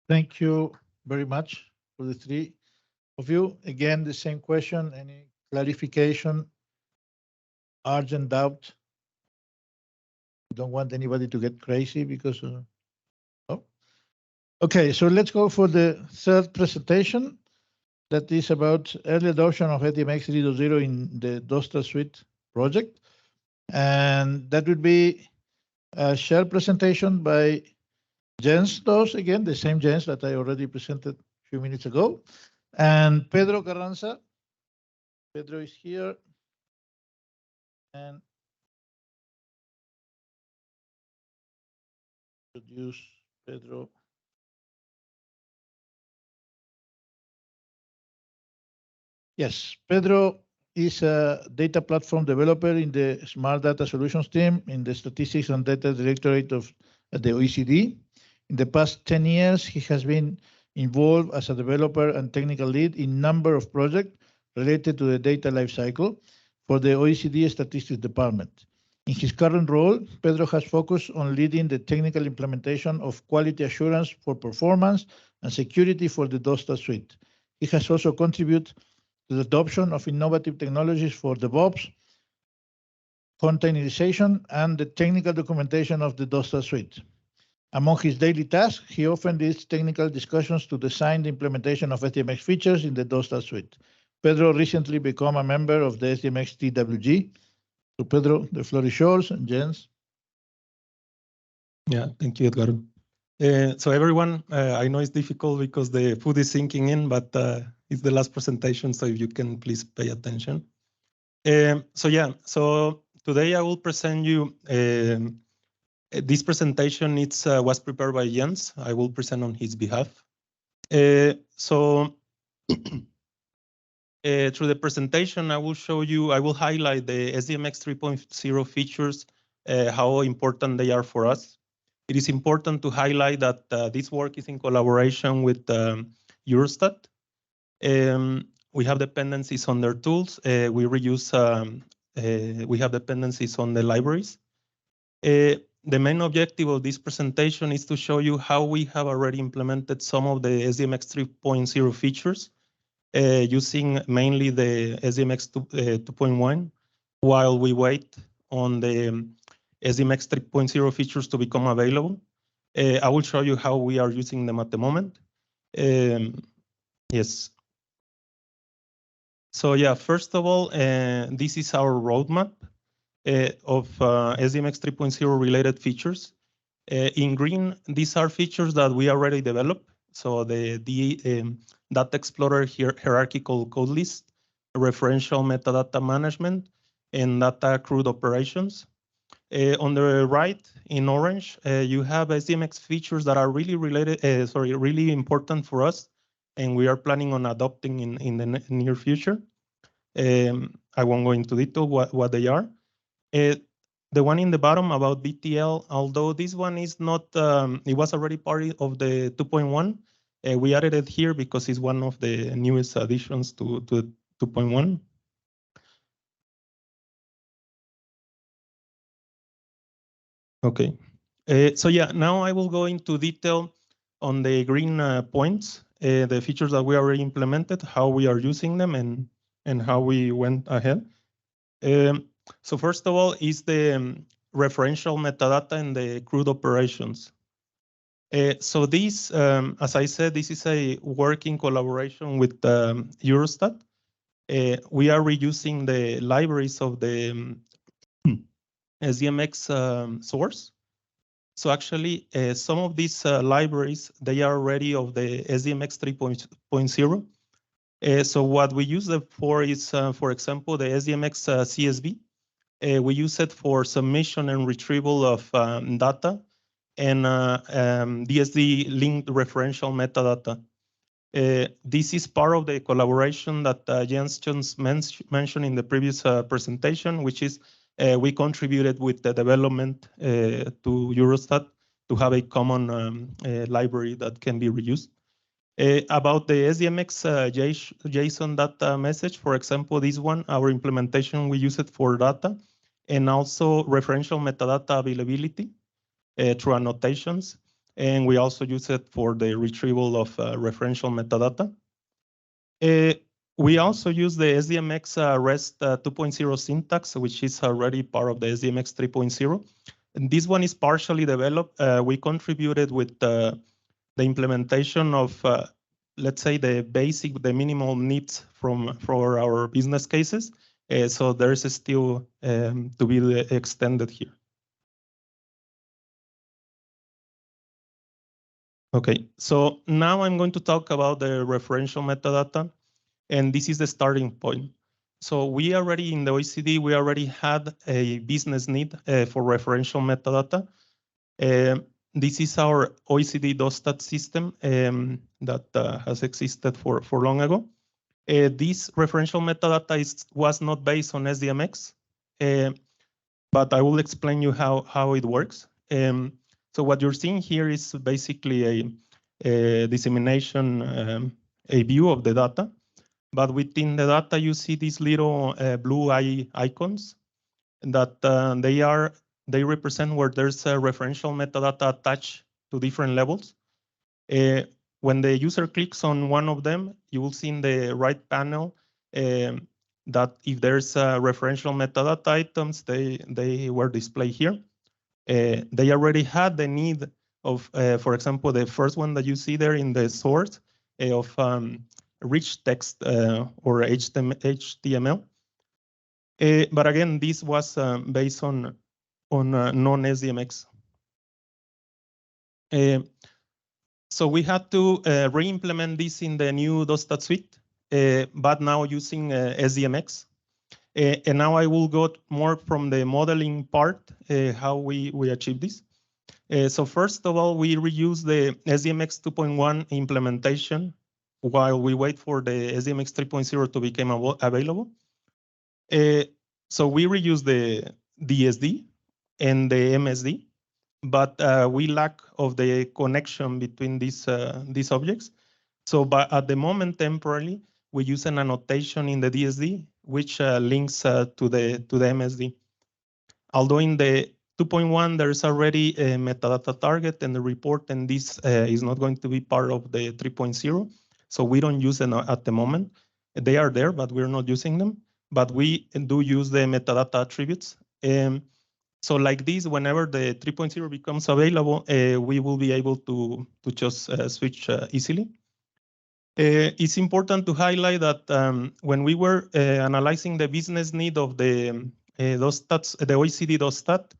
Thank you very much for the three of you. Again, the same question, any clarification, urgent doubt? Don't want anybody to get crazy because oh. Okay, so let's go for the third presentation. That is about early adoption of SDMX 3.0 in the .stat Suite project. And that would be a shared presentation by Jens Dos, again, the same Jens that I already presented a few minutes ago, and Pedro Carranza. Pedro is here. And introduce Pedro. Yes, Pedro is a data platform developer in the Smart Data Solutions team in the Statistics and Data Directorate of the OECD. In the past 10 years, he has been involved as a developer and technical lead in number of projects related to the data lifecycle for the OECD Statistics Department. In his current role, Pedro has focused on leading the technical implementation of quality assurance for performance and security for the DOSTA suite. He has also contributed to the adoption of innovative technologies for DevOps, containerization, and the technical documentation of the DOSTA suite. Among his daily tasks, he often leads technical discussions to design the implementation of SDMX features in the DOSTA suite. Pedro recently became a member of the SDMX TWG. So Pedro, the floor is yours, and Jens. Yeah, thank you, Edgar. So everyone, I know it's difficult because the food is sinking in, but it's the last presentation, so if you can please pay attention. So today I will present you this presentation. Was prepared by Jens. I will present on his behalf. Through the presentation, I will highlight the SDMX 3.0 features, how important they are for us. It is important to highlight that this work is in collaboration with Eurostat. We have dependencies on their tools. We have dependencies on the libraries. The main objective of this presentation is to show you how we have already implemented some of the SDMX 3.0 features using mainly the SDMX 2.1 while we wait on the SDMX 3.0 features to become available. I will show you how we are using them at the moment. Yes. So yeah, first of all, this is our roadmap of SDMX 3.0 related features. In green, these are features that we already developed. So the Data Explorer hierarchical code list, referential metadata management, and data CRUD operations. On the right, in orange, you have SDMX features that are really important for us, and we are planning on adopting in the near future. I won't go into detail what they are. The one in the bottom about BTL, although this one is not, it was already part of the 2.1. We added it here because it's one of the newest additions to 2.1. Okay. So yeah, now I will go into detail on the green points, the features that we already implemented, how we are using them, and how we went ahead. So first of all is the referential metadata and the CRUD operations. So this, as I said, this is a working collaboration with Eurostat. We are reusing the libraries of the SDMX source. So actually, some of these libraries, they are already of the SDMX 3.0. So what we use them for is, for example, the SDMX CSV. We use it for submission and retrieval of data and DSD linked referential metadata. This is part of the collaboration that Jens just mentioned in the previous presentation, which is we contributed with the development to Eurostat to have a common library that can be reused. About the SDMX JSON data message, for example, this one, our implementation, we use it for data and also referential metadata availability through annotations. And we also use it for the retrieval of referential metadata. We also use the SDMX REST 2.0 syntax, which is already part of the SDMX 3.0. And this one is partially developed. We contributed with the implementation of, let's say, the minimal needs for our business cases. So there is still to be extended here. Okay, so now I'm going to talk about the referential metadata, and this is the starting point. So we already, in the OECD, we already had a business need for referential metadata. This is our OECD DOSTAT system that has existed for long ago. This referential metadata was not based on SDMX, but I will explain you how it works. So what you're seeing here is basically dissemination a view of the data. But within the data, you see these little blue icons that they represent where there's a referential metadata attached to different levels. When the user clicks on one of them, you will see in the right panel that if there's referential metadata items, they were displayed here. They already had the need of, for example, the first one that you see there in the source of rich text or HTML. But again, this was based on non-SDMX. So we had to re-implement this in the new DOSTAT suite, but now using SDMX. And now I will go more from the modeling part, how we achieve this. So first of all, we reuse the SDMX 2.1 implementation while we wait for the SDMX 3.0 to become available. So we reuse the DSD and the MSD, but we lack of the connection between these objects. So at the moment, temporarily, we use an annotation in the DSD, which links to the MSD. Although in the 2.1, there's already a metadata target and the report, and this is not going to be part of the 3.0. So we don't use them at the moment. They are there, but we're not using them. But we do use the metadata attributes. So like this, whenever the 3.0 becomes available, we will be able to just switch easily. It's important to highlight that when we were analyzing the business need of the DOSTATs, the OECD DOSTAT,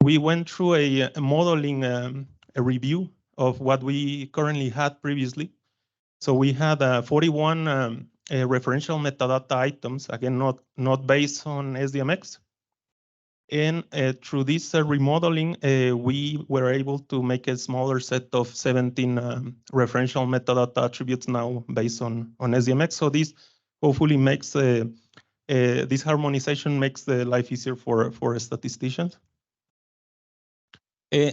we went through a modeling a review of what we currently had previously. So we had 41 referential metadata items, again, not based on SDMX. And through this remodeling, we were able to make a smaller set of 17 referential metadata attributes now based on SDMX. So this hopefully makes this harmonization makes the life easier for statisticians.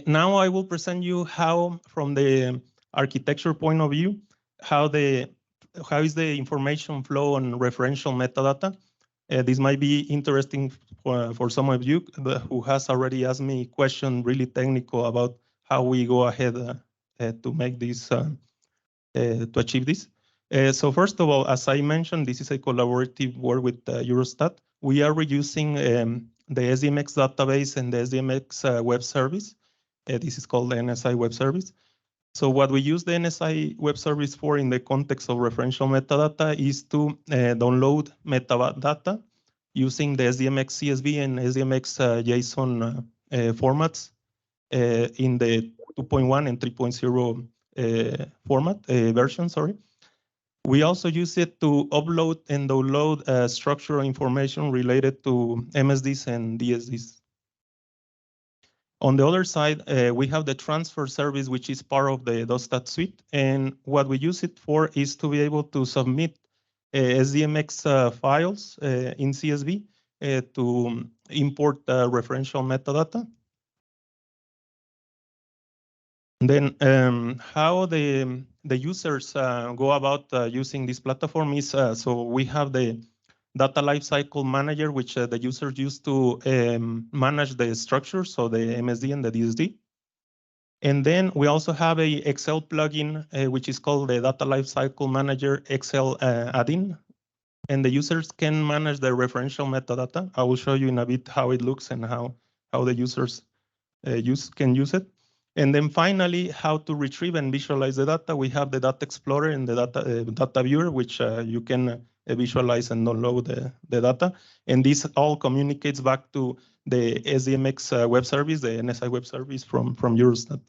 Now I will present you how, from the architecture point of view, how is the information flow on referential metadata. This might be interesting for some of you who has already asked me questions really technical about how we go ahead to make this, to achieve this. So first of all, as I mentioned, this is a collaborative work with Eurostat. We are reusing the SDMX database and the SDMX web service. This is called the NSI web service. So what we use the NSI web service for in the context of referential metadata is to download metadata using the SDMX CSV and SDMX JSON formats in the 2.1 and 3.0 format version, sorry. We also use it to upload and download structural information related to MSDs and DSDs. On the other side, we have the transfer service, which is part of the DOSTAT suite. And what we use it for is to be able to submit SDMX files in CSV to import referential metadata. And then how the users go about using this platform is, so we have the data lifecycle manager, which the users use to manage the structure, so the MSD and the DSD. And then we also have a Excel plugin, which is called the data lifecycle manager Excel add-in. And the users can manage the referential metadata. I will show you in a bit how it looks and how the users can use it. And then finally, how to retrieve and visualize the data. We have the Data Explorer and the data viewer, which you can visualize and download the data. And this all communicates back to the SDMX web service, the NSI web service from Eurostat.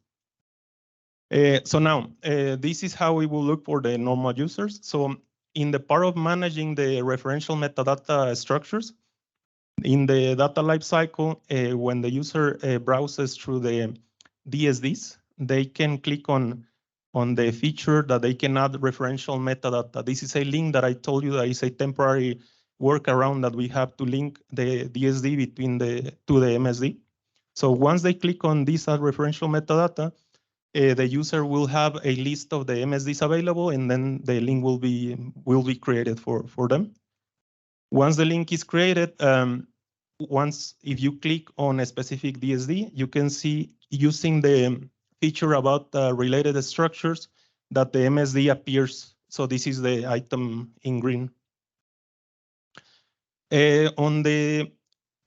So now, this is how we will look for the normal users. So in the part of managing the referential metadata structures, in the data lifecycle, when the user browses through the DSDs, they can click on the feature that they can add referential metadata. This is a link that I told you that is a temporary workaround that we have to link the DSD between to the MSD. So once they click on this add referential metadata, the user will have a list of the MSDs available, and then the link will be created for them. Once the link is created, if you click on a specific DSD, you can see using the feature about related structures that the MSD appears. So this is the item in green. On the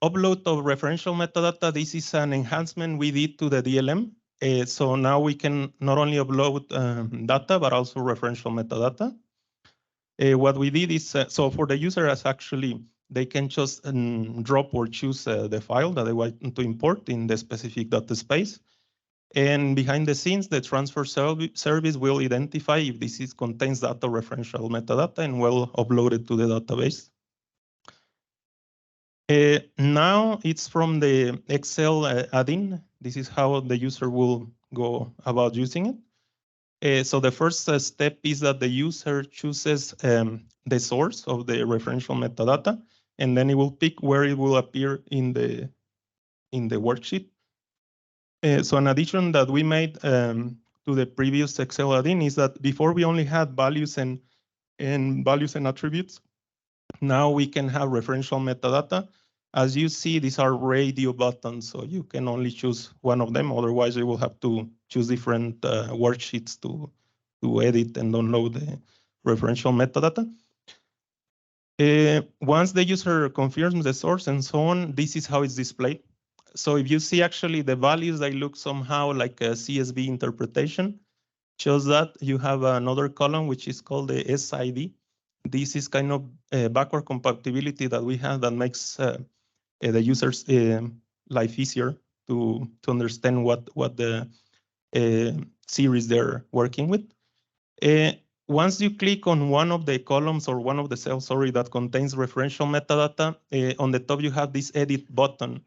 upload of referential metadata, this is an enhancement we did to the DLM. So now we can not only upload data, but also referential metadata. What we did is, so for the user, as actually, they can just drop or choose the file that they want to import in the specific data space. And behind the scenes, the transfer service will identify if this contains data referential metadata and will upload it to the database. Now it's from the Excel add-in. This is how the user will go about using it. So the first step is that the user chooses the source of the referential metadata, and then it will pick where it will appear in the worksheet. So an addition that we made to the previous Excel add-in is that before we only had values and attributes. Now we can have referential metadata. As you see, these are radio buttons, so you can only choose one of them. Otherwise, you will have to choose different worksheets to edit and download the referential metadata. Once the user confirms the source and so on, this is how it's displayed. So if you see actually the values, they look somehow like a CSV interpretation. Shows that you have another column, which is called the SID. This is kind of backward compatibility that we have that makes the user's life easier to understand what the series they're working with. Once you click on one of the columns or one of the cells, that contains referential metadata, on the top you have this edit button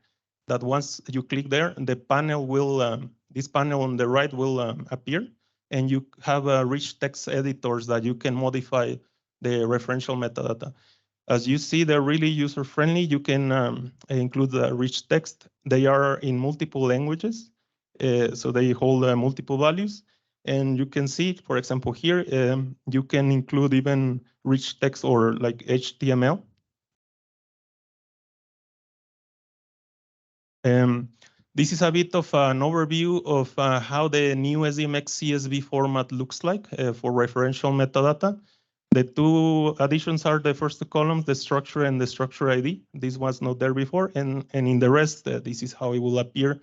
that once you click there, the panel will, this panel on the right will appear, and you have rich text editors that you can modify the referential metadata. As you see, they're really user-friendly. You can include the rich text. They are in multiple languages, so they hold multiple values. And you can see, for example, here, you can include even rich text or like HTML. This is a bit of an overview of how the new SDMX CSV format looks like for referential metadata. The two additions are the first two columns, the structure and the structure ID. This was not there before. And in the rest, this is how it will appear,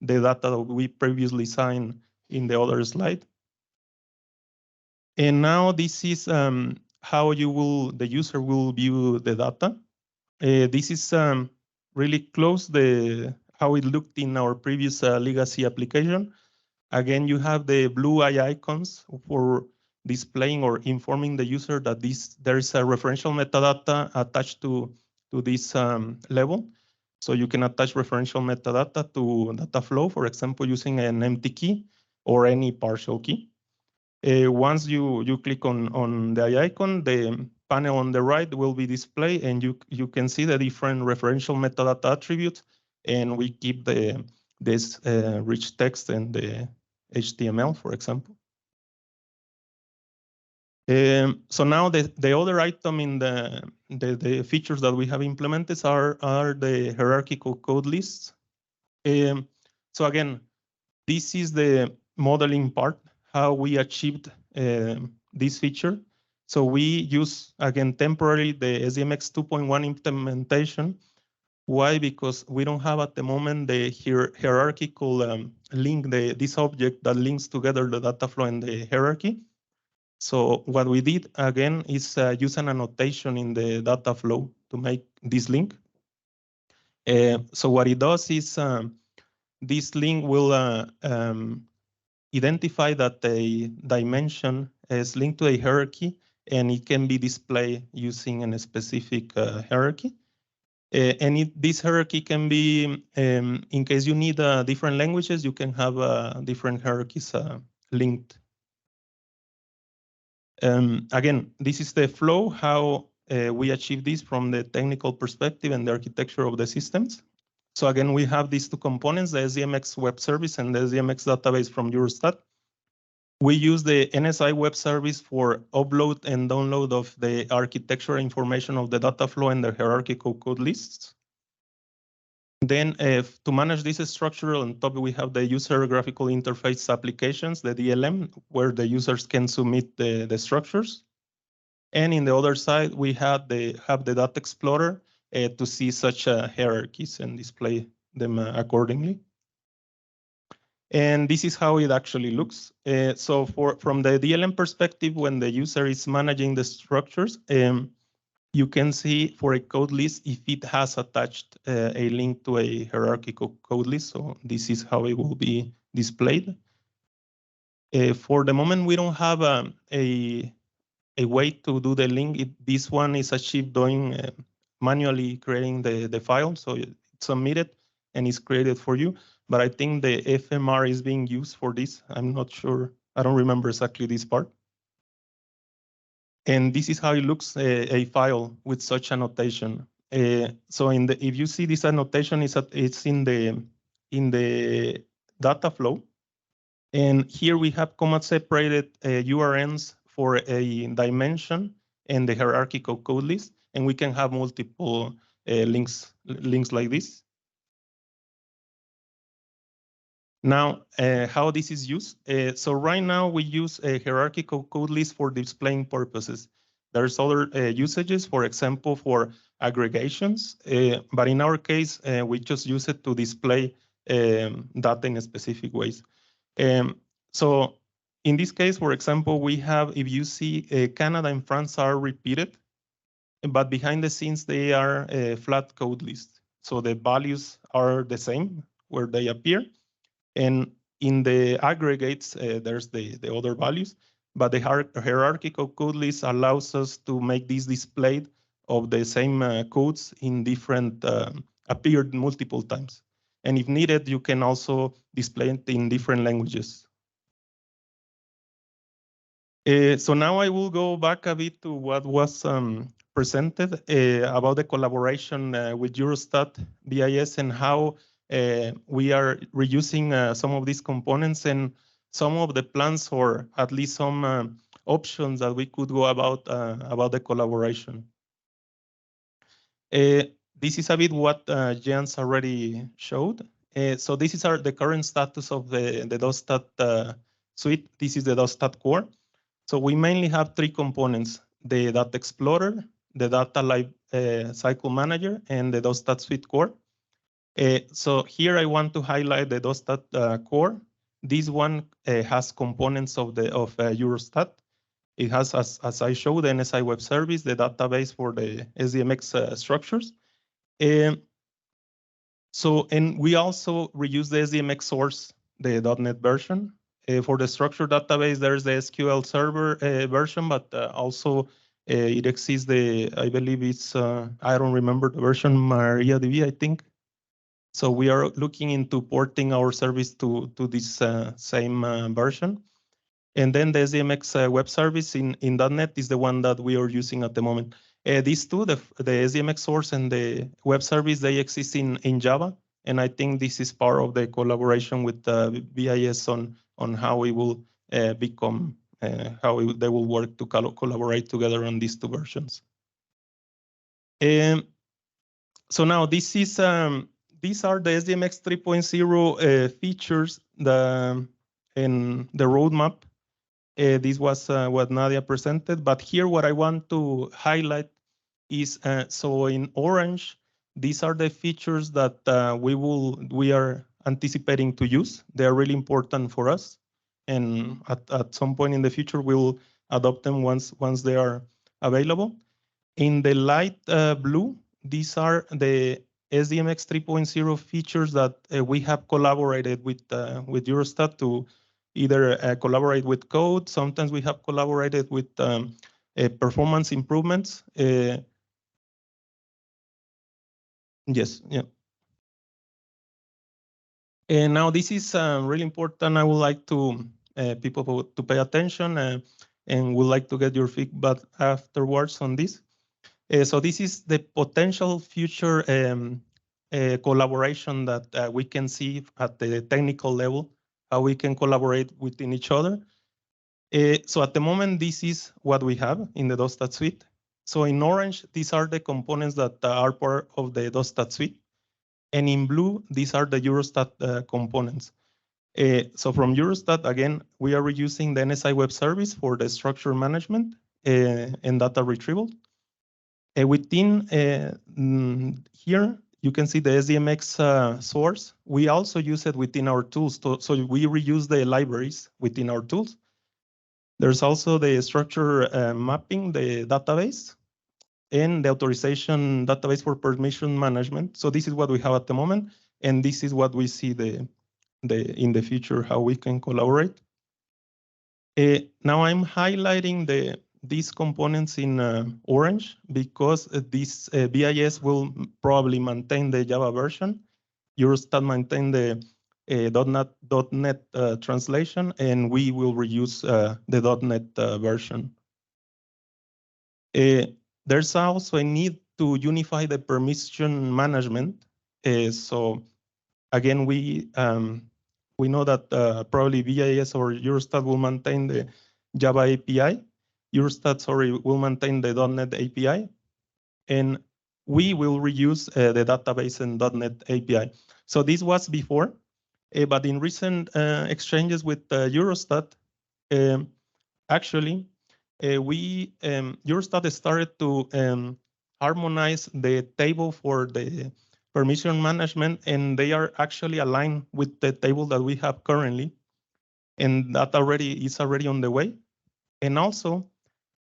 the data that we previously signed in the other slide. And now this is how the user will view the data. This is really close to how it looked in our previous legacy application. Again, you have the blue eye icons for displaying or informing the user that there is a referential metadata attached to this level. So you can attach referential metadata to data flow, for example, using an empty key or any partial key. Once you click on the eye icon, the panel on the right will be displayed, and you can see the different referential metadata attributes, and we keep this rich text and the HTML, for example. So now the other item in the features that we have implemented are the hierarchical code lists. So again, this is the modeling part, how we achieved this feature. So we use, again, temporarily the SDMX 2.1 implementation. Why? Because we don't have at the moment the hierarchical link, this object that links together the data flow and the hierarchy. So what we did, again, is use an annotation in the data flow to make this link. So what it does is this link will identify that a dimension is linked to a hierarchy, and it can be displayed using a specific hierarchy. And this hierarchy can be, in case you need different languages, you can have different hierarchies linked. Again, this is the flow, how we achieve this from the technical perspective and the architecture of the systems. So again, we have these two components, the SDMX web service and the SDMX database from Eurostat. We use the NSI web service for upload and download of the architecture information of the data flow and the hierarchical code lists. Then to manage this structure, on top we have the user graphical interface applications, the DLM, where the users can submit the structures. And in the other side, we have the Data Explorer to see such hierarchies and display them accordingly. And this is how it actually looks. So from the DLM perspective, when the user is managing the structures, you can see for a code list if it has attached a link to a hierarchical code list. So this is how it will be displayed. For the moment, we don't have a way to do the link. This one is achieved doing manually creating the file. So it's submitted and it's created for you. But I think the FMR is being used for this. I'm not sure. I don't remember exactly this part. And this is how it looks, a file with such annotation. So if you see this annotation, it's in the data flow. And here we have comma-separated URNs for a dimension and the hierarchical code list. And we can have multiple links like this. Now, how this is used. So right now we use a hierarchical code list for displaying purposes. There's other usages, for example, for aggregations. But in our case, we just use it to display data in specific ways. So in this case, for example, we have, if you see Canada and France are repeated, but behind the scenes, they are a flat code list. So the values are the same where they appear. And in the aggregates, there's the other values, but the hierarchical code list allows us to make this displayed of the same codes in different, appeared multiple times. And if needed, you can also display it in different languages. So now I will go back a bit to what was presented about the collaboration with Eurostat, BIS, and how we are reusing some of these components and some of the plans, or at least some options that we could go about the collaboration. This is a bit what Jens already showed. So this is the current status of the DOSTAT suite. This is the DOSTAT core. So we mainly have three components: the Data Explorer, the Data Life Cycle Manager, and the DOSTAT Suite core. So here I want to highlight the DOSTAT core. This one has components of Eurostat. It has, as I showed, the NSI web service, the database for the SDMX structures. And we also reuse the SDMX source, the .NET version. For the structured database, there's the SQL Server version, but also it exists I believe it's, I don't remember the version, MariaDB, I think. So we are looking into porting our service to this same version. And then the SDMX web service in .NET is the one that we are using at the moment. These two, the SDMX source and the web service, they exist in Java. And I think this is part of the collaboration with BIS on how we will become, they will work to collaborate together on these two versions. So now this is, these are the SDMX 3.0 features in the roadmap. This was what Nadia presented, but here what I want to highlight is, so in orange, these are the features that we are anticipating to use. They're really important for us, and at some point in the future, we'll adopt them once they are available. In the light blue, these are the SDMX 3.0 features that we have collaborated with Eurostat to either collaborate with code. Sometimes we have collaborated with performance improvements. Yes, yeah. And now this is really important. I would like to people to pay attention and would like to get your feedback afterwards on this. So this is the potential future collaboration that we can see at the technical level, how we can collaborate within each other. So at the moment, this is what we have in the DOSTAT suite. So in orange, these are the components that are part of the DOSTAT suite. And in blue, these are the Eurostat components. So from Eurostat, again, we are reusing the NSI web service for the structure management and data retrieval. Within here, you can see the SDMX source. We also use it within our tools. So we reuse the libraries within our tools. There's also the structure mapping, the database, and the authorization database for permission management. So this is what we have at the moment, and this is what we see in the future, how we can collaborate. Now I'm highlighting these components in orange because this BIS will probably maintain the Java version. Eurostat maintain the .NET translation, and we will reuse the .NET version. There's also a need to unify the permission management. So again, we know that probably BIS or Eurostat will maintain the Java API. Eurostat, sorry, will maintain the .NET API, and we will reuse the database and .NET API. So this was before, but in recent exchanges with Eurostat, actually, Eurostat started to harmonize the table for the permission management, and they are actually aligned with the table that we have currently, and that is already on the way. And also,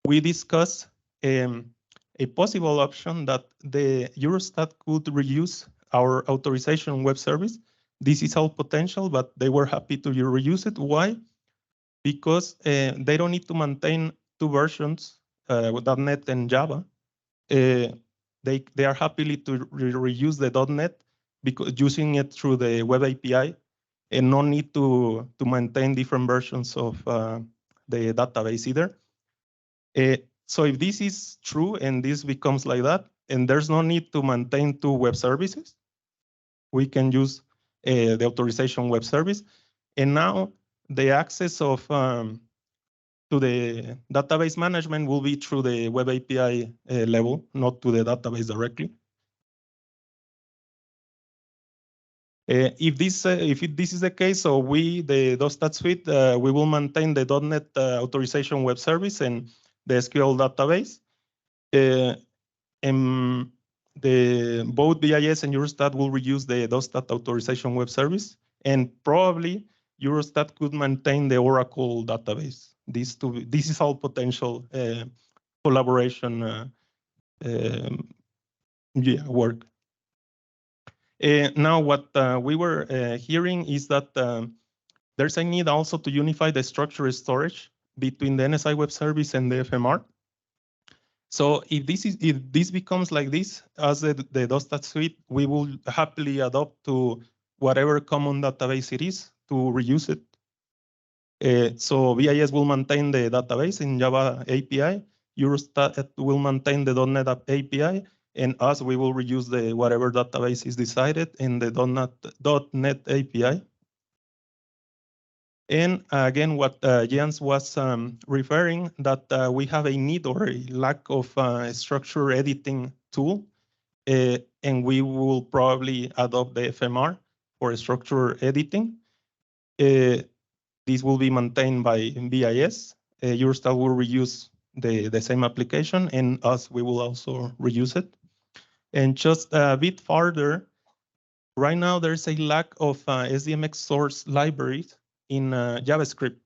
we discussed a possible option that the Eurostat could reuse our authorization web service. This is all potential, but they were happy to reuse it. Why? Because they don't need to maintain two versions with .NET and Java. They are happily to reuse the .NET because using it through the web API, and no need to maintain different versions of the database either. So if this is true and this becomes like that, and there's no need to maintain two web services, we can use the authorization web service. And now the access of to the database management will be through the web API level, not to the database directly. If this is the case, so the DOSTAT suite, we will maintain the .NET authorization web service and the SQL database. And both BIS and Eurostat will reuse the DOSTAT authorization web service, and probably Eurostat could maintain the Oracle database. This is all potential collaboration work. Now, what we were hearing is that there's a need also to unify the structured storage between the NSI web service and the FMR. So if this becomes like this, as the DOSTAT suite, we will happily adopt to whatever common database it is to reuse it. So BIS will maintain the database in Java API. Eurostat will maintain the .NET API, and us, we will reuse the whatever database is decided in the .NET API. And again, what Jens was referring, that we have a need or a lack of a structure editing tool, and we will probably adopt the FMR for structure editing. This will be maintained by BIS. Eurostat will reuse the same application, and us, we will also reuse it. And just a bit farther, right now there's a lack of SDMX source libraries in JavaScript.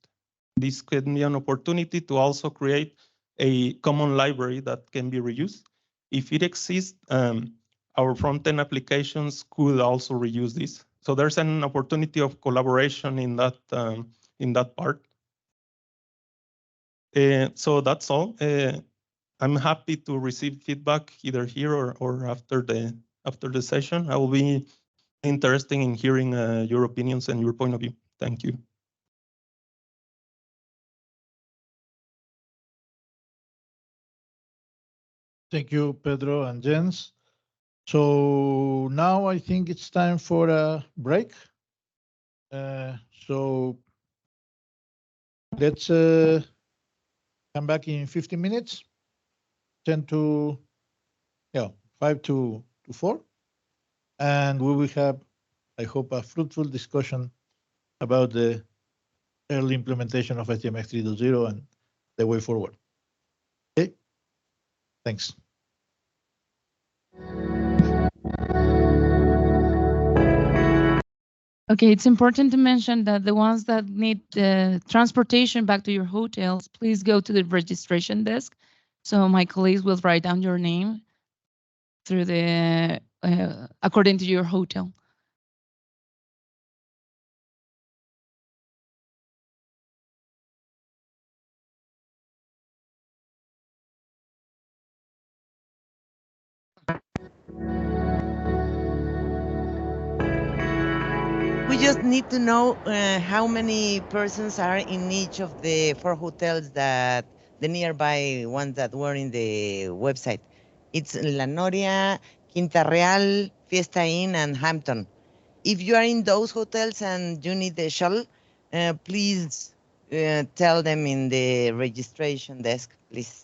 This can be an opportunity to also create a common library that can be reused. If it exists, our front-end applications could also reuse this. So there's an opportunity of collaboration in that part. So that's all. I'm happy to receive feedback either here or after the session. I will be interested in hearing your opinions and your point of view. Thank you. Thank you, Pedro and Jens. So now I think it's time for a break. So let's come back in 15 minutes, 10 to, 5 to 4. And we will have, I hope, a fruitful discussion about the early implementation of SDMX 3.0 and the way forward. Okay, thanks. Okay, it's important to mention that the ones that need the transportation back to your hotels, please go to the registration desk. So my colleagues will write down your name through the according to your hotel. We just need to know how many persons are in each of the 4 hotels that the nearby ones that were in the website. It's La Noria, Quinta Real, Fiesta Inn, and Hampton. If you are in those hotels and you need the shuttle, please tell them in the registration desk, please.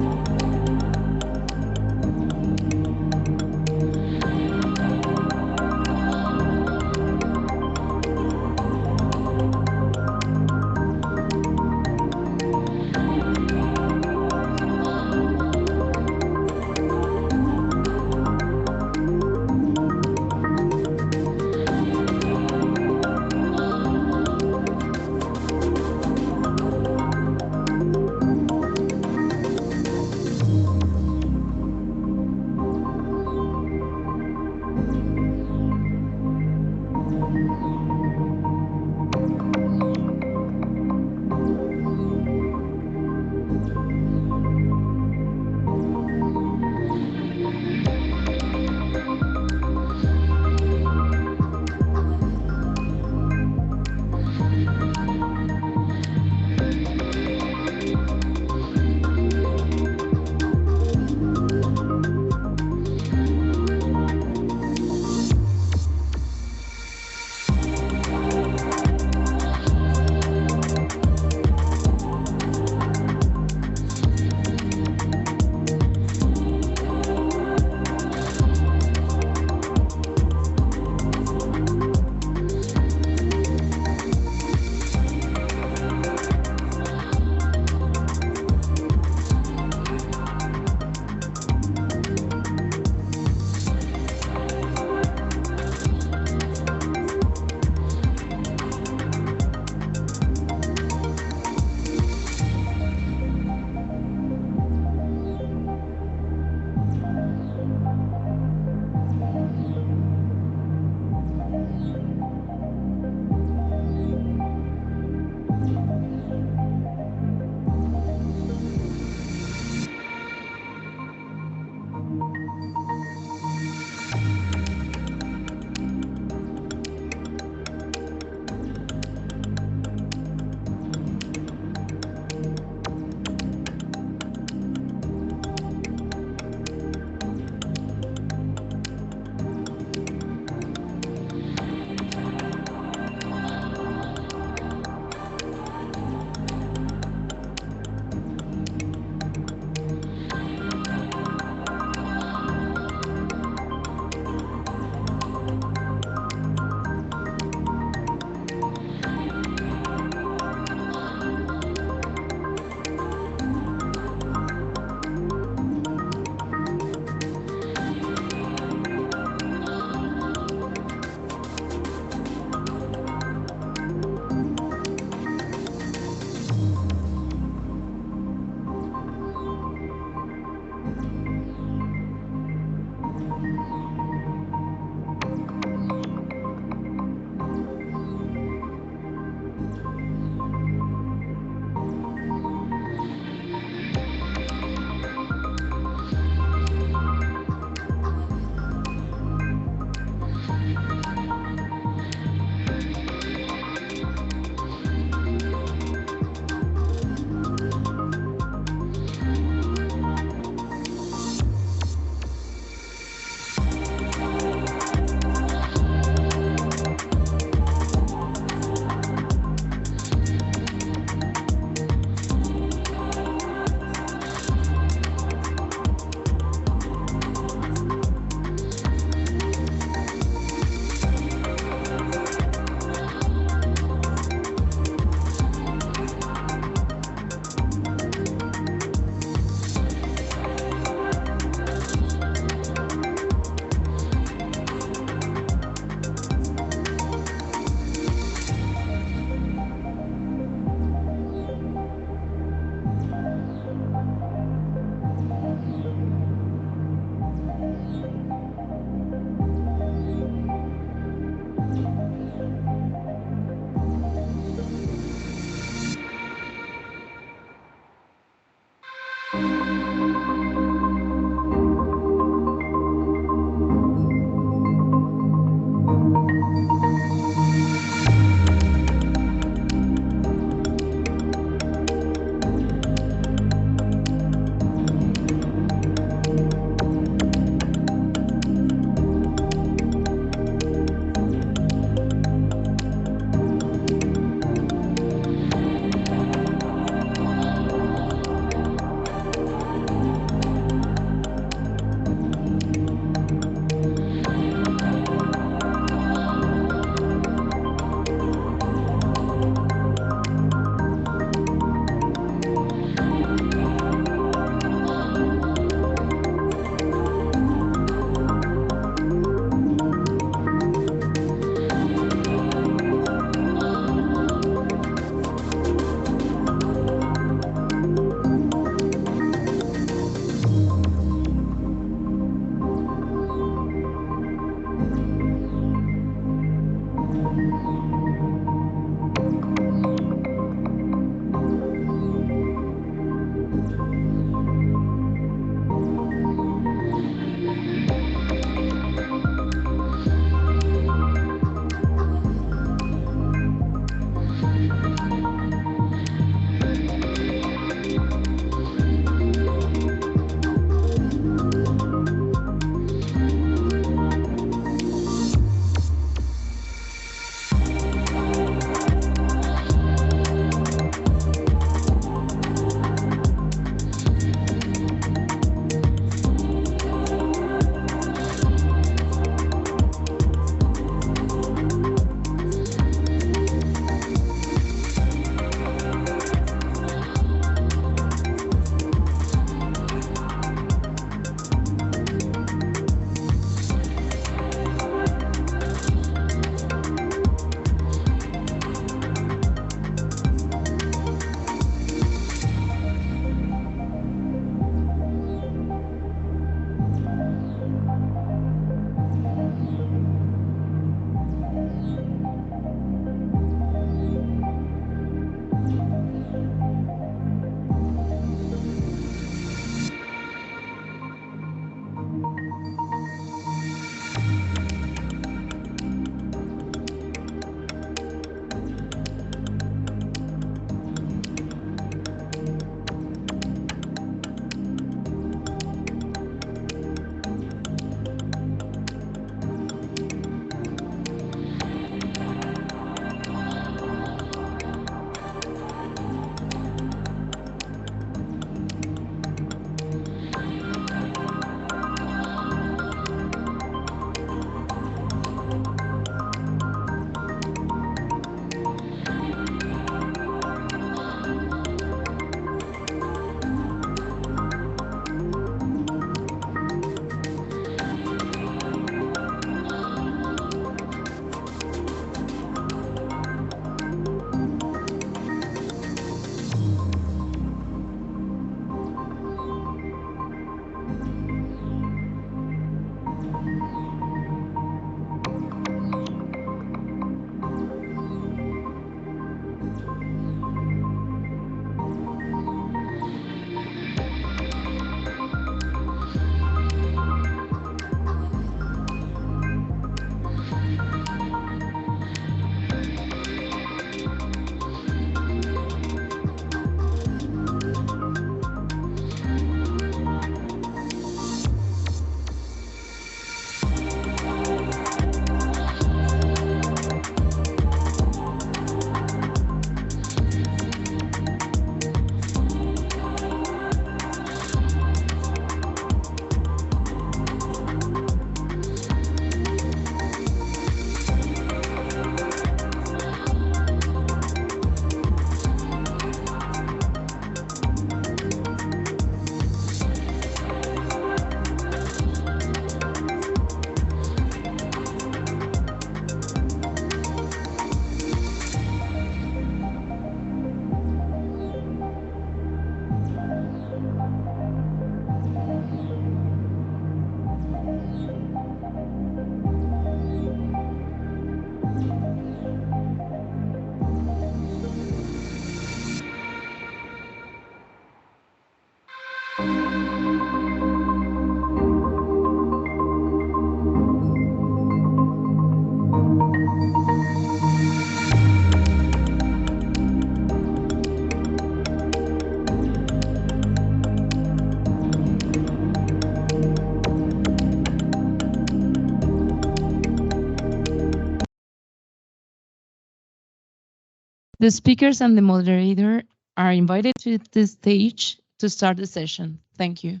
The speakers and the moderator are invited to the stage to start the session. Thank you.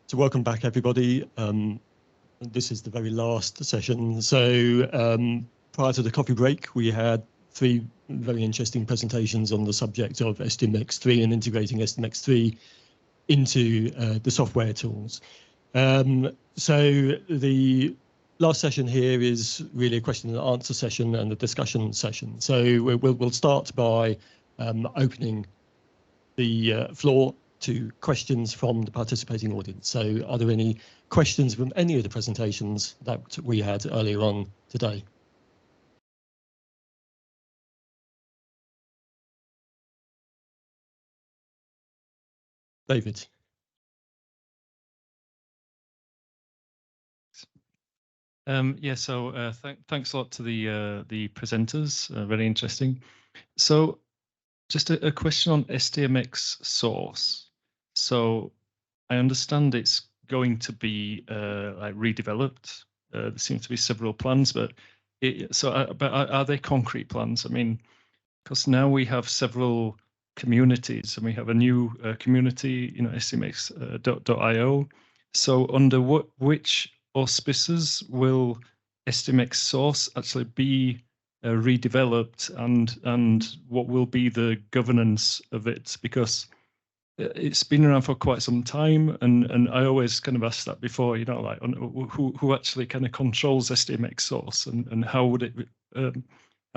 So welcome back, everybody. This is the very last session. So prior to the coffee break, we had 3 very interesting presentations on the subject of SDMX3 and integrating SDMX3 into the software tools. So the last session here is really a question and answer session and a discussion session. So we'll start by opening the floor to questions from the participating audience. So are there any questions from any of the presentations that we had earlier on today? David. Yeah, so thanks a lot to the presenters, very interesting. So just a question on SDMX source. So I understand it's going to be like redeveloped. There seems to be several plans, but are they concrete plans? I mean, because now we have several communities, and we have a new community, SDMX.io. So under which auspices will SDMX source actually be redeveloped, and what will be the governance of it? Because it's been around for quite some time, and I always kind of asked that before, like who actually kind of controls SDMX source, and how would it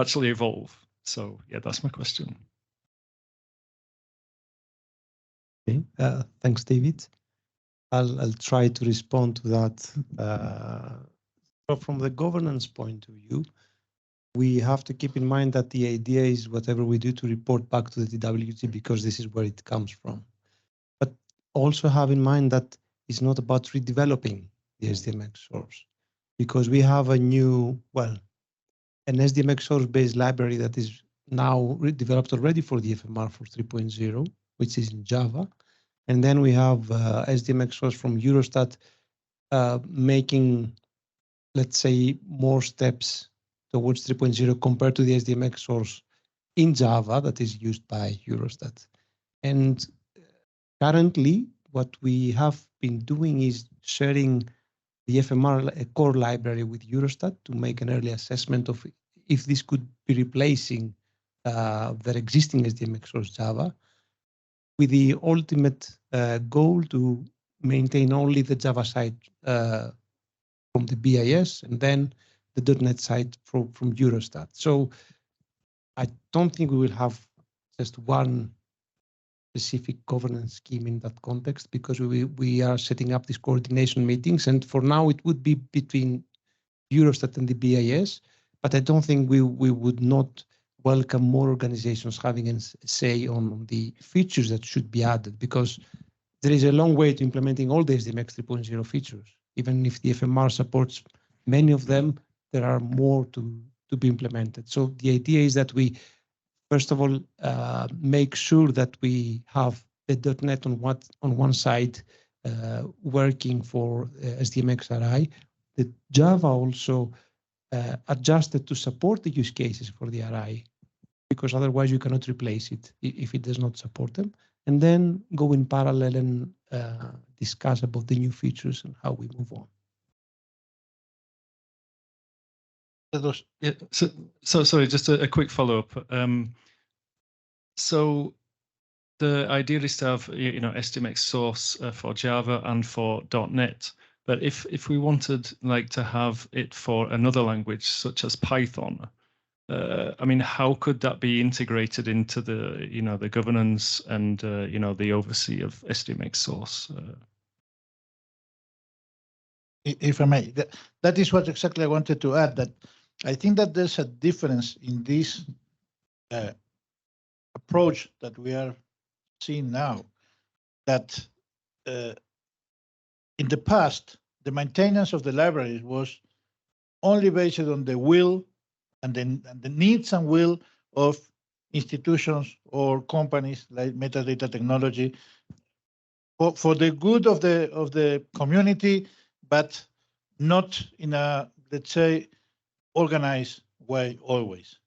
actually evolve? So yeah, that's my question. Okay, thanks, David. I'll try to respond to that. From the governance point of view, we have to keep in mind that the idea is whatever we do to report back to the TWT, because this is where it comes from. But also have in mind that it's not about redeveloping the SDMX source, because we have a new, an SDMX source-based library that is now developed already for the FMR for 3.0, which is in Java. And then we have SDMX source from Eurostat making, let's say, more steps towards 3.0 compared to the SDMX source in Java that is used by Eurostat. And currently, what we have been doing is sharing the FMR core library with Eurostat to make an early assessment of if this could be replacing their existing SDMX source Java, with the ultimate goal to maintain only the Java side from the BIS and then the .NET side from Eurostat. So I don't think we will have just one specific governance scheme in that context, because we are setting up these coordination meetings, and for now it would be between Eurostat and the BIS, but I don't think we would not welcome more organizations having a say on the features that should be added, because there is a long way to implementing all the SDMX 3.0 features. Even if the FMR supports many of them, there are more to be implemented. So the idea is that we, first of all, make sure that we have the .NET on one side working for SDMX RI. The Java also adjusted to support the use cases for the RI, because otherwise you cannot replace it if it does not support them. And then go in parallel and discuss about the new features and how we move on. Yeah, so sorry, just a quick follow-up. So the idea is to have SDMX source for Java and for .NET. But if we wanted like to have it for another language such as Python, I mean, how could that be integrated into the the governance and the oversee of SDMX source? If I may, that is what exactly I wanted to add. That I think that there's a difference in this approach that we are seeing now. That in the past, the maintenance of the libraries was only based on the will and the needs and will of institutions or companies like metadata technology for the good of the community, but not in a, let's say, organized way always.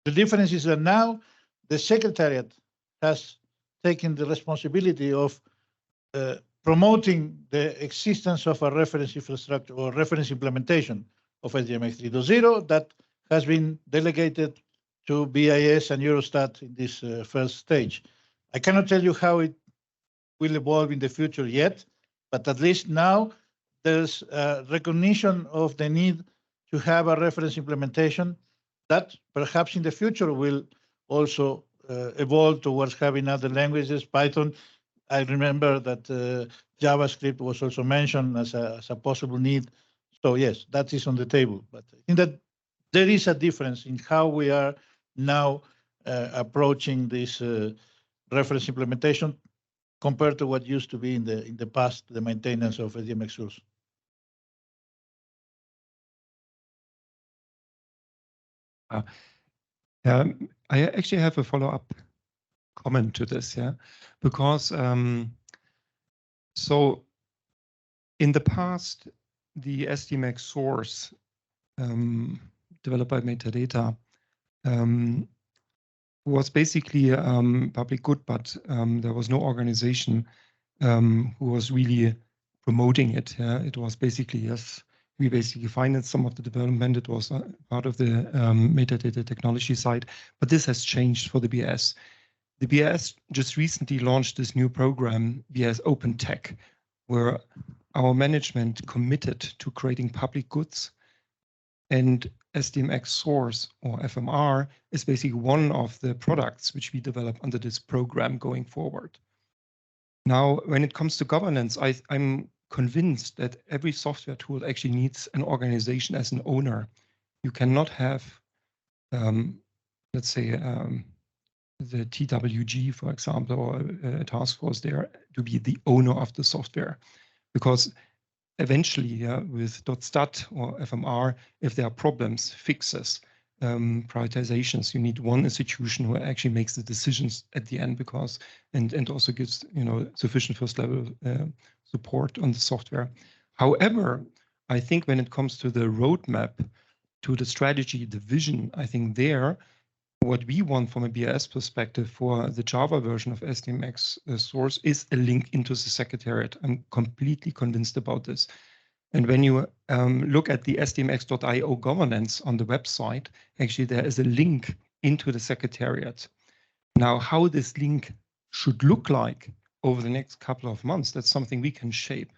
The difference is that now the Secretariat has taken the responsibility of promoting the existence of a reference infrastructure or reference implementation of SDMX 3.0 that has been delegated to BIS and Eurostat in this first stage. I cannot tell you how it will evolve in the future yet, but at least now there's a recognition of the need to have a reference implementation that perhaps in the future will also evolve towards having other languages. Python, I remember that JavaScript was also mentioned as a possible need. So yes, that is on the table. But I think that there is a difference in how we are now approaching this reference implementation compared to what used to be in the past, the maintenance of SDMX rules. I actually have a follow-up comment to this, because so in the past, the SDMX source developed by Metadata was basically public good, but there was no organization who was really promoting it. It was basically, yes, we basically financed some of the development. It was part of the metadata technology side, but this has changed for the BS. The BS just recently launched this new program, BS Open Tech, where our management committed to creating public goods, and SDMX source or FMR is basically one of the products which we develop under this program going forward. Now, when it comes to governance, I'm convinced that every software tool actually needs an organization as an owner. You cannot have, let's say, the TWG, for example, or a task force there to be the owner of the software, because eventually, with .stat or FMR, if there are problems, fixes, prioritizations, you need one institution who actually makes the decisions at the end, because and also gives sufficient first level support on the software. However, I think when it comes to the roadmap, to the strategy, the vision, I think there, what we want from a BIS perspective for the Java version of SDMX source is a link into the Secretariat. I'm completely convinced about this. And when you look at the SDMX.io governance on the website, actually there is a link into the Secretariat. Now, how this link should look like over the next couple of months, that's something we can shape.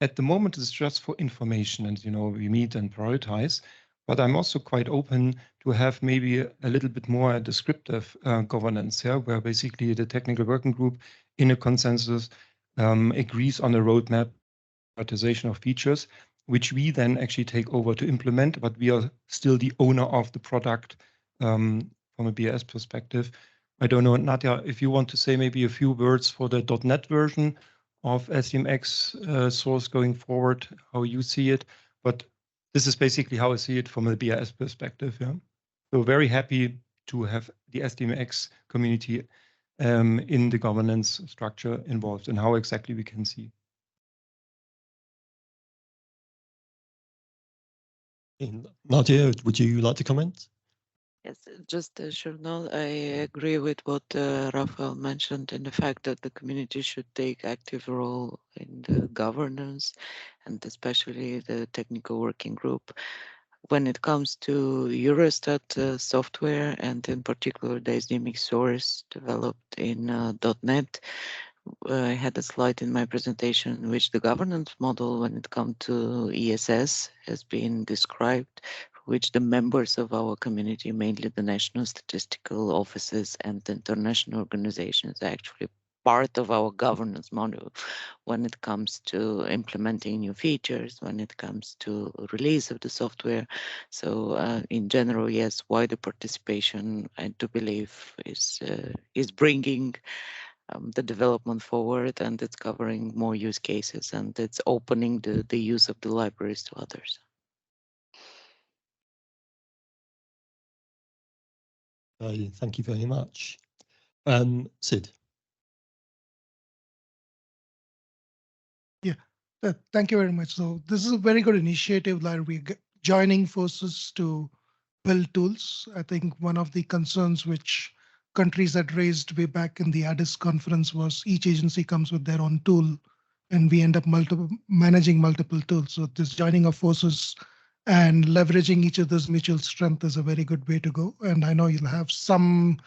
At the moment, it's just for information and, we meet and prioritize. But I'm also quite open to have maybe a little bit more descriptive governance here, where basically the technical working group in a consensus agrees on a roadmap, prioritization of features, which we then actually take over to implement, but we are still the owner of the product from a BS perspective. I don't know, Nadia, if you want to say maybe a few words for the .NET version of SDMX source going forward, how you see it. But this is basically how I see it from a BIS perspective. Yeah. So very happy to have the SDMX community in the governance structure involved and how exactly we can see. Nadia, would you like to comment? Yes, just a short note. I agree with what Rafael mentioned in the fact that the community should take active role in the governance and especially the technical working group. When it comes to Eurostat software and in particular the SDMX source developed in .NET, I had a slide in my presentation in which the governance model when it comes to ESS has been described, which the members of our community, mainly the national statistical offices and the international organizations, are actually part of our governance model when it comes to implementing new features, when it comes to release of the software. So in general, yes, wider participation, I do believe is bringing the development forward, and it's covering more use cases, and it's opening the use of the libraries to others. Thank you very much. Sid. Yeah, thank you very much. So this is a very good initiative that we're joining forces to build tools. I think one of the concerns which countries had raised way back in the Addis conference was each agency comes with their own tool, and we end up managing multiple tools. So this joining of forces and leveraging each other's mutual strength is a very good way to go. And I know you'll have some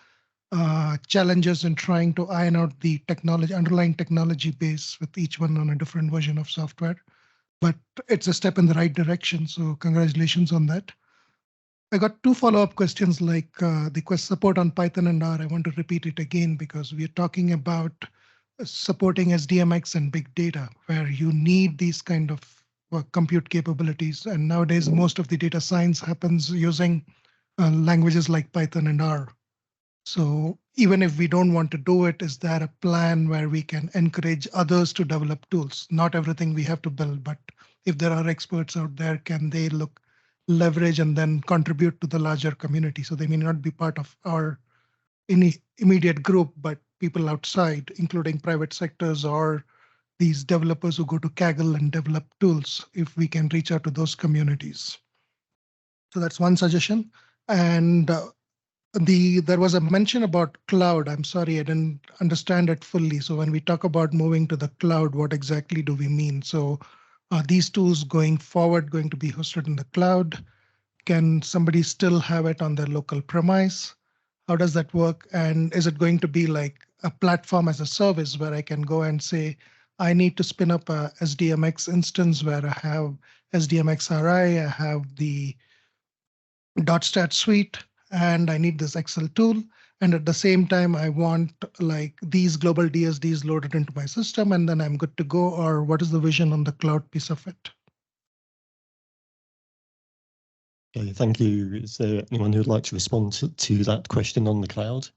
challenges in trying to iron out the technology, underlying technology base with each one on a different version of software, but it's a step in the right direction. So congratulations on that. I got two follow-up questions like the support on Python and R. I want to repeat it again because we are talking about supporting SDMX and big data where you need these kind of compute capabilities. And nowadays, most of the data science happens using languages like Python and R. So even if we don't want to do it, is there a plan where we can encourage others to develop tools? Not everything we have to build, but if there are experts out there, can they leverage and then contribute to the larger community? So they may not be part of our immediate group, but people outside, including private sectors or these developers who go to Kaggle and develop tools, if we can reach out to those communities. So that's one suggestion. And there was a mention about cloud. I'm sorry, I didn't understand it fully. So when we talk about moving to the cloud, what exactly do we mean? So are these tools going forward going to be hosted in the cloud? Can somebody still have it on their local premise? How does that work? And is it going to be like a platform as a service where I can go and say, I need to spin up a SDMX instance where I have SDMX RI, I have the .stat suite, and I need this Excel tool. And at the same time, I want like these global DSDs loaded into my system, and then I'm good to go. Or what is the vision on the cloud piece of it? Okay, thank you. Is there anyone who'd like to respond to that question on the cloud?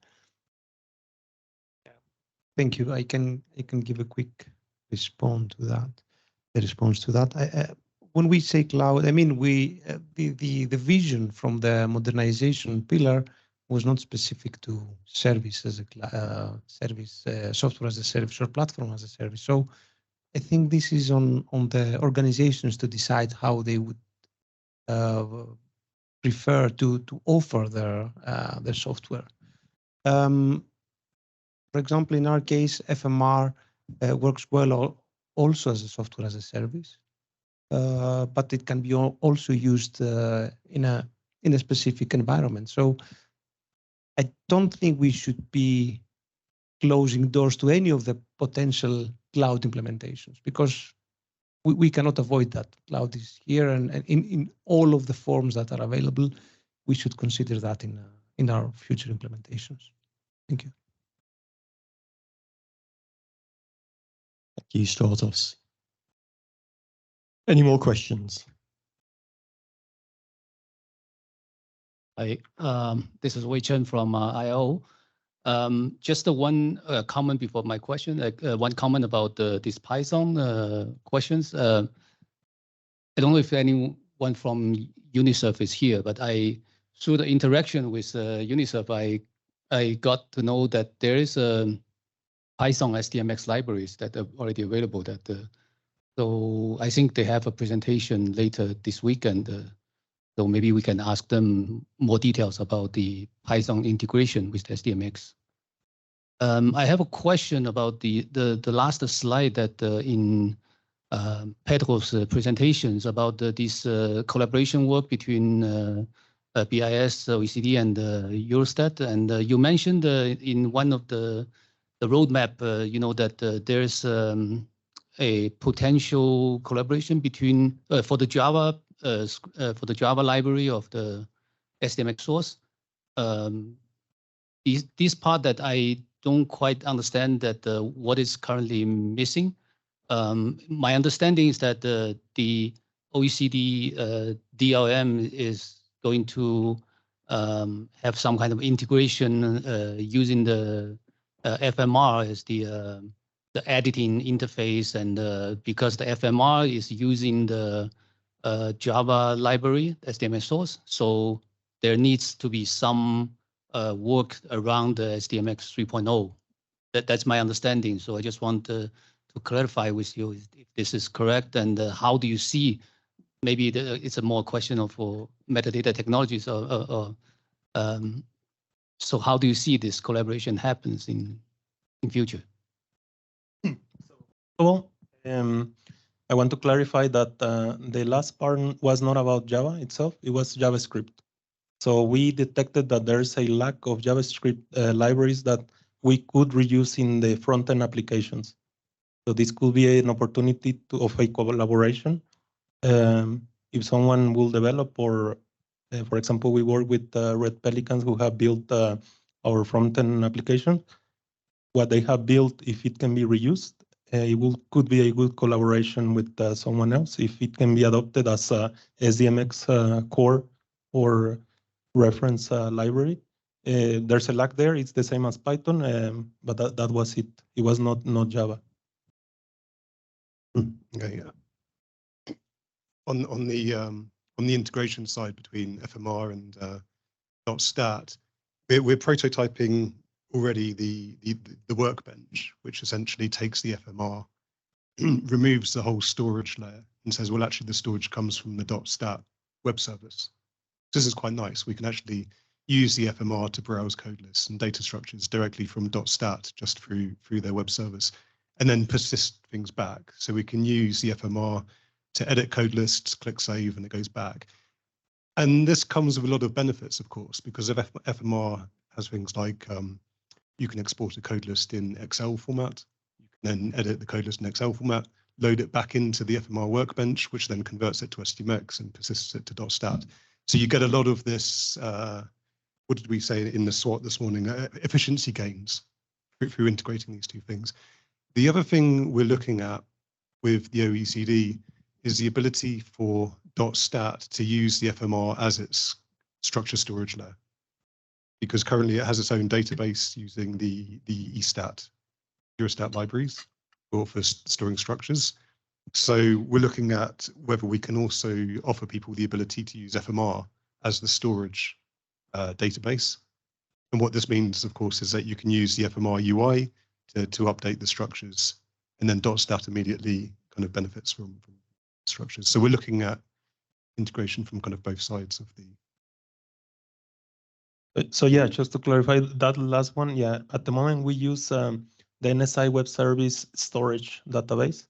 Thank you. I can give a quick response to that. The response to that. When we say cloud, I mean the vision from the modernization pillar was not specific to service as a service, software as a service, or platform as a service. So I think this is on the organizations to decide how they would prefer to offer their software. For example, in our case, FMR works well also as a software as a service. But it can be also used in a specific environment. So I don't think we should be closing doors to any of the potential cloud implementations because we cannot avoid that. Cloud is here, and in all of the forms that are available, we should consider that in our future implementations. Thank you. Thank you, Stratos. Any more questions? Hi, this is Wei Chen from IO. Just one comment before my question. One comment about these Python questions. I don't know if anyone from UNICEF is here, but through the interaction with UNICEF, I got to know that there is a Python SDMX libraries that are already available. So I think they have a presentation later this weekend. So maybe we can ask them more details about the Python integration with SDMX. I have a question about the last slide that in Pedro's presentations about this collaboration work between BIS, OECD, and Eurostat. And you mentioned in one of the roadmap, that there's a potential collaboration between for the Java library of the SDMX source. This part that I don't quite understand that what is currently missing. My understanding is that the OECD DLM is going to have some kind of integration using the FMR as the editing interface, and because the FMR is using the Java library SDMX source, so there needs to be some work around the SDMX 3.0. That's my understanding. So I just want to clarify with you if this is correct, and how do you see? Maybe it's a more question of metadata technologies, so how do you see this collaboration happens in future? Well, I want to clarify that the last part was not about Java itself, it was JavaScript. So we detected that there's a lack of JavaScript libraries that we could reuse in the front-end applications. So this could be an opportunity of a collaboration. If someone will develop, or for example, we work with Red Pelicans who have built our front-end application. What they have built, if it can be reused, it could be a good collaboration with someone else. If it can be adopted as a SDMX core or reference library, there's a lack there. It's the same as Python, but that was it. It was not Java. Okay, yeah. On the integration side between FMR and .stat, we're prototyping already the workbench, which essentially takes the FMR, removes the whole storage layer, and says, well, actually the storage comes from the .stat web service. This is quite nice. We can actually use the FMR to browse code lists and data structures directly from .stat just through their web service, and then persist things back. So we can use the FMR to edit code lists, click save, and it goes back. And this comes with a lot of benefits, of course, because if FMR has things like you can export a code list in Excel format, you can then edit the code list in Excel format, load it back into the FMR workbench, which then converts it to SDMX and persists it to .stat. So you get a lot of this, what did we say in the SWOT this morning, efficiency gains through integrating these two things. The other thing we're looking at with the OECD is the ability for .stat to use the FMR as its structure storage layer, because currently it has its own database using the ESTAT, Eurostat libraries for storing structures. So we're looking at whether we can also offer people the ability to use FMR as the storage database. And what this means, of course, is that you can use the FMR UI to update the structures, and then .stat immediately kind of benefits from structures. So we're looking at integration from kind of both sides of the. So yeah, just to clarify that last one, yeah, at the moment we use the NSI Web Service storage database.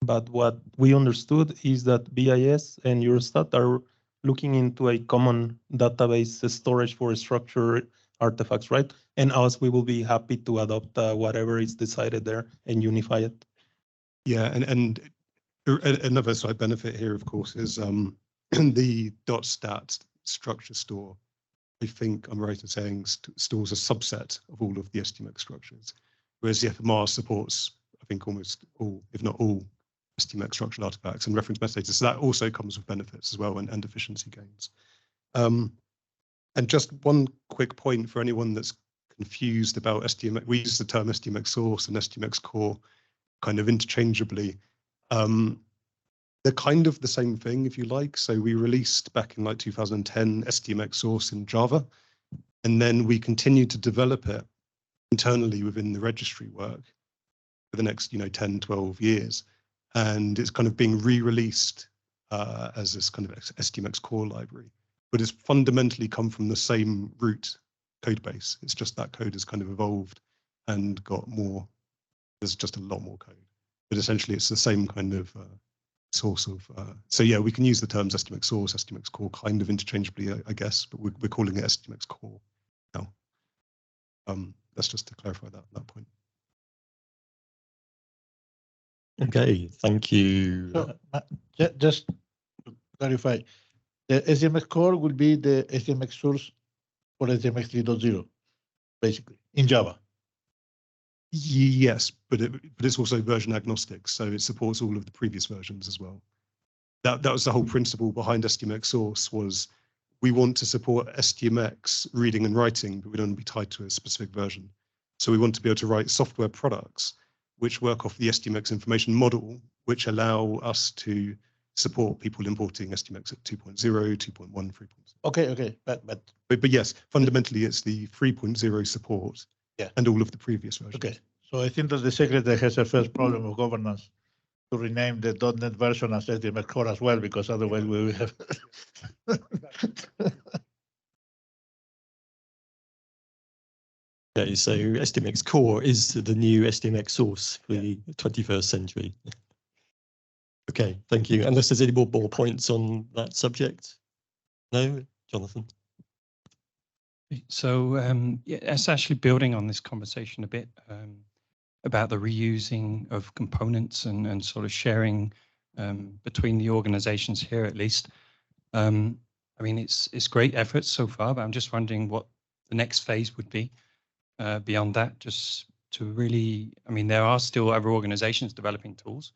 But what we understood is that BIS and Eurostat are looking into a common database storage for structured artifacts, right? And us, we will be happy to adopt whatever is decided there and unify it. Yeah, and another side benefit here, of course, is the .stat structure store. I think I'm right in saying stores a subset of all of the SDMX structures, whereas the FMR supports, I think, almost all, if not all, SDMX structural artifacts and reference metadata. So that also comes with benefits as well, and efficiency gains. And just one quick point for anyone that's confused about SDMX. We use the term SDMX source and SDMX core kind of interchangeably. They're kind of the same thing, if you like. So we released back in like 2010 SDMX source in Java, and then we continued to develop it internally within the registry work for the next 10, 12 years. And it's kind of being re-released as this kind of SDMX core library, but it's fundamentally come from the same root code base. It's just that code has kind of evolved and got more, there's just a lot more code, but essentially it's the same kind of source of, so yeah, we can use the terms SDMX source, SDMX core kind of interchangeably, I guess, but we're calling it SDMX core now. That's just to clarify that point. Okay, thank you. So, just to clarify, the SDMX core will be the SDMX source for SDMX 3.0, basically, in Java. Yes, but it's also version agnostic, so it supports all of the previous versions as well. That was the whole principle behind SDMX source, was we want to support SDMX reading and writing, but we don't want to be tied to a specific version. So we want to be able to write software products which work off the SDMX information model, which allow us to support people importing SDMX at 2.0, 2.1, 3.0. Okay, but yes, fundamentally it's the 3.0 support, yeah, and all of the previous versions. Okay, so I think that the secretary has a first problem of governance to rename the .NET version as SDMX core as well, because otherwise we will have. Okay, so SDMX core is the new SDMX source for the 21st century. Okay, thank you. Unless there's any more points on that subject? No, Jonathan? So yeah, it's actually building on this conversation a bit about the reusing of components and sort of sharing between the organizations here, at least. I mean, it's great efforts so far, but I'm just wondering what the next phase would be beyond that, just to really, I mean, there are still other organizations developing tools,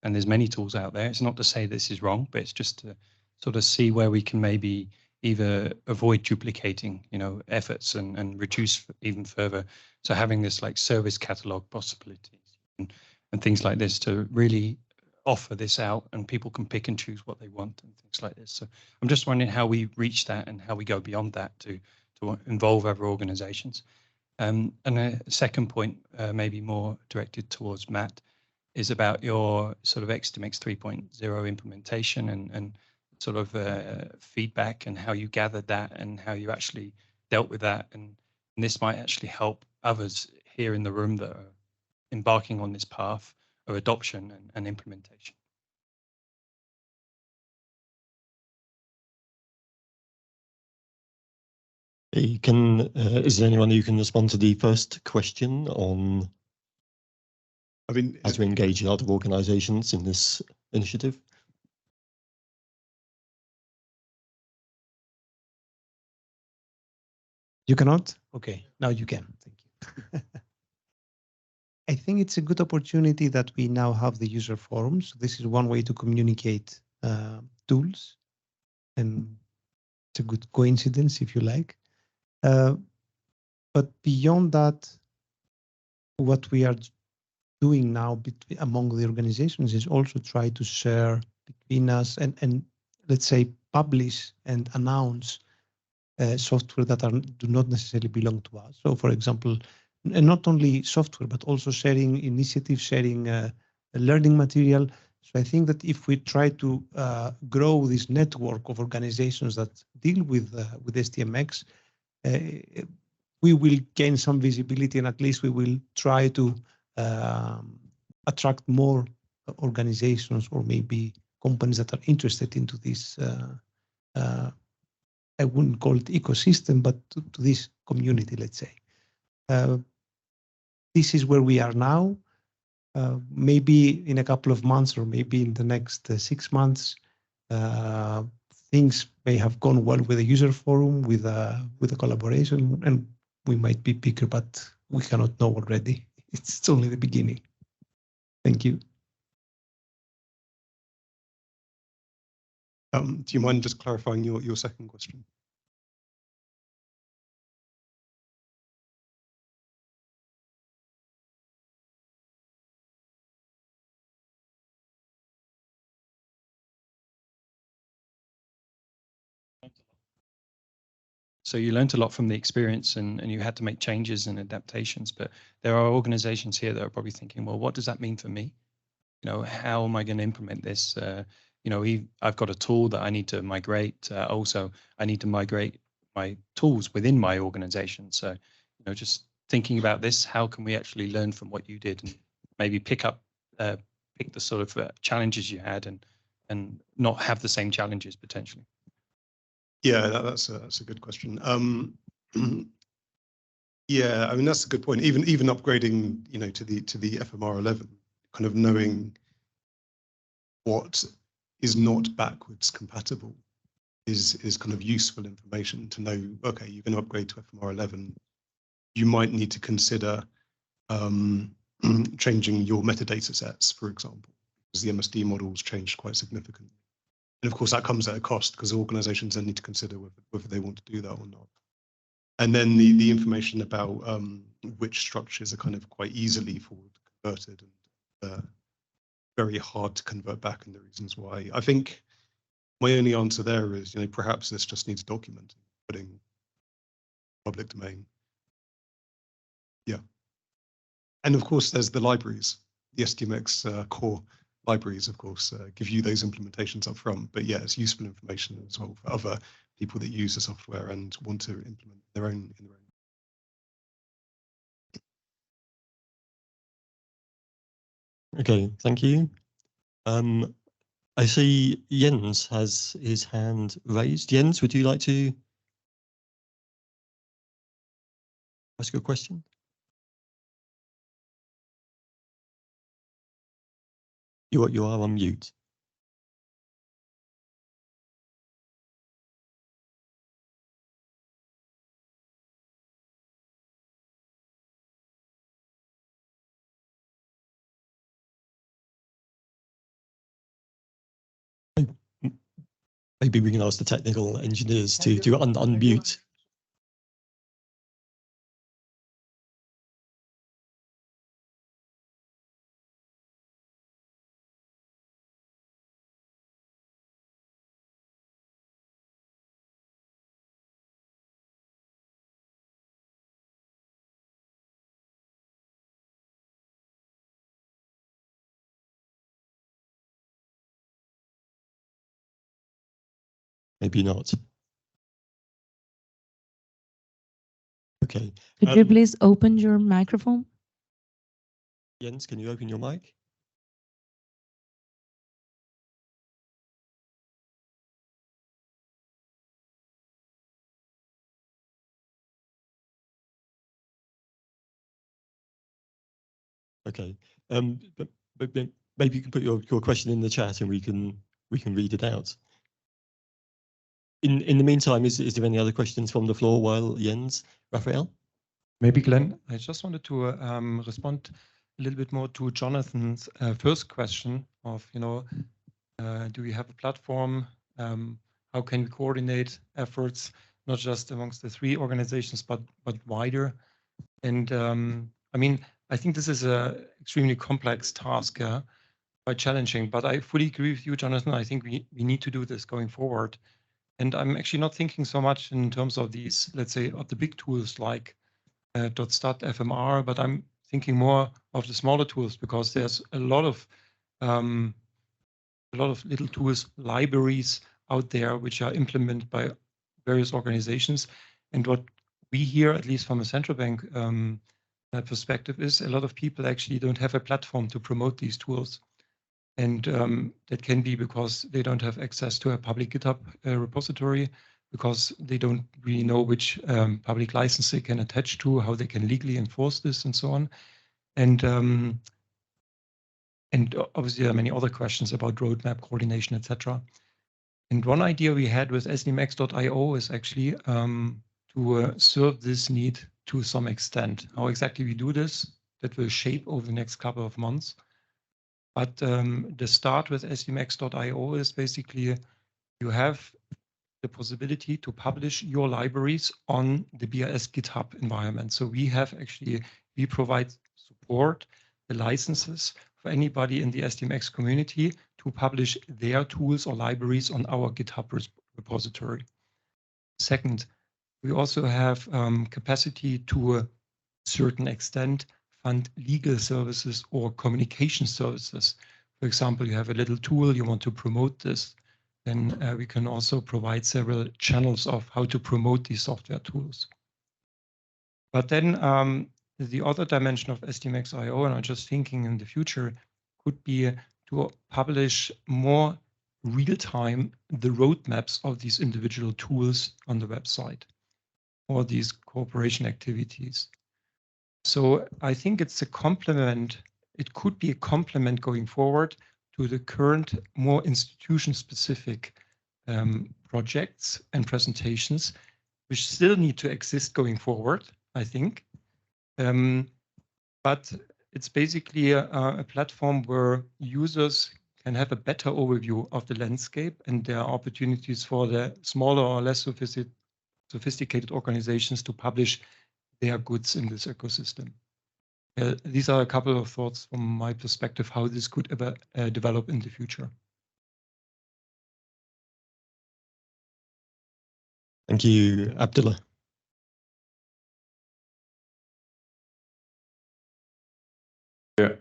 and there's many tools out there. It's not to say this is wrong, but it's just to sort of see where we can maybe either avoid duplicating, efforts and reduce even further. So having this like service catalog possibilities and things like this to really offer this out, and people can pick and choose what they want and things like this. So I'm just wondering how we reach that and how we go beyond that to involve other organizations. And a second point, maybe more directed towards Matt, is about your sort of XDMX 3.0 implementation and sort of feedback, and how you gathered that and how you actually dealt with that. And this might actually help others here in the room that are embarking on this path of adoption and implementation. Is there anyone who can respond to the first question on how to engage in other organizations in this initiative? You cannot? Okay, now you can. Thank you. I think it's a good opportunity that we now have the user forums. This is one way to communicate tools, and it's a good coincidence, if you like. But beyond that, what we are doing now among the organizations is also try to share between us and let's say publish and announce software that do not necessarily belong to us. So for example, and not only software, but also sharing initiatives, sharing learning material. So I think that if we try to grow this network of organizations that deal with SDMX, we will gain some visibility, and at least we will try to attract more organizations or maybe companies that are interested into this. I wouldn't call it ecosystem, but to this community, let's say. This is where we are now. Maybe in a couple of months, or maybe in the next 6 months, things may have gone well with the user forum, with the collaboration, and we might be bigger, but we cannot know already. It's only the beginning. Thank you. Do you mind just clarifying your second question? So you learned a lot from the experience and you had to make changes and adaptations. But there are organizations here that are probably thinking, well, what does that mean for me? You know, how am I going to implement this? You know, I've got a tool that I need to migrate. Also, I need to migrate my tools within my organization. So, you know, just thinking about this, how can we actually learn from what you did and maybe pick the sort of challenges you had and not have the same challenges potentially? Yeah, that's a good question. Yeah, I mean that's a good point. Even upgrading, you know, to the FMR 11, kind of knowing what is not backwards compatible is kind of useful information to know. Okay, you're going to upgrade to FMR 11. You might need to consider changing your metadata sets, for example, because the MSD models changed quite significantly. And of course, that comes at a cost because organizations then need to consider whether they want to do that or not. And then the information about which structures are kind of quite easily forward converted and very hard to convert back, and the reasons why. I think my only answer there is, you know, perhaps this just needs documenting, putting public domain. Yeah. And of course, there's the libraries, the SDMX core libraries, of course, give you those implementations up front. But yeah, it's useful information as well for other people that use the software and want to implement their own in their own. Okay, thank you. I see Jens has his hand raised. Jens, would you like to ask a question? You are on mute. Maybe we can ask the technical engineers to unmute. Maybe not. Okay. Could you please open your microphone? Jens, can you open your mic? Okay. But maybe you can put your question in the chat and we can read it out. In the meantime, is there any other questions from the floor while Jens, Raphael? Maybe Glenn, I just wanted to respond a little bit more to Jonathan's first question of, you know, do we have a platform? How can we coordinate efforts, not just amongst the three organizations, but wider? And I mean, I think this is an extremely complex task, quite challenging, but I fully agree with you, Jonathan. I think we need to do this going forward. And I'm actually not thinking so much in terms of these, let's say, of the big tools like .stat FMR, but I'm thinking more of the smaller tools because there's a lot of little tools, libraries out there which are implemented by various organizations. And what we hear, at least from a central bank perspective, is a lot of people actually don't have a platform to promote these tools. And that can be because they don't have access to a public GitHub repository, because they don't really know which public license they can attach to, how they can legally enforce this, and so on. And obviously there are many other questions about roadmap coordination, etc. And one idea we had with SDMX.io is actually to serve this need to some extent. How exactly we do this, that will shape over the next couple of months. But the start with SDMX.io is basically you have the possibility to publish your libraries on the BRS GitHub environment. So we provide support, the licenses for anybody in the SDMX community to publish their tools or libraries on our GitHub repository. Second, We also have capacity to a certain extent fund legal services or communication services. For example, you have a little tool, you want to promote this, then we can also provide several channels of how to promote these software tools. But then the other dimension of SDMX.io, and I'm just thinking in the future, could be to publish more real-time the roadmaps of these individual tools on the website or these cooperation activities. So I think it's a complement. It could be a complement going forward to the current more institution-specific projects and presentations, which still need to exist going forward, I think. But it's basically a platform where users can have a better overview of the landscape, and there are opportunities for the smaller or less sophisticated organizations to publish their goods in this ecosystem. These are a couple of thoughts from my perspective, how this could develop in the future. Thank you, Abdullah. Yeah.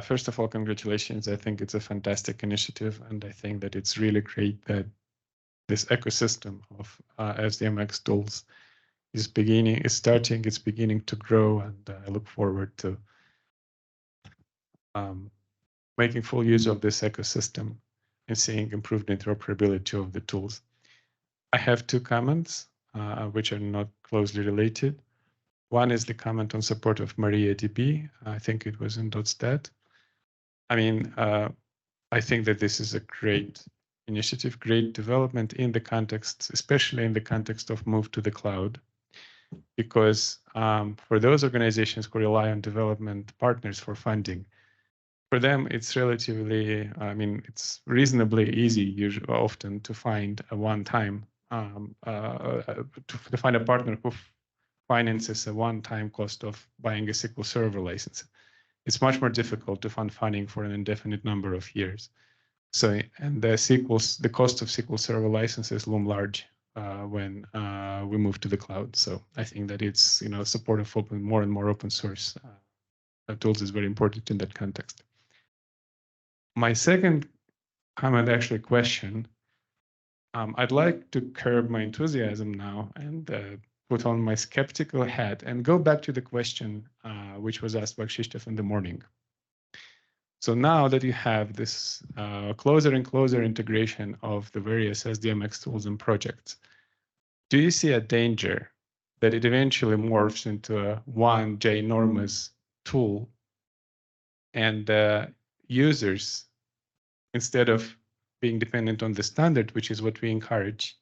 First of all, congratulations. I think it's a fantastic initiative, and I think that it's really great that this ecosystem of SDMX tools is beginning to grow, and I look forward to making full use of this ecosystem and seeing improved interoperability of the tools. I have two comments which are not closely related. One is the comment on support of MariaDB. I think it was in .stat. I mean, I think that this is a great initiative, great development in the context, especially in the context of move to the cloud, because for those organizations who rely on development partners for funding, for them, it's relatively, I mean, it's reasonably easy usually, often to find a one-time, to find a partner who finances a one-time cost of buying a SQL Server license. It's much more difficult to find funding for an indefinite number of years. So, and the cost of SQL Server licenses loom large when we move to the cloud. So I think that it's, you know, support of more and more open source tools is very important in that context. My second comment, actually question, I'd like to curb my enthusiasm now and put on my skeptical hat and go back to the question which was asked by Krzysztof in the morning. So now that you have this closer and closer integration of the various SDMX tools and projects, do you see a danger that it eventually morphs into a one ginormous tool and users, instead of being dependent on the standard, which is what we encourage,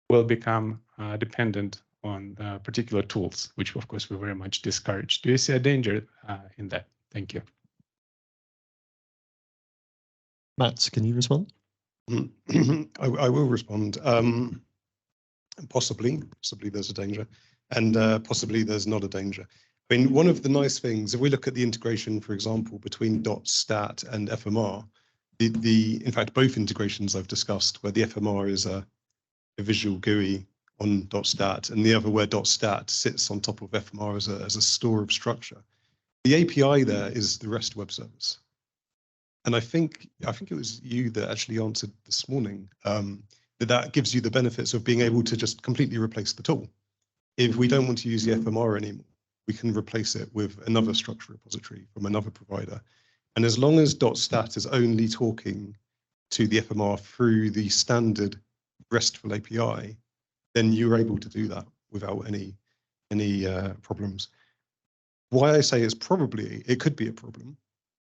will become dependent on particular tools, which of course we very much discourage? Do you see a danger in that? Thank you. Mats, can you respond? I will respond. Possibly there's a danger, and possibly there's not a danger. I mean, one of the nice things, if we look at the integration, for example, between .stat and FMR, in fact, both integrations I've discussed, where the FMR is a visual GUI on .stat, and the other where .stat sits on top of FMR as a store of structure. The API there is the REST web service. And I think it was you that actually answered this morning that gives you the benefits of being able to just completely replace the tool. If we don't want to use the FMR anymore, we can replace it with another structure repository from another provider. And as long as .stat is only talking to the FMR through the standard RESTful API, then you're able to do that without any problems. Why I say it could be a problem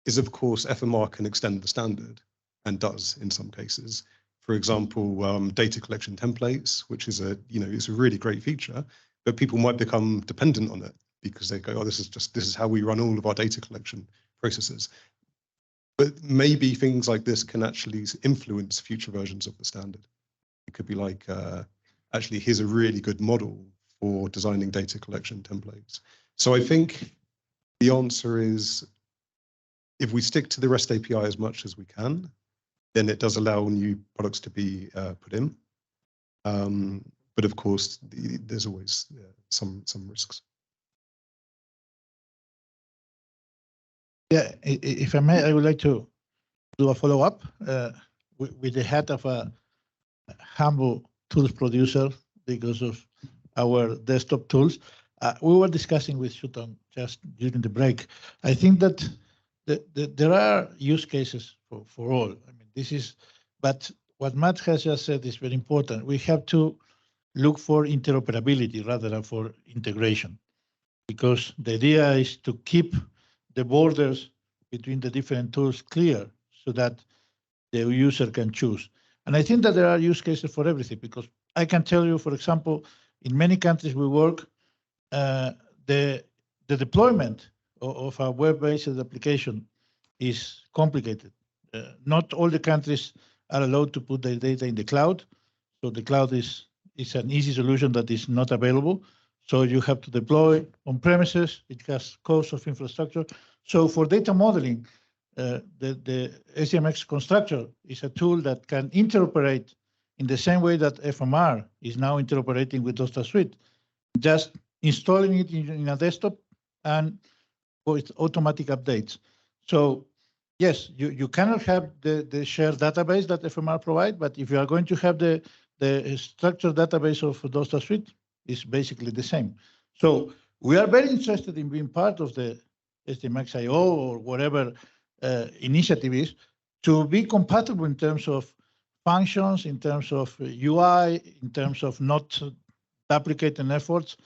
is, of course, FMR can extend the standard and does in some cases. For example, data collection templates, which is it's a really great feature, but people might become dependent on it because they go, oh, this is how we run all of our data collection processes. But maybe things like this can actually influence future versions of the standard. It could be like, actually, here's a really good model for designing data collection templates. So I think the answer is, if we stick to the REST API as much as we can, then it does allow new products to be put in. but of course, there's always some risks. Yeah, if I may, I would like to do a follow-up with the head of a humble tools producer because of our desktop tools. We were discussing with Shuton just during the break. I think that there are use cases for all. I mean, but what Matt has just said is very important. We have to look for interoperability rather than for integration, because the idea is to keep the borders between the different tools clear so that the user can choose. And I think that there are use cases for everything, because I can tell you, for example, in many countries we work, the deployment of a web-based application is complicated. Not all the countries are allowed to put their data in the cloud. So the cloud is an easy solution that is not available. So you have to deploy on premises. It has cost of infrastructure. So for data modeling, the SDMX Constructor is a tool that can interoperate in the same way that FMR is now interoperating with Dostal Suite, just installing it in a desktop and with automatic updates. So yes, you cannot have the shared database that FMR provide, but if you are going to have the structured database of Dostal Suite, it's basically the same. So we are very interested in being part of the SDMX IO or whatever initiative is, to be compatible in terms of functions, in terms of UI, in terms of not duplicating efforts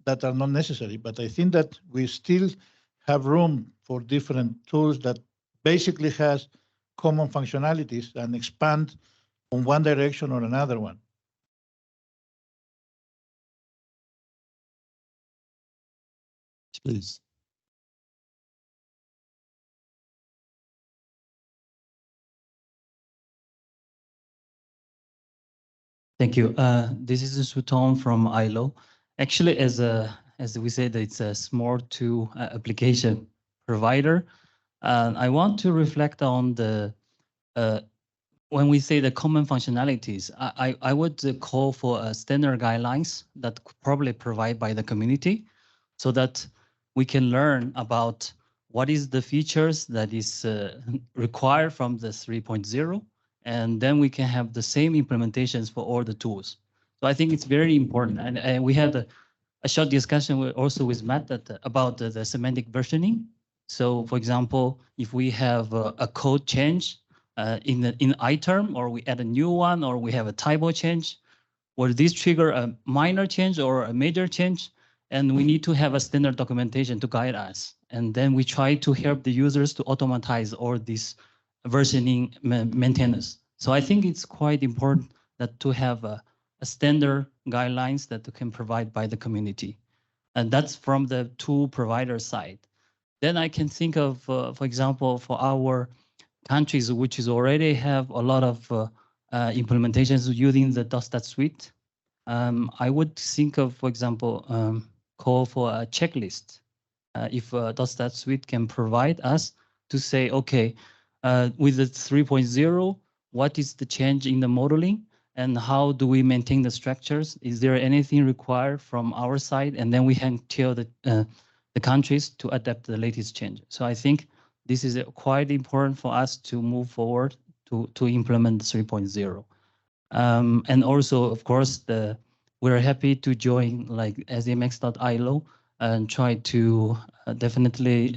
that are not necessary. But I think that we still have room for different tools that basically has common functionalities and expand on one direction or another one. Please. Thank you. This is Suton from ILO. Actually, as we said, it's a smart tool application provider. I want to reflect on the when we say the common functionalities. I would call for standard guidelines that probably provide by the community, so that we can learn about what is the features that is required from the 3.0. And then we can have the same implementations for all the tools. So I think it's very important. And we had a short discussion also with Matt about the semantic versioning. So for example, if we have a code change in item, or we add a new one, or we have a typo change, will this trigger a minor change or a major change? And we need to have a standard documentation to guide us. And then we try to help the users to automatize all this versioning maintenance. So I think it's quite important that to have a standard guidelines that can provide by the community. And that's from the tool provider side. Then I can think of, for example, for our countries, which is already have a lot of implementations using the Dostal Suite. I would think of, for example, call for a checklist. If Dostal Suite can provide us to say, okay, with the 3.0, what is the change in the modeling and how do we maintain the structures? Is there anything required from our side? And then we can tell the countries to adapt the latest change. So I think this is quite important for us to move forward to implement 3.0. And also, of course, we're happy to join like SDMX.ilo and try to definitely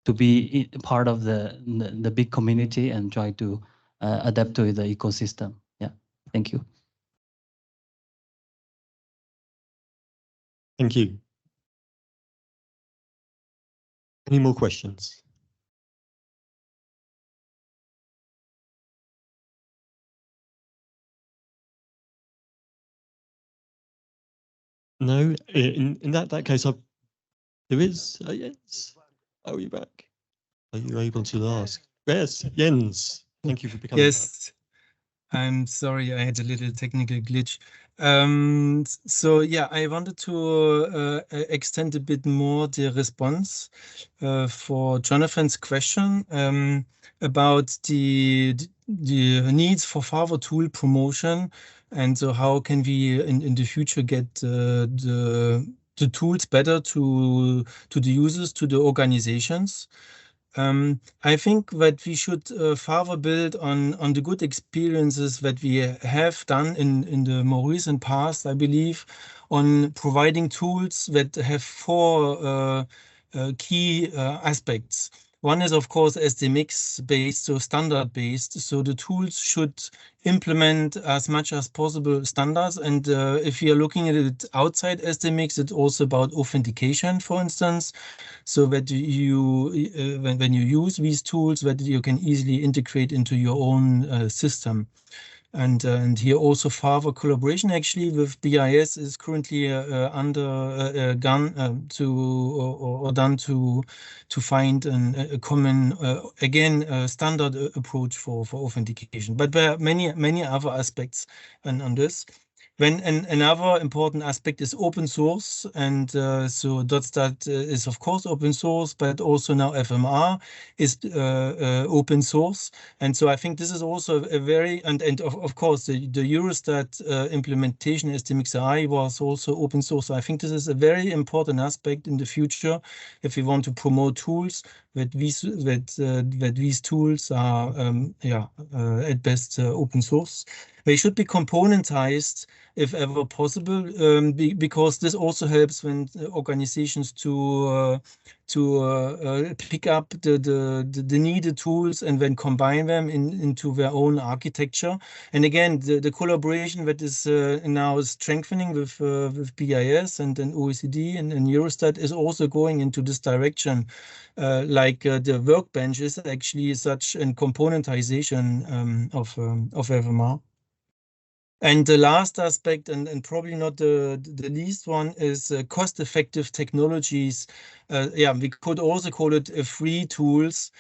to be part of the big community and try to adapt to the ecosystem. Yeah, thank you. Thank you. Any more questions? No, in that case, there is. Yes. Are we back? Are you able to ask? Yes, Jens. Thank you for becoming. Yes, I'm sorry, I had a little technical glitch. So yeah, I wanted to extend a bit more the response for Jonathan's question about the needs for further tool promotion, and so how can we in the future get the tools better to the users, to the organizations. I think that we should further build on the good experiences that we have done in the more recent past, I believe, on providing tools that have four key aspects. One is, of course, SDMX based, so standard based. So the tools should implement as much as possible standards. And if you are looking at it outside SDMX, it's also about authentication, for instance, so that you, when you use these tools, that you can easily integrate into your own system. And here also further collaboration actually with BIS is currently under done to find a common again standard approach for authentication. But there are many other aspects on this. Another important aspect is open source, and so .stat is of course open source, but also now FMR is open source, and so I think this is also a very and of course the Eurostat implementation SDMXI was also open source. So I think this is a very important aspect in the future if we want to promote tools that these tools are at best open source. They should be componentized if ever possible, because this also helps when organizations to pick up the needed tools and then combine them into their own architecture. And again, the collaboration that is now strengthening with BIS and then OECD and Eurostat is also going into this direction. The workbench is actually such a componentization of FMR. And the last aspect, and probably not the least one, is cost-effective technologies. We could also call it free tools.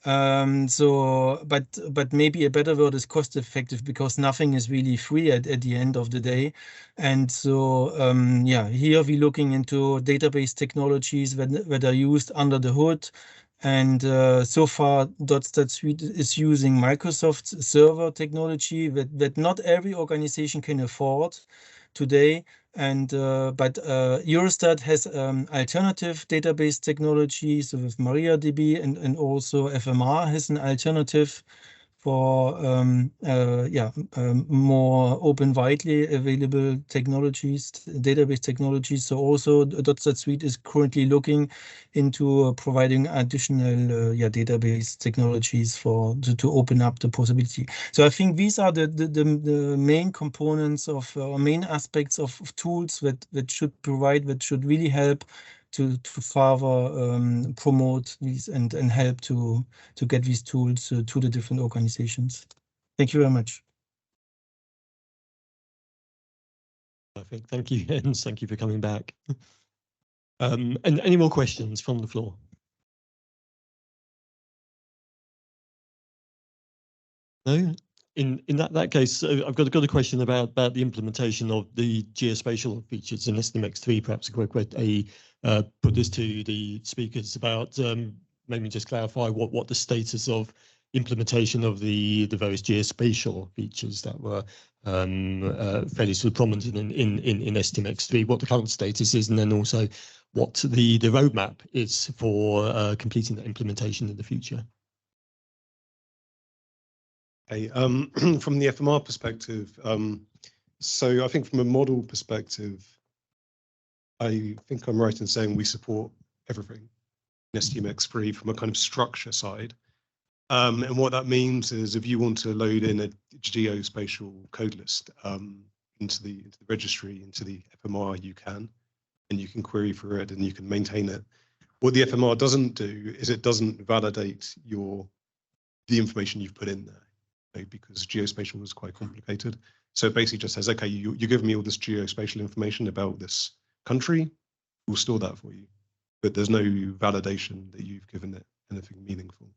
But maybe a better word is cost-effective, because nothing is really free at the end of the day. And so, here we're looking into database technologies that are used under the hood. And so far, .stat Suite is using Microsoft server technology that not every organization can afford today. And but Eurostat has alternative database technology, so with MariaDB, and also FMR has an alternative for more open, widely available technologies, database technologies. So also .stat Suite is currently looking into providing additional database technologies to open up the possibility. So I think these are the main components of main aspects of tools that should really help to further promote these and help to get these tools to the different organizations. Thank you very much. Perfect. Thank you, Jens. Thank you for coming back. And any more questions from the floor? No? In that case, I've got a question about the implementation of the geospatial features in SDMX3. Perhaps put this to the speakers about maybe just clarify what the status of implementation of the various geospatial features that were fairly sort of prominent in SDMX3, what the current status is, and then also what the roadmap is for completing that implementation in the future. Okay, from the FMR perspective, so I think from a model perspective, I think I'm right in saying we support everything in SDMX3 from a kind of structure side. And what that means is if you want to load in a geospatial code list into the registry, into the FMR, you can, and you can query for it and you can maintain it. What the FMR doesn't do is it doesn't validate the information you've put in there, because geospatial is quite complicated. So it basically just says, okay, you give me all this geospatial information about this country, we'll store that for you. But there's no validation that you've given it anything meaningful.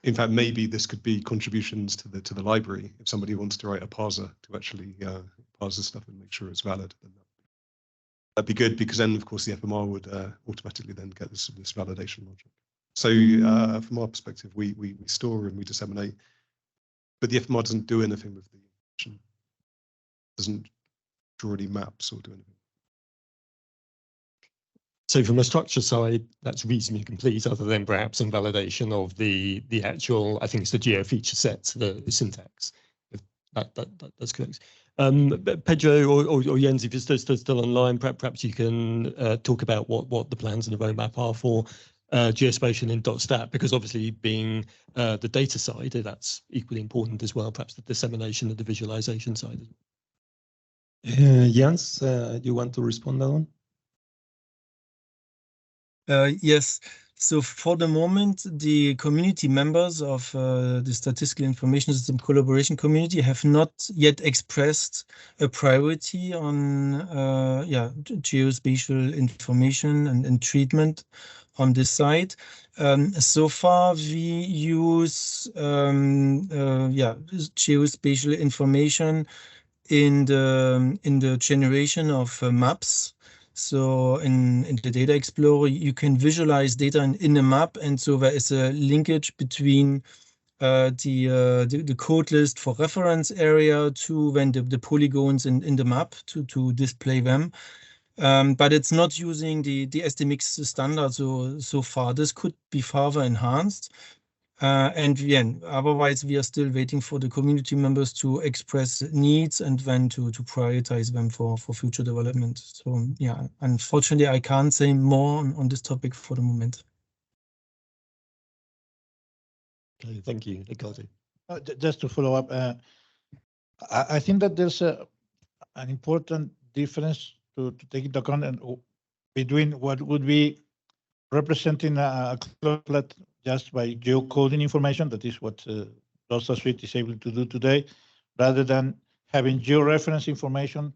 In fact, maybe this could be contributions to the library. If somebody wants to write a parser to actually parse this stuff and make sure it's valid, then that'd be good, because then of course the FMR would automatically then get this validation logic. So from our perspective, we store and we disseminate but the FMR doesn't do anything with the information. Doesn't draw any maps or do anything. So from a structure side, that's reasonably complete, other than perhaps some validation of the actual, I think it's the geo feature set, the syntax. If that's correct. Pedro or Jens, if you're still online, perhaps you can talk about what the plans and the roadmap are for geospatial in .stat, because obviously being the data side, that's equally important as well, perhaps the dissemination of the visualization side. Jens, you want to respond that one? Yes. So for the moment, the community members of the Statistical Information System Collaboration Community have not yet expressed a priority on geospatial information and treatment on this site. So far, we use geospatial information in the generation of maps. So in the Data Explorer, you can visualize data in a map, and so there is a linkage between the code list for reference area to when the polygons in the map to display them. But it's not using the SDMX standard so far. This could be further enhanced. And again, otherwise, we are still waiting for the community members to express needs and then to prioritize them for future development. So yeah, unfortunately, I can't say more on this topic for the moment. Okay, thank you, Ricardo. Just to follow up, I think that there's an important difference to take into account between what would be representing a cloudlet just by geocoding information, that is what DOSA Suite is able to do today, rather than having georeference information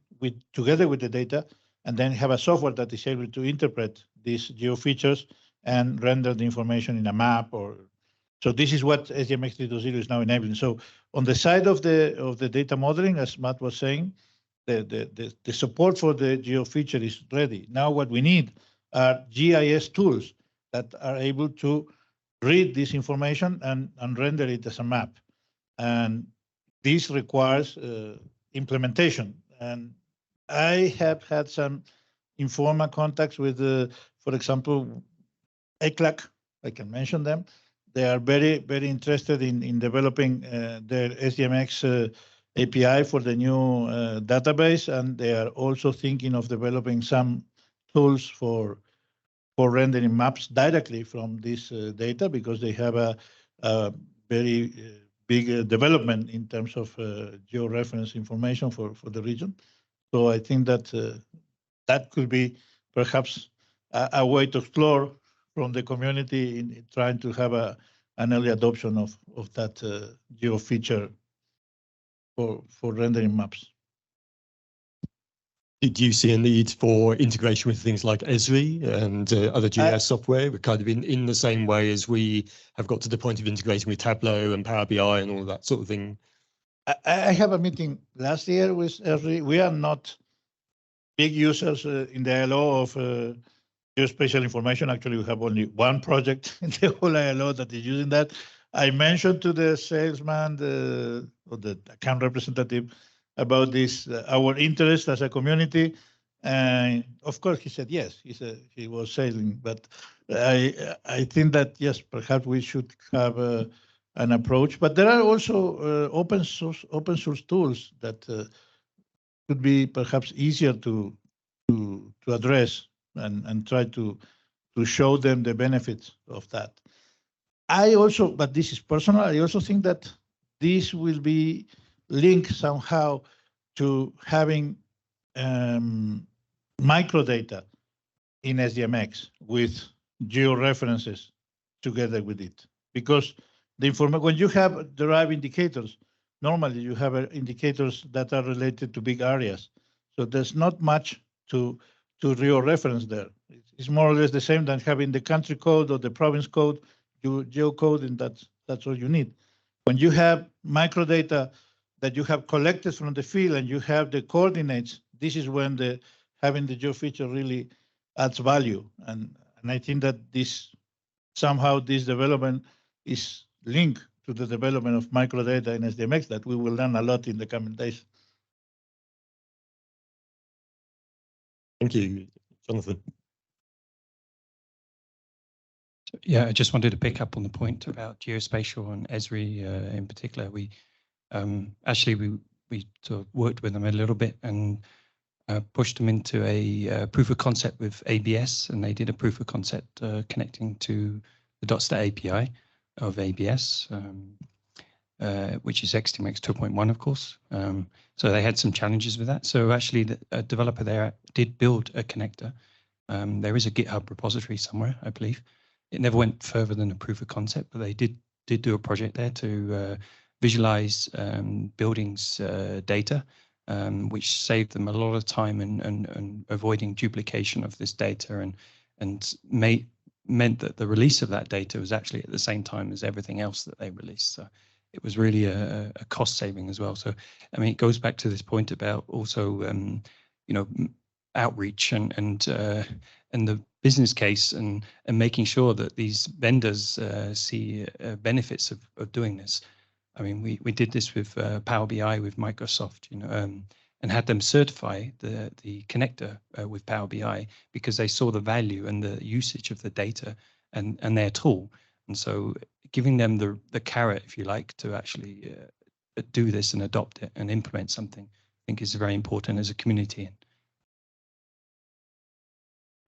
together with the data, and then have a software that is able to interpret these geo features and render the information in a map. So this is what SDMX 3.0 is now enabling. So on the side of the data modeling, as Matt was saying, the support for the geo feature is ready. Now what we need are GIS tools that are able to read this information and render it as a map. And this requires implementation. And I have had some informal contacts with, for example, ECLAC, I can mention them. They are very, very interested in developing their SDMX API for the new database, and they are also thinking of developing some tools for rendering maps directly from this data, because they have a very big development in terms of georeference information for the region. So I think that that could be perhaps a way to explore from the community in trying to have an early adoption of that geo feature for rendering maps. Do you see a need for integration with things like Esri and other GIS software? We're kind of in the same way as we have got to the point of integrating with Tableau and Power BI and all that sort of thing. I have a meeting last year with Esri. We are not big users in the ILO of geospatial information. Actually, we have only one project in the whole ILO that is using that. I mentioned to the salesman or the account representative about this, our interest as a community. And of course, he said yes. He was saying, but I think that yes, perhaps we should have an approach. But there are also open source tools that could be perhaps easier to address and try to show them the benefits of that. I also, but this is personal, I also think that this will be linked somehow to having microdata in SDMX with georeferences together with it. Because the when you have derived indicators, normally you have indicators that are related to big areas. So there's not much to georeference there. It's more or less the same than having the country code or the province code, geocode, and that's all you need. When you have microdata that you have collected from the field and you have the coordinates, this is when having the geofeature really adds value. And I think that somehow this development is linked to the development of microdata in SDMX that we will learn a lot in the coming days. Thank you, Jonathan. Yeah, I just wanted to pick up on the point about geospatial and Esri in particular. We actually sort of worked with them a little bit and pushed them into a proof of concept with ABS, and they did a proof of concept connecting to the .stat API of ABS, which is XDMX 2.1, of course. So they had some challenges with that. So actually, a developer there did build a connector. There is a GitHub repository somewhere, I believe. It never went further than a proof of concept, but they did do a project there to visualize buildings data, which saved them a lot of time and avoiding duplication of this data, and meant that the release of that data was actually at the same time as everything else that they released. So it was really a cost saving as well. So I mean, it goes back to this point about also outreach and the business case and making sure that these vendors see benefits of doing this. I mean, we did this with Power BI with Microsoft, and had them certify the connector with Power BI because they saw the value and the usage of the data and their tool. And so giving them the carrot, if you like, to actually do this and adopt it and implement something, I think is very important as a community.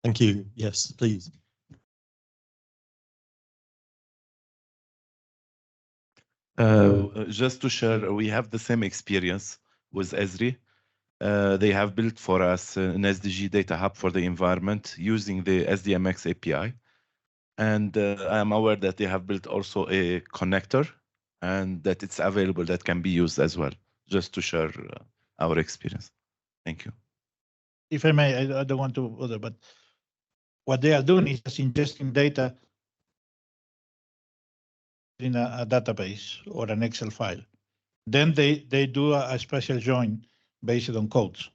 Thank you. Yes, please. Just to share, we have the same experience with Esri. They have built for us an SDG data hub for the environment using the SDMX API. And I am aware that they have built also a connector and that it's available that can be used as well, just to share our experience. Thank you. If I may, I don't want to bother, but what they are doing is just ingesting data in a database or an Excel file. Then they do a special join based on codes.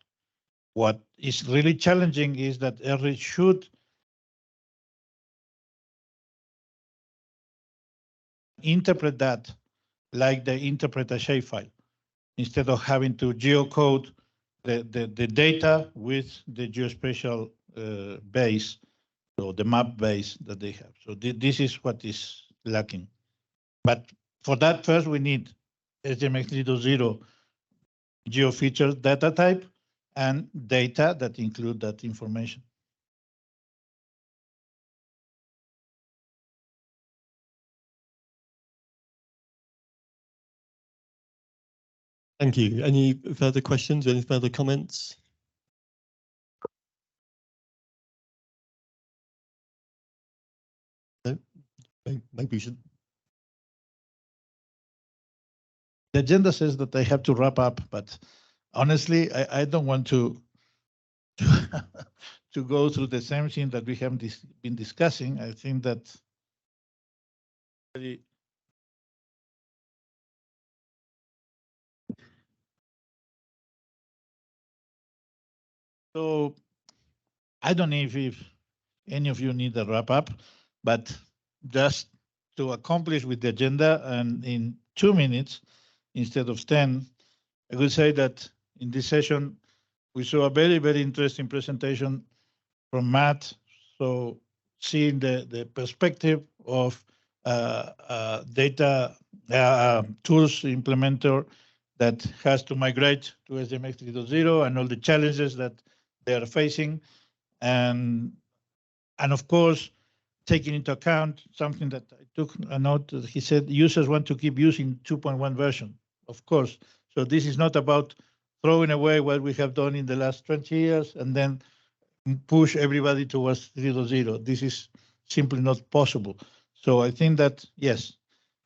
What is really challenging is that Esri should interpret that like they interpret a shapefile, instead of having to geocode the data with the geospatial base or the map base that they have. So this is what is lacking. But for that, first we need SDMX 3.0 geofeatured data type and data that include that information. Thank you. Any further questions? Any further comments? No? Maybe we should. The agenda says that I have to wrap up, but honestly, I don't want to go through the same thing that we have been discussing. I think that so I don't know if any of you need a wrap up, but just to accomplish with the agenda and in 2 minutes instead of 10, I would say that in this session, we saw a very, very interesting presentation from Matt. So seeing the perspective of data tools implementer that has to migrate to SDMX 3.0 and all the challenges that they are facing. And of course, taking into account something that I took a note, he said users want to keep using 2.1 version, of course. So this is not about throwing away what we have done in the last 20 years and then push everybody towards 3.0. This is simply not possible. So I think that, yes,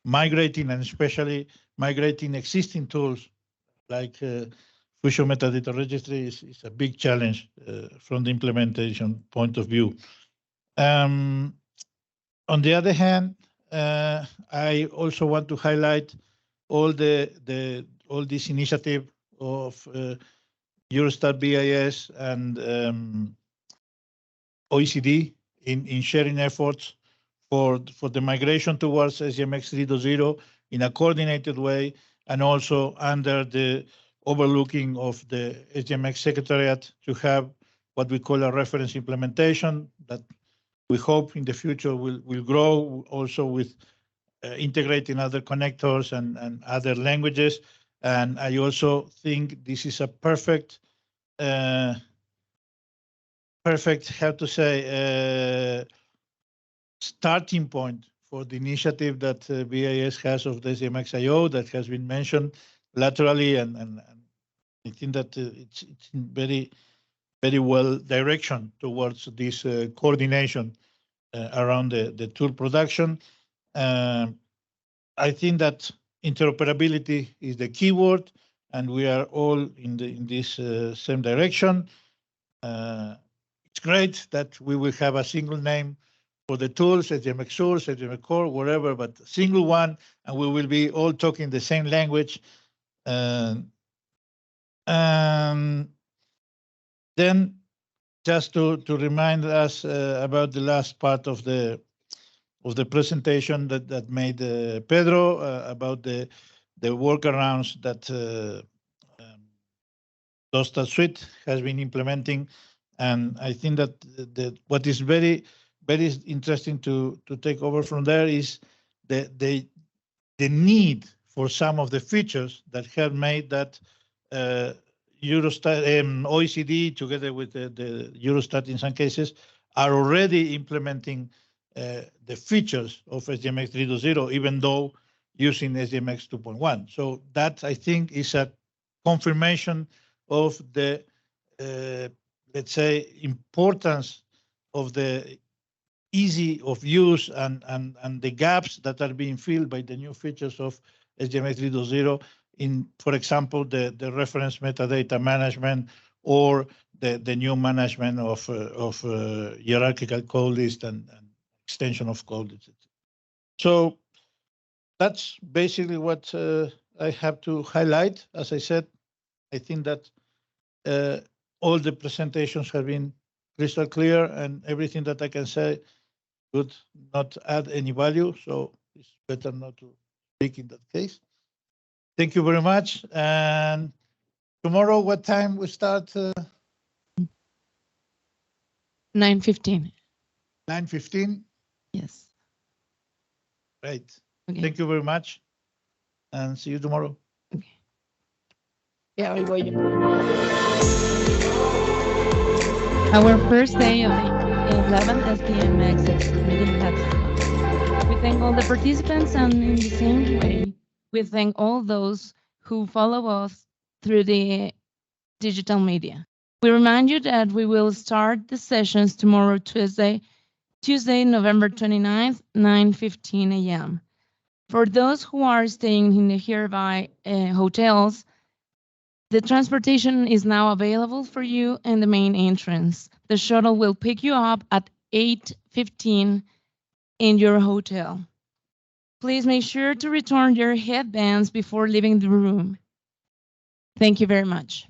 migrating and especially migrating existing tools like Fusion Metadata Registry is a big challenge from the implementation point of view. On the other hand, I also want to highlight all this initiative of Eurostat BIS and OECD in sharing efforts for the migration towards SDMX 3.0 in a coordinated way, and also under the overlooking of the SDMX Secretariat to have what we call a reference implementation that we hope in the future will grow also with integrating other connectors and other languages. And I also think this is a perfect, how to say, starting point for the initiative that BIS has of the SDMX.io that has been mentioned laterally, and I think that it's in very well direction towards this coordination around the tool production. I think that interoperability is the key word, and we are all in this same direction. It's great that we will have a single name for the tools, SDMX Source, SDMX Core, whatever, but single one, and we will be all talking the same language. Then just to remind us about the last part of the presentation that made Pedro about the workarounds that Dosta Suite has been implementing. And I think that what is very interesting to take over from there is the need for some of the features that have made that Eurostat, OECD, together with the Eurostat in some cases, are already implementing the features of SDMX 3.0, even though using SDMX 2.1. So that, I think, is a confirmation of the, let's say, importance of the easy of use and the gaps that are being filled by the new features of SDMX 3.0 in, for example, the reference metadata management or the new management of hierarchical code list and extension of code list. So that's basically what I have to highlight. As I said, I think that all the presentations have been crystal clear, and everything that I can say would not add any value, so it's better not to speak in that case. Thank you very much. And tomorrow, what time we start? 9:15. 9:15? Yes. Great. Okay. Thank you very much, and see you tomorrow. Okay. Yeah, we voy yo. Our first day of the 11th SDMX expert meeting has begun. We thank all the participants, and in the same way, we thank all those who follow us through the digital media. We remind you that we will start the sessions tomorrow, Tuesday, November 29th, 9:15 a.m. For those who are staying in the nearby hotels, the transportation is now available for you in the main entrance. The shuttle will pick you up at 8:15 in your hotel. Please make sure to return your headbands before leaving the room. Thank you very much.